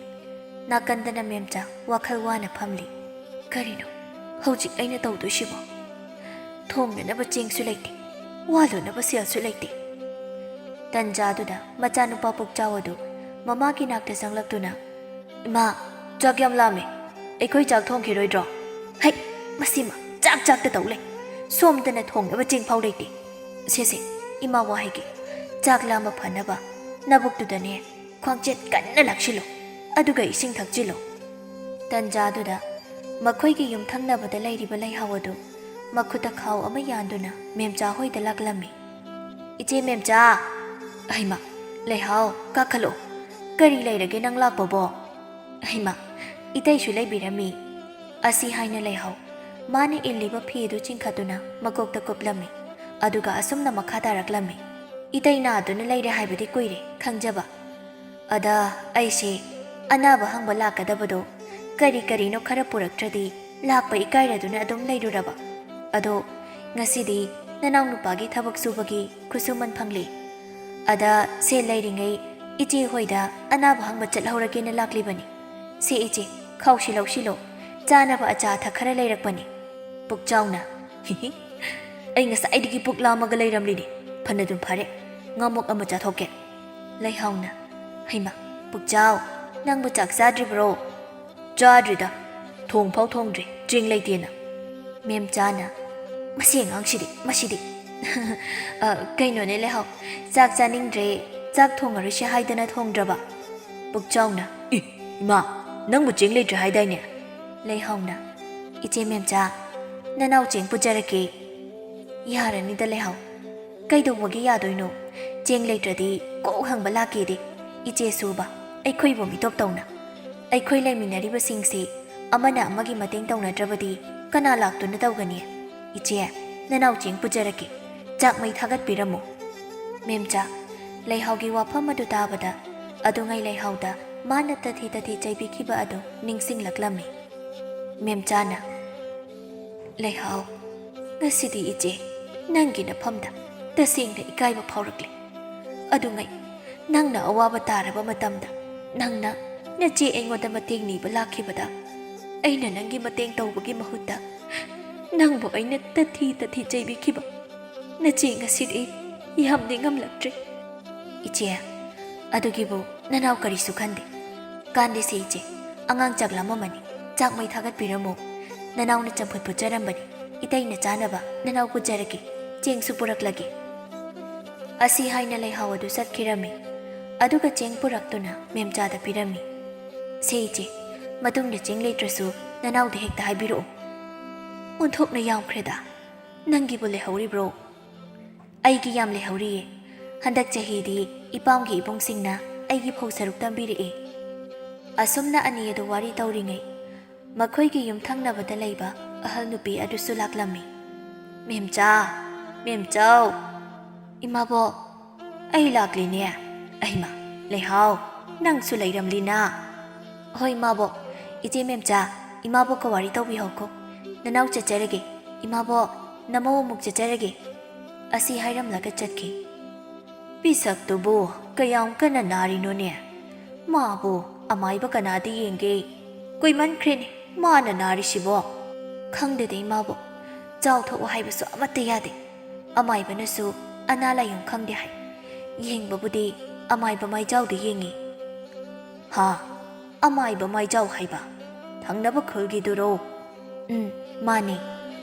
ꯅꯥꯀꯟꯗꯅ ꯃꯦꯝꯆꯥ ꯋꯥꯈꯜ ꯋꯥꯅ ꯐꯝꯂꯤ ꯀꯔꯤꯅꯣ ꯍꯧꯖꯤꯛ ꯑꯩꯅ ꯇꯧꯗꯣꯏꯁꯤꯕꯣ ꯊꯣꯡꯅꯅꯕ ꯆꯦꯡꯁꯨ ꯂꯩꯇꯦ ꯋꯥꯜꯂꯨꯅꯕ ꯁꯦꯜꯁꯨ ꯂꯩꯇꯦ ꯇꯟꯖꯥꯗꯨꯗ ꯃꯆꯥꯅꯨꯄꯥ ꯄꯨꯛꯆꯥꯎ ꯑꯗꯨ ꯃꯃꯥꯒꯤ ꯅꯥꯛꯇ ꯆꯪꯂꯛꯇꯨꯅ ꯏꯃꯥ ꯆꯥꯛ ꯌꯥꯝ ꯂꯥꯝꯃꯦ ꯑꯩꯈꯣꯏ ꯆꯥꯛ ꯊꯣꯡꯈꯤꯔꯣꯏꯗ꯭ꯔꯣ ꯍꯩ ꯃꯁꯤꯃ ꯆꯥꯛꯇ ꯇꯧ ꯂꯩ ꯁꯣꯝꯗꯅ ꯊꯣꯡꯅꯕ ꯆꯦꯡ ꯐꯥꯎ ꯂꯩꯇꯦ ꯁꯦ ꯏꯃꯥ ꯋꯥꯍꯩꯒꯤ ꯆꯥꯛ ꯂꯥꯝꯕ ꯐꯅꯕ ꯅꯕꯨꯛꯇꯨꯗꯅꯦ ꯈ꯭ꯋꯥꯡꯆꯦꯠ ꯀꯟꯅ ꯂꯥꯛꯁꯤꯜꯂꯣ ꯑꯗꯨꯒ ꯏꯁꯤꯡ ꯊꯛꯆꯤꯜꯂꯣ ꯇꯟꯖꯥꯗꯨꯗ ꯃꯈꯣꯏꯒꯤ ꯌꯨꯝꯊꯪꯅꯕꯗ ꯂꯩꯔꯤꯕ ꯂꯩꯍꯥꯎ ꯑꯗꯨ ꯃꯈꯨꯠꯇ ꯈꯥꯎ ꯑꯃ ꯌꯥꯟꯗꯨꯅ ꯃꯦꯝꯆꯥ ꯍꯣꯏꯗ ꯂꯥꯛꯂꯝꯃꯤ ꯏꯆꯦ ꯃꯦꯝꯆꯥ ꯑꯩꯃ ꯂꯩꯍꯥꯎ ꯀꯥꯈꯠꯂꯛꯑꯣ ꯀꯔꯤ ꯂꯩꯔꯒꯦ ꯅꯪ ꯂꯥꯛꯄꯕꯣ ꯑꯩꯃ ꯏꯇꯩꯁꯨ ꯂꯩꯕꯤꯔꯝꯃꯤ ꯑꯁꯤ ꯍꯥꯏꯅ ꯂꯩꯍꯥꯎ ꯃꯥꯅ ꯏꯜꯂꯤꯕ ꯐꯤ ꯑꯗꯨ ꯆꯤꯡꯈꯠꯇꯨꯅ ꯃꯀꯣꯛꯇ ꯀꯨꯞꯂꯝꯃꯤ ꯑꯗꯨꯒ ꯑꯁꯨꯝꯅ ꯃꯈꯥ ꯇꯥꯔꯛꯂꯝꯃꯤ ꯏꯇꯩ ꯅꯥꯗꯨꯅ ꯂꯩꯔꯦ ꯍꯥꯏꯕꯗꯤ ꯀꯨꯏꯔꯦ ꯈꯪꯖꯕ ꯑꯗ ꯑꯩꯁꯦ ꯑꯅꯥꯕ ꯍꯪꯕ ꯂꯥꯛꯀꯗꯕꯗꯣ ꯀꯔꯤꯅꯣ ꯈꯔ ꯄꯨꯔꯛꯇ꯭ꯔꯗꯤ ꯂꯥꯛꯄ ꯏꯀꯥꯏꯔꯗꯨꯅ ꯑꯗꯨꯝ ꯂꯩꯔꯨꯔꯕ ꯑꯗꯣ ꯉꯁꯤꯗꯤ ꯅꯅꯥꯎ ꯅꯨꯄꯥꯒꯤ ꯊꯕꯛ ꯁꯨꯕꯒꯤ ꯈꯨꯠꯁꯨꯃꯟ ꯐꯪꯂꯤ ꯑꯗ ꯁꯦꯜ ꯂꯩꯔꯤꯉꯩ ꯏꯆꯦ ꯍꯣꯏꯗ ꯑꯅꯥꯕ ꯍꯪꯕ ꯆꯠꯍꯧꯔꯒꯦꯅ ꯂꯥꯛꯂꯤꯕꯅꯤ ꯁꯤ ꯏꯆꯦ ꯈꯥꯎꯁꯤ ꯂꯧꯁꯤꯜꯂꯣ ꯆꯥꯅꯕ ꯑꯆꯥ ꯑꯊꯛ ꯈꯔ ꯂꯩꯔꯛꯄꯅꯤ ꯄꯨꯛꯆꯥꯎꯅ ꯑꯩ ꯉꯁꯥꯏꯗꯒꯤ ꯄꯨꯛ ꯂꯥꯝꯃꯒ ꯂꯩꯔꯝꯂꯤꯅꯤ ꯐꯅꯗꯨꯝ ꯐꯔꯦ ꯉꯥꯃꯨꯛ ꯑꯃ ꯆꯥꯊꯣꯛꯀꯦ ꯂꯩꯍꯥꯎꯅ ꯍꯩꯃ ꯄꯨꯛꯆꯥꯎ ꯅꯪꯕꯨ ꯆꯥꯛ ꯆꯥꯗ꯭ꯔꯤꯕ꯭ꯔꯣ ꯆꯥꯗ꯭ꯔꯤꯗ ꯊꯣꯡꯐꯥꯎ ꯊꯣꯡꯗ꯭ꯔꯤ ꯆꯦꯡ ꯂꯩꯇꯦꯅ ꯃꯦꯝꯆꯥꯅ ꯃꯁꯤ ꯑꯉꯥꯡꯁꯤꯗꯤ ꯀꯩꯅꯣꯅꯦ ꯂꯩꯍꯥꯎ ꯆꯥꯛ ꯆꯥꯅꯤꯡꯗ꯭ꯔꯦ ꯆꯥꯛ ꯊꯣꯡꯉꯔꯣꯏꯁꯤ ꯍꯥꯏꯗꯅ ꯊꯣꯡꯗ꯭ꯔꯕ ꯄꯨꯛꯆꯥꯎꯅ ꯏꯃꯥ ꯅꯪꯕꯨ ꯆꯦꯡ ꯂꯩꯇ꯭ꯔꯦ ꯍꯥꯏꯗꯥꯏꯅꯦ ꯂꯩꯍꯥꯎꯅ ꯏꯆꯦ ꯃꯦꯝꯆꯥ ꯅꯅꯥꯎ ꯆꯦꯡ ꯄꯨꯖꯔꯛꯀꯦ ꯌꯥꯔꯅꯤꯗ ꯂꯩꯍꯥꯎ ꯀꯩꯗꯧꯕꯒꯤ ꯌꯥꯗꯣꯏꯅꯣ ꯆꯦꯡ ꯂꯩꯇ꯭ꯔꯗꯤ ꯀꯣꯛ ꯍꯪꯕ ꯂꯥꯛꯀꯦꯗꯤ ꯏꯆꯦ ꯁꯨꯕ ꯑꯩꯈꯣꯏꯕꯨ ꯃꯤꯇꯣꯞ ꯇꯧꯅ ꯑꯩꯈꯣꯏ ꯂꯩꯃꯤꯟꯅꯔꯤꯕꯁꯤꯡꯁꯤ ꯑꯃꯅ ꯑꯃꯒꯤ ꯃꯇꯦꯡ ꯇꯧꯅꯗ꯭ꯔꯕꯗꯤ ꯀꯅꯥ ꯂꯥꯛꯇꯨꯅ ꯇꯧꯒꯅꯤ ꯏꯆꯦ ꯅꯅꯥꯎ ꯆꯦꯡ ꯄꯨꯖꯔꯛꯀꯦ ꯆꯥꯛ ꯃꯩ ꯊꯥꯒꯠꯄꯤꯔꯝꯃꯨ ꯃꯦꯝꯆꯥ ꯂꯩꯍꯥꯎꯒꯤ ꯋꯥꯐꯝ ꯑꯗꯨ ꯇꯥꯕꯗ ꯑꯗꯨꯉꯩ ꯂꯩꯍꯥꯎꯗ ꯃꯥꯅ ꯇꯊꯤ ꯆꯩꯕꯤꯈꯤꯕ ꯑꯗꯨ ꯅꯤꯡꯁꯤꯡꯂꯛꯂꯝꯃꯤ ꯃꯦꯝꯆꯥꯅ ꯂꯩꯍꯥꯎ ꯉꯁꯤꯗꯤ ꯏꯆꯦ ꯅꯪꯒꯤ ꯅꯐꯝꯗ ꯇꯁꯦꯡꯅ ꯏꯀꯥꯏꯕ ꯐꯥꯎꯔꯛꯂꯦ ꯑꯗꯨꯉꯩ ꯅꯪꯅ ꯑꯋꯥꯕ ꯇꯥꯔꯕ ꯃꯇꯝꯗ ꯅꯪꯅ ꯅꯆꯦ ꯑꯩꯉꯣꯟꯗ ꯃꯇꯦꯡ ꯅꯤꯕ ꯂꯥꯛꯈꯤꯕꯗ ꯑꯩꯅ ꯅꯪꯒꯤ ꯃꯇꯦꯡ ꯇꯧꯕꯒꯤ ꯃꯍꯨꯠꯇ ꯅꯪꯕꯨ ꯑꯩꯅ ꯇꯊꯤ ꯆꯩꯕꯤꯈꯤꯕ ꯅꯆꯦ ꯉꯁꯤꯗꯤ ꯌꯥꯝ ꯅꯤꯡꯉꯝꯂꯛꯇ꯭ꯔꯦ ꯏꯆꯦ ꯑꯗꯨꯒꯤꯕꯨ ꯅꯅꯥꯎ ꯀꯔꯤꯁꯨ ꯈꯟꯗꯦ ꯀꯥꯟꯗꯦꯁꯦ ꯏꯆꯦ ꯑꯉꯥꯡ ꯆꯥꯛ ꯂꯥꯝꯃꯝꯃꯅꯤ ꯆꯥꯛ ꯃꯩ ꯊꯥꯒꯠꯄꯤꯔꯝꯃꯨ ꯅꯅꯥꯎꯅ ꯆꯝꯐꯨꯠ ꯐꯨꯠꯆꯔꯝꯕꯅꯤ ꯏꯇꯩꯅ ꯆꯥꯅꯕ ꯅꯅꯥꯎ ꯄꯨꯖꯔꯒꯦ ꯆꯦꯡꯁꯨ ꯄꯨꯔꯛꯂꯒꯦ ꯑꯁꯤ ꯍꯥꯏꯅ ꯂꯩꯍꯥꯎ ꯑꯗꯨ ꯆꯠꯈꯤꯔꯝꯃꯤ ꯑꯗꯨꯒ ꯆꯦꯡ ꯄꯨꯔꯛꯇꯨꯅ ꯃꯦꯝꯆꯥꯗ ꯄꯤꯔꯝꯃꯤ ꯁꯦ ꯏꯆꯦ ꯃꯇꯨꯡꯗ ꯆꯦꯡ ꯂꯩꯇ꯭ꯔꯁꯨ ꯅꯅꯥꯎꯗ ꯍꯦꯛꯇ ꯍꯥꯏꯕꯤꯔꯛꯑꯣ ꯑꯣꯟꯊꯣꯛꯅ ꯌꯥꯝꯈ꯭ꯔꯦꯗ ꯅꯪꯒꯤꯕꯨ ꯂꯩꯍꯧꯔꯤꯕ꯭ꯔꯣ ꯑꯩꯒꯤ ꯌꯥꯝ ꯂꯩꯍꯧꯔꯤꯌꯦ ꯍꯟꯗꯛ ꯆꯍꯤꯗꯤ ꯏꯄꯥꯝꯒꯤ ꯏꯕꯨꯡꯁꯤꯡꯅ ꯑꯩꯒꯤ ꯐꯧ ꯁꯔꯨꯛ ꯇꯝꯕꯤꯔꯛꯑꯦ ꯑꯁꯨꯝꯅ ꯑꯅꯤ ꯑꯗꯨ ꯋꯥꯔꯤ ꯇꯧꯔꯤꯉꯩ ꯃꯈꯣꯏꯒꯤ ꯌꯨꯝꯊꯪꯅꯕꯗ ꯂꯩꯕ ꯑꯍꯜ ꯅꯨꯄꯤ ꯑꯗꯨꯁꯨ ꯂꯥꯛꯂꯝꯃꯤ ꯃꯦꯝꯆꯥꯎ ꯏꯃꯥꯕꯣꯛ ꯑꯩ ꯂꯥꯛꯂꯤꯅꯦ ꯑꯩꯃ ꯂꯩꯍꯥꯎ ꯅꯪꯁꯨ ꯂꯩꯔꯝꯂꯤꯅ ꯍꯣꯏ ꯏꯃꯥꯕꯣꯛ ꯏꯆꯦ ꯃꯦꯝꯆꯥ ꯏꯃꯥꯕꯣꯛꯀ ꯋꯥꯔꯤ ꯇꯧꯕꯤꯍꯧꯀꯣ ꯅꯅꯥꯎ ꯆꯠꯆꯔꯒꯦ ꯏꯃꯥꯕꯣꯛ ꯅꯃꯧ ꯑꯃꯨꯛ ꯆꯠꯆꯔꯒꯦ ꯑꯁꯤ ꯍꯥꯏꯔꯝꯂꯒ ꯆꯠꯈꯤ ꯄꯤꯁꯛꯇꯨꯕꯨ ꯀꯌꯥꯝ ꯀꯟꯅ ꯅꯥꯔꯤꯅꯣꯅꯦ ꯃꯥꯕꯨ ꯑꯃꯥꯏꯕ ꯀꯅꯥꯗ ꯌꯦꯡꯒꯦ ꯀꯨꯏꯃꯟꯈ꯭ꯔꯦꯅꯦ ꯃꯥꯅ ꯅꯥꯔꯤꯁꯤꯕꯣ ꯈꯪꯗꯦꯗ ꯏꯃꯥꯕꯣꯛ ꯆꯥꯎꯊꯣꯛꯑꯣ ꯍꯥꯏꯕꯁꯨ ꯑꯃꯠꯇ ꯌꯥꯗꯦ ꯑꯃꯥꯏꯕꯅꯁꯨ ꯑꯅꯥ ꯂꯥꯏꯌꯣꯡ ꯈꯪꯗꯦ ꯍꯥꯏ ꯌꯦꯡꯕꯕꯨꯗꯤ ꯑꯃꯥꯏꯕ ꯃꯥꯏꯖꯥꯎꯗ ꯌꯦꯡꯉꯤ ꯍꯥ ꯑꯃꯥꯏꯕ ꯃꯥꯏꯖꯥꯎ ꯍꯥꯏꯕ ꯊꯪꯅꯕ ꯈꯨꯜꯒꯤꯗꯨꯔꯣ ꯃꯥꯅꯦ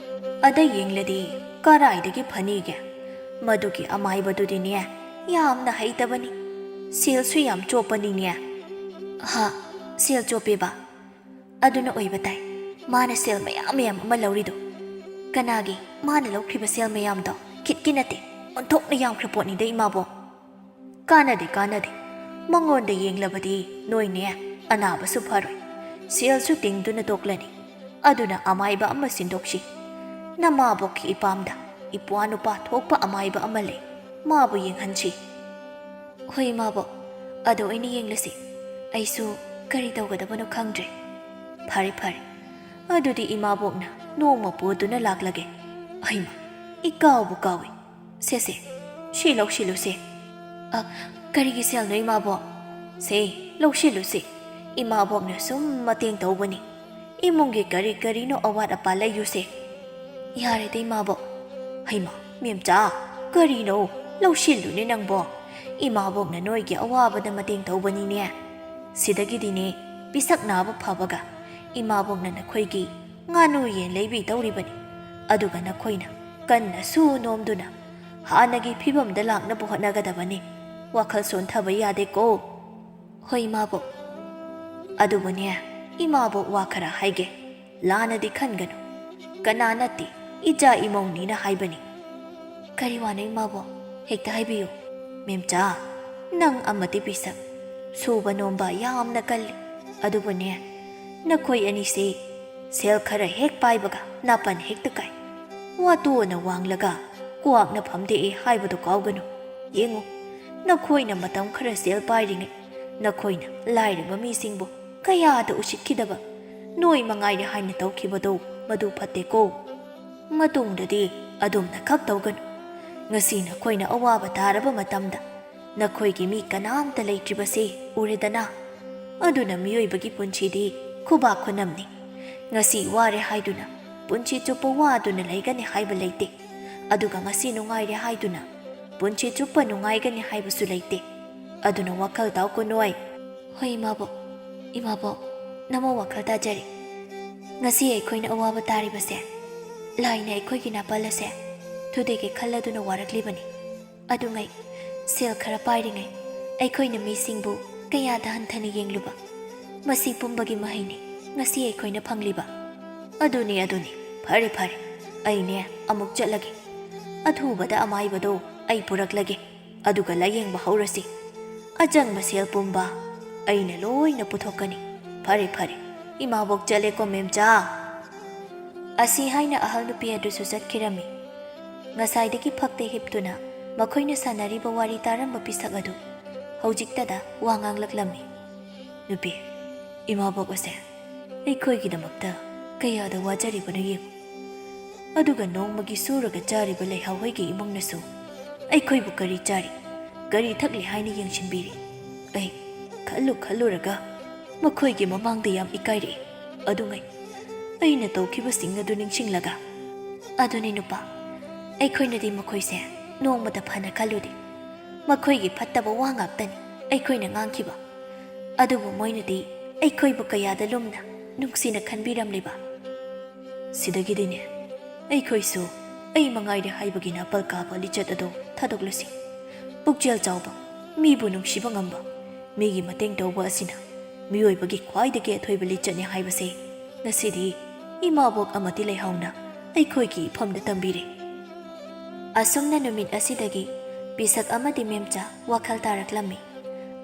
ꯑꯗ ꯌꯦꯡꯂꯗꯤ ꯀꯔꯥꯏꯗꯒꯤ ꯐꯅꯤꯒꯦ? ꯃꯗꯨꯒꯤ ꯑꯃꯥꯏꯕꯗꯨꯗꯤꯅꯦ ꯌꯥꯝꯅ ꯍꯩꯇꯕꯅꯤ, ꯁꯦꯜꯁꯨ ꯌꯥꯝ ꯆꯣꯞꯄꯅꯤꯅꯦ꯫ ꯍꯥ, ꯁꯦꯜ ꯆꯣꯞꯄꯦꯕ? ꯑꯗꯨꯅ ꯑꯣꯏꯕ ꯇꯥꯏ ꯃꯥꯅ ꯁꯦꯜ ꯃꯌꯥꯝ ꯑꯃ ꯂꯧꯔꯤꯗꯣ꯫ ꯀꯅꯥꯒꯤ ꯃꯥꯅ ꯂꯧꯈ꯭ꯔꯤꯕ ꯁꯦꯜ ꯃꯌꯥꯝꯗꯣ ꯈꯤꯠꯀꯤ ꯅꯠꯇꯦ, ꯑꯣꯟꯊꯣꯛꯅ ꯌꯥꯝꯈ꯭ꯔ ꯄꯣꯠꯅꯤꯗ ꯏꯃꯥꯕꯣꯛ꯫ ꯀꯥꯟꯅꯗꯦ, ꯃꯉꯣꯟꯗ ꯌꯦꯡꯂꯕꯗꯤ ꯅꯣꯏꯅꯦ ꯑꯅꯥꯕꯁꯨ ꯐꯔꯣꯏ, ꯁꯦꯜꯁꯨ ꯇꯤꯡꯗꯨꯅ ꯇꯣꯛꯂꯅꯤ꯫ ꯑꯗꯨꯅ ꯑꯃꯥꯏꯕ ꯑꯃ ꯁꯤꯟꯗꯣꯛꯁꯤ꯫ ꯅꯃꯥꯕꯣꯛꯀꯤ ꯏꯄꯥꯝꯗ ꯏꯄ꯭ꯋꯥ ꯅꯨꯄꯥ ꯊꯣꯛꯄ ꯑꯃꯥꯏꯕ ꯑꯃ ꯂꯩ, ꯃꯥꯕꯨ ꯌꯦꯡꯍꯟꯁꯤ꯫ ꯍꯣꯏ ꯏꯃꯥꯕꯣꯛ, ꯑꯗꯨ ꯑꯣꯏꯅ ꯌꯦꯡꯂꯁꯤ꯫ ꯑꯩꯁꯨ ꯀꯔꯤ ꯇꯧꯒꯗꯕꯅꯣ ꯈꯪꯗ꯭ꯔꯦ꯫ ꯐꯔꯦ, ꯑꯗꯨꯗꯤ ꯏꯃꯥꯕꯣꯛꯅ ꯅꯣꯡꯃ ꯄꯨꯗꯨꯅ ꯂꯥꯛꯂꯒꯦ꯫ ꯑꯩꯃ, ꯏꯀꯥꯎꯕꯨ ꯀꯥꯎꯏ꯫ ꯁꯦ, ꯁꯤ ꯂꯧꯁꯤꯜꯂꯨꯁꯦ꯫ ꯀꯔꯤꯒꯤ ꯁꯦꯜꯅꯣ ꯏꯃꯥꯕꯣꯛ? ꯁꯦ, ꯂꯧꯁꯤꯜꯂꯨꯁꯦ꯫ ꯏꯃꯥꯕꯣꯛꯅ ꯁꯨꯝ ꯃꯇꯦꯡ ꯇꯧꯕꯅꯤ, ꯏꯃꯨꯡꯒꯤ ꯀꯔꯤꯅꯣ ꯑꯋꯥꯠ ꯑꯄꯥ ꯂꯩꯌꯨꯁꯦ꯫ ꯌꯥꯔꯦꯗ ꯏꯃꯥꯕꯣꯛ꯫ ꯍꯩꯃ, ꯃꯦꯝꯆꯥ, ꯀꯔꯤꯅꯣ? ꯂꯧꯁꯤꯜꯂꯨꯅꯦ ꯅꯪꯕꯣ꯫ ꯏꯃꯥꯕꯣꯛꯅ ꯅꯣꯏꯒꯤ ꯑꯋꯥꯕꯗ ꯃꯇꯦꯡ ꯇꯧꯕꯅꯤꯅꯦ꯫ ꯁꯤꯗꯒꯤꯗꯤꯅꯦ ꯄꯤꯁꯛ ꯅꯥꯕ ꯐꯕꯒ ꯏꯃꯥꯕꯣꯛꯅ ꯅꯈꯣꯏꯒꯤ ꯉꯥꯅꯨ ꯌꯦꯟ ꯂꯩꯕꯤꯗꯧꯔꯤꯕꯅꯤ꯫ ꯑꯗꯨꯒ ꯅꯈꯣꯏꯅ ꯀꯟꯅ ꯁꯨ ꯅꯣꯝꯗꯨꯅ ꯍꯥꯟꯅꯒꯤ ꯐꯤꯕꯝꯗ ꯂꯥꯛꯅꯕ ꯍꯣꯠꯅꯒꯗꯕꯅꯤ꯫ ꯋꯥꯈꯜ ꯁꯣꯟꯊꯕ ꯌꯥꯗꯦꯀꯣ꯫ ꯍꯣꯏ ꯏꯃꯥꯕꯣꯛ꯫ ꯑꯗꯨꯕꯨꯅꯦ ꯏꯃꯥꯕꯣꯛ ꯋꯥ ꯈꯔ ꯍꯥꯏꯒꯦ, ꯂꯥꯟꯅꯗꯤ ꯈꯟꯒꯅꯨ꯫ ꯀꯅꯥ ꯅꯠꯇꯦ, ꯏꯆꯥ ꯏꯃꯧꯅꯤꯅ ꯍꯥꯏꯕꯅꯤ꯫ ꯀꯔꯤ ꯋꯥꯅꯣ ꯏꯃꯥꯕꯣꯛ? ꯍꯦꯛꯇ ꯍꯥꯏꯕꯤꯌꯨ꯫ ꯃꯦꯝꯆꯥ, ꯅꯪ ꯑꯃꯗꯤ ꯄꯤꯁꯛ, ꯁꯨꯕ ꯅꯣꯝꯕ ꯌꯥꯝꯅ ꯀꯜꯂꯤ꯫ ꯑꯗꯨꯕꯨꯅꯦ ꯅꯈꯣꯏ ꯑꯅꯤꯁꯦ ꯁꯦꯜ ꯈꯔ ꯍꯦꯛ ꯄꯥꯏꯕꯒ ꯅꯥꯄꯟ ꯍꯦꯛꯇ ꯀꯥꯏ꯫ ꯋꯥꯇꯣꯟꯅ ꯋꯥꯡꯂꯒ ꯀ꯭ꯋꯥꯛꯅ ꯐꯝꯗꯦꯛꯑꯦ ꯍꯥꯏꯕꯗꯨ ꯀꯥꯎꯒꯅꯨ꯫ ꯌꯦꯡꯉꯨ, ꯅꯈꯣꯏꯅ ꯃꯇꯝ ꯈꯔ ꯁꯦꯜ ꯄꯥꯏꯔꯤꯉꯩ ꯅꯈꯣꯏꯅ ꯂꯥꯏꯔꯕ ꯃꯤꯁꯤꯡꯕꯨ ꯀꯌꯥꯗ ꯎꯁꯤꯠꯈꯤꯗꯕ, ꯅꯣꯏ ꯃꯉꯥꯏꯔꯦ ꯍꯥꯏꯅ ꯇꯧꯈꯤꯕꯗꯣ ꯃꯗꯨ ꯐꯠꯇꯦꯀꯣ꯫ ꯃꯇꯨꯡꯗꯗꯤ ꯑꯗꯨꯝꯅ ꯈꯛ ꯇꯧꯒꯅꯨ꯫ ꯉꯁꯤ ꯅꯈꯣꯏꯅ ꯑꯋꯥꯕ ꯇꯥꯔꯕ ꯃꯇꯝꯗ ꯅꯈꯣꯏꯒꯤ ꯃꯤ ꯀꯅꯥꯝꯇ ꯂꯩꯇ꯭ꯔꯤꯕꯁꯦ ꯎꯔꯦꯗꯅ꯫ ꯑꯗꯨꯅ ꯃꯤꯑꯣꯏꯕꯒꯤ ꯄꯨꯟꯁꯤꯗꯤ ꯈꯨꯕꯥꯛ ꯈꯨꯅꯝꯅꯤ꯫ ꯉꯁꯤ ꯋꯥꯔꯦ ꯍꯥꯏꯗꯨꯅ ꯄꯨꯟꯁꯤ ꯆꯨꯞꯄ ꯋꯥꯗꯨꯅ ꯂꯩꯒꯅꯤ ꯍꯥꯏꯕ ꯂꯩꯇꯦ꯫ ꯑꯗꯨꯒ ꯉꯁꯤ ꯅꯨꯡꯉꯥꯏꯔꯦ ꯍꯥꯏꯗꯨꯅ ꯄꯨꯟꯁꯤ ꯆꯨꯞꯄ ꯅꯨꯡꯉꯥꯏꯒꯅꯤ ꯍꯥꯏꯕꯁꯨ ꯂꯩꯇꯦ꯫ ꯑꯗꯨꯅ ꯋꯥꯈꯜ ꯇꯥꯎꯀꯣ ꯅꯣꯏ꯫ ꯍꯣꯏ ꯏꯃꯥꯕꯣꯛ꯫ ꯏꯃꯥꯕꯣꯛ, ꯅꯃꯣ ꯋꯥꯈꯜ ꯇꯥꯖꯔꯤ꯫ ꯉꯁꯤ ꯑꯩꯈꯣꯏꯅ ꯑꯋꯥꯕ ꯇꯥꯔꯤꯕꯁꯦ ꯂꯥꯏꯅ ꯑꯩꯈꯣꯏꯒꯤ ꯅꯥꯄꯜ ꯑꯁꯦ ꯊꯨꯗꯦꯛꯀꯦ ꯈꯜꯂꯗꯨꯅ ꯋꯥꯔꯛꯂꯤꯕꯅꯤ꯫ ꯑꯗꯨꯉꯩ ꯁꯦꯜ ꯈꯔ ꯄꯥꯏꯔꯤꯉꯩ ꯑꯩꯈꯣꯏꯅ ꯃꯤꯁꯤꯡꯕꯨ ꯀꯌꯥꯗ ꯍꯟꯊꯅ ꯌꯦꯡꯂꯨꯕ, ꯃꯁꯤ ꯄꯨꯝꯕꯒꯤ ꯃꯍꯩꯅꯤ ꯉꯁꯤ ꯑꯩꯈꯣꯏꯅ ꯐꯪꯂꯤꯕ꯫ ꯑꯗꯨꯅꯤ, ꯐꯔꯦ, ꯑꯩꯅꯦ ꯑꯃꯨꯛ ꯆꯠꯂꯒꯦ꯫ ꯑꯊꯨꯕꯗ ꯑꯃꯥꯏꯕꯗꯣ ꯑꯩ ꯄꯨꯔꯛꯂꯒꯦ, ꯑꯗꯨꯒ ꯂꯥꯌꯦꯡꯕ ꯍꯧꯔꯁꯤ꯫ ꯑꯆꯪꯕ ꯁꯦꯜ ꯄꯨꯝꯕ ꯑꯩꯅ ꯂꯣꯏꯅ ꯄꯨꯊꯣꯛꯀꯅꯤ꯫ ꯐꯔꯦ, ꯏꯃꯥꯕꯣꯛ ꯆꯠꯂꯦꯀꯣ ꯃꯦꯝꯆꯥ꯫ ꯑꯁꯤ ꯍꯥꯏꯅ ꯑꯍꯜ ꯅꯨꯄꯤ ꯑꯗꯨꯁꯨ ꯆꯠꯈꯤꯔꯝꯃꯤ꯫ ꯉꯁꯥꯏꯗꯒꯤ ꯐꯛꯇ ꯍꯤꯞꯇꯨꯅ ꯃꯈꯣꯏꯅ ꯁꯥꯟꯅꯔꯤꯕ ꯋꯥꯔꯤ ꯇꯥꯔꯝꯕ ꯄꯤꯁꯛ ꯑꯗꯨ ꯍꯧꯖꯤꯛꯇꯗ ꯋꯥ ꯉꯥꯡꯂꯛꯂꯝꯃꯤ꯫ ꯅꯨꯄꯤ, ꯏꯃꯥꯕꯣꯛ ꯑꯁꯦ ꯑꯩꯈꯣꯏꯒꯤꯗꯃꯛꯇ ꯀꯌꯥꯗ ꯋꯥꯖꯔꯤꯕꯅꯣ ꯌꯦꯡꯉꯨ꯫ ꯑꯗꯨꯒ ꯅꯣꯡꯃꯒꯤ ꯁꯨꯔꯒ ꯆꯥꯔꯤꯕ ꯂꯩꯍꯥꯎꯍꯣꯏꯒꯤ ꯏꯃꯨꯡꯅꯁꯨ ꯑꯩꯈꯣꯏꯕꯨ ꯀꯔꯤ ꯆꯥꯔꯤ ꯀꯔꯤ ꯊꯛꯂꯤ ꯍꯥꯏꯅ ꯌꯦꯡꯁꯤꯟꯕꯤꯔꯤ꯫ ꯑꯩ ꯈꯜꯂꯨꯔꯒ ꯃꯈꯣꯏꯒꯤ ꯃꯃꯥꯡꯗ ꯌꯥꯝ ꯏꯀꯥꯏꯔꯛꯏ꯫ ꯑꯗꯨꯉꯩ ꯑꯩꯅ ꯇꯧꯈꯤꯕꯁꯤꯡ ꯑꯗꯨ ꯅꯤꯡꯁꯤꯡꯂꯒ꯫ ꯑꯗꯨꯅꯤ ꯅꯨꯄꯥ, ꯑꯩꯈꯣꯏꯅꯗꯤ ꯃꯈꯣꯏꯁꯦ ꯅꯣꯡꯃꯇ ꯐꯅ ꯈꯜꯂꯨꯗꯦ꯫ ꯃꯈꯣꯏꯒꯤ ꯐꯠꯇꯕ ꯋꯥ ꯉꯥꯛꯇꯅꯤ ꯑꯩꯈꯣꯏꯅ ꯉꯥꯡꯈꯤꯕ꯫ ꯑꯗꯨꯕꯨ ꯃꯣꯏꯅꯗꯤ ꯑꯩꯈꯣꯏꯕꯨ ꯀꯌꯥꯗ ꯂꯨꯝꯅ ꯅꯨꯡꯁꯤꯅ ꯈꯟꯕꯤꯔꯝꯂꯤꯕ꯫ ꯁꯤꯗꯒꯤꯗꯤꯅꯦ ꯑꯩꯈꯣꯏꯁꯨ ꯑꯩ ꯃꯉꯥꯏꯔꯦ ꯍꯥꯏꯕꯒꯤ ꯅꯥꯄꯜ ꯀꯥꯕ ꯂꯤꯆꯠ ꯑꯗꯨ ꯊꯥꯗꯣꯛꯂꯁꯤ꯫ ꯄꯨꯛꯆꯦꯜ ꯆꯥꯎꯕ, ꯃꯤꯕꯨ ꯅꯨꯡꯁꯤꯕ ꯉꯝꯕ, ꯃꯤꯒꯤ ꯃꯇꯦꯡ ꯇꯧꯕ ꯑꯁꯤꯅ ꯃꯤꯑꯣꯏꯕꯒꯤ ꯈ꯭ꯋꯥꯏꯗꯒꯤ ꯑꯊꯣꯏꯕ ꯂꯤꯆꯠꯅꯤ ꯍꯥꯏꯕꯁꯦ ꯉꯁꯤꯗꯤ ꯏꯃꯥꯕꯣꯛ ꯑꯃꯗꯤ ꯂꯩꯍꯥꯎꯅ ꯑꯩꯈꯣꯏꯒꯤ ꯏꯐꯝꯗ ꯇꯝꯕꯤꯔꯦ꯫ ꯑꯁꯨꯝꯅ ꯅꯨꯃꯤꯠ ꯑꯁꯤꯗꯒꯤ ꯄꯤꯁꯛ ꯑꯃꯗꯤ ꯃꯦꯝꯆꯥ ꯋꯥꯈꯜ ꯇꯥꯔꯛꯂꯝꯃꯤ꯫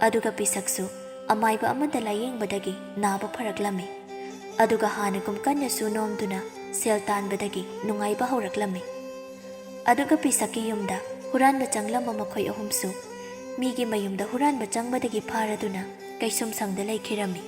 ꯑꯗꯨꯒ ꯄꯤꯁꯛꯁꯨ ꯑꯃꯥꯏꯕ ꯑꯃꯗ ꯂꯥꯌꯦꯡꯕꯗꯒꯤ ꯅꯥꯕ ꯐꯔꯛꯂꯝꯃꯤ꯫ ꯑꯗꯨꯒ ꯍꯥꯟꯅꯒꯨꯝ ꯀꯟꯅꯁꯨ ꯅꯣꯝꯗꯨꯅ ꯁꯦꯜ ꯇꯥꯟꯕꯗꯒꯤ ꯅꯨꯡꯉꯥꯏꯕ ꯍꯧꯔꯛꯂꯝꯃꯤ꯫ ꯑꯗꯨꯒ ꯄꯤꯁꯛꯀꯤ ꯌꯨꯝꯗ ꯍꯨꯔꯥꯟꯕ ꯆꯪꯂꯝꯕ ꯃꯈꯣꯏ ꯑꯍꯨꯝꯁꯨ ꯃꯤꯒꯤ ꯃꯌꯨꯝꯗ ꯍꯨꯔꯥꯟꯕ ꯆꯪꯕꯗꯒꯤ ꯐꯥꯔꯗꯨꯅ ꯀꯩꯁꯨꯝꯁꯪꯗ ꯂꯩꯈꯤꯔꯝꯃꯤ꯫